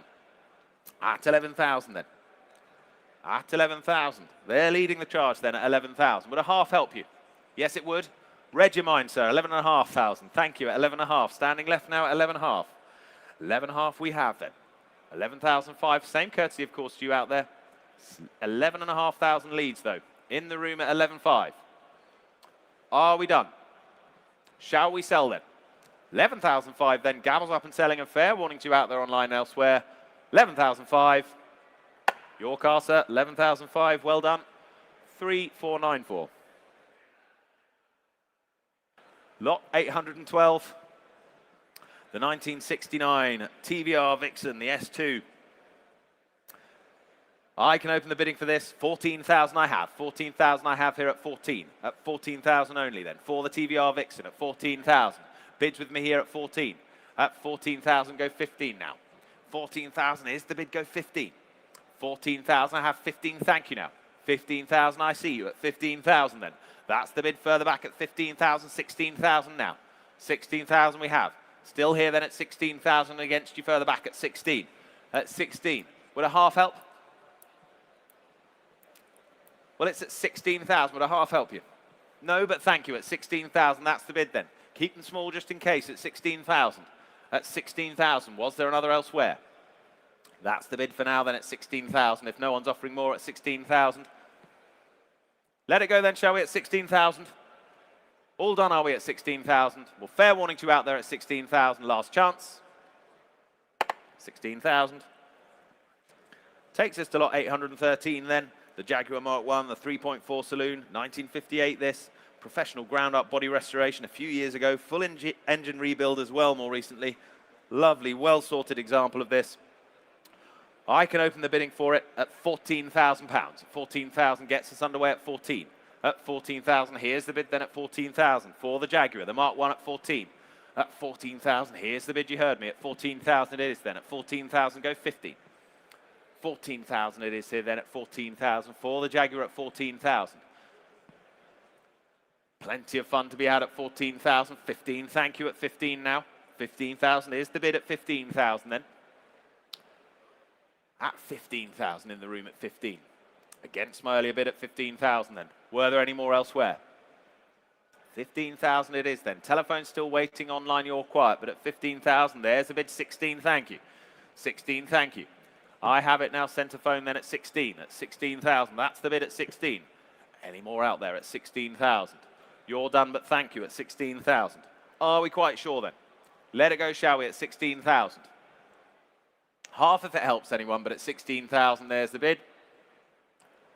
S2: At 11,000 then. At 11,000. They're leading the charge then at 11,000. Would a half help you? Yes, it would. Read your mind, sir. 11,500. Thank you. At 11.5. Standing left now at 11.5. 11.5 we have then. 11,005. Same courtesy, of course, to you out there. 11,500 leads, though. In the room at 11.5. Are we done? Shall we sell then? 11,005 then. Gabbles up and selling, and fair warning to you out there online elsewhere. 11,005. Your car, sir. 11,005. Well done. 3494. Lot 812. The 1969 TVR Vixen, the S2. I can open the bidding for this. 14,000 I have. 14,000 I have here at 14. At 14,000 only then. For the TVR Vixen at 14,000. Bids with me here at 14. At 14,000 go 15 now. 14,000 is the bid, go 15. 14,000 I have 15, thank you now. 15,000 I see you at 15,000 then. That's the bid further back at 15,000, 16,000 now. 16,000 we have. Still here then at 16,000 against you further back at 16. At 16. Would a half help? Well, it's at 16,000. Would a half help you? No, but thank you. At 16,000, that's the bid then. Keep them small just in case at 16,000. At 16,000. Was there another elsewhere? That's the bid for now then at 16,000. If no one's offering more at 16,000. Let it go then, shall we, at 16,000? All done, are we, at 16,000? Well, fair warning to you out there at 16,000. Last chance. 16,000. Takes us to lot 813 then. The Jaguar Mark 1, the 3.4 saloon, 1958 this. Professional ground-up body restoration a few years ago. Full engine rebuild as well more recently. Lovely, well-sorted example of this. I can open the bidding for it at £14,000. 14,000 gets us underway at 14. At 14,000, here's the bid then at 14,000 for the Jaguar, the Mark 1 at 14. At 14,000, here's the bid, you heard me. At 14,000 it is then. At 14,000 go 15. 14,000 it is here then at 14,000 for the Jaguar at 14,000. Plenty of fun to be had at 14,000. 15, thank you, at 15 now. 15,000 is the bid at 15,000 then. At 15,000 in the room at 15. Against my earlier bid at 15,000 then. Were there any more elsewhere? 15,000 it is then. Telephone still waiting, online you're quiet, but at 15,000 there's a bid. 16, thank you. 16, thank you. I have it now, centre phone then at 16. At 16,000, that's the bid at 16. Any more out there at 16,000? You're done, but thank you, at 16,000. Are we quite sure then? Let it go, shall we, at 16,000? Half if it helps anyone, but at 16,000 there's the bid.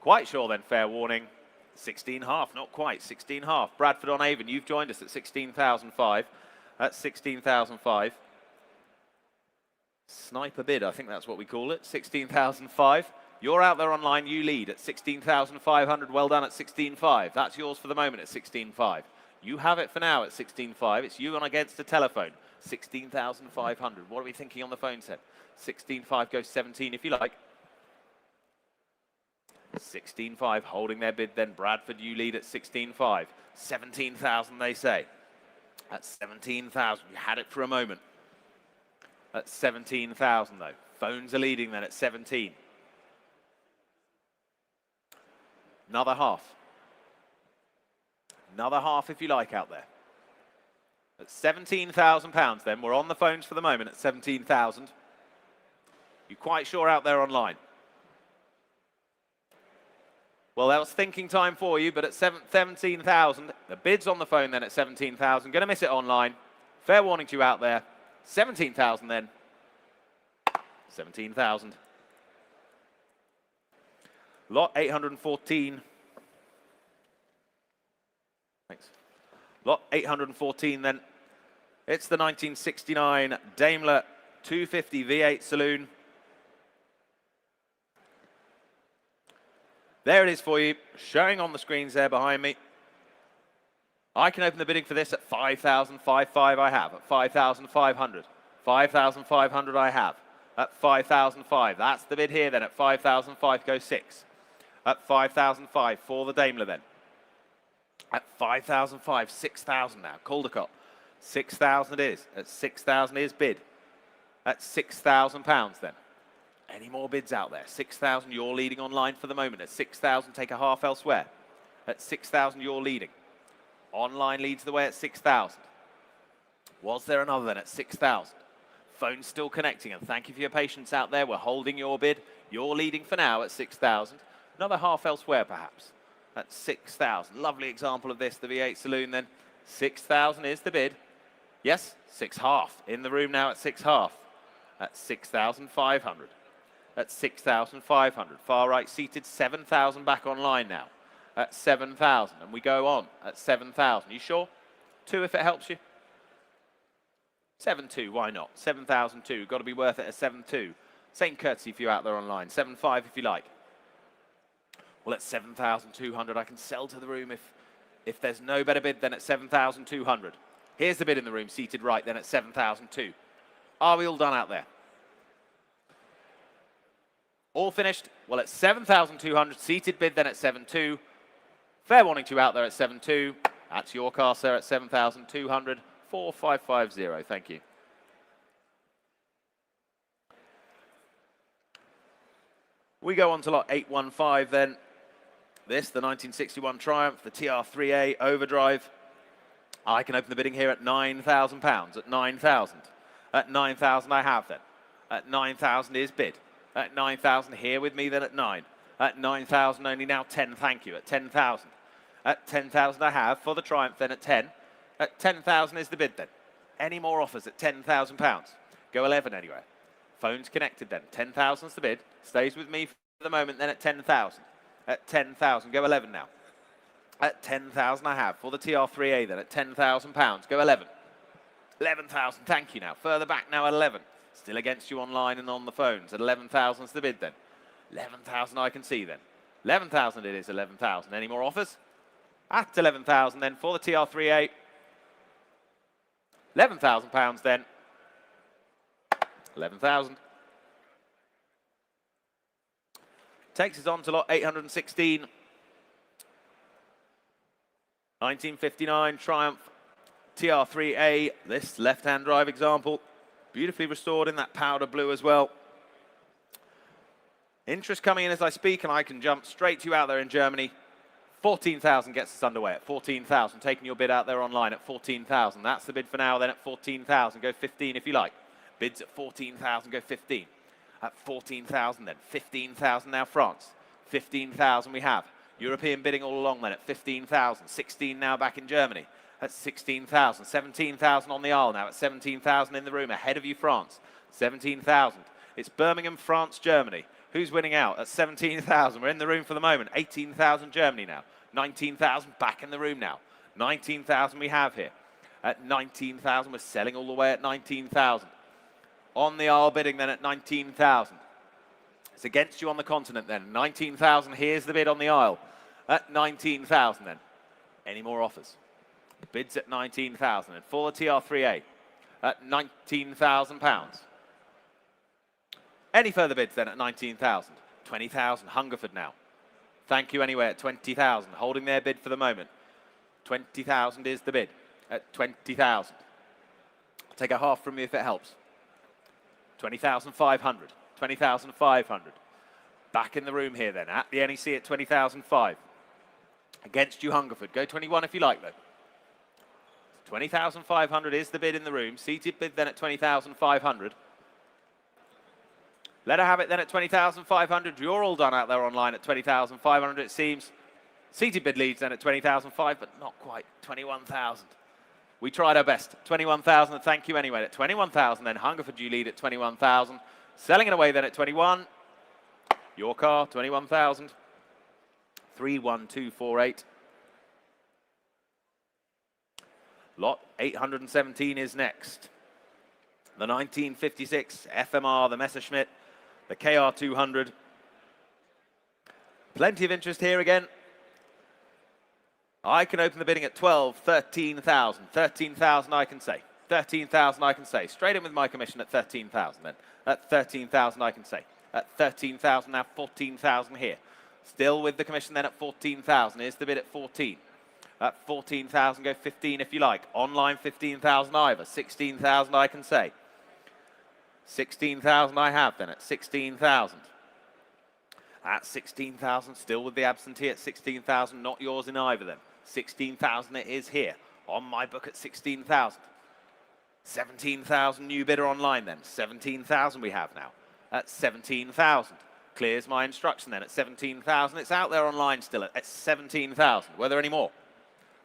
S2: Quite sure then, fair warning. 16.5, not quite, 16.5. Bradford on Avon, you've joined us at 16,005. At 16,005. Sniper bid, I think that's what we call it. 16,005. You're out there online, you lead at 16,500. Well done at 16.5. That's yours for the moment at 16.5. You have it for now at 16.5. It's you on against the telephone. 16,500. What are we thinking on the phone set? 16.5 goes 17 if you like. 16.5 holding their bid then. Bradford, you lead at 16.5. 17,000 they say. At 17,000, you had it for a moment. At 17,000 though. Phones are leading then at 17. Another half. Another half if you like out there. At £17,000 then. We're on the phones for the moment at 17,000. You quite sure out there online? Well, that was thinking time for you, but at 17,000, the bid's on the phone then at 17,000. Going to miss it online. Fair warning to you out there. 17,000 then. 17,000. Lot 814. Thanks. Lot 814 then. It's the 1969 Daimler 250 V8 Saloon. There it is for you, showing on the screens there behind me. I can open the bidding for this at 5,555 I have, at 5,500. 5,500 I have, at 5,005. That's the bid here then, at 5,005 goes 6. At 5,005 for the Daimler then. At 5,005, 6,000 now, Caldecott. 6,000 it is, at 6,000 is bid. At £6,000 then. Any more bids out there? 6,000, you're leading online for the moment. At 6,000, take a half elsewhere. At 6,000, you're leading. Online leads the way at 6,000. Was there another then at 6,000? Phone's still connecting, and thank you for your patience out there. We're holding your bid. You're leading for now at 6,000. Another half elsewhere, perhaps. At 6,000. Lovely example of this, the V8 Saloon then. 6,000 is the bid. Yes, 6.5. In the room now at 6.5. At 6,500. At 6,500. Far right seated, 7,000 back online now. At 7,000. And we go on at 7,000. You sure? 2 if it helps you. 7.2, why not? 7,002. Got to be worth it at 7.2. Same courtesy for you out there online. 7.5 if you like. Well, at 7,200, I can sell to the room if there's no better bid than at 7,200. Here's the bid in the room, seated right then at 7,002. Are we all done out there? All finished? Well, at 7,200, seated bid then at 7.2. Fair warning to you out there at 7.2. That's your car, sir, at 7,200. 4,550, thank you. We go on to lot 815 then. This, the 1961 Triumph, the TR3A Overdrive. I can open the bidding here at £9,000, at 9,000. At 9,000 I have then. At 9,000 is bid. At 9,000 here with me then at 9. At 9,000 only now 10, thank you, at 10,000. At 10,000 I have for the Triumph then at 10. At 10,000 is the bid then. Any more offers at £10,000? Go 11 anyway. Phone's connected then. 10,000 is the bid. Stays with me for the moment then at 10,000. At 10,000, go 11 now. At 10,000 I have for the TR3A then at £10,000. Go 11. 11,000, thank you now. Further back now at 11. Still against you online and on the phones. At 11,000 is the bid then. 11,000 I can see then. 11,000 it is, 11,000. Any more offers? At 11,000 then for the TR3A. £11,000 then. 11,000. Takes us on to lot 816. 1959 Triumph TR3A. This left-hand drive example. Beautifully restored in that powder blue as well. Interest coming in as I speak, and I can jump straight to you out there in Germany. 14,000 gets us underway at 14,000. Taking your bid out there online at 14,000. That's the bid for now then at 14,000. Go 15 if you like. Bids at 14,000, go 15. At 14,000 then. 15,000 now France. 15,000 we have. European bidding all along then at 15,000. 16 now back in Germany. At 16,000. 17,000 on the aisle now at 17,000 in the room. Ahead of you France. 17,000. It's Birmingham, France, Germany. Who's winning out at 17,000? We're in the room for the moment. 18,000 Germany now. 19,000 back in the room now. 19,000 we have here. At 19,000, we're selling all the way at 19,000. On the aisle bidding then at 19,000. It's against you on the continent then. 19,000, here's the bid on the aisle. At 19,000 then. Any more offers? Bids at 19,000. And for the TR3A at £19,000. Any further bids then at 19,000? 20,000, Hungerford now. Thank you anyway at 20,000. Holding their bid for the moment. 20,000 is the bid at 20,000. I'll take a half from you if it helps. 20,500. 20,500. Back in the room here then at the NEC at 20,005. Against you Hungerford. Go 21 if you like though. 20,500 is the bid in the room. Seated bid then at 20,500. Let her have it then at 20,500. You're all done out there online at 20,500, it seems. Seated bid leads then at 20,500, but not quite. 21,000. We tried our best. 21,000, and thank you anyway. At 21,000, then Hungerford you lead at 21,000. Selling it away then at 21. Your car, 21,000. 31248. Lot 817 is next. The 1956 FMR, the Messerschmitt, the KR200. Plenty of interest here again. I can open the bidding at 12, 13,000. 13,000 I can say. 13,000 I can say. Straight in with my commission at 13,000 then. At 13,000 I can say. At 13,000 now, 14,000 here. Still with the commission then at 14,000. Here's the bid at 14. At 14,000 go 15 if you like. Online 15,000 either. 16,000 I can say. 16,000 I have then at 16,000. At 16,000, still with the absentee at 16,000, not yours in either then. 16,000 it is here. On my book at 16,000. 17,000 new bidder online then. 17,000 we have now. At 17,000. Clears my instruction then at 17,000. It's out there online still at 17,000. Were there any more?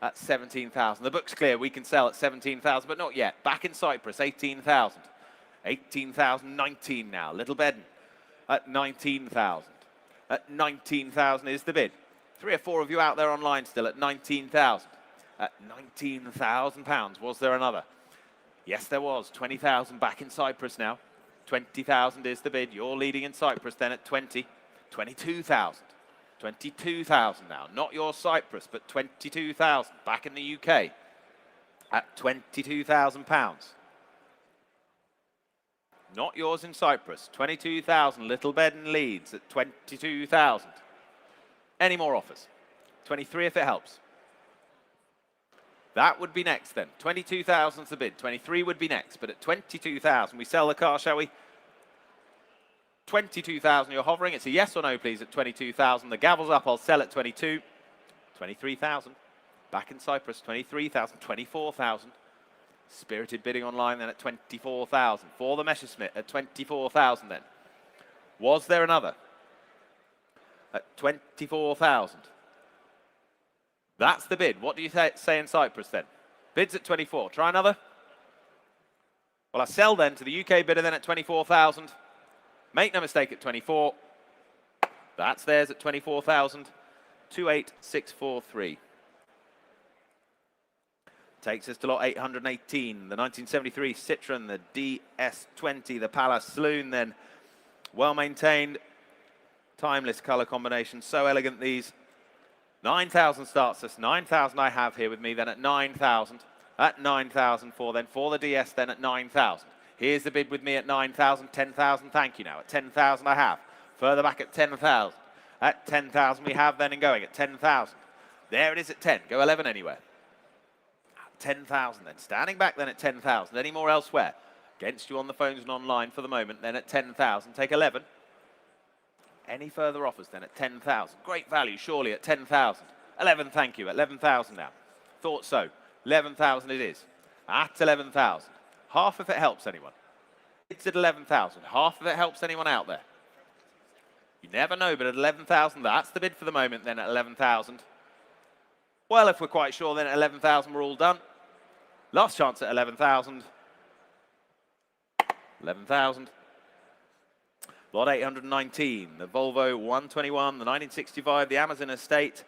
S2: At 17,000. The book's clear. We can sell at 17,000, but not yet. Back in Cyprus, 18,000. 18,000, 19 now. Little Bedden at 19,000. At 19,000 is the bid. 3 or 4 of you out there online still at 19,000. At 19,000 pounds. Was there another? Yes, there was. 20,000 back in Cyprus now. 20,000 is the bid. You're leading in Cyprus then at 20. 22,000. 22,000 now. Not your Cyprus, but 22,000 back in the UK at 22,000 pounds. Not yours in Cyprus. 22,000. Little Bedden leads at 22,000. Any more offers? 23 if it helps. That would be next then. 22,000 is the bid. 23 would be next, but at 22,000 we sell the car, shall we? 22,000 you're hovering. It's a yes or no, please, at 22,000. The gavel's up. I'll sell at 22. 23,000. Back in Cyprus, 23,000. 24,000. Spirited bidding online then at 24,000. For the Messerschmitt at 24,000 then. Was there another? At 24,000. That's the bid. What do you say in Cyprus then? Bids at 24. Try another. Well, I sell then to the UK bidder then at 24,000. Make no mistake at 24. That's theirs at 24,000. 28643. Takes us to lot 818. The 1973 Citroen, the DS20, the Palace Saloon then. Well maintained. Timeless colour combination. So elegant these. 9,000 starts us. 9,000 I have here with me then at 9,000. At 9,000 for the DS then at 9,000. Here's the bid with me at 9,000. 10,000, thank you now. At 10,000 I have. Further back at 10,000. At 10,000 we have then and going at 10,000. There it is at 10. Go 11 anywhere. At 10,000 then. Standing back then at 10,000. Any more elsewhere? Against you on the phones and online for the moment then at 10,000. Take 11. Any further offers then at 10,000? Great value, surely, at 10,000. 11, thank you. 11,000 now. Thought so. 11,000 it is. At 11,000. Half if it helps anyone. It's at 11,000. Half if it helps anyone out there. You never know, but at 11,000, that's the bid for the moment then at 11,000. Well, if we're quite sure, then at 11,000 we're all done. Last chance at 11,000. 11,000. Lot 819, the Volvo 121, the 1965, the Amazon Estate.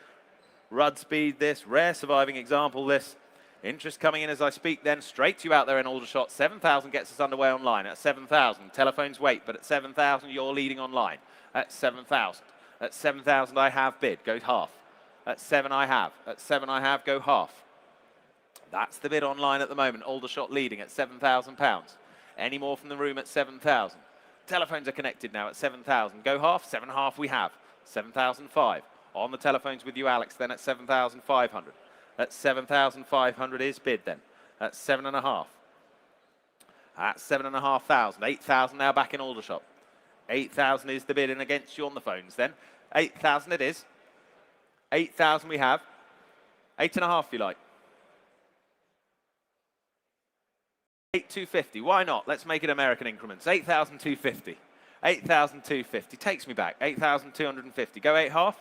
S2: Rudd speed this, rare surviving example this. Interest coming in as I speak then, straight to you out there in Aldershot. 7,000 gets us underway online at 7,000. Telephones wait, but at 7,000 you're leading online. At 7,000. At 7,000 I have bid, go half. At 7 I have. At 7 I have, go half. That's the bid online at the moment. Aldershot leading at £7,000. Any more from the room at 7,000? Telephones are connected now at 7,000. Go half, 7.5 we have. 7,005. On the telephones with you, Alex, then at 7,500. At 7,500 is bid then. At 7.5. At 7,500. 8,000 now back in Aldershot. 8,000 is the bid and against you on the phones then. 8,000 it is. 8,000 we have. 8.5 if you like. 8,250. Why not? Let's make it American increments. 8,250. 8,250. Takes me back. 8,250. Go 8.5.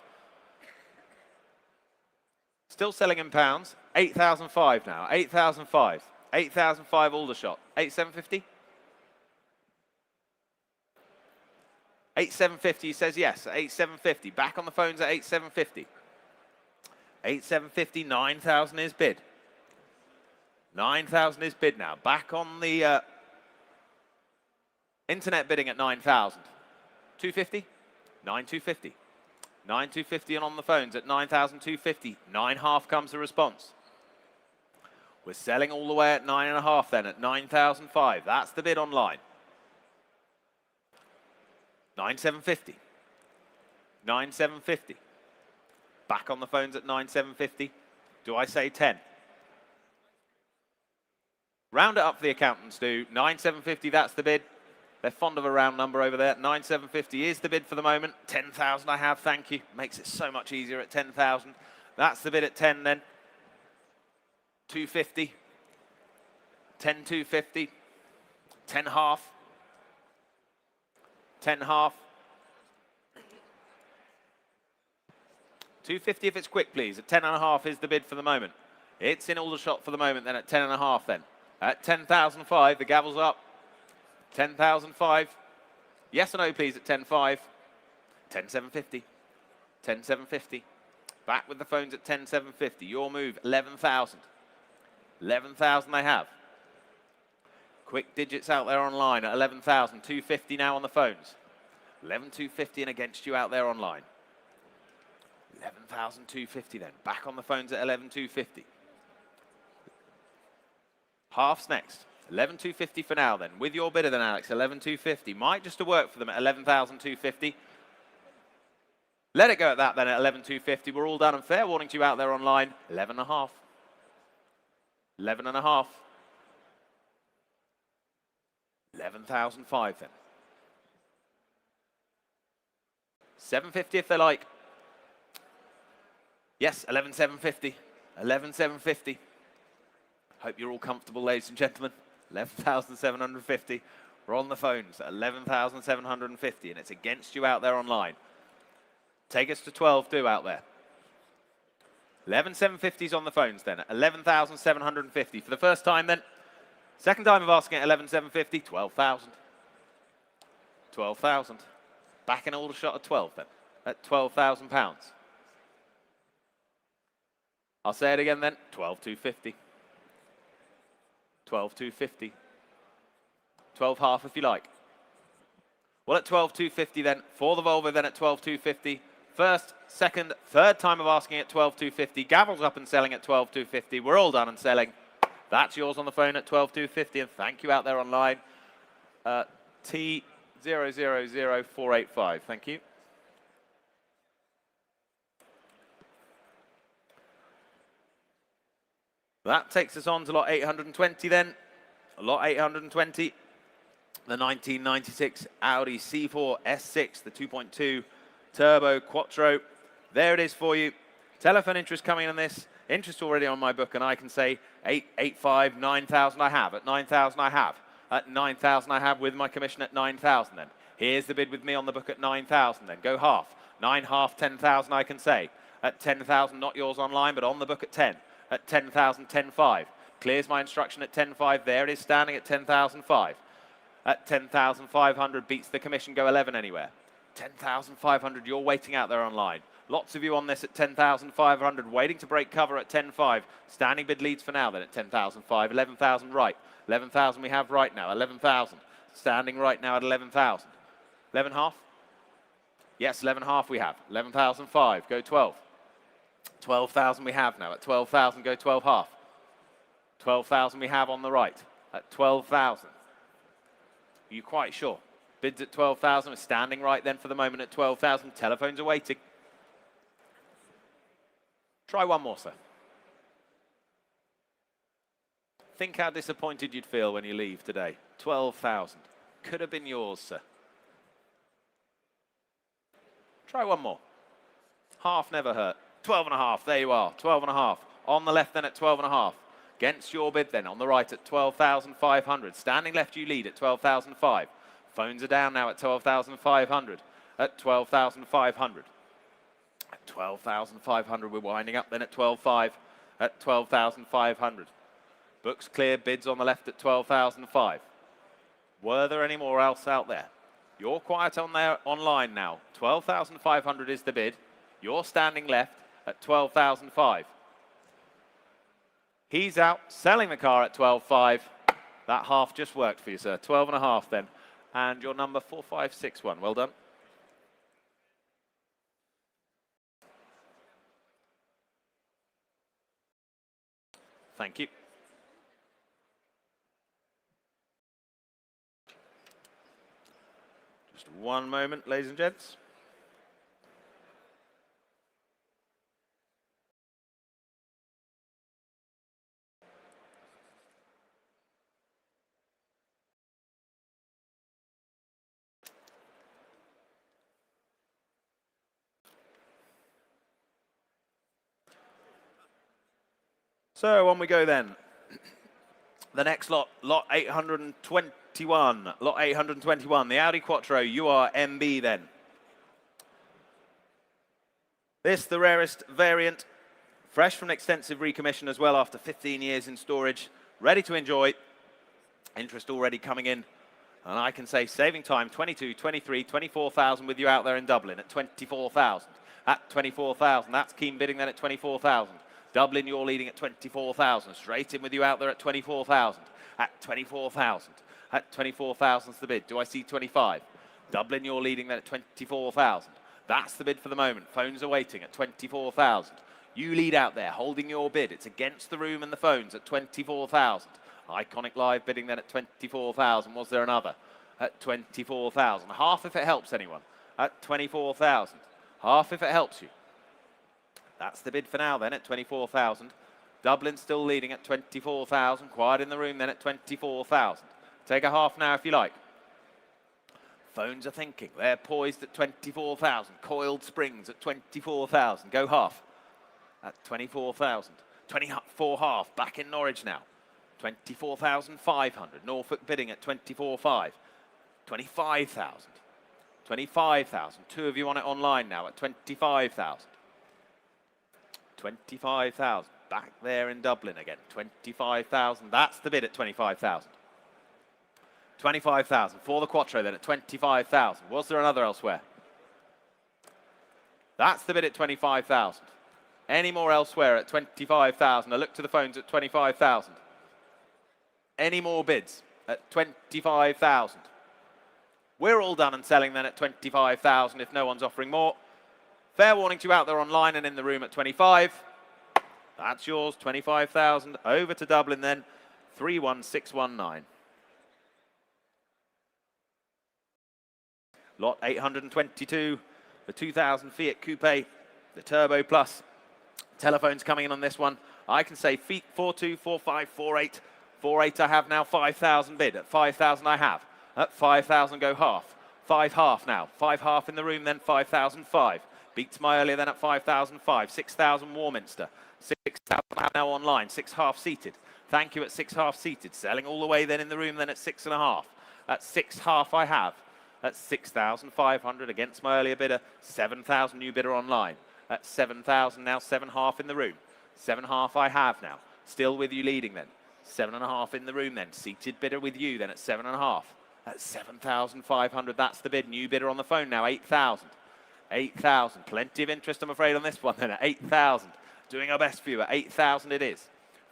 S2: Still selling in pounds. 8,005 now. 8,005. 8,005 Aldershot. 8,750. 8,750, he says yes. 8,750. Back on the phones at 8,750. 8,750. 9,000 is bid. 9,000 is bid now. Back on the internet bidding at 9,000. 250. 9,250. 9,250 and on the phones at 9,250. 9.5 comes the response. We're selling all the way at 9.5 then at 9,005. That's the bid online. 9,750. 9,750. Back on the phones at 9,750. Do I say 10? Round it up for the accountants do. 9,750, that's the bid. They're fond of a round number over there. 9,750 is the bid for the moment. 10,000 I have, thank you. Makes it so much easier at 10,000. That's the bid at 10 then. 250. 10,250. 10 half. 10 half. 250 if it's quick, please. At 10.5 is the bid for the moment. It's in Aldershot for the moment then at 10.5 then. At 10,005, the gavel's up. 10,005. Yes or no, please, at 10.5. 10,750. 10,750. Back with the phones at 10,750. Your move, 11,000. 11,000 they have. Quick digits out there online at 11,000. 250 now on the phones. 11,250 and against you out there online. 11,250 then. Back on the phones at 11,250. Halves next. 11,250 for now then. With your bidder then, Alex. 11,250. Might just to work for them at 11,250. Let it go at that then at 11,250. We're all done and fair warning to you out there online. 11.5. 11.5. 11,005 then. 750 if they like. Yes, 11,750. 11,750. Hope you're all comfortable, ladies and gentlemen. 11,750. We're on the phones at 11,750, and it's against you out there online. Take us to 12, do out there. 11,750 is on the phones then. 11,750 for the first time then. Second time of asking at 11,750. 12,000. 12,000. Back in Aldershot at 12 then. At £12,000. I'll say it again then. 12,250. 12,250. 12.5 if you like. Well, at 12,250 then, for the Volvo then at 12,250. First, second, third time of asking at 12,250. Gavel's up and selling at 12,250. We're all done and selling. That's yours on the phone at 12,250. And thank you out there online. T000485. Thank you. That takes us on to lot 820 then. Lot 820, the 1996 Audi C4 S6, the 2.2 Turbo Quattro. There it is for you. Telephone interest coming in on this. Interest already on my book, and I can say 885, 9,000 I have. At 9,000 I have. At 9,000 I have with my commission at 9,000 then. Here's the bid with me on the book at 9,000 then. Go half. 9.5, 10,000 I can say. At 10,000, not yours online, but on the book at 10. At 10,000, 10.5. Clears my instruction at 10.5. There it is standing at 10,005. At 10,500 beats the commission. Go 11 anywhere. 10,500, you're waiting out there online. Lots of you on this at 10,500, waiting to break cover at 10.5. Standing bid leads for now then at 10,005. 11,000 right. 11,000 we have right now. 11,000. Standing right now at 11,000. 11.5? Yes, 11.5 we have. 11,005. Go 12. 12,000 we have now. At 12,000, go 12.5. 12,000 we have on the right. At 12,000. Are you quite sure? Bids at 12,000. We're standing right then for the moment at 12,000. Telephones are waiting. Try one more, sir. Think how disappointed you'd feel when you leave today. 12,000. Could have been yours, sir. Try one more. Half never hurt. 12.5. There you are. 12.5. On the left then at 12.5. Against your bid then on the right at 12,500. Standing left you lead at 12,005. Phones are down now at 12,500. At 12,500. At 12,500, we're winding up then at 12,500. At 12,500. Books clear, bids on the left at 12,500. Were there any more else out there? You're quiet on there online now. 12,500 is the bid. You're standing left at 12,500. He's out selling the car at 12,500. That half just worked for you, sir. 12.5 then. And your number 4561. Well done. Thank you. Just one moment, ladies and gents. So on we go then. The next lot, lot 821. Lot 821, the Audi Quattro, you are MB then. This, the rarest variant, fresh from an extensive recommission as well after 15 years in storage, ready to enjoy. Interest already coming in. And I can say saving time, 22, 23, 24,000 with you out there in Dublin at 24,000. At 24,000, that's keen bidding then at 24,000. Dublin, you're leading at 24,000. Straight in with you out there at 24,000. At 24,000. At 24,000 is the bid. Do I see 25? Dublin, you're leading then at 24,000. That's the bid for the moment. Phones are waiting at 24,000. You lead out there, holding your bid. It's against the room and the phones at 24,000. Iconic Live bidding then at 24,000. Was there another? At 24,000. Half if it helps anyone. At 24,000. Half if it helps you. That's the bid for now then at 24,000. Dublin still leading at 24,000. Quiet in the room then at 24,000. Take a half now if you like. Phones are thinking. They're poised at 24,000. Coiled springs at 24,000. Go half at 24,000. 24 half. Back in Norwich now. 24,500. Norfolk bidding at 24,500. 25,000. 25,000. Two of you on it online now at 25,000. 25,000. Back there in Dublin again. 25,000. That's the bid at 25,000. 25,000 for the Quattro then at 25,000. Was there another elsewhere? That's the bid at 25,000. Any more elsewhere at 25,000? I look to the phones at 25,000. Any more bids at 25,000? We're all done and selling then at 25,000 if no one's offering more. Fair warning to you out there online and in the room at 25. That's yours, 25,000. Over to Dublin then, 31619. Lot 822, the 2000 Fiat Coupe, the Turbo Plus. Telephones coming in on this one. I can say feet 42, 45, 48. 48 I have now, 5,000 bid. At 5,000 I have. At 5,000 go half. 5 half now. 5 half in the room then, 5,005. Beats my earlier then at 5,005. 6,000 Warminster. 6,000 I have now online. 6 half seated. Thank you at 6 half seated. Selling all the way then in the room then at 6.5. At 6 half I have. At 6,500 against my earlier bidder. 7,000 new bidder online. At 7,000 now, 7 half in the room. 7 half I have now. Still with you leading then. 7.5 in the room then. Seated bidder with you then at 7.5. At 7,500, that's the bid. New bidder on the phone now, 8,000. 8,000. Plenty of interest, I'm afraid, on this one then at 8,000. Doing our best for you at 8,000 it is.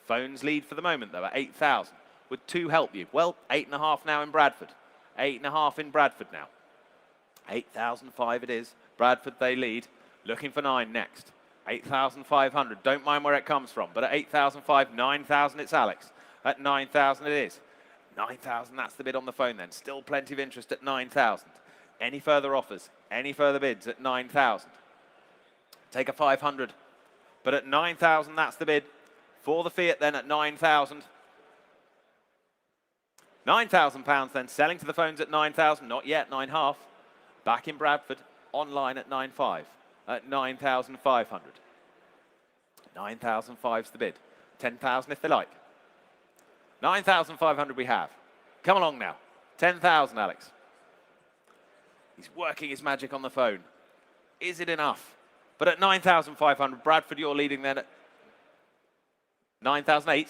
S2: Phones lead for the moment though at 8,000. Would 2 help you? Well, 8.5 now in Bradford. 8.5 in Bradford now. 8,005 it is. Bradford they lead. Looking for 9 next. 8,500. Don't mind where it comes from. But at 8,005, 9,000 it's Alex. At 9,000 it is. 9,000, that's the bid on the phone then. Still plenty of interest at 9,000. Any further offers? Any further bids at 9,000? Take a 500. But at 9,000, that's the bid. For the Fiat then at 9,000. £9,000 then, selling to the phones at 9,000, not yet, 9.5. Back in Bradford, online at 9.5, at 9,500. 9,005's the bid. 10,000 if they like. 9,500 we have. Come along now. 10,000, Alex. He's working his magic on the phone. Is it enough? But at 9,500, Bradford, you're leading then at 9,008.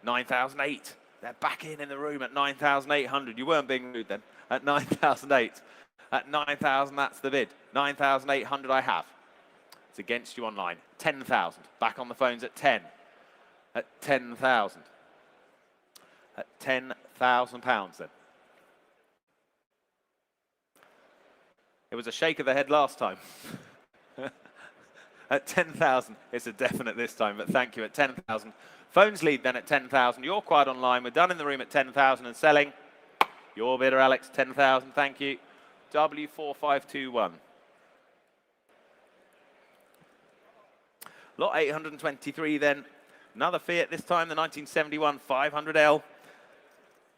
S2: 9,008. They're back in the room at 9,800. You weren't being rude then. At 9,008. At 9,000, that's the bid. 9,800 I have. It's against you online. 10,000. Back on the phones at 10. At 10,000. At 10,000 pounds then. It was a shake of the head last time. At 10,000, it's a definite this time, but thank you. At 10,000. Phones lead then at 10,000. You're quiet online. We're done in the room at 10,000 and selling. Your bidder, Alex, 10,000. Thank you. W4521. Lot 823 then. Another Fiat this time, the 1971 500L.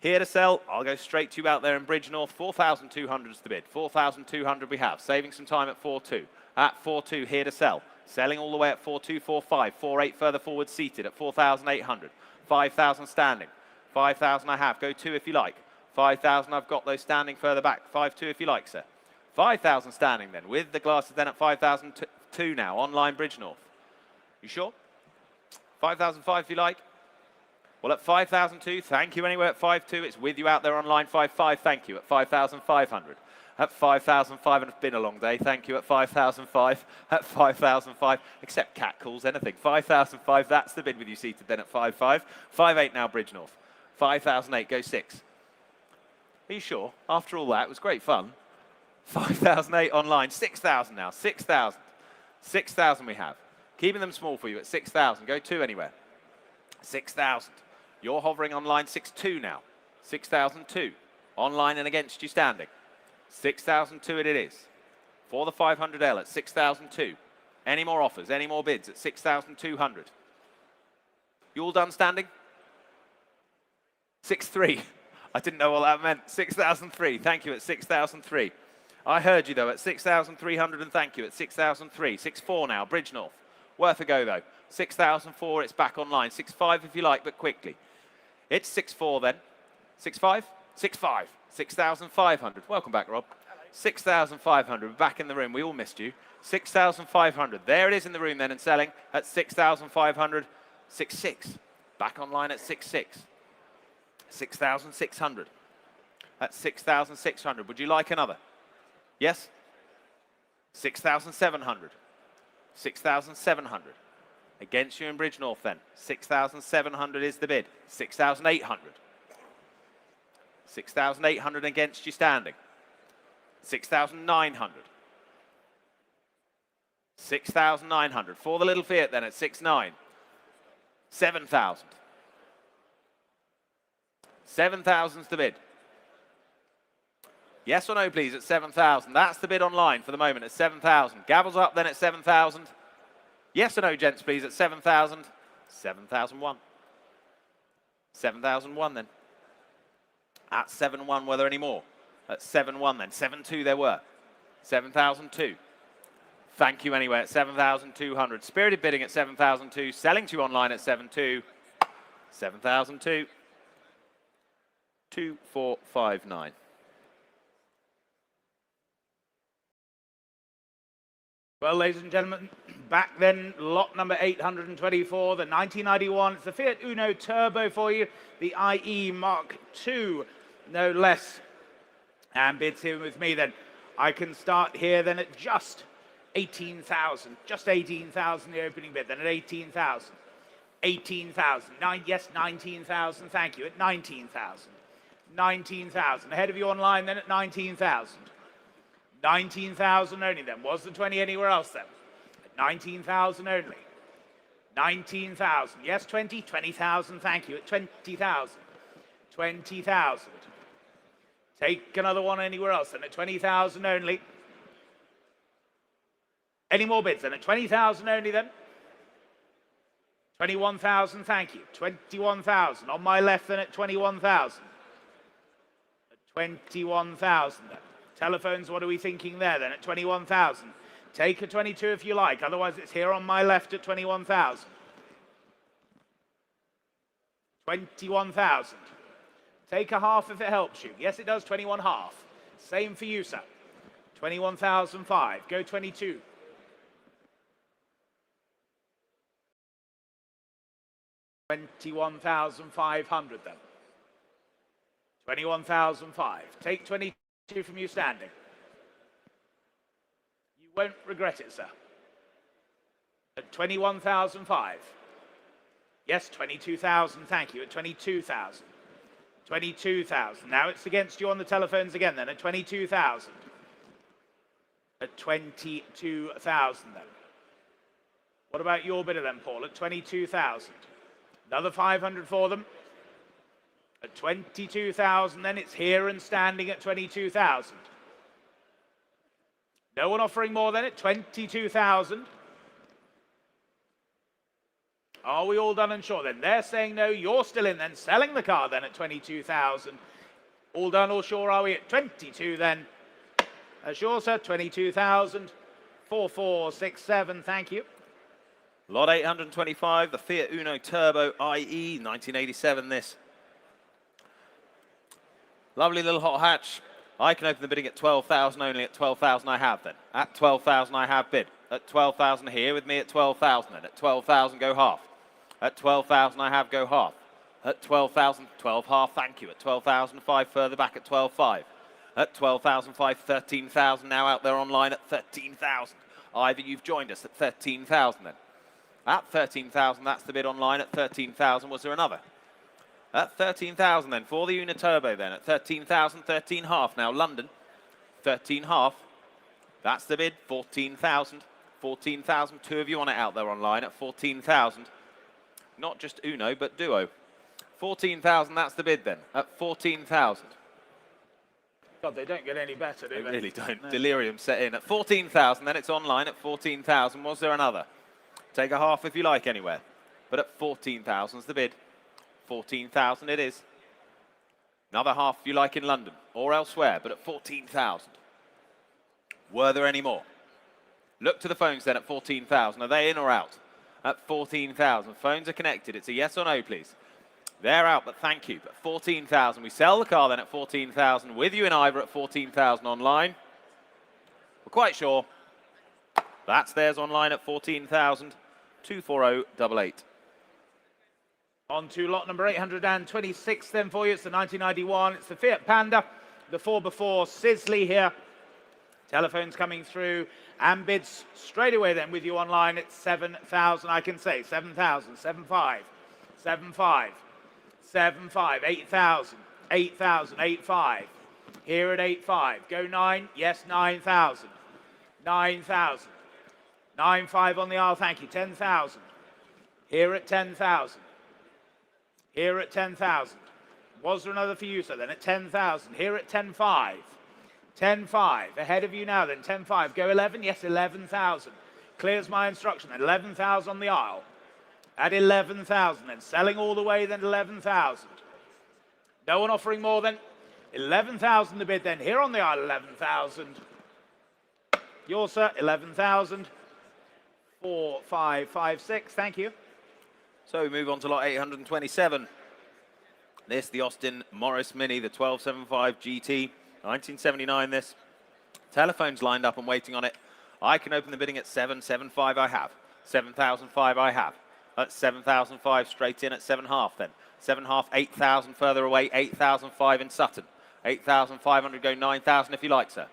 S2: Here to sell. I'll go straight to you out there in Bridge North. 4,200 is the bid. 4,200 we have. Saving some time at 4.2. At 4.2, here to sell. Selling all the way at 4.2, 4.5. 4.8 further forward, seated at 4,800. 5,000 standing. 5,000 I have. Go 2 if you like. 5,000 I've got those standing further back. 5.2 if you like, sir. 5,000 standing then. With the glasses then at 5,002 now. Online Bridge North. You sure? 5,005 if you like. Well, at 5,002, thank you anyway. At 5.2, it's with you out there online. 5.5, thank you. At 5,500. At 5,500, it's been a long day. Thank you. At 5,005. At 5,005, except cat calls, anything. 5,005, that's the bid with you seated then at 5.5. 5.8 now, Bridge North. 5,008, go 6. Are you sure? After all that, it was great fun. 5,008 online. 6,000 now. 6,000. 6,000 we have. Keeping them small for you at 6,000. Go 2 anywhere. 6,000. You're hovering online. 6.2 now. 6,002. Online and against you standing. 6,002 it is. For the 500L at 6,002. Any more offers? Any more bids at 6,200? You all done standing? 6.3. I didn't know what that meant. 6,003. Thank you at 6,003. I heard you though at 6,300 and thank you at 6,003. 6.4 now. Bridge North. Worth a go though. 6,004. It's back online. 6.5 if you like, but quickly. It's 6.4 then. 6.5? 6.5. 6,500. Welcome back, Rob. 6,500. Back in the room. We all missed you. 6,500. There it is in the room then and selling at 6,500. 6.6. Back online at 6.6. 6,600. At 6,600. Would you like another? Yes? 6,700. 6,700. Against you in Bridge North then. 6,700 is the bid. 6,800. 6,800 against you standing. 6,900. 6,900. For the little Fiat then at 6.9. 7,000. 7,000's the bid. Yes or no, please, at 7,000. That's the bid online for the moment at 7,000. Gavels up then at 7,000. Yes or no, gents, please, at 7,000. 7,001. 7,001 then. At 7.1, were there any more? At 7.1 then. 7.2 there were. 7,002. Thank you anyway at 7,200. Spirited bidding at 7,002. Selling to you online at 7.2. 7,002. 2,459.
S1: Well, ladies and gentlemen, back then, lot number 824, the 1991. It's the Fiat Uno Turbo for you, the IE Mark II, no less. And bids here with me then. I can start here then at just 18,000. Just 18,000, the opening bid, then at 18,000. 18,000. Yes, 19,000, thank you, at 19,000. 19,000. Ahead of you online then at 19,000. 19,000 only then. Was the 20 anywhere else then? 19,000 only. 19,000. Yes, 20. 20,000. Thank you. At 20,000. 20,000. Take another one anywhere else then. At 20,000 only. Any more bids then? At 20,000 only then. 21,000. Thank you. 21,000. On my left then at 21,000. At 21,000 then. Telephones, what are we thinking there then at 21,000? Take a 22 if you like, otherwise it's here on my left at 21,000. 21,000. Take a half if it helps you. Yes, it does, 21 half. Same for you, sir. 21,005. Go 22. 21,500 then. 21,005. Take 22 from you standing. You won't regret it, sir. At 21,005. Yes, 22,000, thank you. At 22,000. 22,000. Now it's against you on the telephones again then. At 22,000. At 22,000 then. What about your bidder then, Paul? At 22,000. Another 500 for them. At 22,000 then, it's here and standing at 22,000. No one offering more than at 22,000. Are we all done and sure then? They're saying no, you're still in then, selling the car then at 22,000. All done, all sure, are we at 22 then? Sure, sir, 22,000. 4467, thank you.
S2: Lot 825, the Fiat Uno Turbo IE, 1987 this. Lovely little hot hatch. I can open the bidding at 12,000 only. At 12,000 I have then. At 12,000 I have bid. At 12,000 here with me at 12,000 then. At 12,000 go half. At 12,000 I have go half. At 12,000, 12 half, thank you. At 12,005 further back at 12,5. At 12,005, 13,000 now out there online at 13,000. Either you've joined us at 13,000 then. At 13,000, that's the bid online. At 13,000, was there another? At 13,000 then, for the Uno Turbo then. At 13,000, 13 half now, London. 13 half, that's the bid, 14,000. 14,000, two of you on it out there online at 14,000. Not just Uno, but Duo. 14,000, that's the bid then, at 14,000.
S1: God, they don't get any better, do they?
S2: They really don't.
S1: No.
S2: Delirium set in at 14,000, then it's online at 14,000. Was there another? Take a half if you like anywhere. But at 14,000 is the bid. 14,000 it is. Another half if you like in London or elsewhere, but at 14,000. Were there any more? Look to the phones then at 14,000. Are they in or out? At 14,000. Phones are connected. It's a yes or no, please. They're out, but thank you. But 14,000. We sell the car then at 14,000. With you in either at 14,000 online. We're quite sure. That's theirs online at 14,000. 24088.
S1: On to lot number 826 then for you. It's the 1991. It's the Fiat Panda. The 4x4 Sisley here. Telephones coming through. And bids straight away then with you online at 7,000. I can say 7,000, 7,500, 7,500, 7,500, 8,000, 8,000, 8,500. Here at 8,500. Go 9. Yes, 9,000. 9,000. 9,500 on the aisle, thank you. 10,000. Here at 10,000. Here at 10,000. Was there another for you, sir, then? At 10,000. Here at 10,500. 10,500. Ahead of you now, then. 10,500. Go 11. Yes, 11,000. Clears my instruction, then. 11,000 on the aisle. At 11,000, then. Selling all the way, then. 11,000. No one offering more, then. 11,000 the bid, then. Here on the aisle, 11,000. Yours, sir. 11,000. 4556. Thank you.
S2: So we move on to lot 827. This, the Austin Morris Mini, the 1275 GT, 1979 this. Telephone's lined up and waiting on it. I can open the bidding at 7,750 I have. 7,005 I have. At 7,005 straight in at 7.5 then. 7.5, 8,000 further away, 8,005 in Sutton. 8,500 go 9,000 if you like, sir.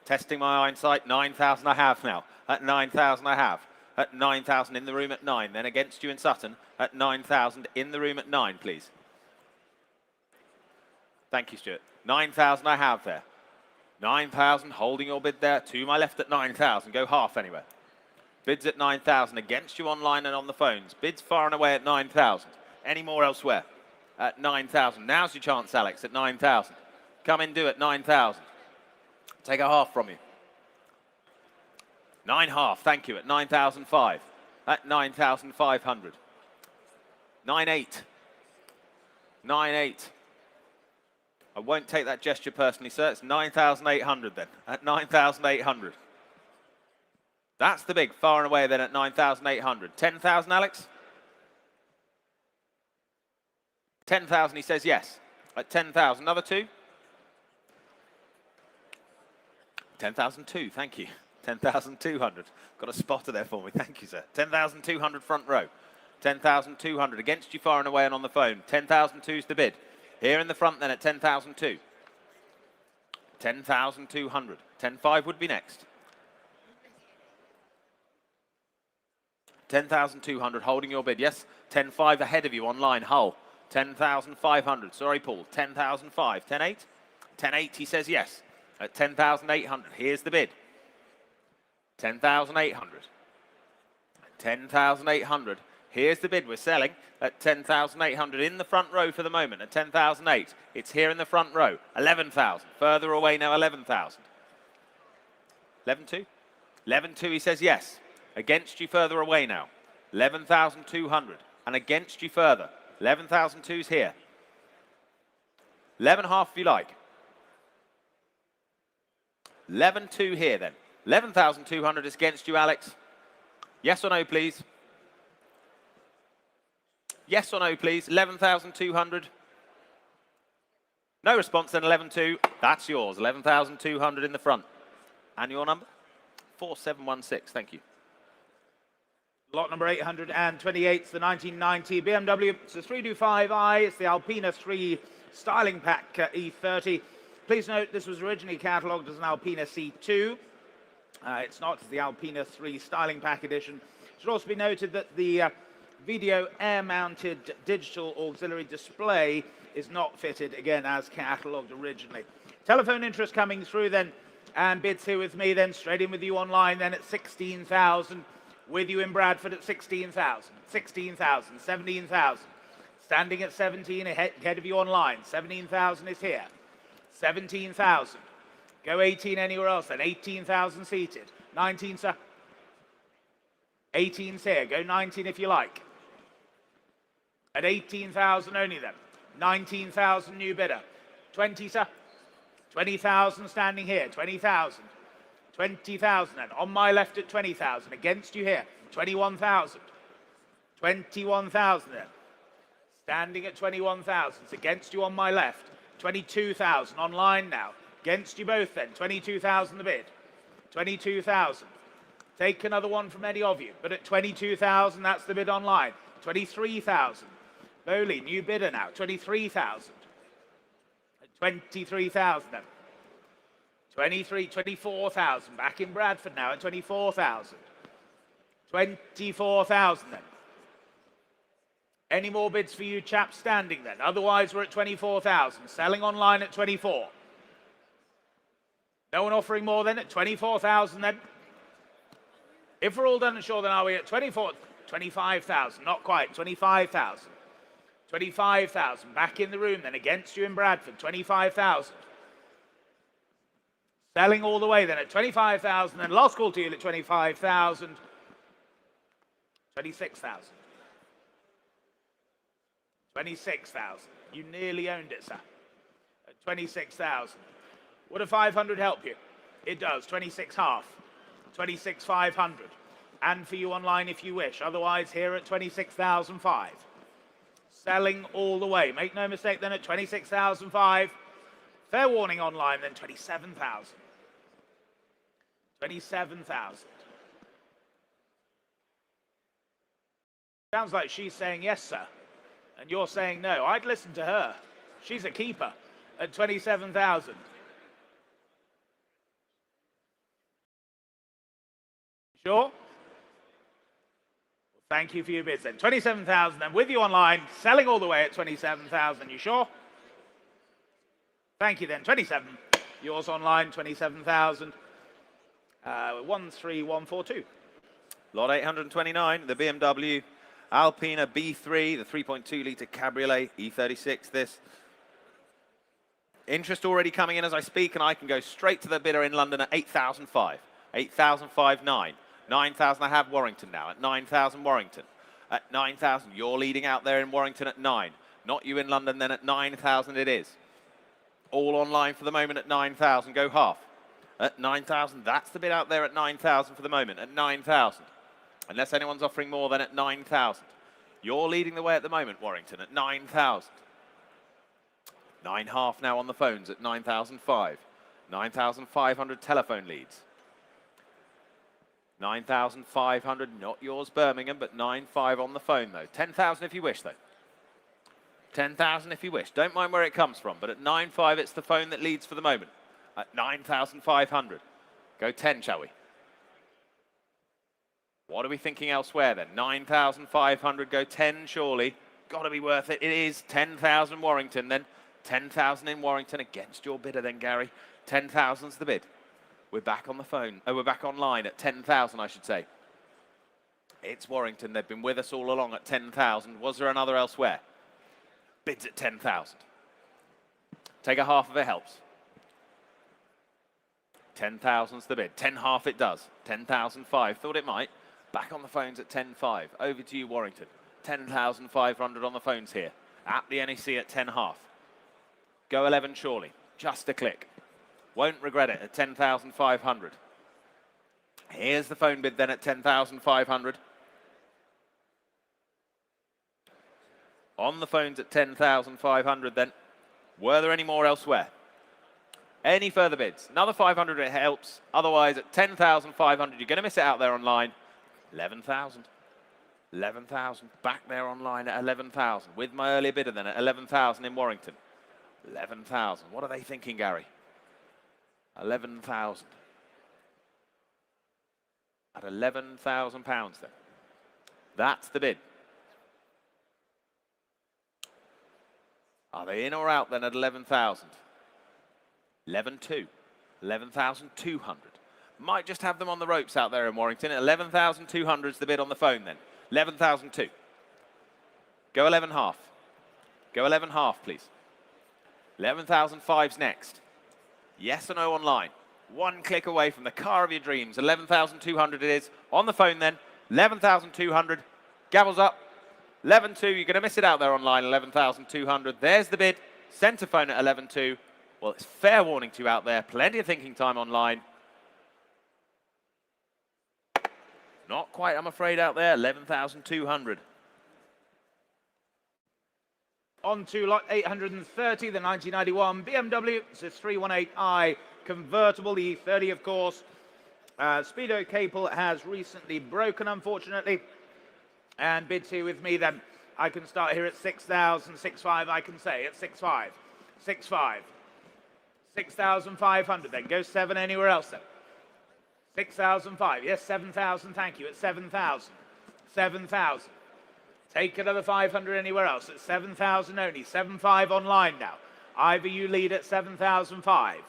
S2: Testing my eyesight, 9,000 I have now. At 9,000 I have. At 9,000 in the room at 9. Then against you in Sutton at 9,000 in the room at 9, please. Thank you, Stuart. 9,000 I have there. 9,000, holding your bid there. To my left at 9,000. Go half anywhere. Bids at 9,000 against you online and on the phones. Bids far and away at 9,000. Any more elsewhere? At 9,000. Now's your chance, Alex, at 9,000. Come in, do it, 9,000. Take a half from you. 9.5, thank you, at 9,005. At 9,500. 9.8. 9.8. I won't take that gesture personally, sir. It's 9,800 then. At 9,800. That's the big, far and away then at 9,800. 10,000, Alex? 10,000, he says yes. At 10,000. Another two? 10,002, thank you. 10,200. Got a spotter there for me, thank you, sir. 10,200 front row. 10,200 against you far and away and on the phone. 10,002 is the bid. Here in the front then at 10,002. 10,200. 10,500 would be next. 10,200 holding your bid, yes. 10,500 ahead of you online, Hull. 10,500, sorry Paul. 10,005. 10,800. 10,800 he says yes. At 10,800, here's the bid. 10,800. 10,800. Here's the bid we're selling at 10,800 in the front row for the moment at 10,008. It's here in the front row. 11,000. Further away now, 11,000. 11,200. 11,200 he says yes. Against you further away now. 11,200. And against you further. 11,002's here. 11,500 if you like. 11,200 here then. 11,200 is against you, Alex. Yes or no, please? Yes or no, please? 11,200. No response then, 11,200. That's yours, 11,200 in the front. And your number? 4716, thank you.
S1: Lot number 828, it's the 1990 BMW. It's the 325i, it's the Alpina 3 Styling Pack E30. Please note this was originally catalogued as an Alpina C2. It's not, it's the Alpina 3 Styling Pack edition. It should also be noted that the video air-mounted digital auxiliary display is not fitted, again, as catalogued originally. Telephone interest coming through then, and bids here with me then, straight in with you online then at 16,000. With you in Bradford at 16,000, 16,000, 17,000. Standing at 17, ahead of you online. 17,000 is here. 17,000. Go 18 anywhere else then. 18,000 seated. 19, sir. 18's here. Go 19 if you like. At 18,000 only then. 19,000 new bidder. 20, sir. 20,000 standing here. 20,000. 20,000 then. On my left at 20,000. Against you here. 21,000. 21,000 then. Standing at 21,000. It's against you on my left. 22,000 online now. Against you both then. 22,000 the bid. 22,000. Take another one from any of you. But at 22,000, that's the bid online. 23,000. Bowley, new bidder now. 23,000. At 23,000 then. 24,000. Back in Bradford now at 24,000. 24,000 then. Any more bids for you chaps standing then? Otherwise, we're at 24,000. Selling online at 24. No one offering more then at 24,000 then? If we're all done and sure, then are we at 25,000? Not quite. 25,000. 25,000. Back in the room then. Against you in Bradford. 25,000. Selling all the way then at 25,000. And last call to you at 25,000. 26,000. 26,000. You nearly owned it, sir. At 26,000. Would a 500 help you? It does. 26.5. 26,500. And for you online if you wish. Otherwise, here at 26,005. Selling all the way. Make no mistake then at 26,005. Fair warning online then 27,000. 27,000. Sounds like she's saying yes, sir. And you're saying no. I'd listen to her. She's a keeper at 27,000. Sure? Well, thank you for your bids then. 27,000 then with you online, selling all the way at 27,000. You sure? Thank you then. 27. Yours online, 27,000. 13142.
S2: Lot 829, the BMW Alpina B3, the 3.2 litre Cabriolet E36 this. Interest already coming in as I speak, and I can go straight to the bidder in London at 8,005. 8,059. 9,000 I have Warrington now, at 9,000 Warrington. At 9,000, you're leading out there in Warrington at 9. Not you in London then at 9,000 it is. All online for the moment at 9,000, go half. At 9,000, that's the bid out there at 9,000 for the moment, at 9,000. Unless anyone's offering more than at 9,000. You're leading the way at the moment, Warrington, at 9,000. 9.5 now on the phones at 9,005. 9,500 telephone leads. 9,500, not yours, Birmingham, but 9,500 on the phone, though. 10,000 if you wish, though. 10,000 if you wish. Don't mind where it comes from, but at 9,500, it's the phone that leads for the moment. At 9,500. Go 10, shall we? What are we thinking elsewhere, then? 9,500, go 10, surely. Got to be worth it. It is 10,000 Warrington, then. 10,000 in Warrington against your bidder, then, Gary. 10,000's the bid. We're back on the phone. Oh, we're back online at 10,000, I should say. It's Warrington. They've been with us all along at 10,000. Was there another elsewhere? Bids at 10,000. Take a half of it helps. 10,000's the bid. 10.5 it does. 10,005. Thought it might. Back on the phones at 10.5. Over to you, Warrington. 10,500 on the phones here. At the NEC at 10.5. Go 11 surely. Just a click. Won't regret it at 10,500. Here's the phone bid then at 10,500. On the phones at 10,500 then. Were there any more elsewhere? Any further bids? Another 500 it helps. Otherwise at 10,500 you're going to miss it out there online. 11,000. 11,000. Back there online at 11,000. With my earlier bidder then at 11,000 in Warrington. 11,000. What are they thinking, Gary? 11,000. At 11,000 pounds then. That's the bid. Are they in or out then at 11,000? 11,200. 11,200. Might just have them on the ropes out there in Warrington. 11,200 is the bid on the phone then. 11,002. Go 11.5. Go 11.5, please. 11,005's next. Yes or no online. One click away from the car of your dreams. 11,200 it is. On the phone then. 11,200. Gavels up. 11.2. You're going to miss it out there online. 11,200. There's the bid. Centre phone at 11.2. Well, it's fair warning to you out there. Plenty of thinking time online. Not quite, I'm afraid, out there. 11,200.
S1: On to lot 830, the 1991 BMW. It's a 318i convertible, the E30, of course. Speedo cable has recently broken, unfortunately. And bids here with me, then. I can start here at 6,000, 6,500, I can say, at 6,500. 6,500. 6,500, then. Go 7 anywhere else, then. 6,500. Yes, 7,000, thank you. At 7,000. 7,000. Take another 500 anywhere else. At 7,000 only. 7,500 online now. Ivor, you lead at 7,005.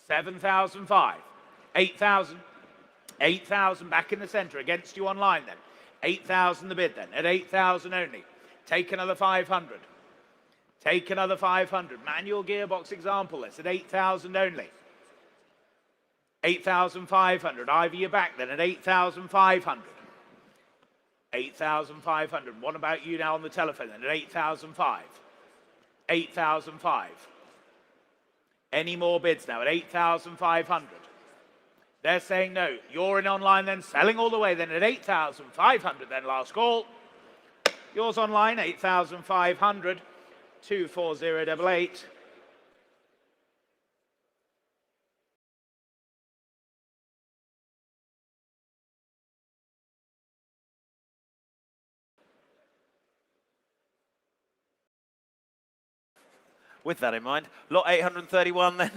S1: 7,005. 8,000. 8,000 back in the centre against you online then. 8,000 the bid then. At 8,000 only. Take another 500. Take another 500. Manual gearbox example. That's at 8,000 only. 8,500. Ivor, you're back then at 8,500. 8,500. What about you now on the telephone then at 8,005? 8,005. Any more bids now at 8,500? They're saying no. You're in online then, selling all the way then at 8,500 then, last call. Yours online, 8,500. 24088.
S2: With that in mind, lot 831 then.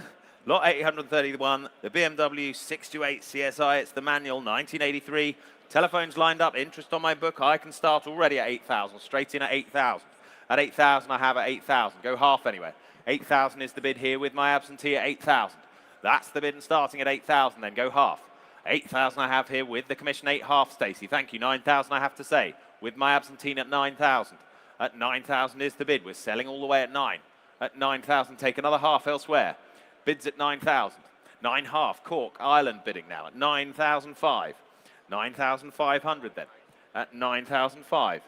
S2: Lot 831, the BMW 628 CSI. It's the manual, 1983. Telephones lined up, interest on my book. I can start already at 8,000, straight in at 8,000. At 8,000, I have at 8,000. Go half anyway. 8,000 is the bid here with my absentee at 8,000. That's the bid and starting at 8,000, then go half. 8,000 I have here with the commission 8 half, Stacey. Thank you. 9,000 I have to say. With my absentee at 9,000. At 9,000 is the bid. We're selling all the way at 9. At 9,000, take another half elsewhere. Bids at 9,000. 9 half, Cork, Ireland bidding now at 9,005. 9,500 then. At 9,005.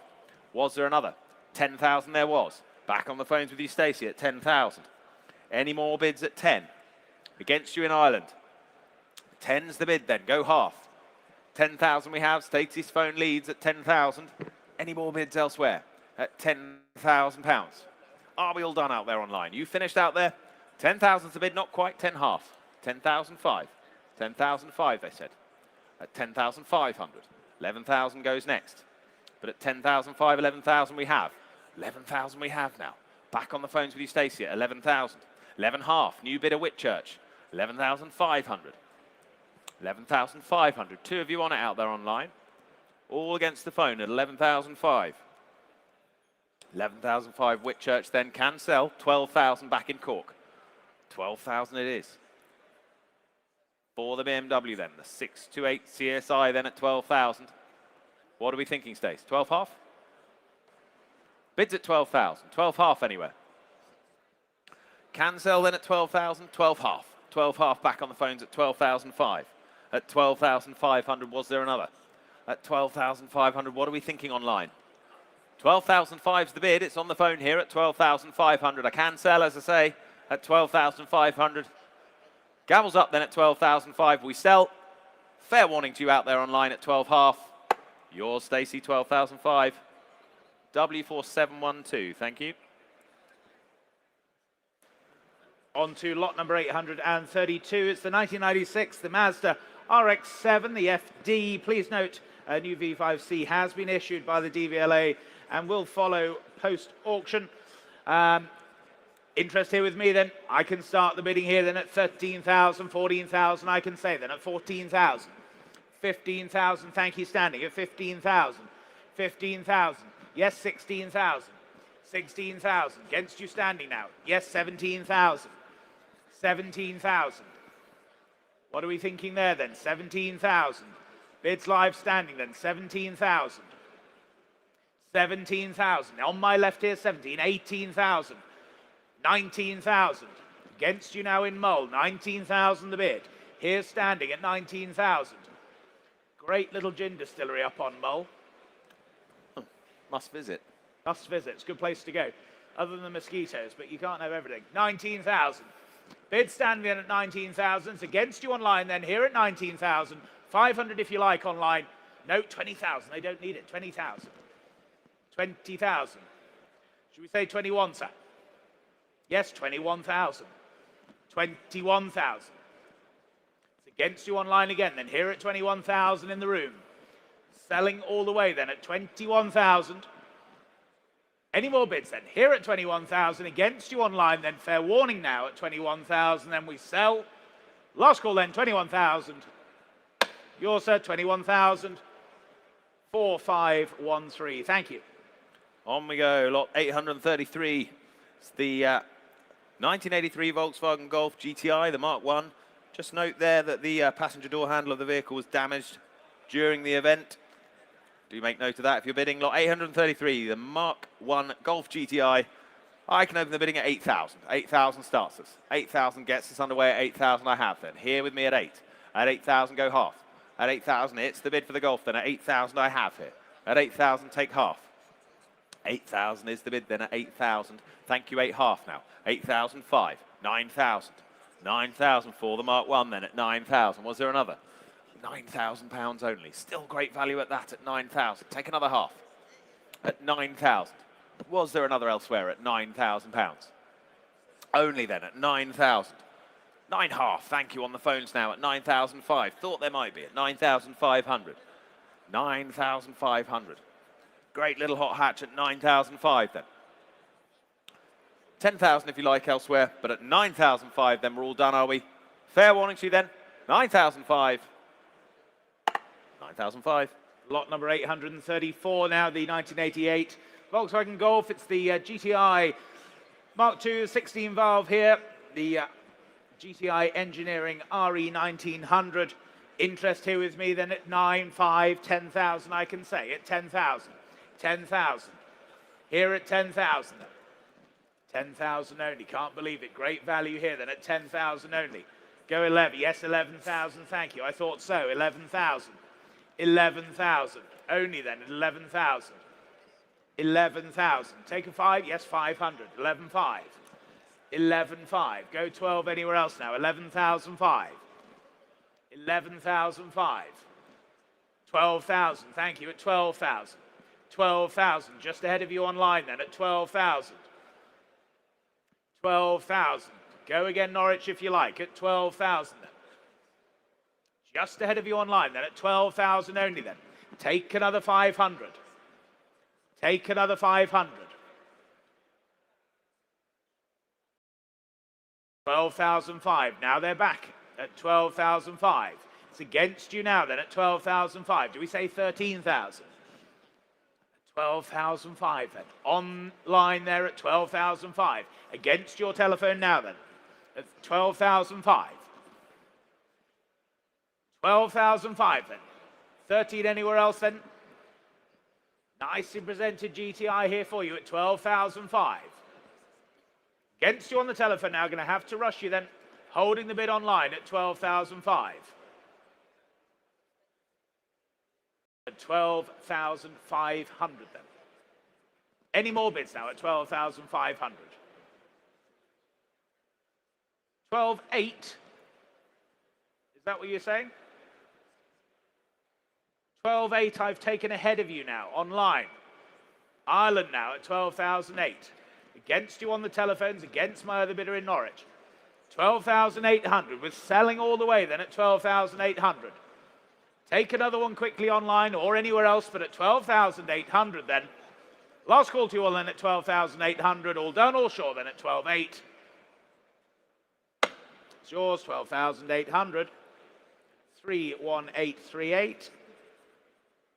S2: Was there another? 10,000 there was. Back on the phones with you, Stacey, at 10,000. Any more bids at 10? Against you in Ireland. 10's the bid then, go half. 10,000 we have, Stacey's phone leads at 10,000. Any more bids elsewhere? At £10,000. Are we all done out there online? You finished out there? 10,000's the bid, not quite, 10 half. 10,005. 10,005, they said. At 10,500. 11,000 goes next. But at 10,005, 11,000 we have. 11,000 we have now. Back on the phones with you, Stacey, at 11,000. 11.5, new bidder Whitchurch. 11,500. 11,500. Two of you on it out there online. All against the phone at 11,005. 11,005 Whitchurch then can sell. 12,000 back in Cork. 12,000 it is. For the BMW then, the 628 CSI then at 12,000. What are we thinking, Stace? 12.5? Bids at 12,000. 12.5 anywhere. Can sell then at 12,000. 12.5. 12.5 back on the phones at 12,005. At 12,500, was there another? At 12,500, what are we thinking online? 12,005 is the bid. It's on the phone here at 12,500. I can sell, as I say, at 12,500. Gavels up then at 12,005. We sell. Fair warning to you out there online at 12.5. Yours, Stacey, 12,005. W4712, thank you.
S1: On to lot number 832. It's the 1996, the Mazda RX-7, the FD. Please note, a new V5C has been issued by the DVLA and will follow post-auction. Interest here with me then, I can start the bidding here then at 13,000, 14,000, I can say then at 14,000. 15,000, thank you, standing at 15,000. 15,000, yes, 16,000. 16,000, against you standing now, yes, 17,000. 17,000. What are we thinking there then? 17,000. Bids live standing then, 17,000. 17,000. On my left here, 17, 18,000. 19,000. Against you now in Mull, 19,000 the bid. Here standing at 19,000. Great little gin distillery up on Mull.
S2: Must visit.
S1: Must visit. It's a good place to go. Other than the mosquitoes, but you can't have everything. 19,000. Bid standing in at 19,000. It's against you online then, here at 19,000. 500 if you like online. No, 20,000. They don't need it. 20,000. 20,000. Should we say 21, sir? Yes, 21,000. 21,000. It's against you online again then, here at 21,000 in the room. Selling all the way then at 21,000. Any more bids then? Here at 21,000, against you online then, fair warning now at 21,000, then we sell. Last call then, 21,000. Yours, sir, 21,000. 4513, thank you.
S2: On we go, lot 833. It's the 1983 Volkswagen Golf GTI, the Mark 1. Just note there that the passenger door handle of the vehicle was damaged during the event. Do make note of that if you're bidding. Lot 833, the Mark 1 Golf GTI. I can open the bidding at 8,000. 8,000 starts us. 8,000 gets us underway at 8,000 I have then. Here with me at 8. At 8,000 go half. At 8,000 it's the bid for the Golf then. At 8,000 I have here. At 8,000 take half. 8,000 is the bid then at 8,000. Thank you, 8 half now. 8,005. 9,000. 9,000 for the Mark 1 then at 9,000. Was there another? £9,000 only. Still great value at that at 9,000. Take another half at 9,000. Was there another elsewhere at £9,000? Only then at 9,000. 9 half, thank you, on the phones now at 9,005. Thought there might be at 9,500. 9,500. Great little hot hatch at 9,005 then. 10,000 if you like elsewhere, but at 9,005 then we're all done, are we? Fair warning to you then. 9,005. 9,005.
S1: Lot number 834 now, the 1988 Volkswagen Golf. It's the GTI Mark II 16 valve here. The GTI Engineering RE 1900. Interest here with me then at 9,500, 10,000 I can say at 10,000. 10,000. Here at 10,000. 10,000 only. Can't believe it. Great value here then at 10,000 only. Go 11. Yes, 11,000. Thank you. I thought so. 11,000. 11,000. Only then at 11,000. 11,000. Take a 5. Yes, 500. 11,500. 11,500. Go 12 anywhere else now. 11,500. 11,500. 12,000. Thank you at 12,000. 12,000. Just ahead of you online then at 12,000. 12,000. Go again, Norwich, if you like, at 12,000. Just ahead of you online, then, at 12,000 only, then. Take another 500. Take another 500. 12,005. Now they're back at 12,005. It's against you now, then, at 12,005. Do we say 13,000? 12,005, then. Online there at 12,005. Against your telephone now, then, at 12,005. 12,005, then. 13 anywhere else, then. Nicely presented GTI here for you at 12,005. Against you on the telephone now, going to have to rush you then. Holding the bid online at 12,005. At 12,500 then. Any more bids now at 12,500? 12,800. Is that what you're saying? 12,800 I've taken ahead of you now, online. Ireland now at 12,008. Against you on the telephones, against my other bidder in Norwich. 12,800. We're selling all the way then at 12,800. Take another one quickly online or anywhere else, but at 12,800 then. Last call to you all then at 12,800. All done, all short then at 12,800. It's yours, 12,800. 31838.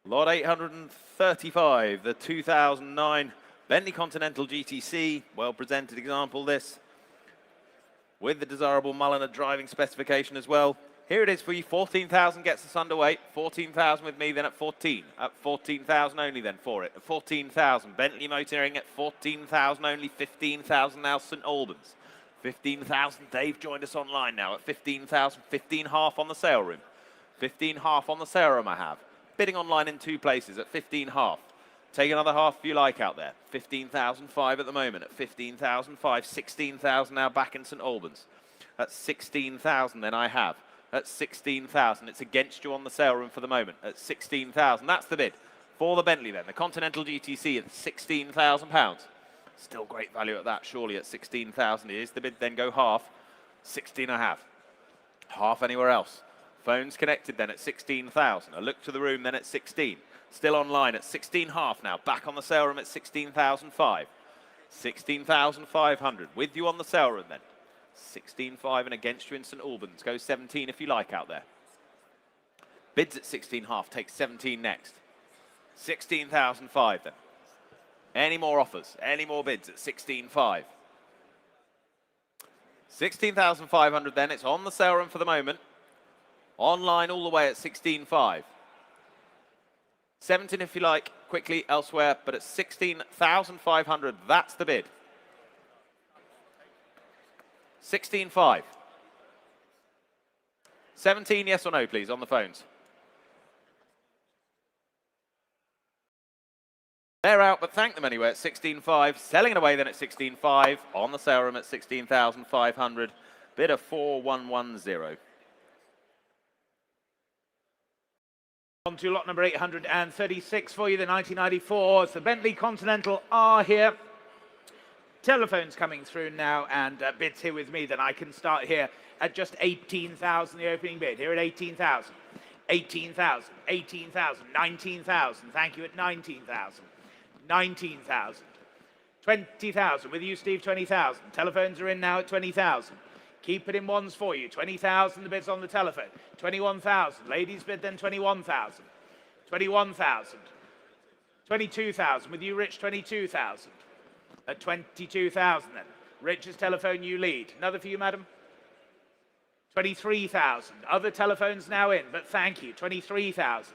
S2: Lot 835, the 2009 Bentley Continental GTC. Well presented example this. With the desirable Mulliner driving specification as well. Here it is for you, 14,000 gets us underway. 14,000 with me, then at 14. At 14,000 only then for it. At 14,000, Bentley Motoring at 14,000 only. 15,000 now, St Albans. 15,000, Dave joined us online now at 15,000. 15 half on the sale room. 15 half on the sale room I have. Bidding online in two places at 15 half. Take another half if you like out there. 15,005 at the moment at 15,005. 16,000 now back in St Albans. At 16,000 then I have. At 16,000. It's against you on the sale room for the moment. At 16,000. That's the bid for the Bentley then. The Continental GTC at £16,000. Still great value at that, surely at 16,000. It is the bid, then go half. 16 I have. Half anywhere else. Phones connected then at 16,000. A look to the room then at 16. Still online at 16 half now. Back on the sale room at 16,005. 16,500. With you on the sale room then. 16.5 and against you in St Albans. Go 17 if you like out there. Bids at 16 half. Take 17 next. 16,005 then. Any more offers? Any more bids at 16.5? 16,500 then. It's on the sale room for the moment. Online all the way at 16.5. 17 if you like, quickly elsewhere, but at 16,500, that's the bid. 16.5. 17, yes or no, please, on the phones. They're out, but thank them anyway at 16.5. Selling it away then at 16.5. On the sale room at 16,500. Bid of 4,110.
S1: On to lot number 836 for you, the 1994. It's the Bentley Continental R here. Telephones coming through now and bids here with me. Then I can start here at just 18,000, the opening bid. Here at 18,000. 18,000, 18,000, 19,000. Thank you at 19,000. 19,000. 20,000. With you, Steve, 20,000. Telephones are in now at 20,000. Keep it in ones for you. 20,000, the bids on the telephone. 21,000. Ladies bid then 21,000. 21,000. 22,000. With you, Rich, 22,000. At 22,000 then. Rich's telephone, you lead. Another for you, madam. 23,000. Other telephones now in, but thank you. 23,000.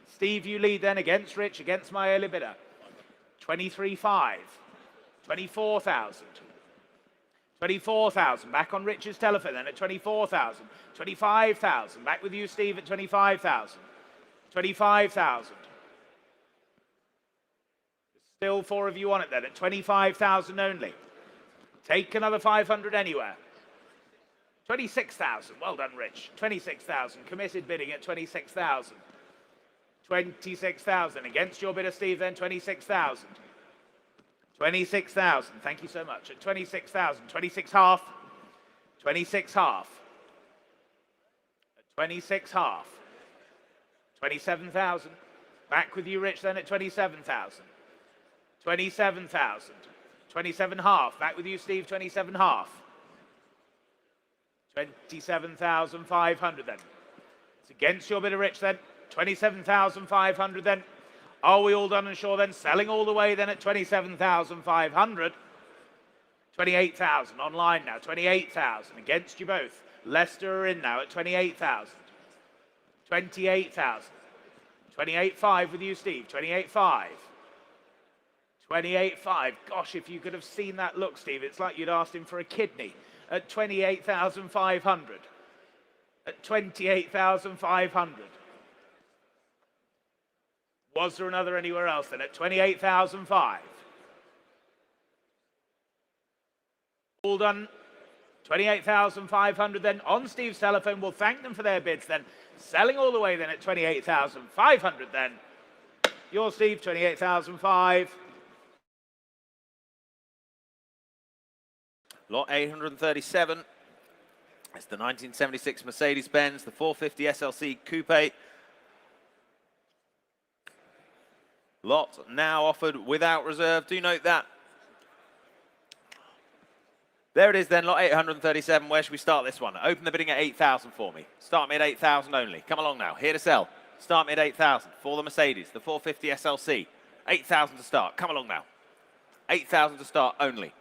S1: Steve, you lead then against Rich, against my early bidder. 23,500. 24,000. 24,000. Back on Rich's telephone then at 24,000. 25,000. Back with you, Steve, at 25,000. 25,000. Still four of you on it then at 25,000 only. Take another 500 anywhere. 26,000. Well done, Rich. 26,000. Committed bidding at 26,000. 26,000. Against your bidder, Steve, then 26,000. 26,000. Thank you so much. At 26,000. 26 half. 26 half. At 26 half. 27,000. Back with you, Rich, then at 27,000. 27,000. 27 half. Back with you, Steve, 27 half. 27,500 then. It's against your bidder, Rich, then. 27,500 then. Are we all done and sure then? Selling all the way then at 27,500. 28,000 online now. 28,000 against you both. Leicester are in now at 28,000. 28,000. 28.5 with you, Steve. 28.5. 28.5. Gosh, if you could have seen that look, Steve, it's like you'd asked him for a kidney. At 28,500. At 28,500. Was there another anywhere else then? At 28,005. All done. 28,500 then. On Steve's telephone, we'll thank them for their bids then. Selling all the way then at 28,500 then. Your Steve, 28,005.
S2: Lot 837. It's the 1976 Mercedes-Benz, the 450 SLC Coupe. Lot now offered without reserve. Do note that. There it is then, lot 837. Where should we start this one? Open the bidding at 8,000 for me. Start me at 8,000 only. Come along now. Here to sell. Start me at 8,000 for the Mercedes, the 450 SLC. 8,000 to start. Come along now. 8,000 to start only.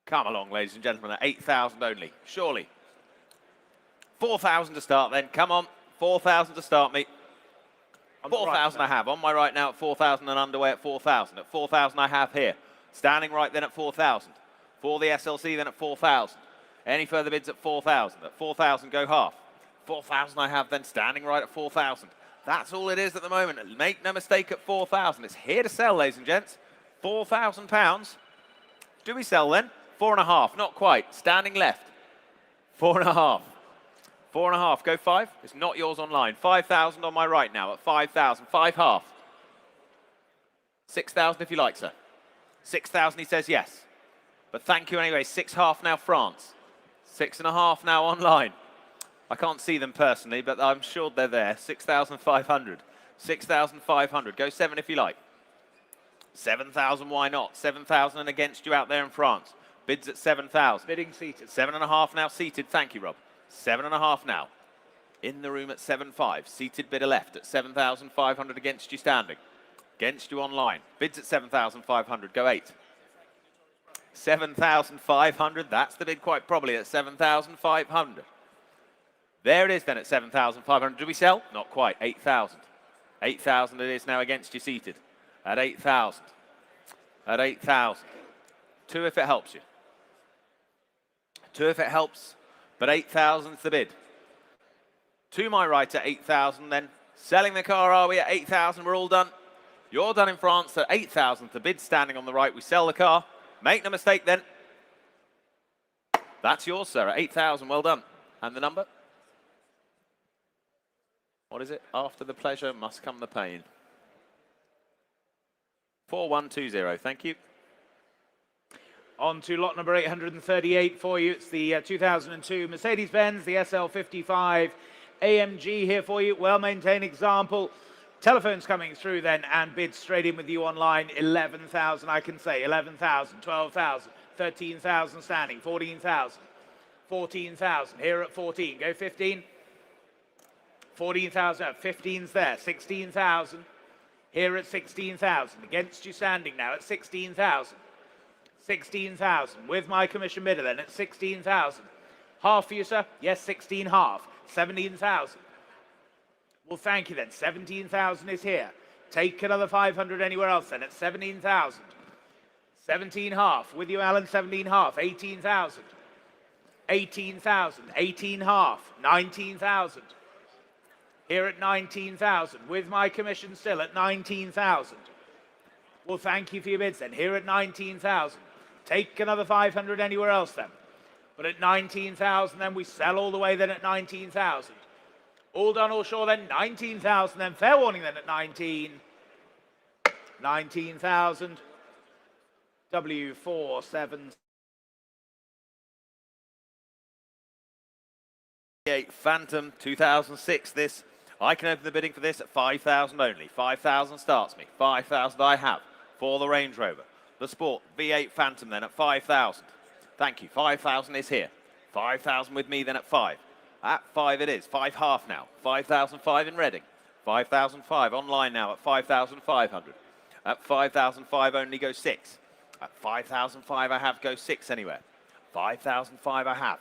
S2: Come along, ladies and gentlemen, at 8,000 only. Surely. 4,000 to start then. Come on. 4,000 to start me. 4,000 I have. On my right now at 4,000 and underway at 4,000. At 4,000 I have here. Standing right then at 4,000. For the SLC then at 4,000. Any further bids at 4,000. At 4,000 go half. 4,000 I have then standing right at 4,000. That's all it is at the moment. Make no mistake at 4,000. It's here to sell, ladies and gents. £4,000. Do we sell then? 4.5. Not quite. Standing left. 4.5. 4.5. Go 5. It's not yours online. 5,000 on my right now at 5,000. 5 half. 6,000 if you like, sir. 6,000 he says yes. But thank you anyway. 6 half now France. 6.5 now online. I can't see them personally, but I'm sure they're there. 6,500. 6,500. Go 7 if you like. 7,000, why not? 7,000 and against you out there in France. Bids at 7,000.
S1: Bidding seated.
S2: 7.5 now seated. Thank you, Rob. 7.5 now. In the room at 7.5. Seated bidder left at 7,500 against you standing. Against you online. Bids at 7,500. Go 8. 7,500. That's the bid quite probably at 7,500. There it is then at 7,500. Do we sell? Not quite. 8,000. 8,000 it is now against you seated. At 8,000. At 8,000. 2 if it helps you. 2 if it helps. But 8,000 is the bid. To my right at 8,000 then. Selling the car, are we at 8,000? We're all done. You're done in France at 8,000. The bid standing on the right. We sell the car. Make no mistake then. That's yours, sir, at 8,000. Well done. And the number? What is it? After the pleasure must come the pain. 4120. Thank you.
S1: On to lot number 838 for you. It's the 2002 Mercedes-Benz, the SL55 AMG here for you. Well-maintained example. Telephones coming through then and bids straight in with you online. 11,000 I can say. 11,000, 12,000, 13,000 standing, 14,000, 14,000. Here at 14. Go 15. 14,000. 15's there. 16,000. Here at 16,000. Against you standing now at 16,000. 16,000. With my commission bidder then at 16,000. Half for you, sir? Yes, 16 half. 17,000. Well, thank you then. 17,000 is here. Take another 500 anywhere else then at 17,000. 17 half. With you, Alan, 17 half. 18,000. 18,000. 18 half. 19,000. Here at 19,000. With my commission still at 19,000. Well, thank you for your bids then. Here at 19,000. Take another 500 anywhere else then. But at 19,000 then we sell all the way then at 19,000. All done, all sure then, 19,000 then. Fair warning then at 19. 19,000. W47.
S2: V8 Phantom 2006 this. I can open the bidding for this at 5,000 only. 5,000 starts me. 5,000 I have for the Range Rover. The Sport V8 Phantom then at 5,000. Thank you. 5,000 is here. 5,000 with me then at 5. At 5 it is. 5 half now. 5,005 in Reading. 5,005 online now at 5,500. At 5,005 only go 6. At 5,005 I have go 6 anywhere. 5,005 I have.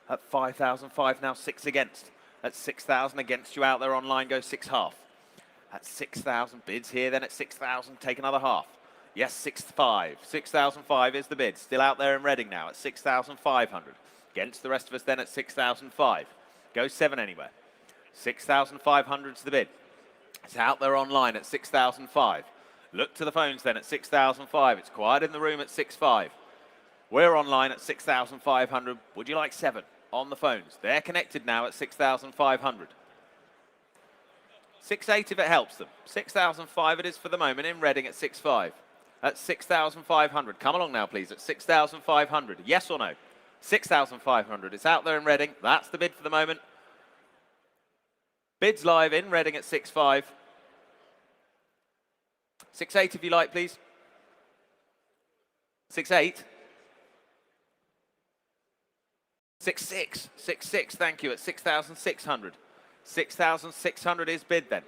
S2: At 5,005 now 6 against. At 6,000 against you out there online go 6 half. At 6,000 bids here then at 6,000 take another half. Yes, 6,500. 6,005 is the bid. Still out there in Reading now at 6,500. Against the rest of us then at 6,005. Go 7 anywhere. 6,500 is the bid. It's out there online at 6,005. Look to the phones then at 6,005. It's quiet in the room at 6,500. We're online at 6,500. Would you like 7 on the phones? They're connected now at 6,500. 6,800 if it helps them. 6,500 it is for the moment in Reading at 6,500. At 6,500. Come along now, please, at 6,500. Yes or no? 6,500. It's out there in Reading. That's the bid for the moment. Bids live in Reading at 6,500. 6,800 if you like, please. 6,800. 6,600. 6,600, thank you, at 6,600. 6,600 is bid then.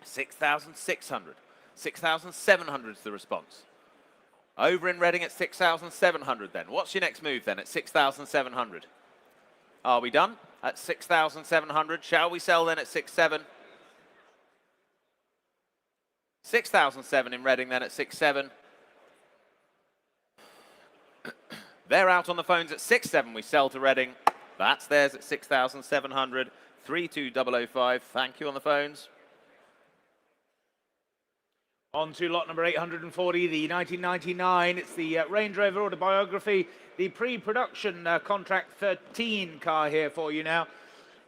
S2: 6,600. 6,700 is the response. Over in Reading at 6,700 then. What's your next move then at 6,700? Are we done? At 6,700. Shall we sell then at 6,700? 6,007 in Reading then at 6,700. They're out on the phones at 6,700. We sell to Reading. That's theirs at 6,700. 32005. Thank you on the phones.
S1: On to lot number 840, the 1999. It's the Range Rover Autobiography, the pre-production contract 13 car here for you now.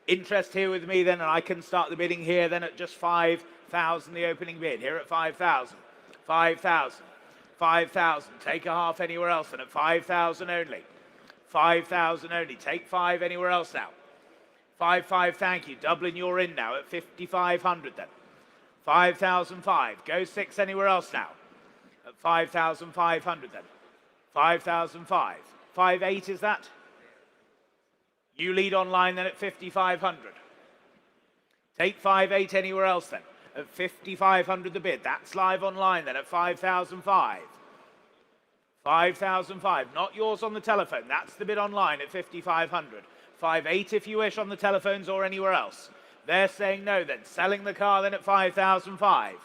S1: Interest here with me then, and I can start the bidding here then at just 5,000, the opening bid. Here at 5,000. 5,000. 5,000. Take a half anywhere else then at 5,000 only. 5,000 only. Take 5 anywhere else now. 5,500, thank you. Dublin, you're in now at 5,500 then. 5,005. Go 6 anywhere else now. At 5,500 then. 5,005. 5,800 is that? You lead online then at 5,500. Take 5,800 anywhere else then. At 5,500 the bid. That's live online then at 5,005. 5,005. Not yours on the telephone. That's the bid online at 5,500. 5,800 if you wish on the telephones or anywhere else. They're saying no then. Selling the car then at 5,005.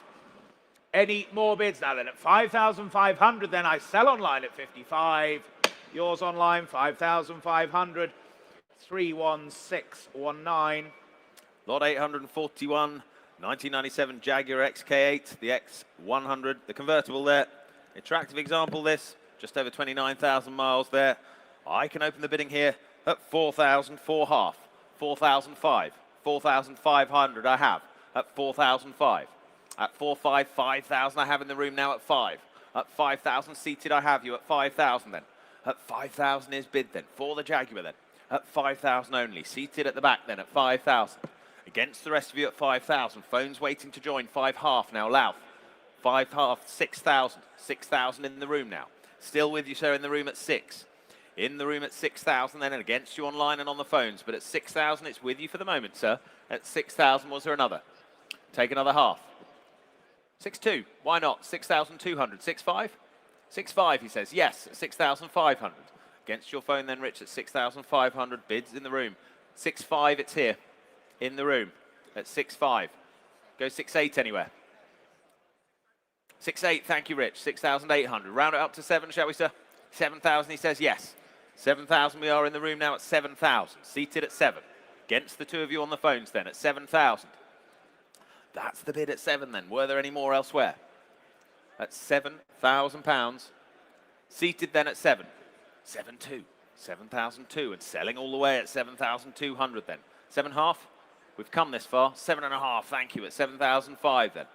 S1: Any more bids now then at 5,500 then I sell online at 55. Yours online 5,500. 31619.
S2: Lot 841. 1997 Jaguar XK8, the X100, the convertible there. Attractive example this, just over 29,000 miles there. I can open the bidding here at 4,000, 4 half, 4,005, 4,500 I have at 4,005. At 4,500, 5,000 I have in the room now at 5. At 5,000 seated I have you at 5,000 then. At 5,000 is bid then, for the Jaguar then. At 5,000 only, seated at the back then at 5,000. Against the rest of you at 5,000. Phones waiting to join. 5 half now. Louth. 5 half. 6,000. 6,000 in the room now. Still with you, sir, in the room at 6. In the room at 6,000 then, and against you online and on the phones. But at 6,000, it's with you for the moment, sir. At 6,000, was there another? Take another half. 6,200. Why not? 6,200. 6,500? 6,500, he says. Yes, at 6,500. Against your phone then, Rich, at 6,500. Bids in the room. 6,500, it's here. In the room at 6,500. Go 6,800 anywhere. 6,800, thank you, Rich. 6,800. Round it up to 7, shall we, sir? 7,000, he says yes. 7,000, we are in the room now at 7,000. Seated at 7. Against the two of you on the phones then at 7,000. That's the bid at 7 then. Were there any more elsewhere? At £7,000. Seated then at 7. 7,200. 7,002 and selling all the way at 7,200 then. 7 half. We've come this far. 7.5, thank you, at 7,005 then.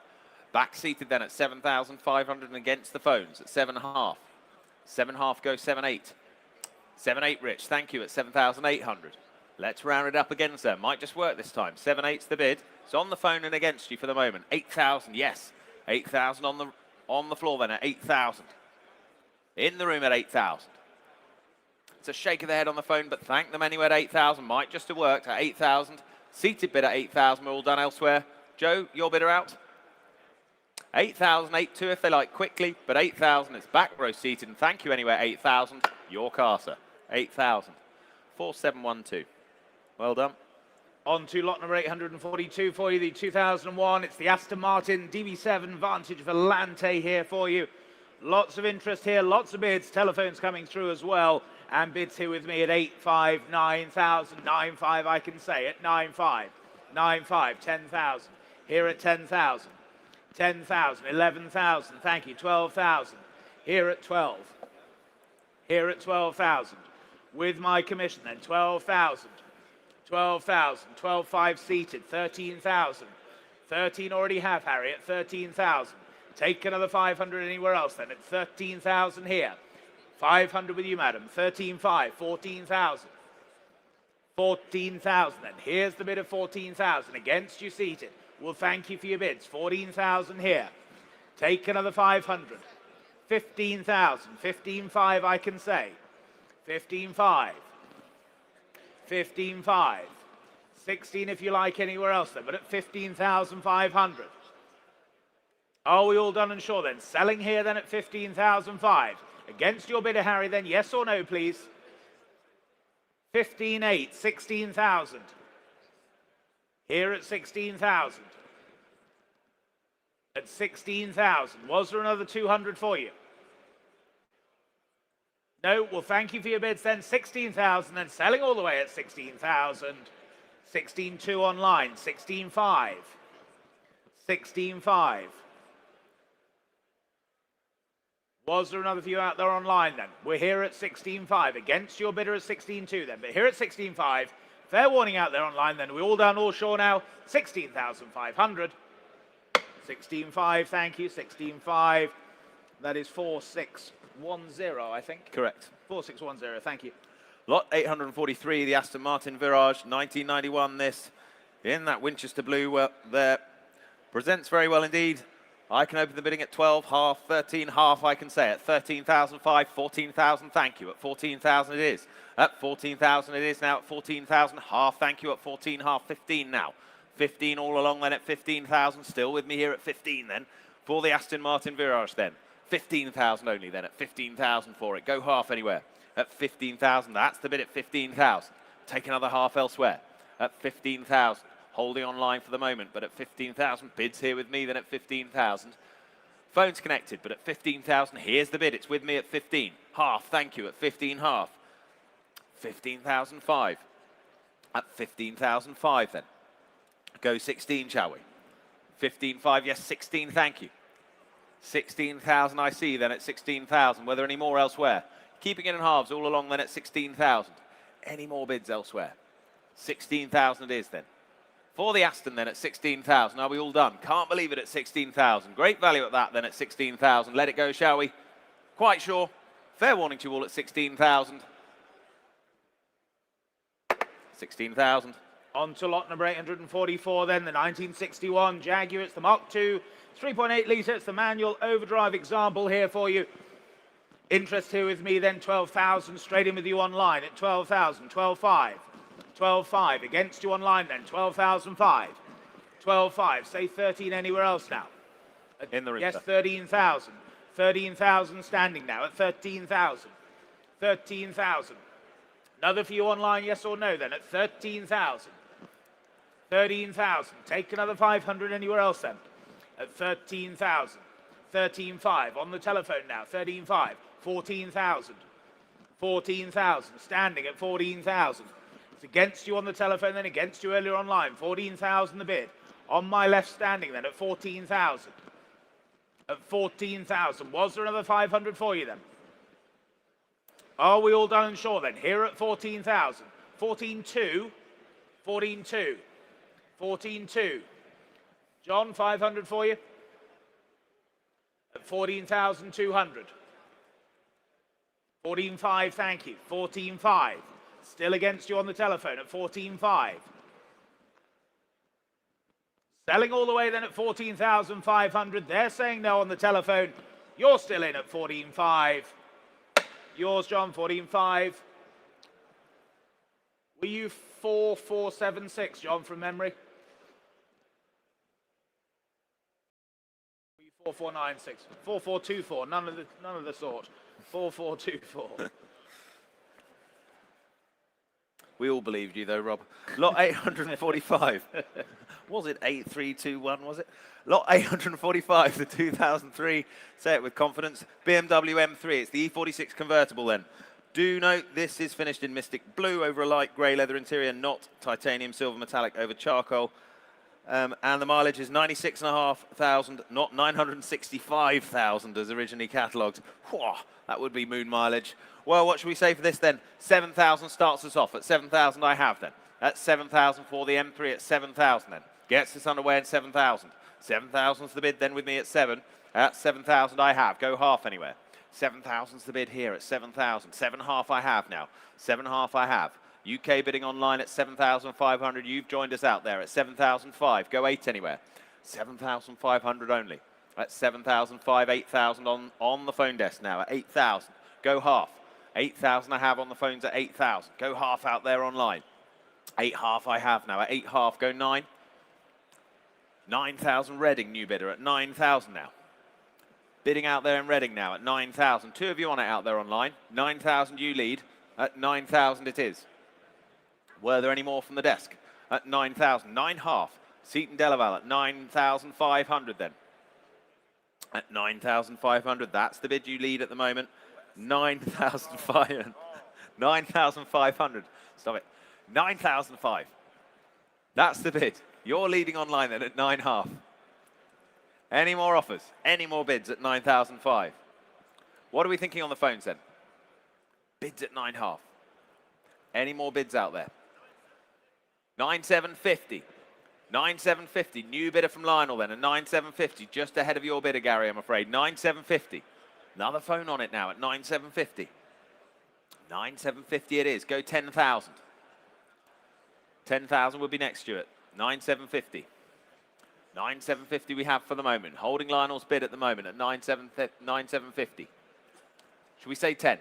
S2: Back seated then at 7,500 and against the phones at 7.5. 7.5 go 7,800. 7,800, Rich, thank you, at 7,800. Let's round it up again, sir. Might just work this time. 7/8's the bid. It's on the phone and against you for the moment. 8,000, yes. 8,000 on the floor then at 8,000. In the room at 8,000. It's a shake of the head on the phone, but thank them anyway at 8,000. Might just have worked at 8,000. Seated bid at 8,000. We're all done elsewhere. Joe, your bidder out. 8,000, 8,2 if they like quickly, but 8,000, it's back row seated, and thank you anyway, 8,000, your car, sir. 8,000, 4,712. Well done.
S1: On to lot number 842 for you, the 2001. It's the Aston Martin DB7 Vantage Volante here for you. Lots of interest here, lots of bids, telephones coming through as well, and bids here with me at 8,500, 9,000, 9,500 I can say, at 9,500, 9,500, 10,000, here at 10,000. 10,000, 11,000, thank you, 12,000, here at 12, here at 12,000, with my commission then, 12,000, 12,000, 12,500 seated, 13,000, 13 already have, Harry, at 13,000, take another 500 anywhere else then, at 13,000 here, 500 with you, madam, 13,500, 14,000, 14,000 then, here's the bid of 14,000, against you seated. Well, thank you for your bids. 14,000 here. Take another 500. 15,000. 15,500 I can say. 15,500. 15,500. 16 if you like anywhere else then, but at 15,500. Are we all done and sure then? Selling here then at 15,500. Against your bidder, Harry, then yes or no, please. 15,800. 16,000. Here at 16,000. At 16,000. Was there another 200 for you? No? Well, thank you for your bids then. 16,000, then selling all the way at 16,000. 16,200 online. 16,500. 16,500. Was there another few out there online then? We're here at 16,500. Against your bidder at 16,200 then. But here at 16,500. Fair warning out there online then. We're all done, all sure now. 16,500. 16,500, thank you. 16,500. That is 4,610, I think.
S2: Correct.
S1: 4,610, thank you.
S2: Lot 843, the Aston Martin Virage, 1991 this. In that Winchester blue there. Presents very well indeed. I can open the bidding at 12, half, 13, half, I can say at 13,500, 14,000, thank you. At 14,000 it is. At 14,000 it is now. At 14,000, half, thank you. At 14, half, 15 now. 15 all along then at 15,000. Still with me here at 15 then. For the Aston Martin Virage then. 15,000 only then at 15,000 for it. Go half anywhere. At 15,000, that's the bid at 15,000. Take another half elsewhere. At 15,000. Holding online for the moment, but at 15,000. Bids here with me then at 15,000. Phone's connected, but at 15,000, here's the bid. It's with me at 15. Half, thank you, at 15 half. 15,005. At 15,005 then. Go 16, shall we? 15,500, yes, 16, thank you. 16,000 I see then at 16,000. Were there any more elsewhere? Keeping it in halves all along then at 16,000. Any more bids elsewhere? 16,000 it is then. For the Aston then at 16,000. Are we all done? Can't believe it at 16,000. Great value at that then at 16,000. Let it go, shall we? Quite sure. Fair warning to you all at 16,000. 16,000.
S1: On to lot number 844 then, the 1961 Jaguar. It's the Mark II, 3.8 litre. It's the manual overdrive example here for you. Interest here with me then, 12,000. Straight in with you online at 12,000, 12,500. 12,500. Against you online then, 12,500. 12,500. Say 13 anywhere else now.
S2: In the room,
S1: yes,
S2: sir.
S1: 13,000. 13,000 standing now at 13,000. 13,000. Another for you online, yes or no then, at 13,000. 13,000. Take another 500 anywhere else then. At 13,000. 13,500. On the telephone now, 13,500. 14,000. 14,000. Standing at 14,000. It's against you on the telephone, then against you earlier online. 14,000 the bid. On my left standing then at 14,000. At 14,000. Was there another 500 for you then? Are we all done and sure then? Here at 14,000. 14,200. 14,200. 14,200. John, 500 for you? At 14,200. 14,500, thank you. 14,500. Still against you on the telephone at 14.5. Selling all the way then at 14,500. They're saying no on the telephone. You're still in at 14.5. Yours, John, 14.5. Were you 4,476, John, from memory? Were you 4,496? 4,424. None of the sort. 4,424.
S2: We all believed you, though, Rob. Lot 845. Was it 8321, was it? Lot 845, the 2003. Say it with confidence. BMW M3. It's the E46 convertible, then. Do note, this is finished in Mystic Blue over a light grey leather interior, not titanium silver metallic over charcoal. And the mileage is 96,500, not 965,000 as originally catalogued. Whoa, that would be moon mileage. Well, what should we say for this then? 7,000 starts us off. At 7,000 I have then. At 7,000 for the M3 at 7,000 then. Gets us underway at 7,000. 7,000's the bid then with me at 7. At 7,000 I have. Go half anywhere. 7,000's the bid here at 7,000. 7.5 I have now. 7.5 I have. UK bidding online at 7,500. You've joined us out there at 7,005. Go 8 anywhere. 7,500 only. At 7,005, 8,000 on the phone desk now at 8,000. Go half. 8,000 I have on the phones at 8,000. Go half out there online. 8.5 I have now at 8.5. Go 9. 9,000 Reading new bidder at 9,000 now. Bidding out there in Reading now at 9,000. Two of you on it out there online. 9,000 you lead. At 9,000 it is. Were there any more from the desk? At 9,000. 9.5. Seaton Delaval at 9,500 then. At 9,500. That's the bid you lead at the moment. 9,500. 9,500. Stop it. 9,005. That's the bid. You're leading online then at 9.5. Any more offers? Any more bids at 9,005? What are we thinking on the phones then? Bids at 9.5. Any more bids out there? 9,750. 9,750. New bidder from Lionel then at 9,750. Just ahead of your bidder, Gary, I'm afraid. 9,750. Another phone on it now at 9,750. 9,750 it is. Go 10,000. 10,000 would be next to it. 9,750. 9,750 we have for the moment. Holding Lionel's bid at the moment at 9,750. Should we say 10?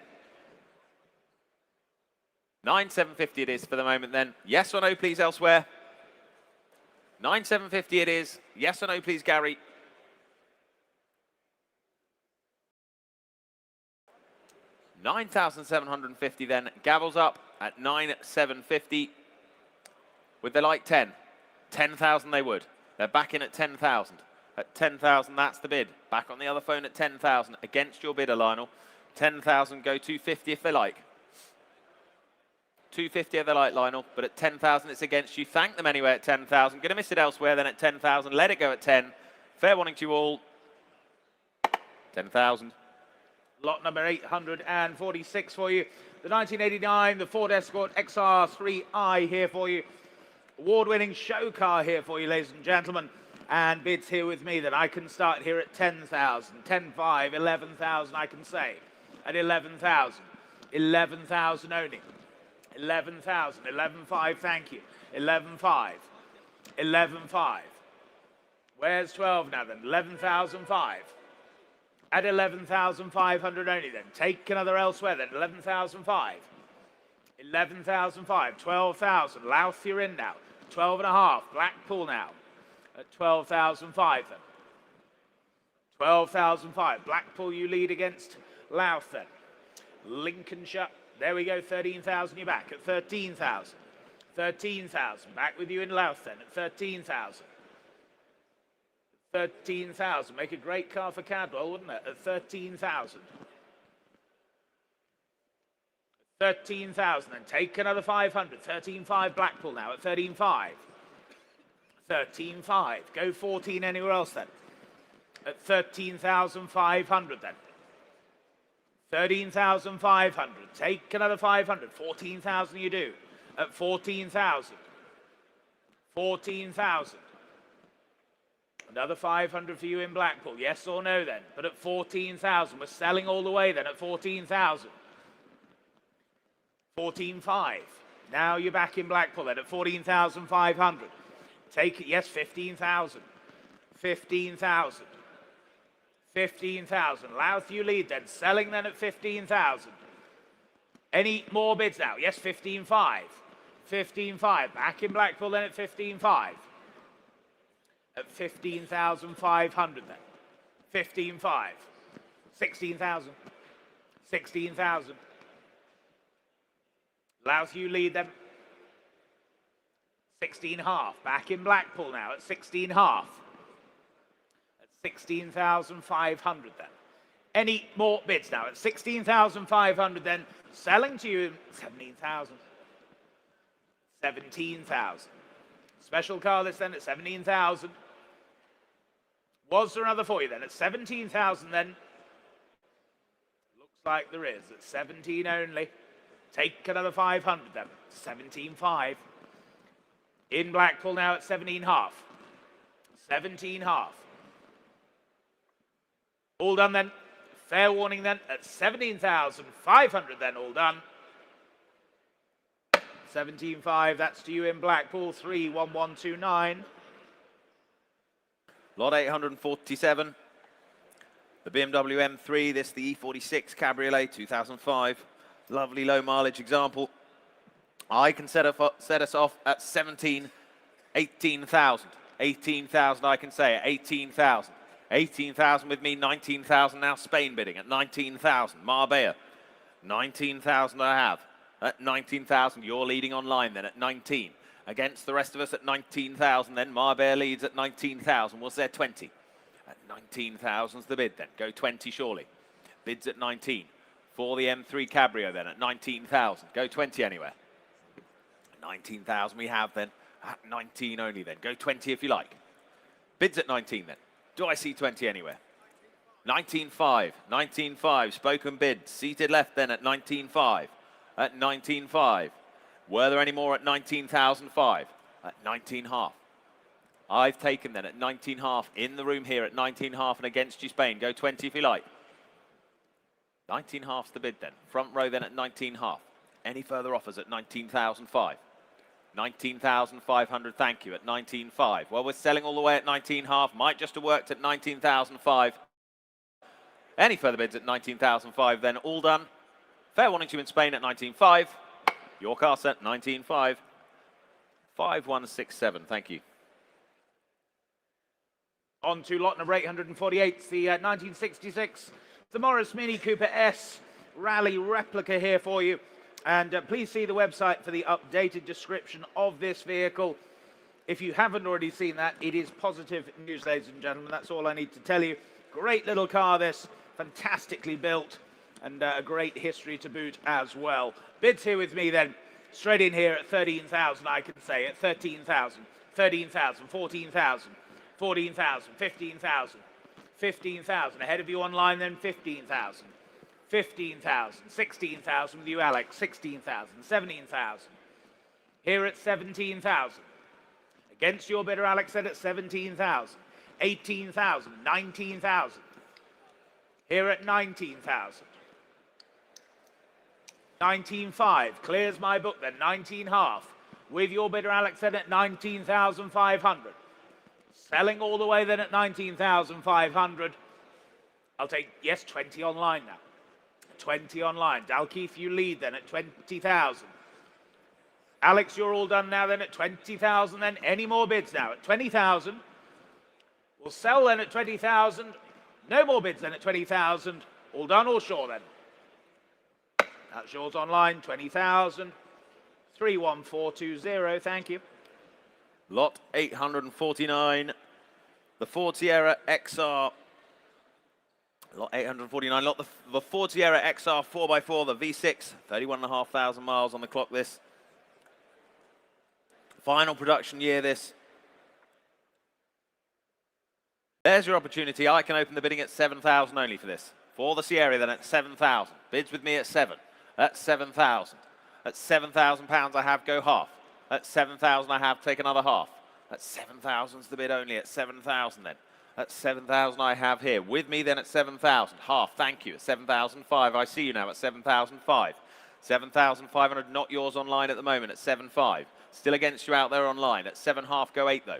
S2: 9,750 it is for the moment then. Yes or no, please, elsewhere? 9,750 it is. Yes or no, please, Gary? $9,750 then. Gavels up at 9,750. Would they like 10? 10,000 they would. They're back in at 10,000. At 10,000, that's the bid. Back on the other phone at 10,000. Against your bidder, Lionel. 10,000, go 250 if they like. 250 if they like, Lionel. But at 10,000, it's against you. Thank them anyway at 10,000. Going to miss it elsewhere then at 10,000. Let it go at 10. Fair warning to you all. 10,000.
S1: Lot number 846 for you. The 1989, the Ford Escort XR3i here for you. Award-winning show car here for you, ladies and gentlemen. And bids here with me that I can start here at 10,000, 10,500, 11,000 I can say. At 11,000. 11,000 only. 11,000, 11,500, thank you. 11,500. 11,500. Where's 12 now then? 11,500. At 11,500 only then. Take another elsewhere then. 11,500. 11,500. 12,000. Louth, you're in now. 12.5. Blackpool now. At 12,500 then. 12,500. Blackpool, you lead against Louth then. Lincolnshire. There we go. 13,000. You're back at 13,000. 13,000. Back with you in Louth then at 13,000. 13,000. Make a great car for Cadwell, wouldn't it? At 13,000. 13,000. Then take another 500. 13,500 Blackpool now at 13,500. 13,500. Go 14 anywhere else then. At 13,500 then. 13,500. Take another 500. 14,000 you do. At 14,000. 14,000. Another 500 for you in Blackpool. Yes or no then? But at 14,000. We're selling all the way then at 14,000. 14,500. Now you're back in Blackpool then at 14,500. Take it, yes, 15,000. 15,000. 15,000. Louth, you lead then. Selling then at 15,000. Any more bids now? Yes, 15,500. 15,500. Back in Blackpool then at 15,500. At 15,500 then. 15,500. 16,000. 16,000. Louth, you lead them. 16,500. Back in Blackpool now at 16,500. At 16,500 then. Any more bids now? At 16,500 then. Selling to you 17,000. 17,000. Special car this then at 17,000. Was there another for you then? At 17,000 then. Looks like there is. At 17 only. Take another 500 then. 17,500. In Blackpool now at 17,500. 17,500. All done then. Fair warning then at 17,500 then. All done. 17,500. That's to you in Blackpool. 31129.
S2: Lot 847. The BMW M3. This the E46 Cabriolet 2005. Lovely low mileage example. I can set us off at 18,000. 18,000 I can say at 18,000. 18,000 with me, 19,000 now Spain bidding at 19,000. Marbella, 19,000 I have. At 19,000, you're leading online then at 19. Against the rest of us at 19,000 then. Marbella leads at 19,000. Was there 20? At 19,000's the bid then. Go 20 surely. Bids at 19. For the M3 Cabrio then at 19,000. Go 20 anywhere. 19,000 we have then. At 19 only then. Go 20 if you like. Bids at 19 then. Do I see 20 anywhere? 19,500. 19,500. Spoken bid. Seated left then at 19,500. At 19,500. Were there any more at 19,500? At 19,500. I've taken then at 19,500. In the room here at 19,500 and against you Spain. Go 20 if you like. 19,500's the bid then. Front row then at 19,500. Any further offers at 19,500? 19,500, thank you, at 19,500. Well, we're selling all the way at 19,500. Might just have worked at 19,500. Any further bids at 19,500 then, all done. Fair warning to you in Spain at 19,500. Your car set, 19,500. 5167, thank you.
S1: On to lot number 848, the 1966, the Morris Mini Cooper S Rally replica here for you. And please see the website for the updated description of this vehicle. If you haven't already seen that, it is positive news, ladies and gentlemen. That's all I need to tell you. Great little car, this. Fantastically built. And a great history to boot as well. Bids here with me then. Straight in here at 13,000, I can say. At 13,000, 13,000, 14,000, 14,000, 15,000, 15,000. Ahead of you online then, 15,000. 15,000, 16,000 with you, Alex, 16,000, 17,000. Here at 17,000. Against your bidder, Alex said at 17,000, 18,000, 19,000. Here at 19,000. 19,500, clears my book then, 19,500. With your bidder, Alex said at 19,500. Selling all the way then at 19,500. I'll take, yes, 20 online now. 20 online. Dalkeith, you lead then at 20,000. Alex, you're all done now then at 20,000 then. Any more bids now at 20,000? We'll sell then at 20,000. No more bids then at 20,000. All done, all sure then. That's yours online, 20,000. 31420, thank you.
S2: Lot 849. The Ford Sierra XR. Lot 849, the Ford Sierra XR 4x4, the V6, 31,500 miles on the clock this. Final production year this. There's your opportunity. I can open the bidding at 7,000 only for this. For the Sierra then at 7,000. Bids with me at 7. At 7,000. At 7,000 pounds I have go half. At 7,000 I have take another half. At 7,000's the bid only at 7,000 then. At 7,000 I have here. With me then at 7,000. Half, thank you. At 7,005. I see you now at 7,005. 7,500, not yours online at the moment at 7.5. Still against you out there online at 7.5, go 8 though.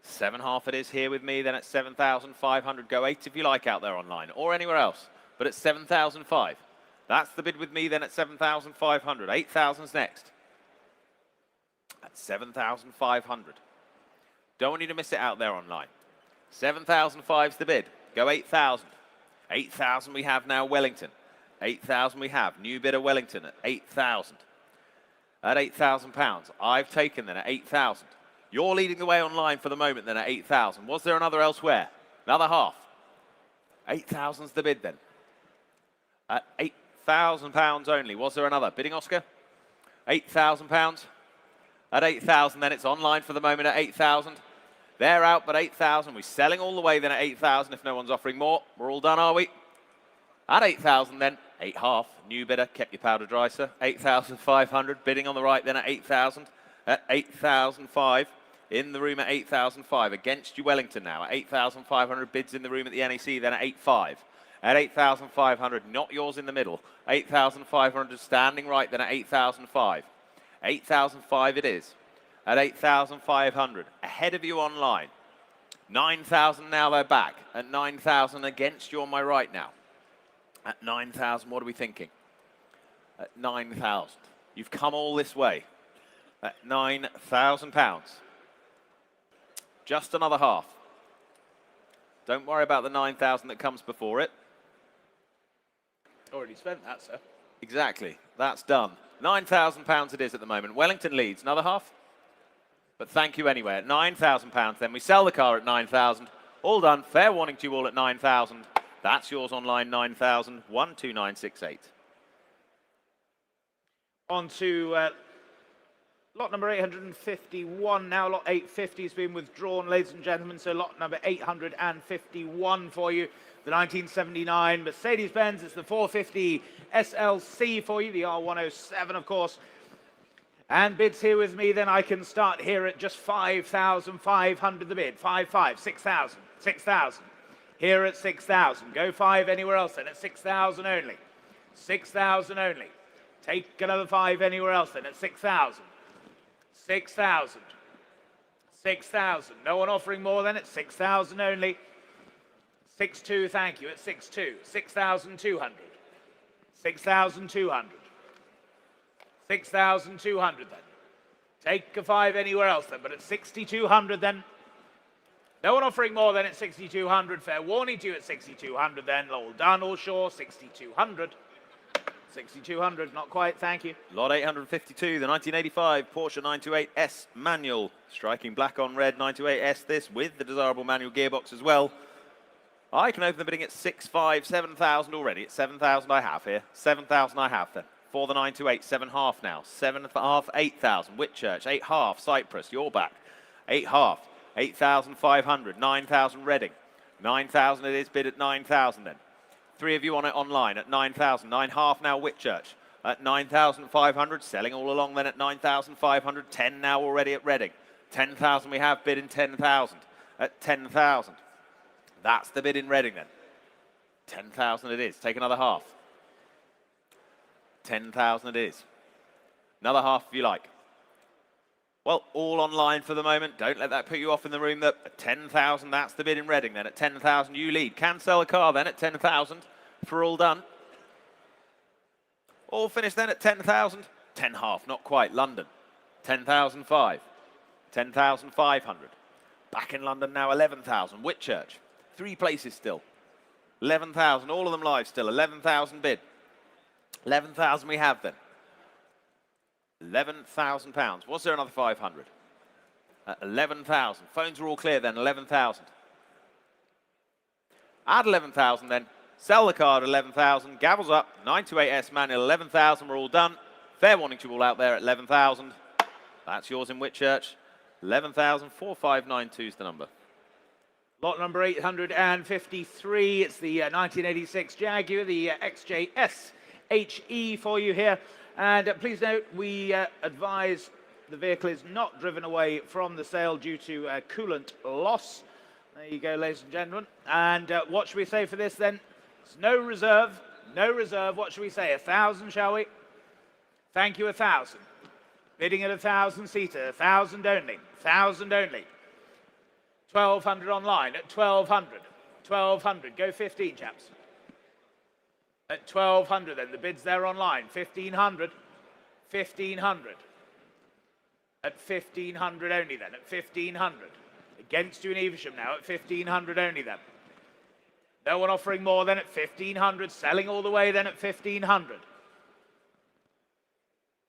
S2: 7.5 it is here with me, then at 7,500, go 8 if you like out there online or anywhere else, but at 7,005. That's the bid with me then at 7,500. 8,000's next. At 7,500. Don't want you to miss it out there online. 7,005's the bid. Go 8,000. 8,000 we have now Wellington. 8,000 we have. New bidder Wellington at 8,000. At £8,000. I've taken then at 8,000. You're leading the way online for the moment then at 8,000. Was there another elsewhere? Another half. 8,000's the bid then. At £8,000 only. Was there another? Bidding Oscar? £8,000. At 8,000 then it's online for the moment at 8,000. They're out, but 8,000. We're selling all the way then at 8,000 if no one's offering more. We're all done, are we? At 8,000 then, 8.5. New bidder, kept your powder dry, sir. 8,500. Bidding on the right then at 8,000. At 8,005. In the room at 8,005. Against you Wellington now at 8,500. Bids in the room at the NEC then at 8.5. At 8,500, not yours in the middle. 8,500 standing right then at 8,005. 8,005 it is. At 8,500, ahead of you online. 9,000 now they're back. At 9,000 against you on my right now. At 9,000, what are we thinking? At 9,000. You've come all this way. At £9,000. Just another half. Don't worry about the 9,000 that comes before it.
S1: Already spent that, sir.
S2: Exactly. That's done. £9,000 it is at the moment. Wellington leads. Another half. But thank you anyway. At £9,000 then. We sell the car at 9,000. All done. Fair warning to you all at 9,000. That's yours online, 9,000. 12968.
S1: On to lot number 851 now. Lot 850 has been withdrawn, ladies and gentlemen. So lot number 851 for you. The 1979 Mercedes-Benz. It's the 450 SLC for you. The R107, of course. And bids here with me, then I can start here at just 5,500 the bid. 5,500, 6,000, 6,000. Here at 6,000. Go 5 anywhere else then at 6,000 only. 6,000 only. Take another 5 anywhere else then at 6,000. 6,000. 6,000. No one offering more than at 6,000 only. 6,200, thank you, at 6,200. 6,200. 6,200. 6,200 then. Take a 5 anywhere else then, but at 6,200 then. No one offering more than at 6,200. Fair warning to you at 6,200 then. All done, all sure, 6,200. 6,200, not quite, thank you.
S2: Lot 852, the 1985 Porsche 928S manual. Striking black on red 928S this with the desirable manual gearbox as well. I can open the bidding at 6,500, 7,000 already. At 7,000 I have here. 7,000 I have then. For the 928, 7.5 now. 7.5, 8,000. Whitchurch, 8.5. Cyprus, you're back. 8.5. 8,500. 9,000 Reading. 9,000 it is bid at 9,000 then. 3 of you on it online at 9,000. 9.5 now Whitchurch at 9,500. Selling all along then at 9,500. 10 now already at Reading. 10,000 we have bid in 10,000 at 10,000. That's the bid in Reading then. 10,000 it is. Take another half. 10,000 it is. Another half if you like. Well, all online for the moment. Don't let that put you off in the room. That at 10,000, that's the bid in Reading then. At 10,000, you lead. Can sell a car then at 10,000 for all done. All finished then at 10,000. 10.5, not quite. London. 10,005. 10,500. Back in London now, 11,000. Whitchurch. 3 places still. 11,000, all of them live still. 11,000 bid. 11,000 we have then. £11,000. Was there another 500? 11,000. Phones are all clear then. 11,000. Add 11,000 then. Sell the car at 11,000. Gavels up. 928S manual. 11,000. We're all done. Fair warning to you all out there at 11,000. That's yours in Whitchurch. 11,000. 4592 is the number.
S1: Lot number 853. It's the 1986 Jaguar, the XJS HE for you here. And please note, we advise the vehicle is not driven away from the sale due to coolant loss. There you go, ladies and gentlemen. And what should we say for this then? It's no reserve, no reserve. What should we say? 1,000, shall we? Thank you, 1,000. Bidding at 1,000-seater, 1,000 only, 1,000 only. 1,200 online at 1,200. 1,200, go 15, chaps. At 1,200 then, the bid's there online, 1,500. 1,500. At 1,500 only then, at 1,500. Against you in Evesham now, at 1,500 only then. No one offering more than at 1,500, selling all the way then at 1,500.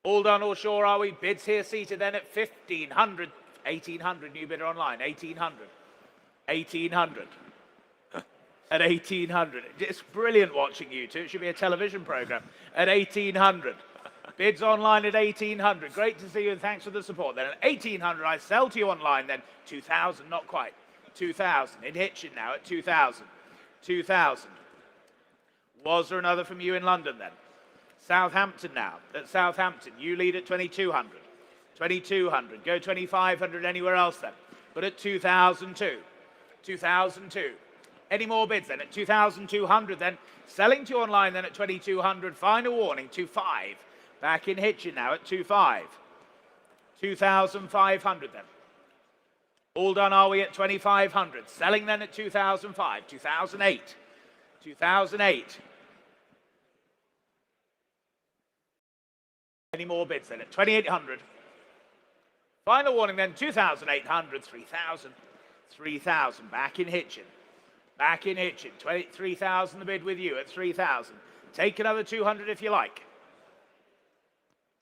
S1: All done, all sure are we? Bids here seated then at 1,500. 1,800, new bidder online, 1,800. 1,800. At 1,800. It's brilliant watching you two. It should be a television program. At 1,800. Bids online at 1,800. Great to see you and thanks for the support. Then at 1,800, I sell to you online then. 2,000, not quite. 2,000. In Hitchin now at 2,000. 2,000. Was there another from you in London then? Southampton now. At Southampton, you lead at 2,200. 2,200. Go 2,500 anywhere else then. But at 2,002. 2,002. Any more bids then? At 2,200 then. Selling to you online then at 2,200. Final warning, 2,500. Back in Hitchin now at 2,500. 2,500 then. All done are we at 2,500. Selling then at 2,005. 2,008. 2,008. Any more bids then at 2,800. Final warning then, 2,800, 3,000. 3,000. Back in Hitchin. Back in Hitchin. 3,000 the bid with you at 3,000. Take another 200 if you like.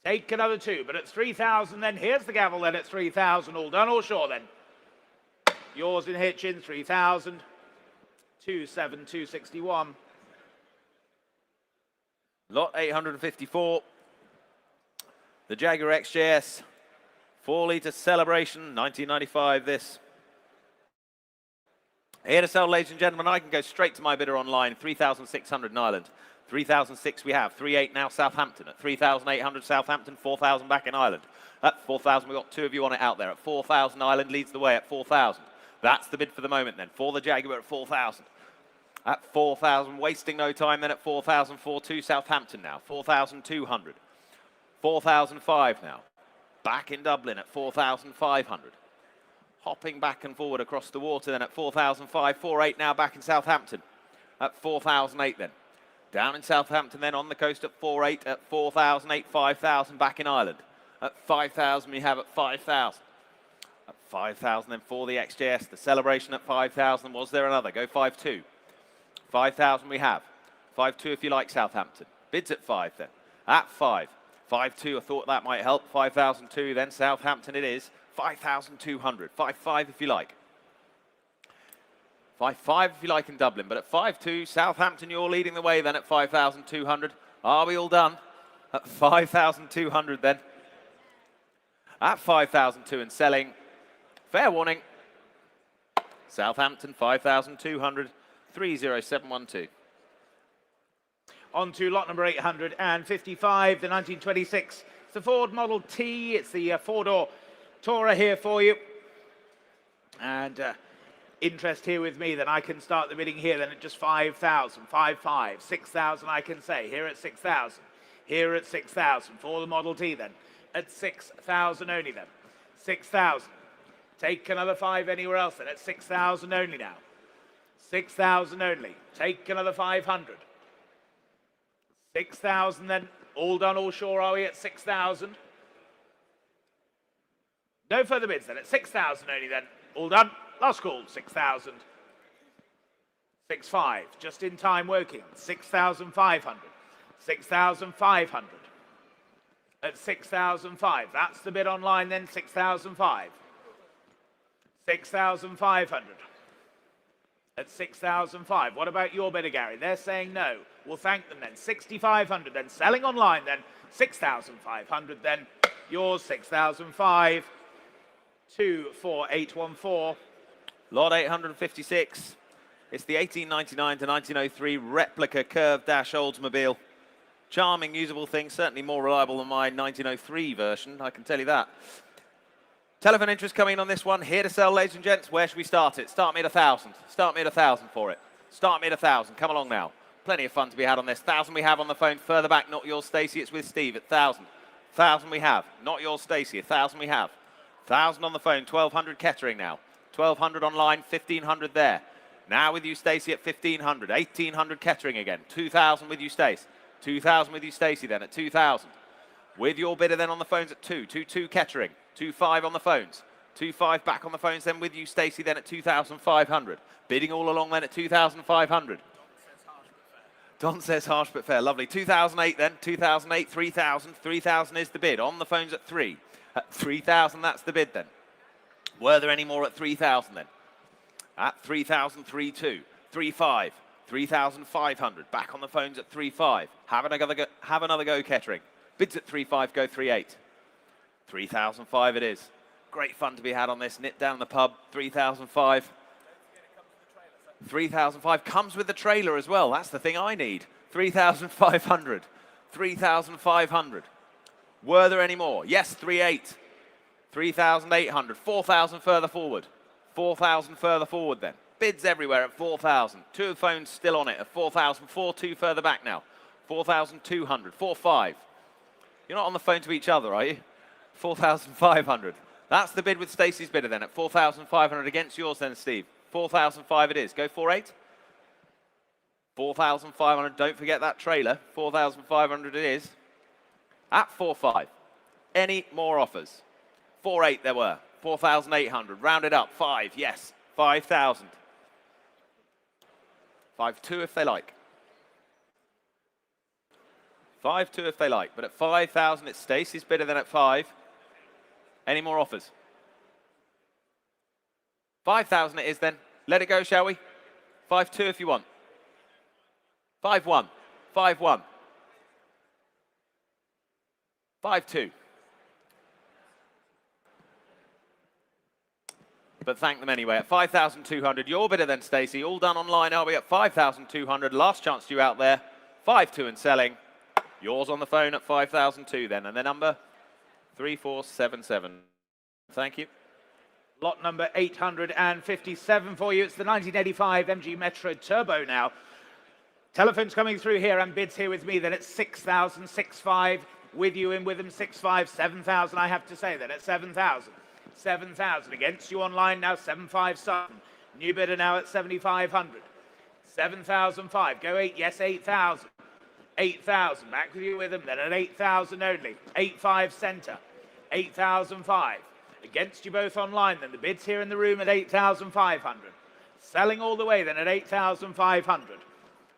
S1: Take another 2, but at 3,000 then, here's the gavel then at 3,000. All done, all sure then. Yours in Hitchin, 3,000. 2,761.
S2: Lot 854. The Jaguar XJS. 4-litre celebration, 1995 this. Here to sell, ladies and gentlemen. I can go straight to my bidder online, 3,600 in Ireland. 3,006 we have, 3,800 now Southampton. At 3,800 Southampton, 4,000 back in Ireland. At 4,000, we've got 2 of you on it out there. At 4,000, Ireland leads the way at 4,000. That's the bid for the moment then, for the Jaguar at 4,000. At 4,000, wasting no time then at 4,000, 4,2 Southampton now. 4,200. 4,005 now. Back in Dublin at 4,500. Hopping back and forward across the water then at 4,005. 4,800 now back in Southampton. At 4,008 then. Down in Southampton then on the coast at 4,800. At 4,008, 5,000 back in Ireland. At 5,000 we have at 5,000. At 5,000 then for the XJS. The celebration at 5,000. Was there another? Go 5,2. 5,000 we have. 5,2 if you like Southampton. Bids at 5 then. At 5. 5,2, I thought that might help. 5,002 then Southampton it is. 5,200. 5,5 if you like. 5,5 if you like in Dublin. But at 5,2, Southampton, you're leading the way then at 5,200. Are we all done? At 5,200 then. At 5,002 and selling. Fair warning. Southampton, 5,200. 30712.
S1: On to lot number 855, the 1926. It's the Ford Model T. It's the four-door Tourer here for you. And interest here with me, then I can start the bidding here then at just 5,000, 5,500, 6,000 I can say. Here at 6,000. Here at 6,000 for the Model T then. At 6,000 only then. 6,000. Take another 5 anywhere else then at 6,000 only now. 6,000 only. Take another 500. 6,000 then. All done, all sure are we at 6,000? No further bids then at 6,000 only then. All done. Last call, 6,000. 6,500. Just in time working. 6,500. 6,500. At 6,500. That's the bid online then, 6,500. 6,500. At 6,500. What about your bidder, Gary? They're saying no. We'll thank them then. 6,500 then. Selling online then. 6,500 then. Yours, 6,500. 24814.
S2: Lot 856. It's the 1899 to 1903 replica curved dash Oldsmobile. Charming, usable thing. Certainly more reliable than my 1903 version, I can tell you that. Telephone interest coming in on this one. Here to sell, ladies and gents. Where should we start it? Start me at 1,000. Start me at 1,000 for it. Start me at 1,000. Come along now. Plenty of fun to be had on this. 1,000 we have on the phone. Further back, not yours, Stacey. It's with Steve at 1,000. 1,000 we have. Not yours, Stacey. 1,000 we have. 1,000 on the phone. 1,200 Kettering now. 1,200 online. 1,500 there. Now with you, Stacey, at 1,500. 1,800 Kettering again. 2,000 with you, Stace. 2,000 with you, Stacey, then at 2,000. With your bidder then on the phones at 2,2 Kettering. 2,500 on the phones. 2,500 back on the phones then with you, Stacey, then at 2,500. Bidding all along then at 2,500. Don says harsh but fair. Lovely. 2,008 then. 2,008, 3,000. 3,000 is the bid. On the phones at 3. At 3,000, that's the bid then. Were there any more at 3,000 then? At 3,000, 3,2. 3,500. 3,500. Back on the phones at 3,500. Have another go, Kettering. Bids at 3,500, go 3,800. 3,500 it is. Great fun to be had on this. Nip down the pub. 3,500. 3,500 comes with the trailer as well. That's the thing I need. 3,500. 3,500. Were there any more? Yes, 3,800. 3,800. 4,000 further forward. 4,000 further forward then. Bids everywhere at 4,000. Two phones still on it at 4,000. 4,200 further back now. 4,200. 4,500. You're not on the phone to each other, are you? 4,500. That's the bid with Stacey's bidder then at 4,500 against yours then, Steve. 4,500 it is. Go 4,800. 4,500. Don't forget that trailer. 4,500 it is. At 4,500. Any more offers? 4,800 there were. 4,800. Rounded up. 5. Yes. 5,000. 5,200 if they like. 5,200 if they like. But at 5,000 it's Stacey's bidder then at 5,000. Any more offers? 5,000 it is then. Let it go, shall we? 5,200 if you want. 5,100. 5,100. 5,200. But thank them anyway. At 5,200, your bidder then, Stacey. All done online, are we at 5,200? Last chance to you out there. 5,200 and selling. Yours on the phone at 5,200 then. And the number 3477. Thank you.
S1: Lot number 857 for you. It's the 1985 MG Metro Turbo now. Telephones coming through here and bids here with me. Then it's 6,000, 6,500. With you in with them, 6,500, 7,000 I have to say then at 7,000. 7,000 against you online now, 7,500 something. New bidder now at 7,500. 7,500. Go 8, yes, 8,000. 8,000. Back with you with them then at 8,000 only. 8,500 centre. 8,500. Against you both online then. The bids here in the room at 8,500. Selling all the way then at 8,500.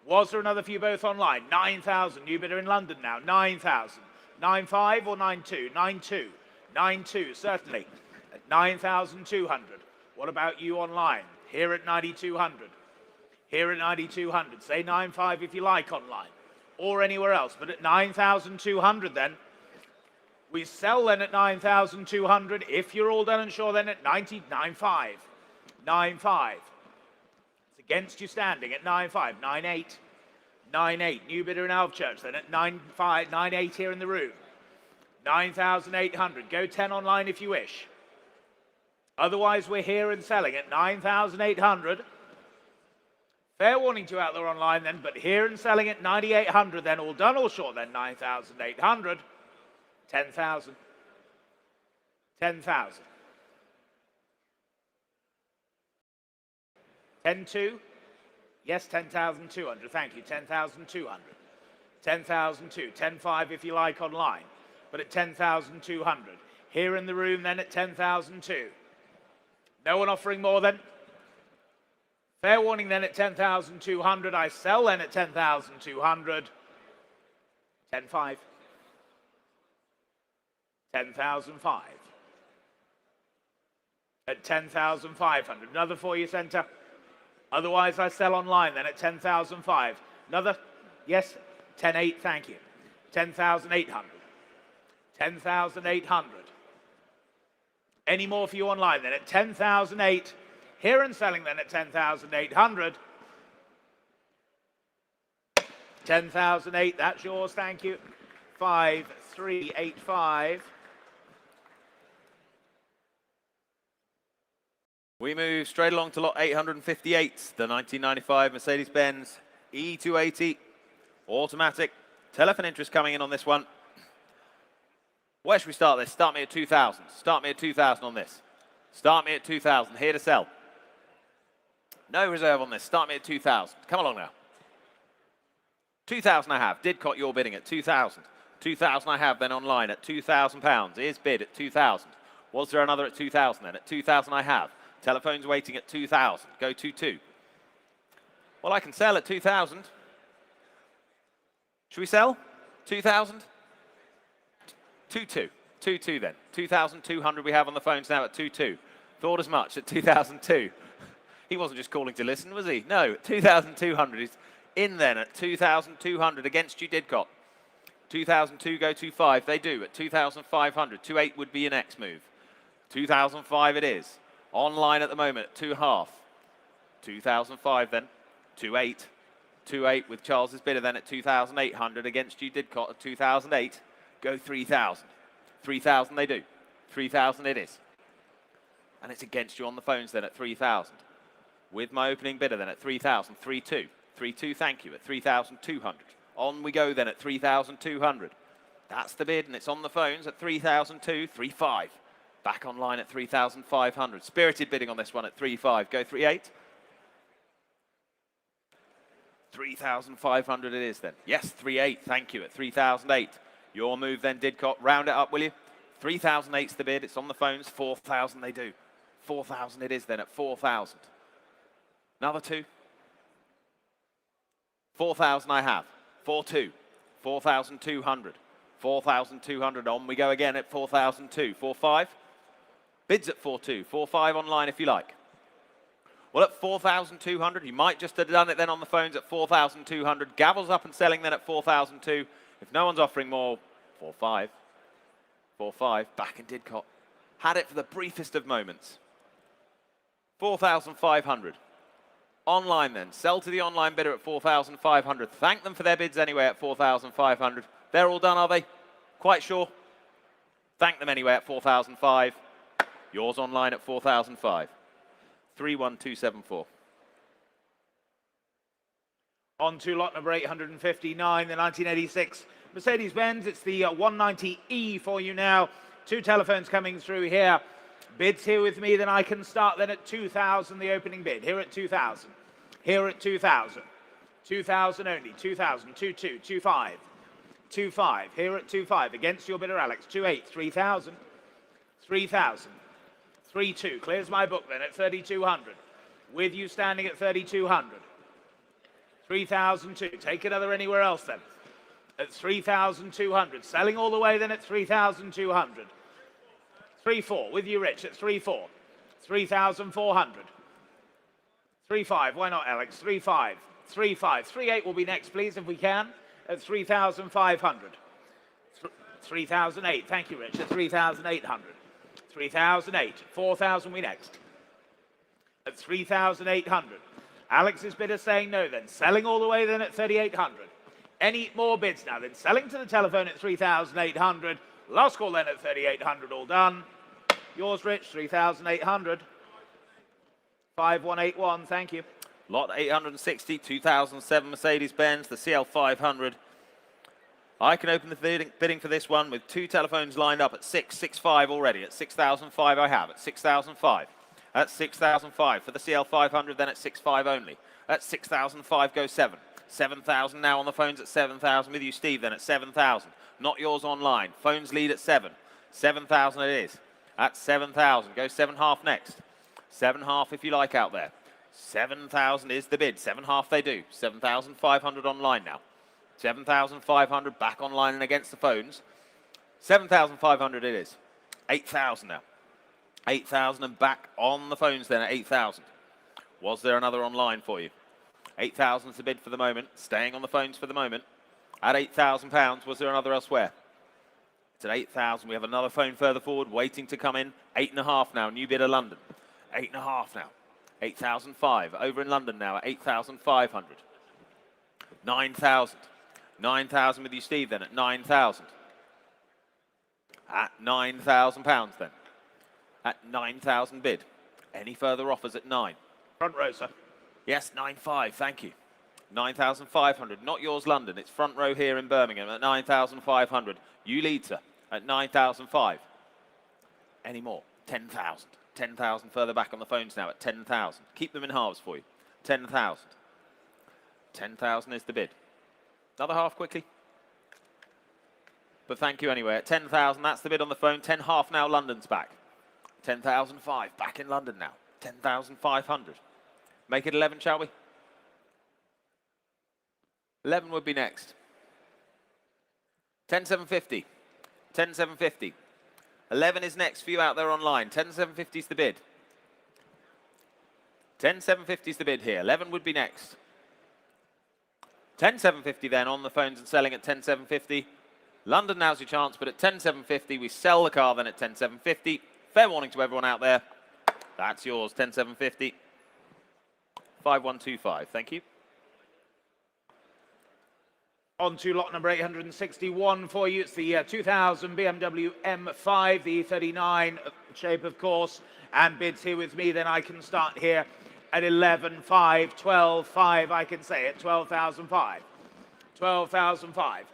S1: Was there another for you both online? 9,000. New bidder in London now. 9,000. 9,500 or 9,200? 9,200. 9,200 certainly. At 9,200. What about you online? Here at 9,200. Here at 9,200. Say 9,500 if you like online. Or anywhere else. But at 9,200 then. We sell then at 9,200. If you're all done and sure then at 9,500. 9,500. It's against you standing at 9,500. 9,800. 9,800. New bidder in Alvechurch then at 9,500. 9,800 here in the room. 9,800. Go 10 online if you wish. Otherwise, we're here and selling at 9,800. Fair warning to you out there online then, but here and selling at 9,800 then. All done, all short then, 9,800. 10,000. 10,000. 10,200. Yes, 10,200. Thank you. 10,200. 10,200. 10,500 if you like online, but at 10,200. Here in the room then at 10,200. No one offering more then? Fair warning then at 10,200. I sell then at 10,200. 10,500. 10,500. At 10,500. Another for you, centre. Otherwise, I sell online then at 10,500. Another? Yes? 10,800. Thank you. 10,800. 10,800. Any more for you online then at 10,008. Here and selling then at 10,800. 10,008. That's yours. Thank you. 5,385.
S2: We move straight along to lot 858, the 1995 Mercedes-Benz E280 automatic. Telephone interest coming in on this one. Where should we start this? Start me at 2,000. Start me at 2,000 on this. Start me at 2,000. Here to sell. No reserve on this. Start me at 2,000. Come along now. 2,000 I have. Didcot, you're bidding at 2,000. 2,000 I have then online at £2,000. Is bid at 2,000. Was there another at 2,000 then? At 2,000 I have. Telephone's waiting at 2,000. Go 2-2. Well, I can sell at 2,000. Should we sell? 2,000? 2-2. 2-2 then. 2,200 we have on the phones now at 2-2. Thought as much at 2,002. He wasn't just calling to listen, was he? No, 2,200 is in then at 2,200 against you, Didcot. 2,002 go 2-5. They do at 2,500. 2-8 would be your next move. 2,005 it is. Online at the moment at 2.5. 2,005 then. 2-8. 2-8 with Charles's bidder then at 2,800 against you, Didcot at 2,008. Go 3,000. 3,000 they do. 3,000 it is. And it's against you on the phones then at 3,000. With my opening bidder then at 3,000. 3-2. 3-2, thank you, at 3,200. On we go then at 3,200. That's the bid, and it's on the phones at 3,002. 3-5. Back online at 3,500. Spirited bidding on this one at 3-5. Go 3-8. 3,500 it is then. Yes, 3-8, thank you, at 3,008. Your move then, Didcot. Round it up, will you? 3,008's the bid. It's on the phones. 4,000 they do. 4,000 it is then at 4,000. Another 2. 4,000 I have. 4-2. 4,200. 4,200 on we go again at 4,002. 4-5. Bids at 4-2. 4-5 online if you like. Well, at 4,200, you might just have done it then on the phones at 4,200. Gavel's up and selling then at 4,002. If no one's offering more, 4-5. 4-5. Back in Didcot. Had it for the briefest of moments. 4,500. Online then. Sell to the online bidder at 4,500. Thank them for their bids anyway at 4,500. They're all done, are they? Quite sure? Thank them anyway at 4,005. Yours online at 4,005. 31274.
S1: On to lot number 859, the 1986 Mercedes-Benz. It's the 190E for you now. 2 telephones coming through here. Bids here with me, then I can start then at 2,000, the opening bid. Here at 2,000. Here at 2,000. 2,000 only. 2,000. 2-2. 2-5. 2-5. Here at 2-5. Against your bidder, Alex. 2-8. 3,000. 3,000. 3-2. Clears my book then at 3,200. With you standing at 3,200. 3,002. Take another anywhere else then. At 3,200. Selling all the way then at 3,200. 3-4. With you, Rich, at 3-4. 3,400. 3-5. Why not, Alex? 3-5. 3-5. 3-8 will be next, please, if we can. At 3,500. 3,008. Thank you, Rich. At 3,800. 3,008. 4,000 we next. At 3,800. Alex's bidder saying no then. Selling all the way then at 3,800. Any more bids now then? Selling to the telephone at 3,800. Last call then at 3,800. All done. Yours, Rich. 3,800. 5181. Thank you.
S2: Lot 860, 2007 Mercedes-Benz, the CL500. I can open the bidding for this one with 2 telephones lined up at 665 already. At 6,005 I have. At 6,005. At 6,005 for the CL500, then at 6.5 only. At 6,005 go 7. 7,000 now on the phones at 7,000 with you, Steve, then at 7,000. Not yours online. Phones lead at 7. 7,000 it is. At 7,000. Go 7.5 next. 7.5 if you like out there. 7,000 is the bid. 7.5 they do. 7,500 online now. 7,500 back online and against the phones. 7,500 it is. 8,000 now. 8,000 and back on the phones then at 8,000. Was there another online for you? 8,000 is the bid for the moment. Staying on the phones for the moment. At £8,000, was there another elsewhere? It's at 8,000. We have another phone further forward waiting to come in. 8.5 now. New bidder London. 8.5 now. 8,005. Over in London now at 8,500. 9,000. 9,000 with you, Steve, then at 9,000. At £9,000 then. At 9,000 bid. Any further offers at 9?
S1: Front row, sir.
S2: Yes, 9.5, thank you. 9,500, not yours, London. It's front row here in Birmingham at 9,500. You lead, sir. at 9,005. Any more? 10,000. 10,000 further back on the phones now at 10,000. Keep them in halves for you. 10,000. 10,000 is the bid. Another half quickly. But thank you anyway. At 10,000, that's the bid on the phone. 10 half now, London's back. 10,005, back in London now. 10,500. Make it 11, shall we? 11 would be next. 10,750. 10,750. 11 is next for you out there online. 10,750 is the bid. 10,750 is the bid here. 11 would be next. 10,750 then on the phones and selling at 10,750. London, now's your chance, but at 10,750 we sell the car then at 10,750. Fair warning to everyone out there. That's yours, 10,750. 5125, thank you.
S1: On to lot number 861 for you. It's the 2000 BMW M5, the E39 shape, of course, and bids here with me. Then I can start here at 11,500, 12,500. I can say it, 12,500, 12,500,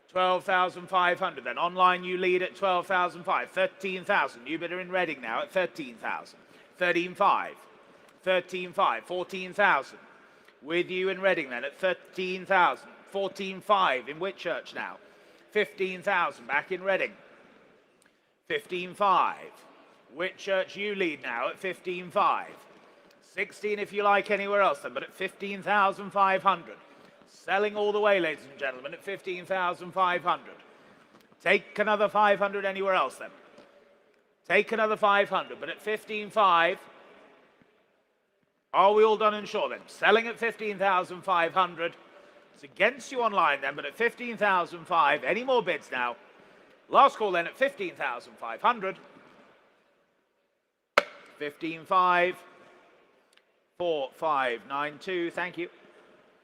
S1: 12,500. Then online you lead at 12,500, 13,000. New bidder in Reading now at 13,000, 13,500, 13,500, 14,000. With you in Reading then at 13,000. 14,500 in Whitchurch now. 15,000 back in Reading. 15,500. Whitchurch you lead now at 15,500. 16 if you like anywhere else then, but at 15,500. Selling all the way, ladies and gentlemen, at 15,500. Take another 500 anywhere else then. Take another 500, but at 15,500. Are we all done and sure then? Selling at 15,500. It's against you online then, but at 15,500. Any more bids now? Last call then at 15,500. 15,500. 4592. Thank you.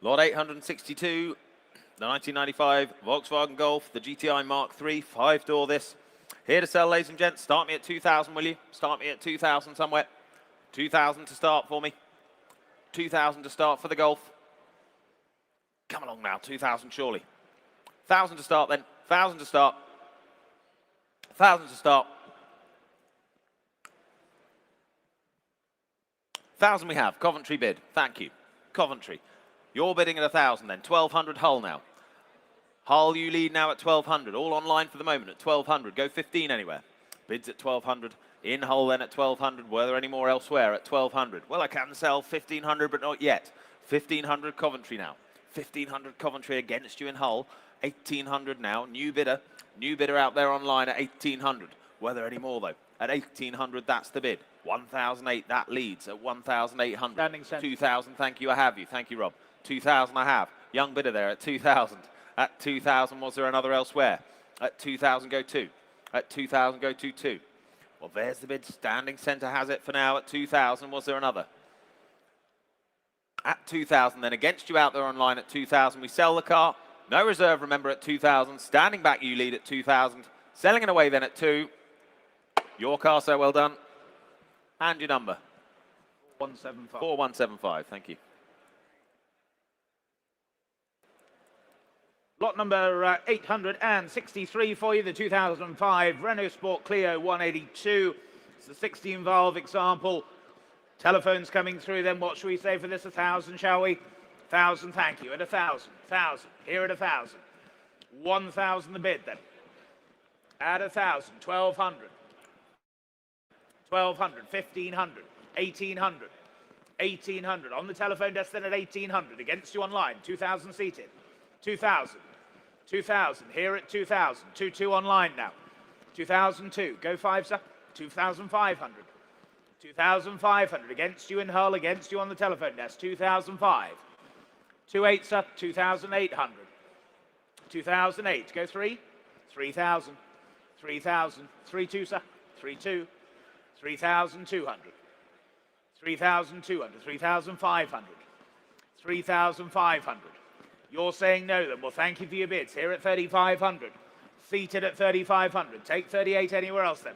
S2: Lot 862. The 1995 Volkswagen Golf, the GTI Mark III, 5-door this. Here to sell, ladies and gents. Start me at 2,000, will you? Start me at 2,000 somewhere. 2,000 to start for me. 2,000 to start for the Golf. Come along now, 2,000 surely. 1,000 to start then. 1,000 to start. 1,000 to start. 1,000 we have. Coventry bid. Thank you. Coventry. You're bidding at 1,000 then. 1,200 Hull now. Hull, you lead now at 1,200. All online for the moment at 1,200. Go 15 anywhere. Bids at 1,200. In Hull then at 1,200. Were there any more elsewhere at 1,200? Well, I can sell 1,500, but not yet. 1,500 Coventry now. 1,500 Coventry against you in Hull. 1,800 now. New bidder out there online at 1,800. Were there any more though? At 1,800, that's the bid. 1,008, that leads at 1,800. 2,000, thank you, I have you. Thank you, Rob. 2,000 I have. Young bidder there at 2,000. At 2,000, was there another elsewhere? At 2,000, go 2. At 2,000, go 2. Well, there's the bid. Standing centre has it for now at 2,000. Was there another? At 2,000, then against you out there online at 2,000. We sell the car. No reserve, remember, at 2,000. Standing back, you lead at 2,000. Selling it away then at 2. Your car, sir, well done. And your number.
S1: 4175.
S2: 4175, thank you.
S1: Lot number 863 for you, the 2005 Renault Sport Clio 182. It's the 16-valve example. Telephones coming through, then what should we say for this? 1,000, shall we? 1,000, thank you. At 1,000, 1,000, here at 1,000. 1,000 the bid then. At 1,000, 1,200. 1,200, 1,500, 1,800, 1,800. On the telephone desk then at 1,800. Against you online, 2,000 seated. 2,000, 2,000, here at 2,000. 2,2 online now. 2,002, go 5, sir. 2,500. 2,500 against you in Hull, against you on the telephone desk. 2,005. 2,8, sir. 2,800. 2,008, go 3. 3,000. 3,000. 3,2, sir. 3,2. 3,200. 3,200. 3,500. 3,500. You're saying no then. Well, thank you for your bids. Here at 3,500. Seated at 3,500. Take 38 anywhere else then.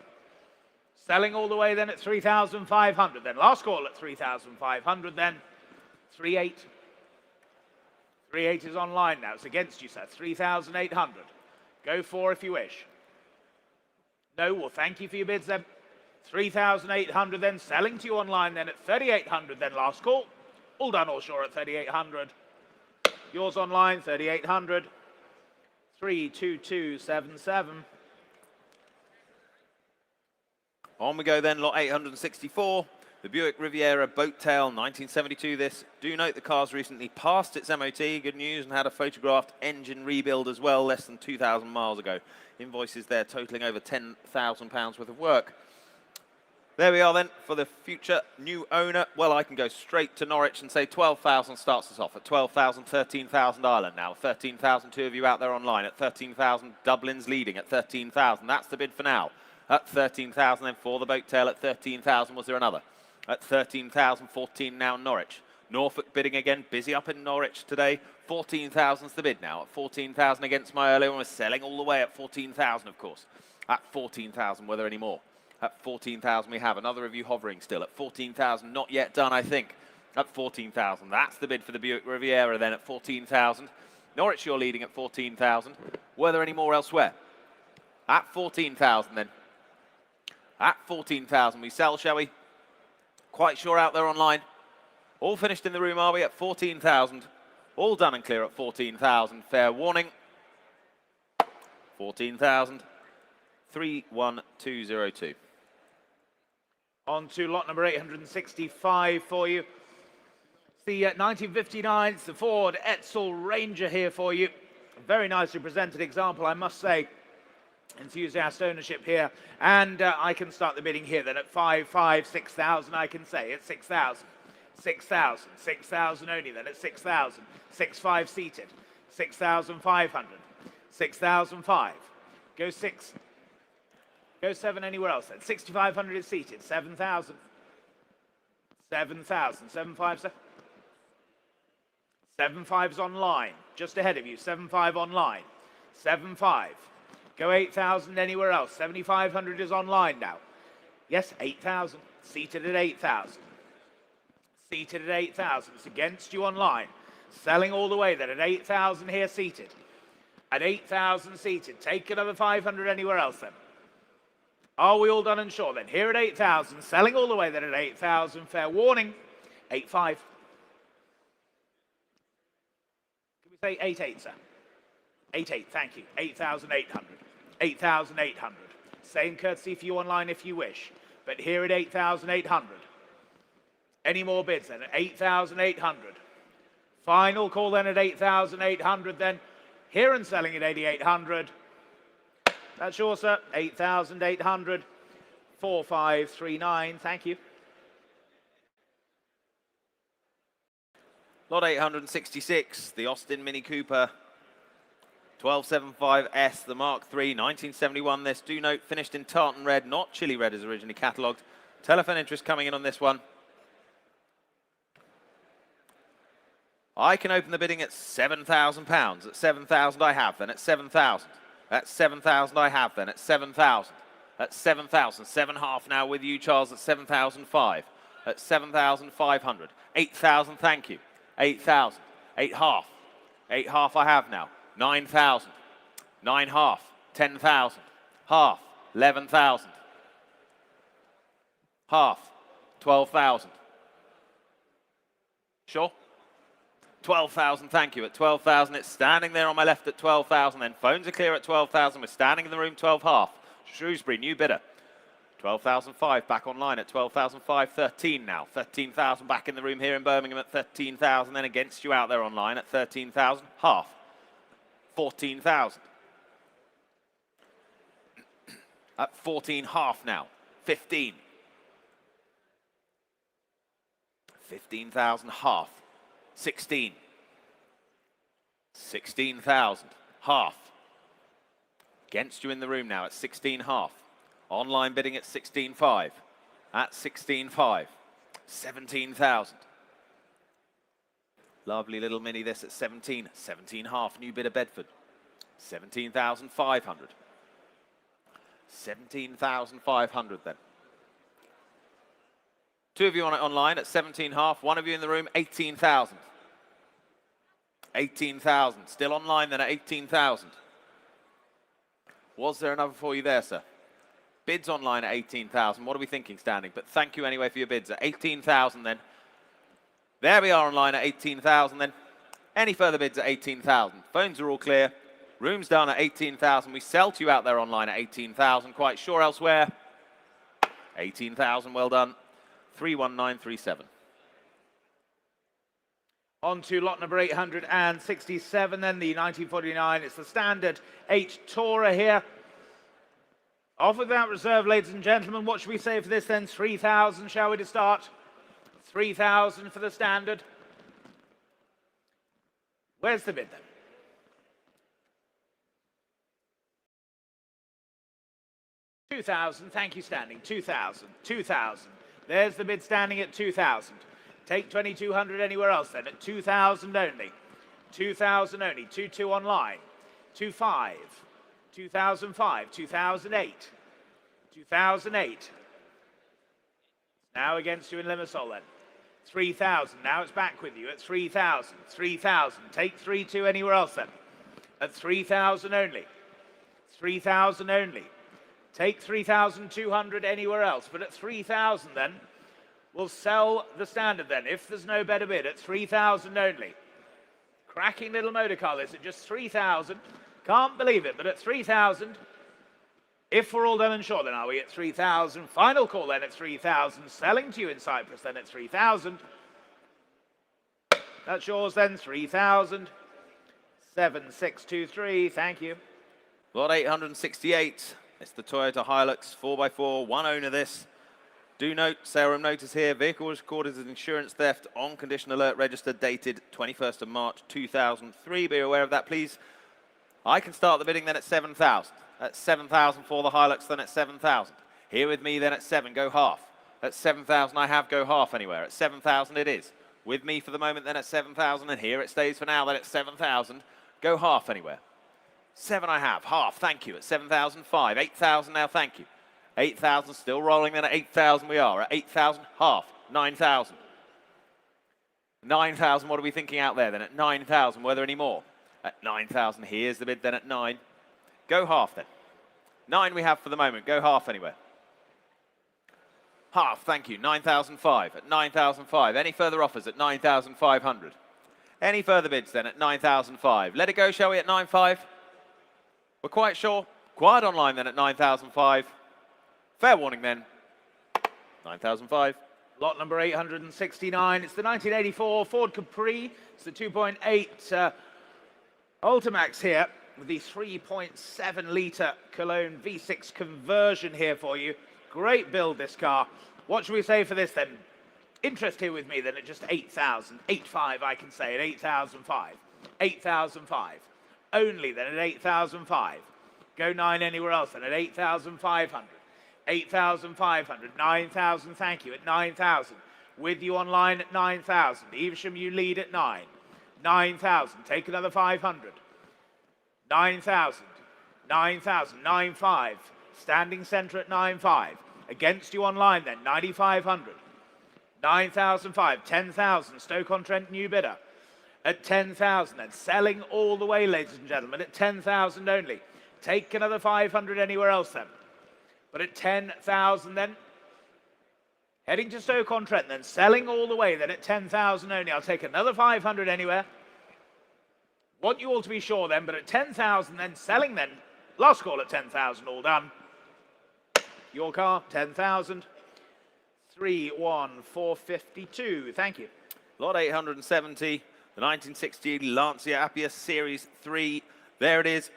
S1: Selling all the way then at 3,500 then. Last call at 3,500 then. 3,800. 3,800 is online now. It's against you, sir. 3,800. Go 4 if you wish. No, well, thank you for your bids then. 3,800 then, selling to you online then at 3,800 then, last call. All done, all sure at 3,800. Yours online, 3,800. 32277.
S2: On we go then, lot 864. The Buick Riviera Boattail, 1972 this. Do note the car's recently passed its MOT, good news, and had a photographed engine rebuild as well, less than 2,000 miles ago. Invoices there totaling over £10,000 worth of work. There we are then, for the future new owner. Well, I can go straight to Norwich and say 12,000 starts us off. At 12,000, 13,000 Ireland now. 13,000, two of you out there online. At 13,000, Dublin's leading at 13,000. That's the bid for now. At 13,000 then for the Boattail. At 13,000, was there another? At 13,000, 14 now Norwich. Norfolk bidding again, busy up in Norwich today. 14,000's the bid now. At 14,000 against my earlier one, we're selling all the way at 14,000, of course. At 14,000, were there any more? At 14,000 we have another review hovering still. At 14,000, not yet done, I think. At 14,000, that's the bid for the Buick Riviera then at 14,000. Norwich, you're leading at 14,000. Were there any more elsewhere? At 14,000 then. At 14,000 we sell, shall we? Quite sure out there online. All finished in the room, are we? At 14,000. All done and clear at 14,000. Fair warning. 14,000. 31202.
S1: On to lot number 865 for you. It's the 1959, it's the Ford Edsel Ranger here for you. A very nicely presented example, I must say. Enthusiast ownership here. And I can start the bidding here then at 6,000 I can say. At 6,000. 6,000. 6,000 only then at 6,000. 6,500 seated. 6,500. 6,005. Go 6. Go 7 anywhere else then. 6,500 is seated. 7,000. 7,000. 7,500. 7,500's online. Just ahead of you. 7,500 online. 7,500. Go 8,000 anywhere else. 7,500 is online now. Yes, 8,000. Seated at 8,000. Seated at 8,000. It's against you online. Selling all the way then at 8,000 here seated. At 8,000 seated. Take another 500 anywhere else then. Are we all done and sure then? Here at 8,000. Selling all the way then at 8,000. Fair warning. 8,500. Can we say 8,800, sir? 8,800, thank you. 8,800. 8,800. Same courtesy for you online if you wish. But here at 8,800. Any more bids then? At 8,800. Final call then at 8,800 then. Here and selling at 8,800. That's yours, sir. 8,800. 4,539. Thank you.
S2: Lot 866, the Austin Mini Cooper. 1275S, the Mark III, 1971 this. Do note, finished in tartan red, not chili red as originally catalogued. Telephone interest coming in on this one. I can open the bidding at £7,000. At 7,000 I have then. At 7,000. At 7,000 I have then. At 7,000. At 7,000. 7.5 now with you, Charles, at 7,005. At 7,500. 8,000, thank you. 8,000. 8.5. 8.5 I have now. 9,000. 9.5. 10,000. Half. 11,000. Half. 12,000. Sure? 12,000, thank you. At 12,000, it's standing there on my left at 12,000. Then phones are clear at 12,000. We're standing in the room 12.5. Shrewsbury, new bidder. 12,005 back online at 12,005. 13 now. 13,000 back in the room here in Birmingham at 13,000. Then against you out there online at 13,000. Half. 14,000. At 14, half now. 15. 15,000, half. 16. 16,000, half. Against you in the room now at 16 half. Online bidding at 16.5. At 16.5. 17,000. Lovely little mini this at 17. 17 half, new bidder Bedford. 17,500. 17,500 then. Two of you on it online at 17 half. One of you in the room, 18,000. 18,000. Still online then at 18,000. Was there another for you there, sir? bids online at 18,000. What are we thinking standing? But thank you anyway for your bids at 18,000 then. There we are online at 18,000 then. Any further bids at 18,000? Phones are all clear. Room's down at 18,000. We sell to you out there online at 18,000. Quite sure elsewhere. 18,000, well done. 31937.
S1: On to lot number 867 then, the 1949. It's the standard 8 Tourer here. Off without reserve, ladies and gentlemen. What should we say for this then? 3,000, shall we, to start? 3,000 for the standard. Where's the bid then? $2,000, thank you, standing. 2,000, 2,000. There's the bid standing at 2,000. Take 2,200 anywhere else then at 2,000 only. 2,000 only. 2,2 online. 2,500. 2005, 2008, 2008. Now against you in Limassol then. 3,000. Now it's back with you at 3,000. 3,000. Take 3,2 anywhere else then. At 3,000 only. 3,000 only. Take 3,200 anywhere else. But at 3,000 then, we'll sell the standard then, if there's no better bid, at 3,000 only. Cracking little motor car this at just 3,000. Can't believe it, but at 3,000, if we're all done and short, then are we at 3,000? Final call then at 3,000. Selling to you in Cyprus then at 3,000. That's yours then, 3,000. 7623, thank you.
S2: Lot 868. It's the Toyota Hilux 4x4, one owner this. Do note, sale room notice here, vehicle was recorded as insurance theft on condition alert registered dated 21st of March 2003. Be aware of that, please. I can start the bidding then at 7,000. At 7,000 for the Hilux, then at 7,000. Here with me then at 7, go half. At 7,000 I have, go half anywhere. At 7,000 it is. With me for the moment then at 7,000, and here it stays for now then at 7,000. Go half anywhere. 7 I have, half, thank you. At 7,005, 8,000 now, thank you. 8,000 still rolling then at 8,000 we are. At 8,000, half, 9,000. 9,000, what are we thinking out there then? At 9,000, were there any more? At 9,000, here's the bid then at 9. Go half then. 9 we have for the moment, go half anywhere. Half, thank you, 9,005. At 9,005, any further offers at 9,500? Any further bids then at 9,005? Let it go, shall we, at 9,500? We're quite sure. Quiet online then at 9,005. Fair warning then, 9,005.
S1: Lot number 869. It's the 1984 Ford Capri. It's the 2.8 Ultimax here with the 3.7 litre Cologne V6 conversion here for you. Great build, this car. What should we say for this then? Interest here with me then at just 8,000. 8,500 I can say at 8,005. 8,005. Only then at 8,005. Go 9 anywhere else then at 8,500. 8,500. 9,000, thank you, at 9,000. With you online at 9,000. Evesham, you lead at 9. 9,000. Take another 500. 9,000. 9,000. 9,500. Standing centre at 9,500. Against you online then, 9,500. 9,005. 10,000. Stoke-on-Trent, new bidder. At 10,000 then. Selling all the way, ladies and gentlemen, at 10,000 only. Take another 500 anywhere else then. But at 10,000 then. Heading to Stoke-on-Trent then. Selling all the way then at 10,000 only. I'll take another 500 anywhere. Want you all to be sure then, but at 10,000 then. Selling then. Last call at 10,000, all done. Your car, 10,000. 31452. Thank you.
S2: Lot 870, the 1960 Lancia Appia Series 3. There it is.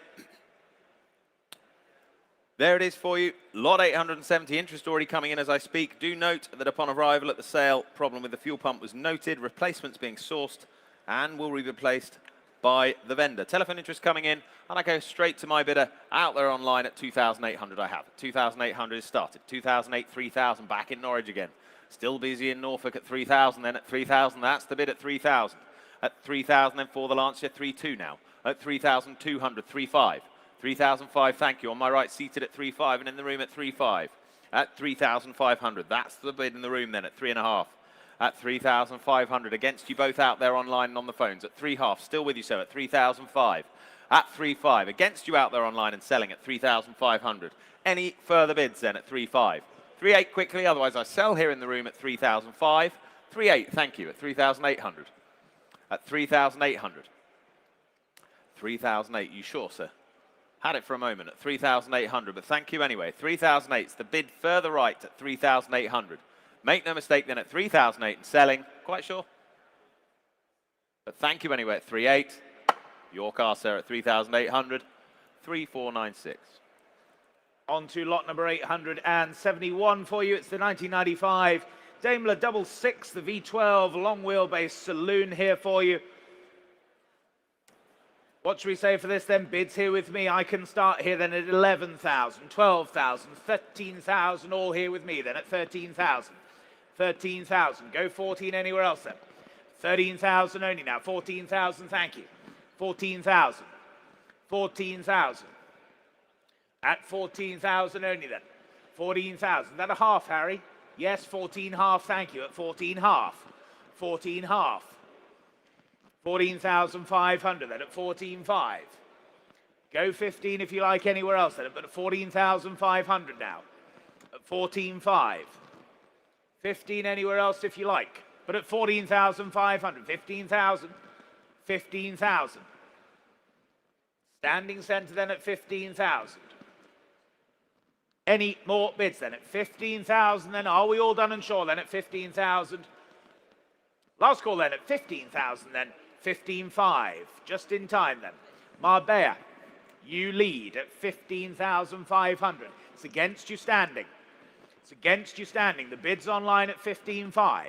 S2: There it is for you. Lot 870, interest already coming in as I speak. Do note that upon arrival at the sale, problem with the fuel pump was noted, replacements being sourced, and will be replaced by the vendor. Telephone interest coming in, and I go straight to my bidder out there online at 2,800 I have. 2,800 is started. 2,008, 3,000, back in Norwich again. Still busy in Norfolk at 3,000, then at 3,000, that's the bid at 3,000. At 3,000 then for the Lancia, 3,200 now. At 3,200, 3,500. 3,500, thank you. On my right, seated at 3,500 and in the room at 3,500. At 3,500, that's the bid in the room then at 3,500. At 3,500, against you both out there online and on the phones. At 3,500, still with you, so at 3,500. At 3,500, against you out there online and selling at 3,500. Any further bids then at 3.5? 3.8 quickly, otherwise I sell here in the room at 3,005. 3.8, thank you, at 3,800. At 3,800. 3,008, you sure, sir? Had it for a moment at 3,800, but thank you anyway. 3,008 is the bid further right at 3,800. Make no mistake then at 3,008 and selling. Quite sure? But thank you anyway at 3.8. Your car, sir, at 3,800. 3,496.
S1: On to lot number 871 for you. It's the 1995 Daimler Double Six, the V12 long wheelbase saloon here for you. What should we say for this then? Bids here with me. I can start here then at 11,000, 12,000, 13,000, all here with me then at 13,000. 13,000. Go 14 anywhere else then. 13,000 only now. 14,000, thank you. 14,000. 14,000. At 14,000 only then. 14,000. That a half, Harry? Yes, 14 half, thank you. At 14 half. 14 half. 14,500 then at 14.5. Go 15 if you like anywhere else then, but at 14,500 now. At 14.5. 15 anywhere else if you like, but at 14,500. 15,000. 15,000. Standing centre then at 15,000. Any more bids then at 15,000 then? Are we all done and sure then at 15,000? Last call then at 15,000 then. 15.5, just in time then. Marbella, you lead at 15,500. It's against you standing. It's against you standing. The bid's online at 15.5.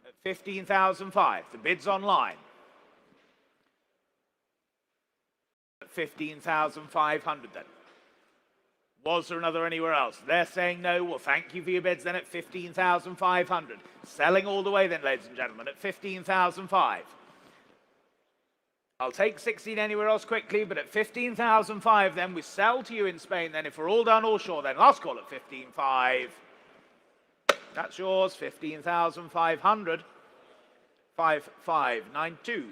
S1: At 15,005. The bid's online. At 15,500 then. Was there another anywhere else? They're saying no. Well, thank you for your bids then at 15,500. Selling all the way then, ladies and gentlemen, at 15,005. I'll take 16 anywhere else quickly, but at 15,005 then, we sell to you in Spain then. If we're all done, all sure then. Last call at 15.5. That's yours, 15,500. 5592.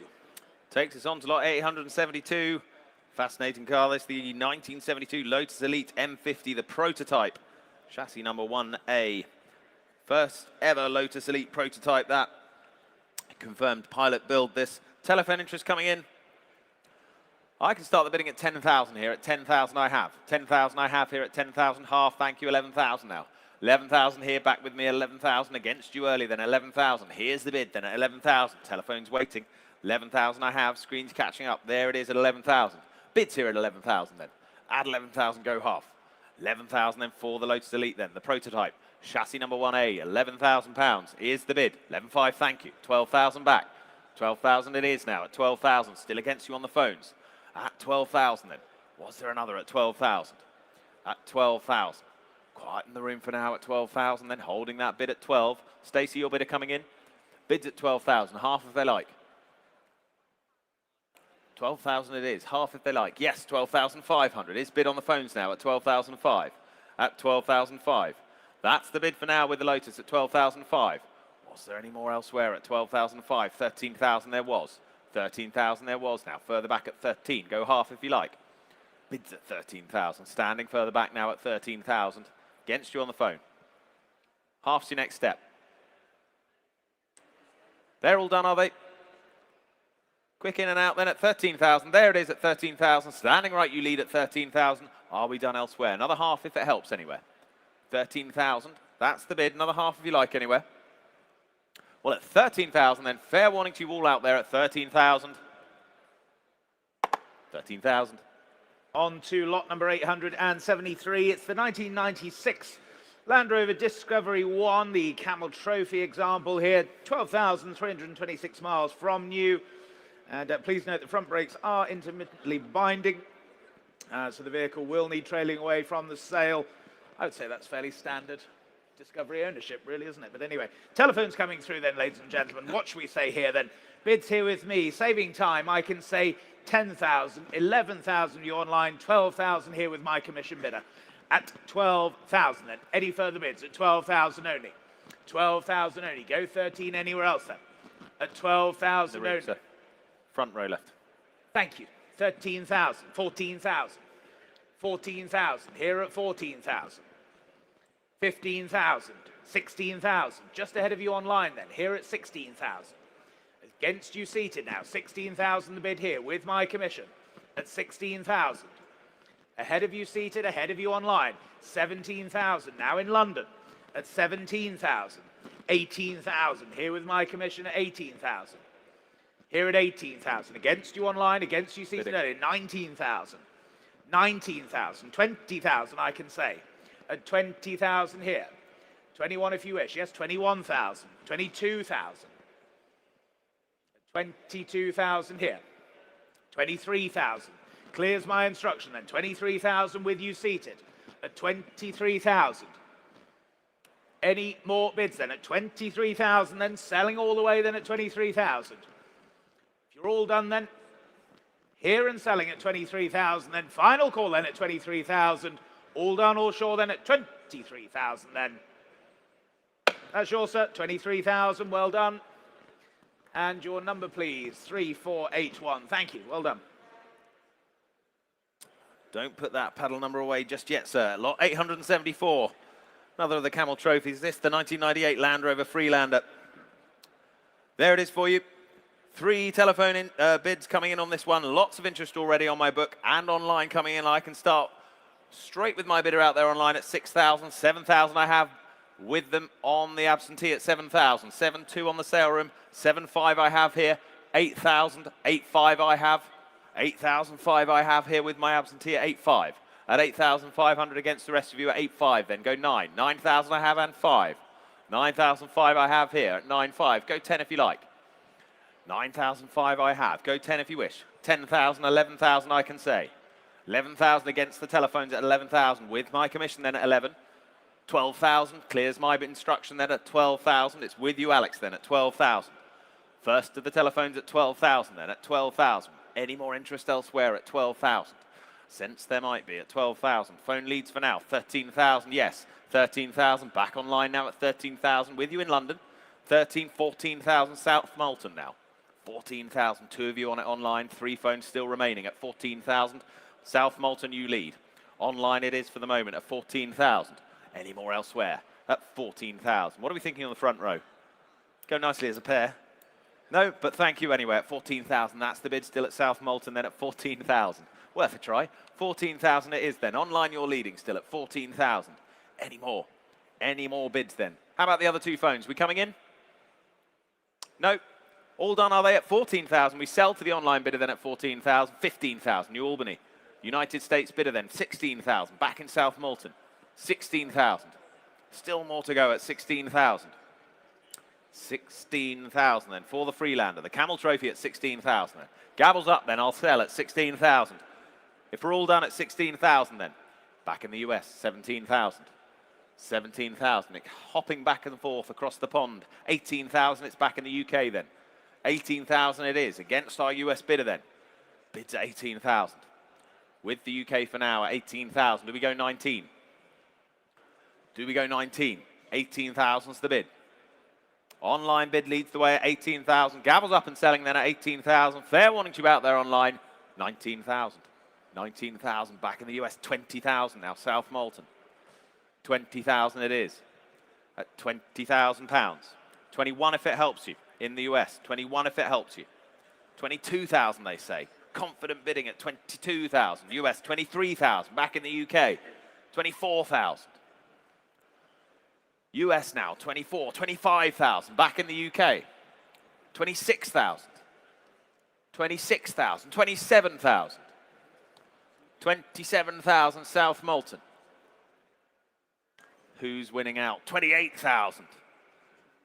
S2: Takes us on to lot 872. Fascinating car, this, the 1972 Lotus Elite M50, the prototype. Chassis number 1A. First ever Lotus Elite prototype, that. Confirmed pilot build, this. Telephone interest coming in. I can start the bidding at 10,000 here. At 10,000 I have. 10,000 I have here at 10,000 half. Thank you, 11,000 now. 11,000 here, back with me, 11,000 against you early, then 11,000. Here's the bid, then at 11,000. Telephone's waiting. 11,000 I have. Screen's catching up. There it is at 11,000. Bids here at 11,000 then. Add 11,000, go half. 11,000 then for the Lotus Elite then, the prototype. Chassis number 1A, £11,000. Here's the bid. 11,500, thank you. 12,000 back. 12,000 it is now at 12,000. Still against you on the phones. At 12,000 then. Was there another at 12,000? At 12,000. Quiet in the room for now at 12,000 then. Holding that bid at 12. Stacey, your bidder coming in. Bids at 12,000. Half if they like. 12,000 it is. Half if they like. Yes, 12,500. Is bid on the phones now at 12,005. At 12,005. That's the bid for now with the Lotus at 12,005. Was there any more elsewhere at 12,005? 13,000 there was. 13,000 there was now. Further back at 13. Go half if you like. Bids at 13,000. Standing further back now at 13,000. Against you on the phone. Half's your next step. They're all done, are they? Quick in and out then at 13,000. There it is at 13,000. Standing right, you lead at 13,000. Are we done elsewhere? Another half if it helps anywhere. 13,000. That's the bid. Another half if you like anywhere. Well, at 13,000 then, fair warning to you all out there at 13,000. 13,000.
S1: On to lot number 873. It's the 1996 Land Rover Discovery 1, the Camel Trophy example here. 12,326 miles from new. And please note the front brakes are intermittently binding. So the vehicle will need trailing away from the sale. I would say that's fairly standard Discovery ownership, really, isn't it? But anyway, telephone's coming through then, ladies and gentlemen. What should we say here then? Bids here with me. Saving time, I can say 10,000, 11,000 you online, 12,000 here with my commission bidder. At 12,000 then. Any further bids? At 12,000 only. 12,000 only. Go 13 anywhere else then. At 12,000 only.
S2: Front row left.
S1: Thank you. 13,000, 14,000. 14,000, here at 14,000. 15,000, 16,000, just ahead of you online then, here at 16,000. Against you seated now, 16,000 the bid here, with my commission, at 16,000. Ahead of you seated, ahead of you online, 17,000, now in London, at 17,000. 18,000, here with my commission at 18,000. Here at 18,000, against you online, against you seated earlier, 19,000. 19,000, 20,000 I can say, at 20,000 here. 21 if you wish, yes, 21,000, 22,000. 22,000 here. 23,000, clears my instruction then, 23,000 with you seated, at 23,000. Any more bids then at 23,000, then selling all the way then at 23,000. If you're all done then, here and selling at 23,000, then final call then at 23,000. All done, all sure then at 23,000 then. That's yours, sir, 23,000, well done. And your number, please, 3481. Thank you, well done.
S2: Don't put that paddle number away just yet, sir. Lot 874. Another of the Camel Trophies. This, the 1998 Land Rover Freelander. There it is for you. 3 telephone bids coming in on this one. Lots of interest already on my book and online coming in. I can start straight with my bidder out there online at 6,000. 7,000 I have with them on the absentee at 7,000. 7,2 on the sale room. 7,5 I have here. 8,000. 8,5 I have. 8,005 I have here with my absentee at 8,5. At 8,500 against the rest of you at 8,5. Then go 9. 9,000 I have and 5. 9,005 I have here at 9,5. Go 10 if you like. 9,005 I have. Go 10 if you wish. 10,000, 11,000 I can say. 11,000 against the telephones at 11,000 with my commission then at 11. 12,000 clears my instruction then at 12,000. It's with you, Alex, then at 12,000. First of the telephones at 12,000 then at 12,000. Any more interest elsewhere at 12,000? Since there might be at 12,000. Phone leads for now. 13,000, yes. 13,000 back online now at 13,000 with you in London. 14,000 South Malton now. 14,000, 2 of you on it online. 3 phones still remaining at 14,000. South Malton, you lead. Online it is for the moment at 14,000. Any more elsewhere at 14,000. What are we thinking on the front row? Go nicely as a pair. No, but thank you anyway at 14,000. That's the bid still at South Malton then at 14,000. Worth a try. 14,000 it is then. Online you're leading still at 14,000. Any more? Any more bids then? How about the other 2 phones? We coming in? No. All done are they at 14,000. We sell to the online bidder then at 14,000. 15,000. New Albany. United States bidder then 16,000. Back in South Malton. 16,000. Still more to go at 16,000. 16,000 then for the Freelander. The Camel Trophy at 16,000 then. Gabbles up then. I'll sell at 16,000. If we're all done at 16,000 then. Back in the US, 17,000. 17,000. It's hopping back and forth across the pond. 18,000. It's back in the UK then. 18,000 it is against our US bidder then. Bids at 18,000. With the UK for now at 18,000. Do we go 19? Do we go 19? 18,000's the bid. Online bid leads the way at 18,000. Gabbles up and selling then at 18,000. Fair warning to you out there online. 19,000. 19,000 back in the US. 20,000 now. South Malton. 20,000 it is. At £20,000. 21 if it helps you in the US. 21 if it helps you. 22,000 they say. Confident bidding at 22,000. US 23,000 back in the UK. 24,000. US now 24, 25,000 back in the UK. 26,000. 26,000, 27,000. 27,000 South Malton. Who's winning out? 28,000.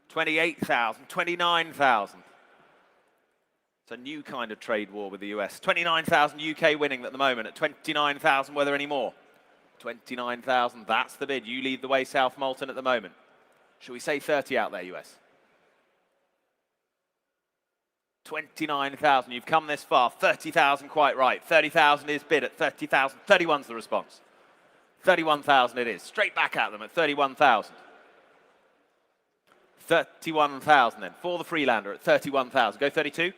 S2: 28,000, 29,000. It's a new kind of trade war with the US. 29,000 UK winning at the moment at 29,000. Were there any more? 29,000, that's the bid. You lead the way, South Malton, at the moment. Shall we say 30 out there, US? 29,000, you've come this far. 30,000, quite right. 30,000 is bid at 30,000. 31's the response. 31,000 it is. Straight back at them at 31,000. 31,000 then for the Freelander at 31,000. Go 32.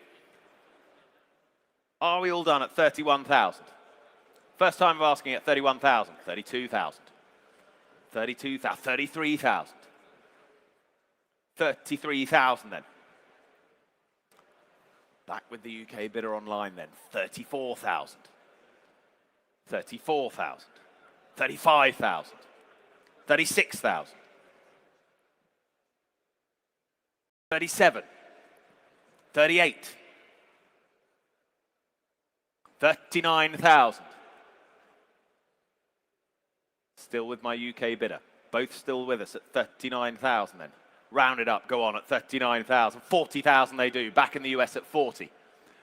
S2: Are we all done at 31,000? First time of asking at 31,000, 32,000, 32,000, 33,000, 33,000 then. Back with the UK bidder online then, 34,000, 34,000, 35,000, 36,000, 37, 38, 39,000. Still with my UK bidder. Both still with us at 39,000 then. Round it up, go on at 39,000. 40,000 they do. Back in the US at 40.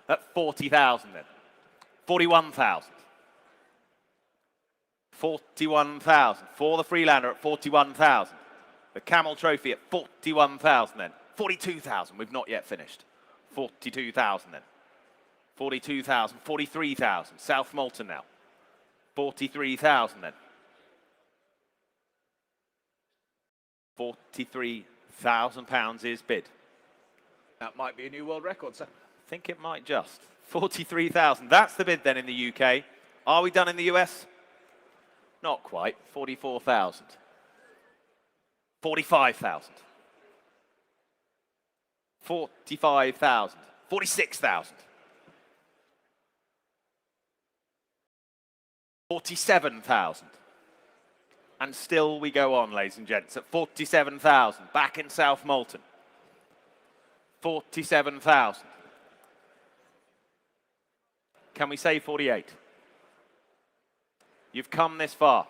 S2: At 40,000 then. 41,000. 41,000. For the Freelander at 41,000. The Camel Trophy at 41,000 then. 42,000. We've not yet finished. 42,000 then. 42,000. 43,000. South Molton now. 43,000 then. 43,000 pounds is bid.
S1: That might be a new world record, sir.
S2: I think it might just. 43,000. That's the bid then in the UK. Are we done in the US? Not quite. 44,000. 45,000. 45,000. 46,000. 47,000. And still we go on, ladies and gents, at 47,000, back in South Molton. 47,000. Can we say 48? You've come this far.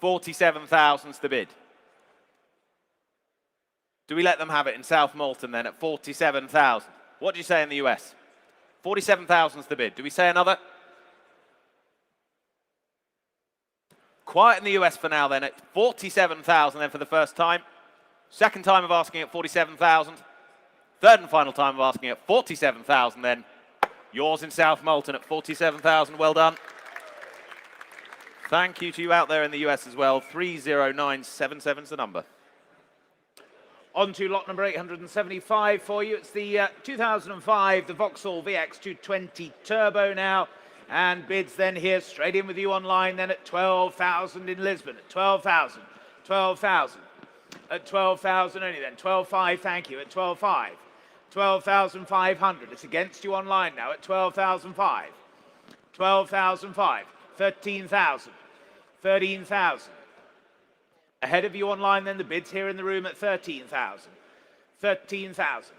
S2: 47,000's the bid. Do we let them have it in South Molton then at 47,000? What do you say in the US? 47,000's the bid. Do we say another? Quiet in the US for now then at 47,000 then for the first time. Second time of asking at 47,000. Third and final time of asking at 47,000 then. Yours in South Molton at 47,000. Well done. Thank you to you out there in the US as well. 30977's the number.
S1: On to lot number 875 for you. It's the 2005, the Vauxhall VX220 Turbo now. And bids then here straight in with you online then at 12,000 in Lisbon. At 12,000. 12,000. At 12,000 only then. 12,500, thank you. At 12,500. 12,500. It's against you online now at 12,500. 12,500. 13,000. 13,000. Ahead of you online then, the bids here in the room at 13,000. 13,000.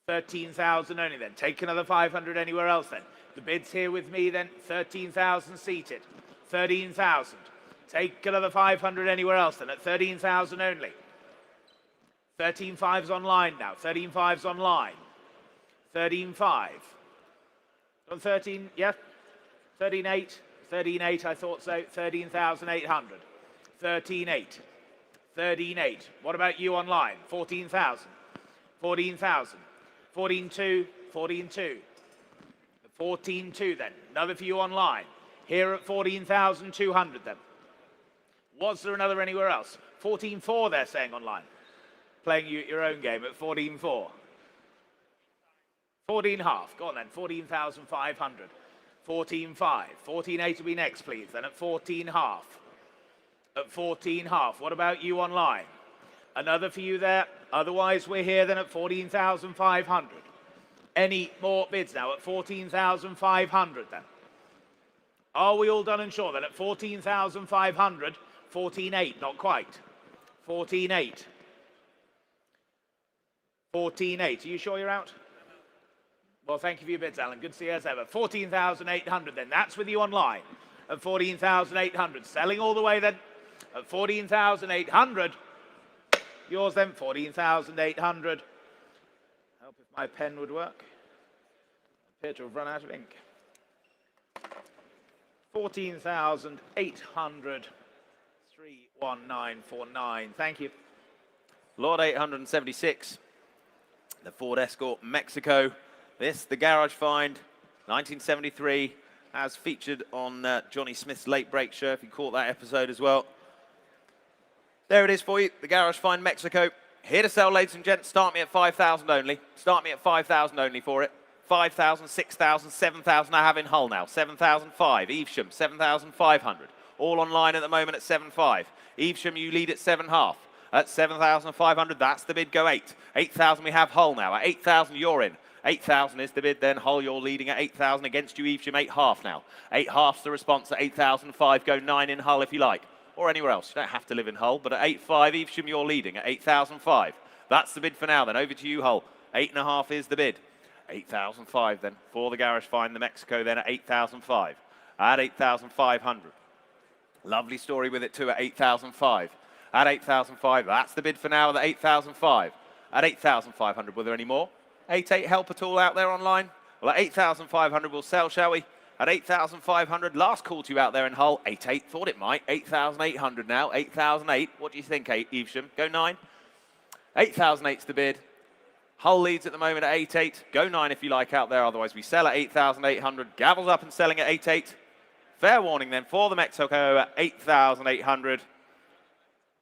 S1: 13,000 only then. Take another 500 anywhere else then. The bids here with me then, 13,000 seated. 13,000. Take another 500 anywhere else then at 13,000 only. 13,500's online now. 13,500's online. 13,500. On 13, yeah? 13,800. 13,800, I thought so. 13,800. 13,800. 13,800. What about you online? 14,000. 14,000. 14,200. 14,200. 14,200 then. Another for you online. Here at 14,200 then. Was there another anywhere else? 14,400 they're saying online. Playing you at your own game at 14,400. 14,500. Go on then. 14,500. 14,500. 14,800 will be next, please. Then at 14,500. At 14,500. What about you online? Another for you there. Otherwise, we're here then at 14,500. Any more bids now at 14,500 then? Are we all done and sure then at 14,500? 14,800, not quite. 14,800. 14,800. Are you sure you're out? Well, thank you for your bids, Alan. Good to see you as ever. 14,800 then. That's with you online at 14,800. Selling all the way then at 14,800. Yours then, 14,800. Help if my pen would work. I appear to have run out of ink. 14,800. 31949. Thank you.
S2: Lot 876. The Ford Escort Mexico. This, the garage find, 1973, as featured on Johnny Smith's Late Break Show, if you caught that episode as well. There it is for you, the garage find Mexico. Here to sell, ladies and gents. Start me at 5,000 only. Start me at 5,000 only for it. 5,000, 6,000, 7,000 I have in Hull now. 7,005. Evesham, 7,500. All online at the moment at 7.5. Evesham, you lead at 7.5. At 7,500, that's the bid, go 8. 8,000 we have Hull now. At 8,000 you're in. 8,000 is the bid then. Hull, you're leading at 8,000 against you, Evesham, 8.5 now. 8.5's the response at 8,005. Go 9 in Hull if you like. Or anywhere else. You don't have to live in Hull, but at 8.5, Evesham, you're leading at 8,005. That's the bid for now then. Over to you, Hull. 8.5 is the bid. 8,005 then. For the garage find the Mexico then at 8,005. At 8,500. Lovely story with it too at 8,005. At 8,005, that's the bid for now at 8,005. At 8,500, were there any more? 8.8 help at all out there online? Well, at 8,500 we'll sell, shall we? At 8,500, last call to you out there in Hull. 8.8, thought it might. 8,800 now, 8,008. What do you think, Evesham? Go 9. 8,008's the bid. Hull leads at the moment at 8.8. Go 9 if you like out there, otherwise we sell at 8,800. Gavels up and selling at 8.8. Fair warning then for the Mexico at 8,800.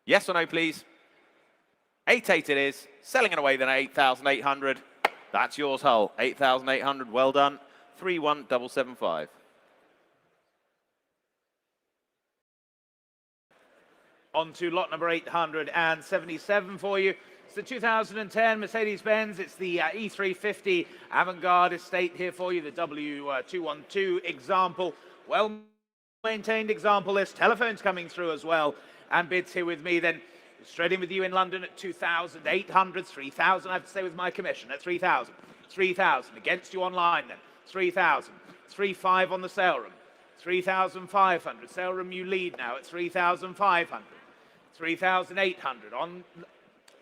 S2: Yes or no, please? 8.8 it is. Selling it away then at 8,800. That's yours, Hull. 8,800. Well done. 31775.
S1: On to lot number 877 for you. It's the 2010 Mercedes-Benz. It's the E350 Avantgarde Estate here for you. The W212 example. Well-maintained example list. Telephones coming through as well. And bids here with me then. Straight in with you in London at 2,800, 3,000. I have to stay with my commission at 3,000. 3,000 against you online then. 3,000. 3.5 on the sale room. 3,500. Sale room you lead now at 3,500. 3,800 on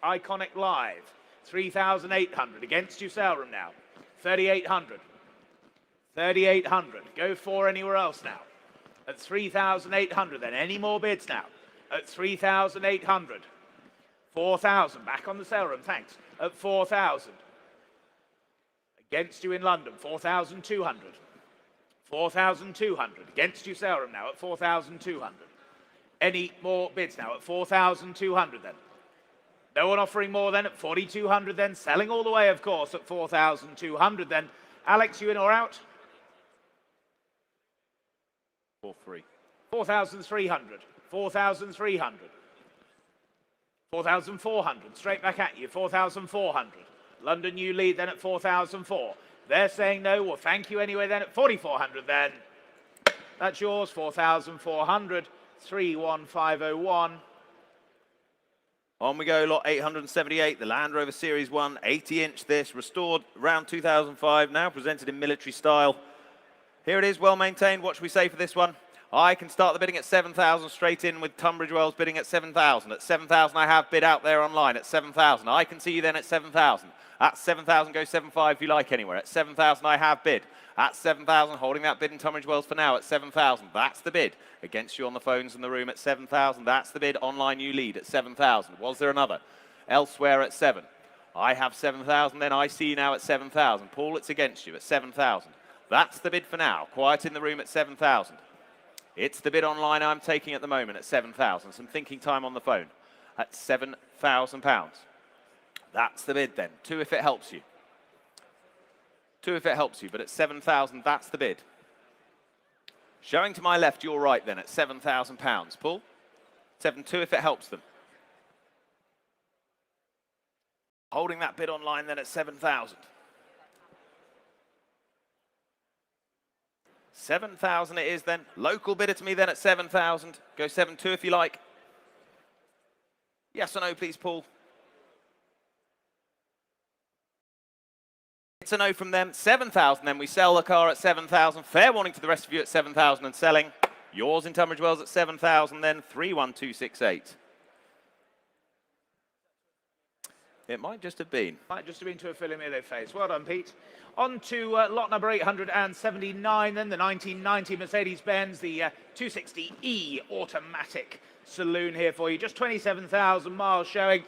S1: Iconic Live. 3,800 against you sale room now. 3,800. 3,800. Go for anywhere else now. At 3,800 then. Any more bids now? At 3,800. 4,000. Back on the sale room. Thanks. At 4,000. Against you in London. 4,200. 4,200. Against you sale room now at 4,200. Any more bids now at 4,200 then? No one offering more then at 4,200 then. Selling all the way, of course, at 4,200 then. Alex, you in or out?
S2: 4-3.
S1: 4,300. 4,300. 4,400. Straight back at you. 4,400. London, you lead then at 4,004. They're saying no. Well, thank you anyway then at 4,400 then. That's yours. 4,400. 31501.
S2: On we go, lot 878, the Land Rover Series 1, 80-inch this, restored around 2005, now presented in military style. Here it is, well maintained. What should we say for this one? I can start the bidding at 7,000 straight in with Tunbridge Wells bidding at 7,000. At 7,000 I have bid out there online at 7,000. I can see you then at 7,000. At 7,000 go 7.5 if you like anywhere. At 7,000 I have bid. At 7,000, holding that bid in Tunbridge Wells for now at 7,000. That's the bid. Against you on the phones in the room at 7,000. That's the bid. Online you lead at 7,000. Was there another? Elsewhere at 7. I have 7,000. Then I see you now at 7,000. Paul, it's against you at 7,000. That's the bid for now. Quiet in the room at 7,000. It's the bid online I'm taking at the moment at 7,000. Some thinking time on the phone at £7,000. That's the bid then. 2 if it helps you. 2 if it helps you, but at 7,000, that's the bid. Showing to my left, your right then at £7,000. Paul? 7.2 if it helps them. Holding that bid online then at 7,000. 7,000 it is then. Local bidder to me then at 7,000. Go 7.2 if you like. Yes or no, please, Paul? It's a no from them. 7,000 then. We sell the car at 7,000. Fair warning to the rest of you at 7,000 and selling. Yours in Tunbridge Wells at 7,000 then. 31268. It might just have been.
S1: Might just have been to a Filimile face. Well done, Pete. On to lot number 879 then, the 1990 Mercedes-Benz, the 260E automatic saloon here for you. Just 27,000 miles showing.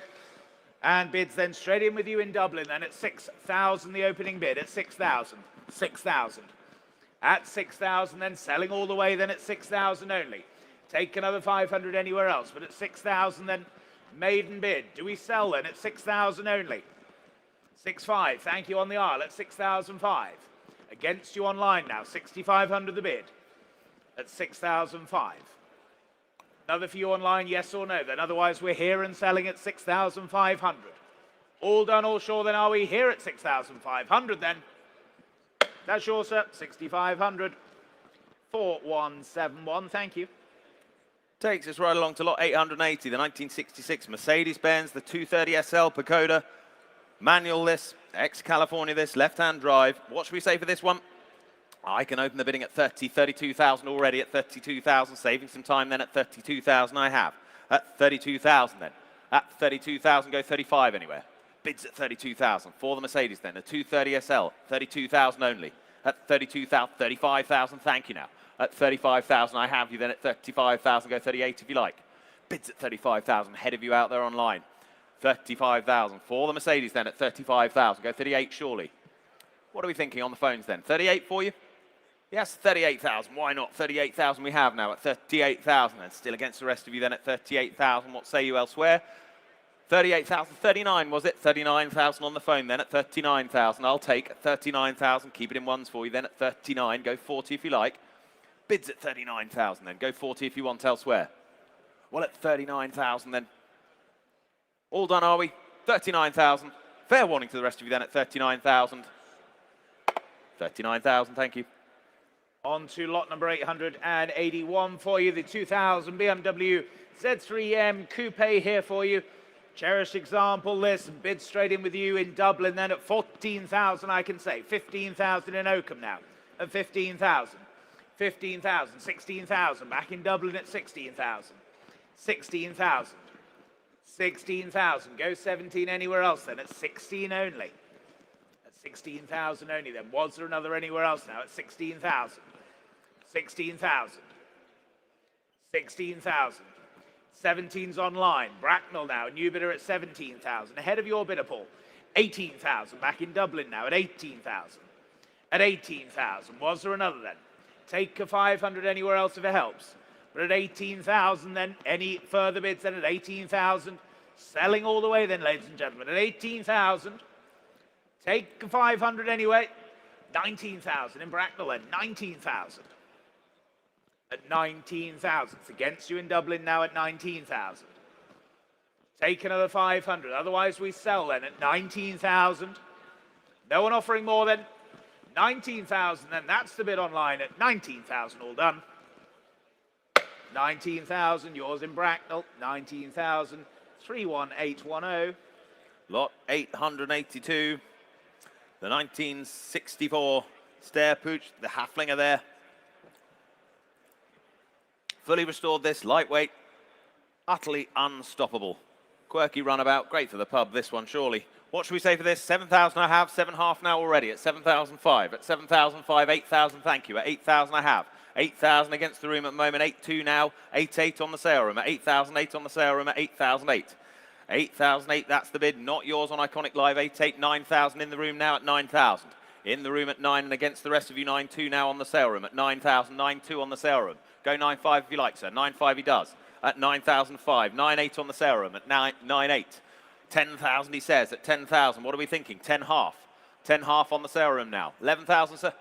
S1: And bids then straight in with you in Dublin then at 6,000, the opening bid at 6,000. 6,000. At 6,000 then selling all the way then at 6,000 only. Take another 500 anywhere else, but at 6,000 then maiden bid. Do we sell then at 6,000 only? 6.5, thank you on the aisle at 6,005. Against you online now, 6,500 the bid at 6,005. Another for you online, yes or no then, otherwise we're here and selling at 6,500. All done, all sure then, are we here at 6,500 then? That's yours, sir, 6,500. 4171, thank you.
S2: Takes us right along to lot 880, the 1966 Mercedes-Benz, the 230 SL Pagoda. Manual this, ex-California this, left-hand drive. What should we say for this one? I can open the bidding at 32,000 already at 32,000, saving some time then at 32,000 I have. At 32,000 then. At 32,000, go 35 anywhere. Bids at 32,000 for the Mercedes then, the 230 SL, 32,000 only. At 32,000, 35,000, thank you now. At 35,000 I have you then at 35,000, go 38 if you like. Bids at 35,000, ahead of you out there online. 35,000 for the Mercedes then at 35,000, go 38 surely. What are we thinking on the phones then? 38 for you? Yes, 38,000, why not? 38,000 we have now at 38,000 and still against the rest of you then at 38,000. What say you elsewhere? 38,000, 39 was it? 39,000 on the phone then at 39,000. I'll take 39,000, keep it in ones for you then at 39, go 40 if you like. Bids at 39,000 then, go 40 if you want elsewhere. Well, at 39,000 then. All done, are we? 39,000. Fair warning to the rest of you then at 39,000. 39,000, thank you.
S1: On to lot number 881 for you, the 2000 BMW Z3M Coupe here for you. Cherished example, this, bid straight in with you in Dublin then at 14,000, I can say. 15,000 in Oakham now at 15,000. 15,000, 16,000, back in Dublin at 16,000. 16,000. 16,000, go 17 anywhere else then at 16 only. At 16,000 only then. Was there another anywhere else now at 16,000? 16,000. 16,000. 17's online. Bracknell now, new bidder at 17,000. Ahead of your bidder, Paul. 18,000, back in Dublin now at 18,000. At 18,000, was there another then? Take a 500 anywhere else if it helps. But at 18,000 then, any further bids then at 18,000. Selling all the way then, ladies and gentlemen, at 18,000. Take a 500 anyway. 19,000 in Bracknell then, 19,000. At 19,000. It's against you in Dublin now at 19,000. Take another 500. Otherwise we sell then at 19,000. No one offering more then. 19,000 then. That's the bid online at 19,000. All done. 19,000. Yours in Bracknell. 19,000. 31810.
S2: Lot 882. The 1964 Stair Pooch. The Haflinger there. Fully restored this, lightweight, utterly unstoppable. Quirky runabout, great for the pub, this one, surely. What should we say for this? 7,000 I have, 7.5 now already, at 7,005. At 7,005, 8,000, thank you. At 8,000 I have. 8,000 against the room at the moment, 8.2 now, 8.8 on the sale room. At 8,008 on the sale room, at 8,008. 8,008, that's the bid, not yours on Iconic Live. 8.8, 9,000 in the room now at 9,000. In the room at 9 and against the rest of you, 9.2 now on the sale room. At 9,000, 9.2 on the sale room. Go 9.5 if you like, sir. 9.5 he does. At 9,005. 9.8 on the sale room. At 9.8. 10,000 he says. At 10,000. What are we thinking? 10.5. 10.5 on the sale room now. 11,000, sir.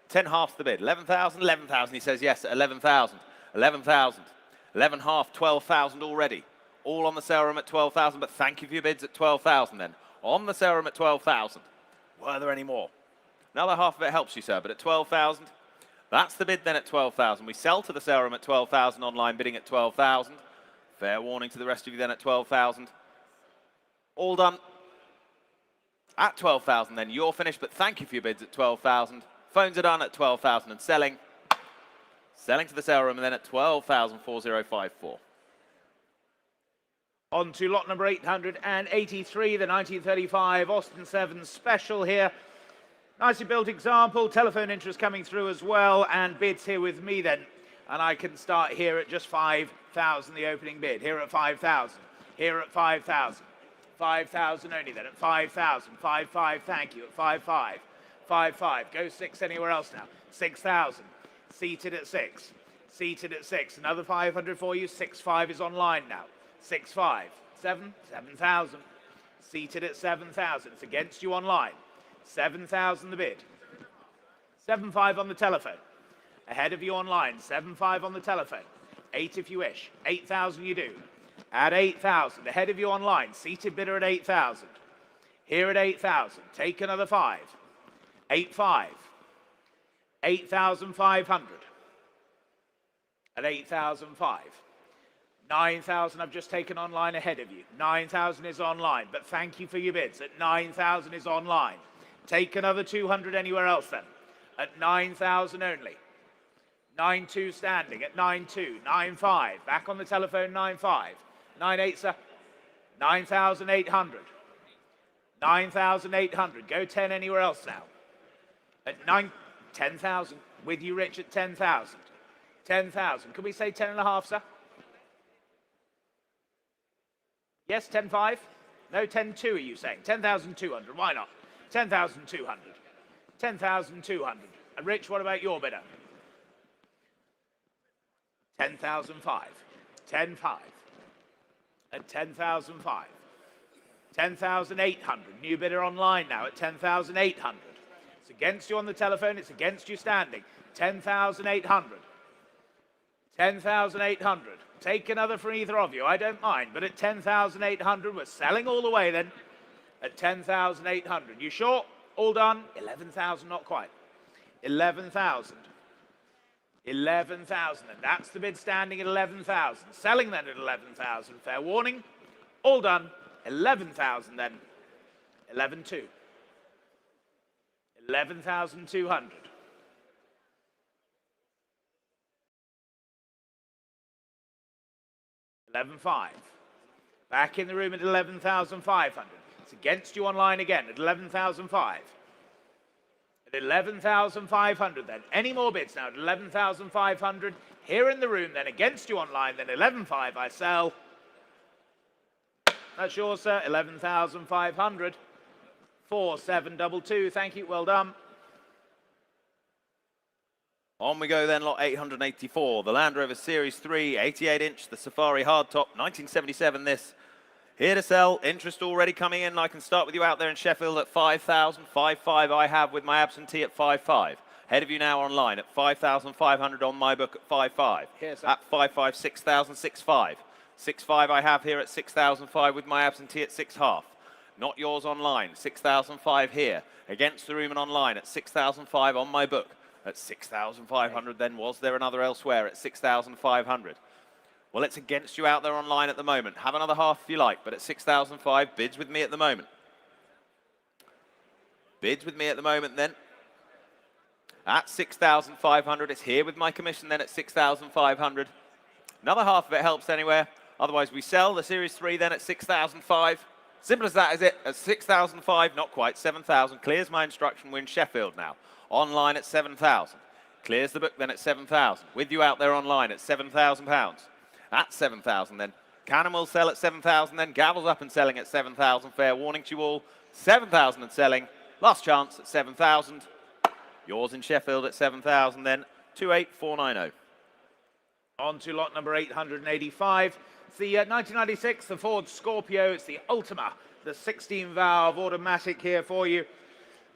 S2: 10.5's the bid. 11,000. 11,000 he says yes. At 11,000. 11,000. 11.5. 12,000 already. All on the sale room at 12,000. But thank you for your bids at 12,000 then. On the sale room at 12,000. Were there any more? Another half of it helps you, sir. But at 12,000. That's the bid then at 12,000. We sell to the sale room at 12,000, online bidding at 12,000. Fair warning to the rest of you then at 12,000. All done. At 12,000 then, you're finished, but thank you for your bids at 12,000. Phones are done at 12,000 and selling. Selling to the sale room and then at 12,4054.
S1: On to lot number 883, the 1935 Austin 7 Special here. Nicely built example, telephone interest coming through as well, and bids here with me then. And I can start here at just 5,000, the opening bid. Here at 5,000. Here at 5,000. 5,000 only then at 5,000. 5,500, thank you, at 5,500. 5,500, go 6 anywhere else now. 6,000, seated at 6. Seated at 6, another 500 for you. 6,500 is online now. 6,500, 7,000. Seated at 7,000. It's against you online. 7,000 the bid. 7,500 on the telephone. Ahead of you online. 7,500 on the telephone. 8 if you wish. 8,000 you do. At 8,000. Ahead of you online. Seated bidder at 8,000. Here at 8,000. Take another 5. 8,500. 8,500. At 8,005. 9,000 I've just taken online ahead of you. 9,000 is online, but thank you for your bids. At 9,000 is online. Take another 200 anywhere else then. At 9,000 only. 9,2 standing at 9,2. 9,500. Back on the telephone, 9,500. 9,800, sir. 9,800. 9,800. Go 10 anywhere else now. At 10,000. With you, Rich, at 10,000. 10,000. Can we say 10.5, sir? Yes, 10.5? No, 10.2 are you saying? 10,200. Why not? 10,200. 10,200. And Rich, what about your bidder? 10,005. 10.5. At 10,005. 10,800. New bidder online now at 10,800. It's against you on the telephone. It's against you standing. 10,800. 10,800. Take another for either of you. I don't mind. But at 10,800, we're selling all the way then. At 10,800. You sure? All done? 11,000, not quite. 11,000. 11,000. And that's the bid standing at 11,000. Selling then at 11,000. Fair warning. All done. 11,000 then. 11,200. 11,200. 11,500. Back in the room at 11,500. It's against you online again at 11,500. At 11,500 then. Any more bids now at 11,500. Here in the room then against you online. Then 11,500 I sell. That's yours, sir. 11,500. 4,722. Thank you. Well done.
S2: On we go then, lot 884. The Land Rover Series 3, 88-inch, the Safari hardtop, 1977 this. Here to sell, interest already coming in. I can start with you out there in Sheffield at 5,000. 5,500 I have with my absentee at 5,500. Ahead of you now online at 5,500 on my book at 5,500. At 5,500, 6,000, 6,500. 6,500 I have here at 6,500 with my absentee at 6,500. Not yours online, 6,500 here. Against the room and online at 6,500 on my book. At 6,500 then, was there another elsewhere at 6,500? Well, it's against you out there online at the moment. Have another half if you like, but at 6,500, bids with me at the moment. Bids with me at the moment then. At 6,500, it's here with my commission then at 6,500. Another half of it helps anywhere. Otherwise, we sell the Series 3 then at 6,500. Simple as that is it. At 6,500, not quite, 7,000. Clears my instruction, we're in Sheffield now. Online at 7,000. Clears the book then at 7,000. With you out there online at £7,000. At 7,000 then. Can and will sell at 7,000 then. Gavels up and selling at 7,000. Fair warning to you all. 7,000 and selling. Last chance at 7,000. Yours in Sheffield at 7,000 then. 28490.
S1: On to lot number 885. It's the 1996, the Ford Scorpio. It's the Ultima, the 16-valve automatic here for you.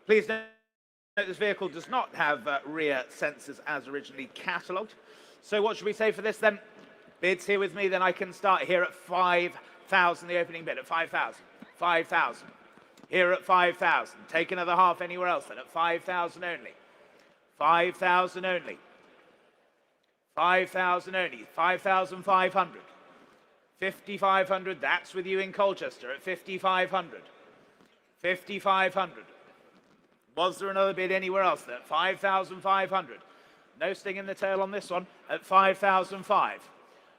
S1: Please note this vehicle does not have rear sensors as originally catalogued. So what should we say for this then? Bids here with me, then I can start here at 5,000, the opening bid at 5,000. 5,000. Here at 5,000. Take another half anywhere else then at 5,000 only. 5,000 only. 5,000 only. 5,500. 5,500. That's with you in Colchester at 5,500. 5,500. Was there another bid anywhere else then? 5,500. No sting in the tail on this one at 5,005.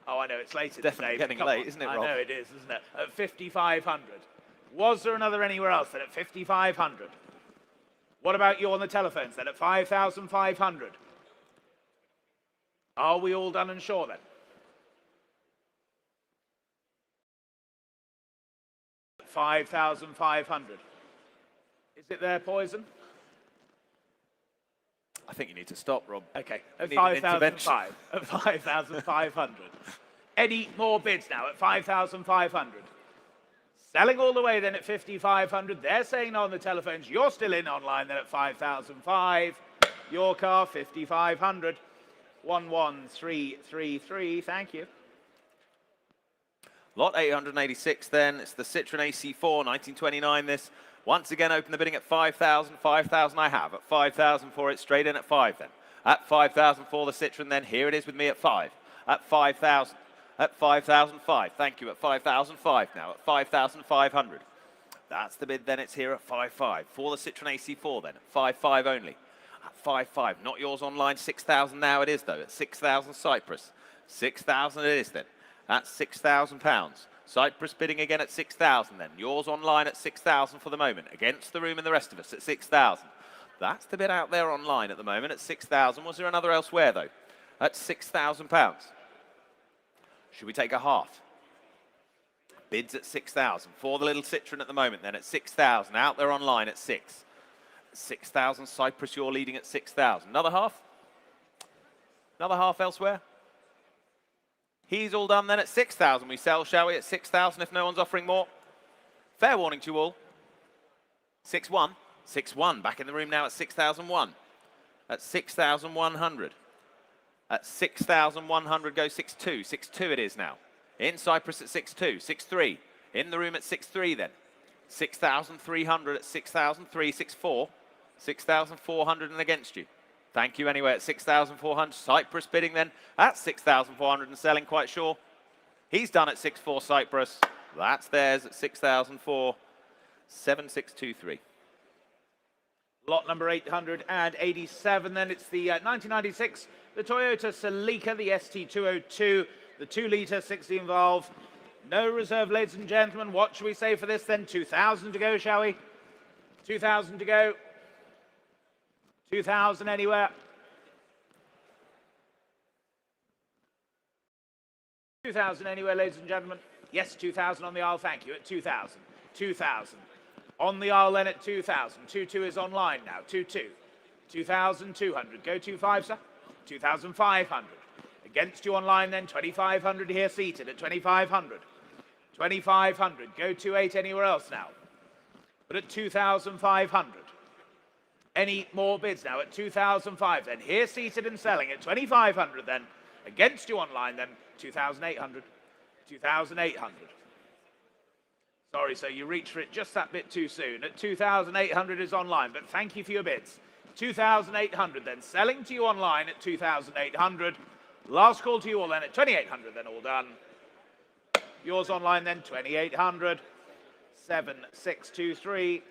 S1: Oh, I know, it's late.
S2: Definitely getting late, isn't it, Rob?
S1: I know it is, isn't it? At 5,500. Was there another anywhere else then at 5,500? What about you on the telephones then at 5,500? Are we all done and sure then? 5,500. Is it there, Poison?
S2: I think you need to stop, Rob.
S1: Okay, at 5,500. At 5,500. Any more bids now at 5,500? Selling all the way then at 5,500. They're saying no on the telephones. You're still in online then at 5,005. Your car, 5,500. 11333. Thank you.
S2: Lot 886 then. It's the Citroen AC4, 1929 this. Once again, open the bidding at 5,000. 5,000 I have. At 5,000 for it, straight in at 5 then. At 5,000 for the Citroen then. Here it is with me at 5. At 5,000. At 5,005. Thank you. At 5,005 now. At 5,500. That's the bid then. It's here at 5,500. For the Citroen AC4 then. At 5,500 only. At 5,500. Not yours online. 6,000 now it is though. At 6,000 Cyprus. 6,000 it is then. That's £6,000. Cyprus bidding again at 6,000 then. Yours online at 6,000 for the moment. Against the room and the rest of us at 6,000. That's the bid out there online at the moment at 6,000. Was there another elsewhere though? At £6,000. Should we take a half? Bids at 6,000 for the little Citroen at the moment then at 6,000. Out there online at 6. 6,000 Cyprus, you're leading at 6,000. Another half? Another half elsewhere? He's all done then at 6,000. We sell, shall we, at 6,000 if no one's offering more? Fair warning to you all. 6-1. 6-1. Back in the room now at 6,001. At 6,100. At 6,100 goes 6-2. 6-2 it is now. In Cyprus at 6-2. 6-3. In the room at 6-3 then. 6,300 at 6,003. 6-4. 6,400 and against you. Thank you anyway at 6,400. Cyprus bidding then at 6,400 and selling quite sure. He's done at 6-4 Cyprus. That's theirs at 6,004. 7623.
S1: Lot number 887 then. It's the 1996, the Toyota Celica, the ST202, the 2-litre 16-valve. No reserve, ladies and gentlemen. What should we say for this then? 2,000 to go, shall we? 2,000 to go. 2,000 anywhere. 2,000 anywhere, ladies and gentlemen. Yes, 2,000 on the aisle. Thank you. At 2,000. 2,000. On the aisle then at 2,000. 22 is online now. 22. 2,200. Go 25, sir. 2,500. Against you online then. 2,500 here seated at 2,500. 2,500. Go 28 anywhere else now. But at 2,500. Any more bids now at 2,005 then. Here seated and selling at 2,500 then. Against you online then. 2,800. 2,800. Sorry, sir, you reached for it just that bit too soon. At 2,800 is online, but thank you for your bids. 2,800 then. Selling to you online at 2,800. Last call to you all then at 2,800 then. All done. Yours online then 2,800. 7623.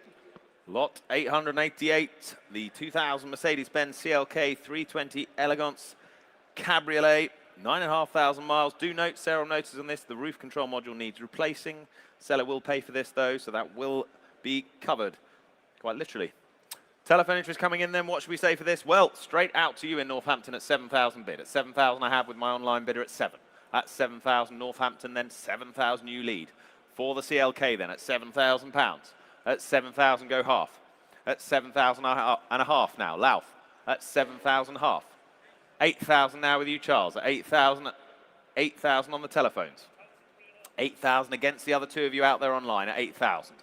S2: Lot 888, the 2000 Mercedes-Benz CLK 320 Elegance Cabriolet, 9,500 miles. Do note, Sarah notices on this, the roof control module needs replacing. Seller will pay for this though, so that will be covered, quite literally. Telephone interest coming in then, what should we say for this? Well, straight out to you in Northampton at 7,000 bid. At 7,000 I have with my online bidder at 7. At 7,000 Northampton then, 7,000 you lead. For the CLK then at £7,000. At 7,000 go half. At 7,000 and a half now, Louth. At 7,000 half. 8,000 now with you, Charles. At 8,000, 8,000 on the telephones. 8,000 against the other two of you out there online at 8,000.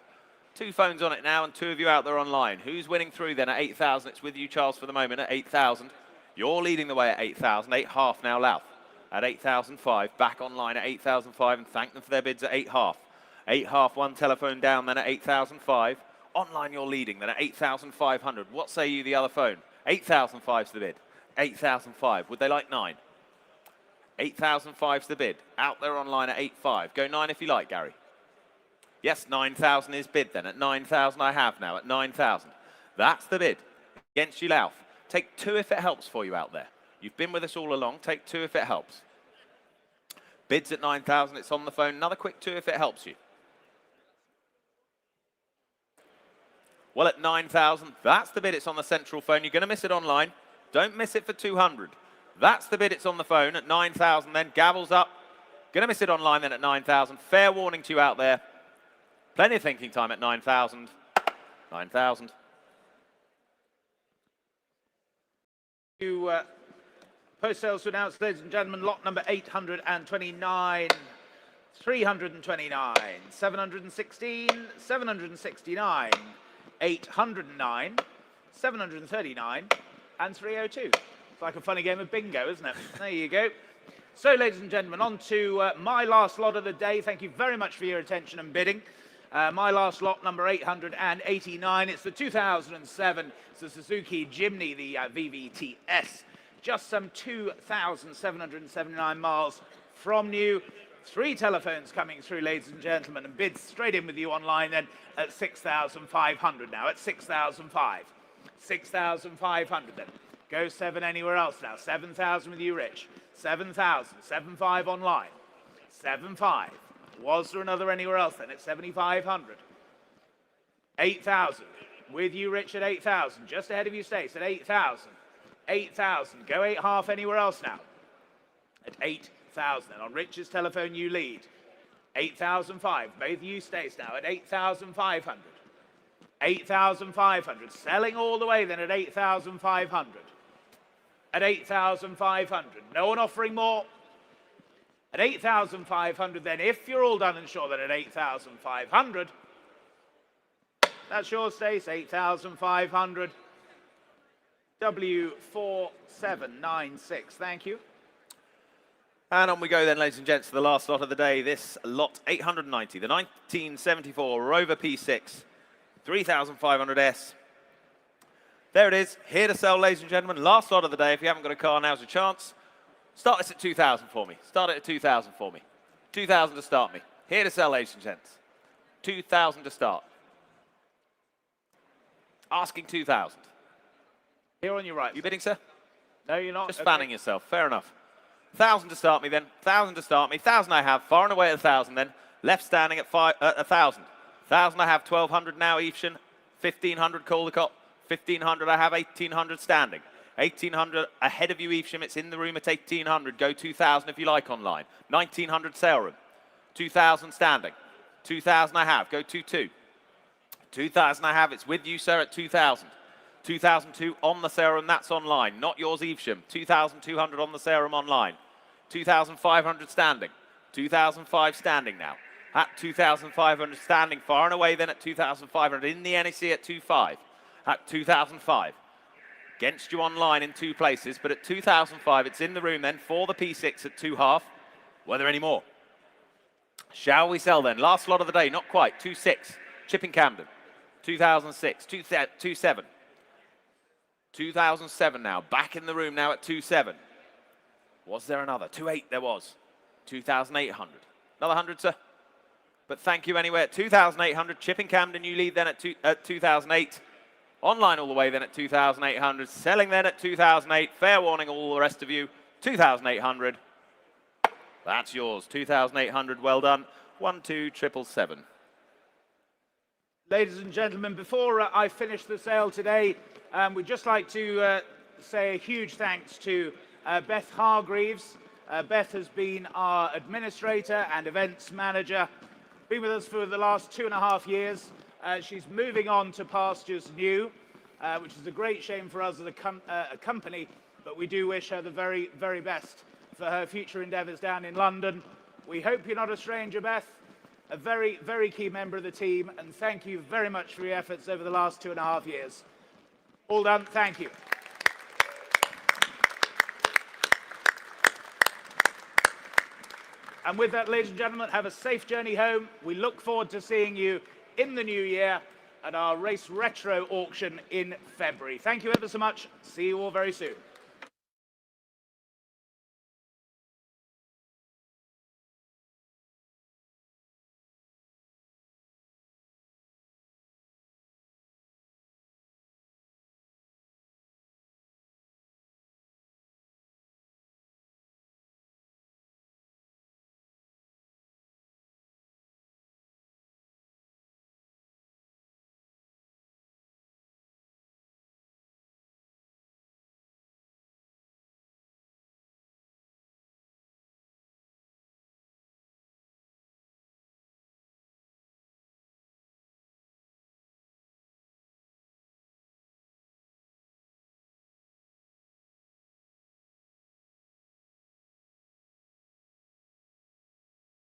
S2: Two phones on it now and two of you out there online. Who's winning through then at 8,000? It's with you, Charles, for the moment at 8,000. You're leading the way at 8,000. 8 half now, Louth. At 8,005. Back online at 8,005 and thank them for their bids at 8 half. 8 half, one telephone down then at 8,005. Online you're leading then at 8,500. What say you the other phone? 8,005's the bid. 8,005. Would they like 9? 8,005's the bid. Out there online at 8,500. Go 9 if you like, Gary. Yes, 9,000 is bid then. At 9,000 I have now. At 9,000. That's the bid. Against you, Louth. Take 2 if it helps for you out there. You've been with us all along. Take 2 if it helps. Bids at 9,000. It's on the phone. Another quick 2 if it helps you. Well, at 9,000, that's the bid. It's on the central phone. You're going to miss it online. Don't miss it for 200. That's the bid. It's on the phone at 9,000 then. Gavels up. Going to miss it online then at 9,000. Fair warning to you out there. Plenty of thinking time at 9,000. 9,000.
S1: Post sales to announce, ladies and gentlemen, lot number 829 329, 716, 769, 809, 739, and 302. It's like a funny game of bingo, isn't it? There you go. So, ladies and gentlemen, on to my last lot of the day. Thank you very much for your attention and bidding. My last lot, number 889. It's the 2007. It's the Suzuki Jimny, the VVTS. Just some 2,779 miles from new. 3 telephones coming through, ladies and gentlemen, and bids straight in with you online then at 6,500 now, at 6,500. 6,500 then. Go 7 anywhere else now. 7,000 with you, Rich. 7,000. 7,500 online. 7,500. Was there another anywhere else then at 7,500? 8,000. With you, Rich, at 8,000. Just ahead of you, Stace, at 8,000. 8,000. Go 8,500 anywhere else now. At 8,000. And on Rich's telephone, you lead. 8,500. Both you, Stace, now at 8,500. 8,500. Selling all the way then at 8,500. At 8,500. No one offering more. At 8,500 then, if you're all done and sure, then at 8,500. That's yours, Stace, 8,500. W4796, thank you.
S2: And on we go then, ladies and gents, to the last lot of the day. This lot 890, the 1974 Rover P6, 3500S. There it is, here to sell, ladies and gentlemen. Last lot of the day. If you haven't got a car, now's your chance. Start this at 2,000 for me. Start it at 2,000 for me. 2,000 to start me. Here to sell, ladies and gents. 2,000 to start. Asking 2,000.
S1: Here on your right.
S2: You bidding, sir?
S1: No, you're not.
S2: Just fanning yourself. Fair enough. 1,000 to start me then. 1,000 to start me. 1,000 I have. Far and away at 1,000 then. Left standing at 1,000. 1,000 I have. 1,200 now, Evesham. 1,500 Caldecott. 1,500 I have. 1,800 standing. 1,800 ahead of you, Evesham. It's in the room at 1,800. Go 2,000 if you like online. 1,900 sale room. 2,000 standing. 2,000 I have. Go 2,2. 2,000 I have. It's with you, sir, at 2,000. 2,002 on the sale room. That's online. Not yours, Evesham. 2,200 on the sale room online. 2,500 standing. 2,005 standing now. At 2,500 standing. Far and away then at 2,500. In the NEC at 2,500. At 2,005. Against you online in 2 places, but at 2,005, it's in the room then for the P6 at 2.5. Were there any more? Shall we sell then? Last lot of the day, not quite. 2.6. Chipping Camden. 2006. 2.7. 2007 now. Back in the room now at 2.7. Was there another? 2.8 there was. 2,800. Another 100, sir? But thank you anyway. At 2,800. Chipping Camden, you lead then at 2,008. Online all the way then at 2,800. Selling then at 2,008. Fair warning, all the rest of you. 2,800. That's yours. 2,800. Well done. 12777.
S1: Ladies and gentlemen, before I finish the sale today, we'd just like to say a huge thanks to Beth Hargreaves. Beth has been our administrator and events manager. Been with us for the last 2.5 years. She's moving on to pastures new, which is a great shame for us as a company, but we do wish her the very, very best for her future endeavours down in London. We hope you're not a stranger, Beth. A very, very key member of the team, and thank you very much for your efforts over the last 2.5 years. All done. Thank you. And with that, ladies and gentlemen, have a safe journey home. We look forward to seeing you in the new year at our Race Retro auction in February. Thank you ever so much. See you all very soon.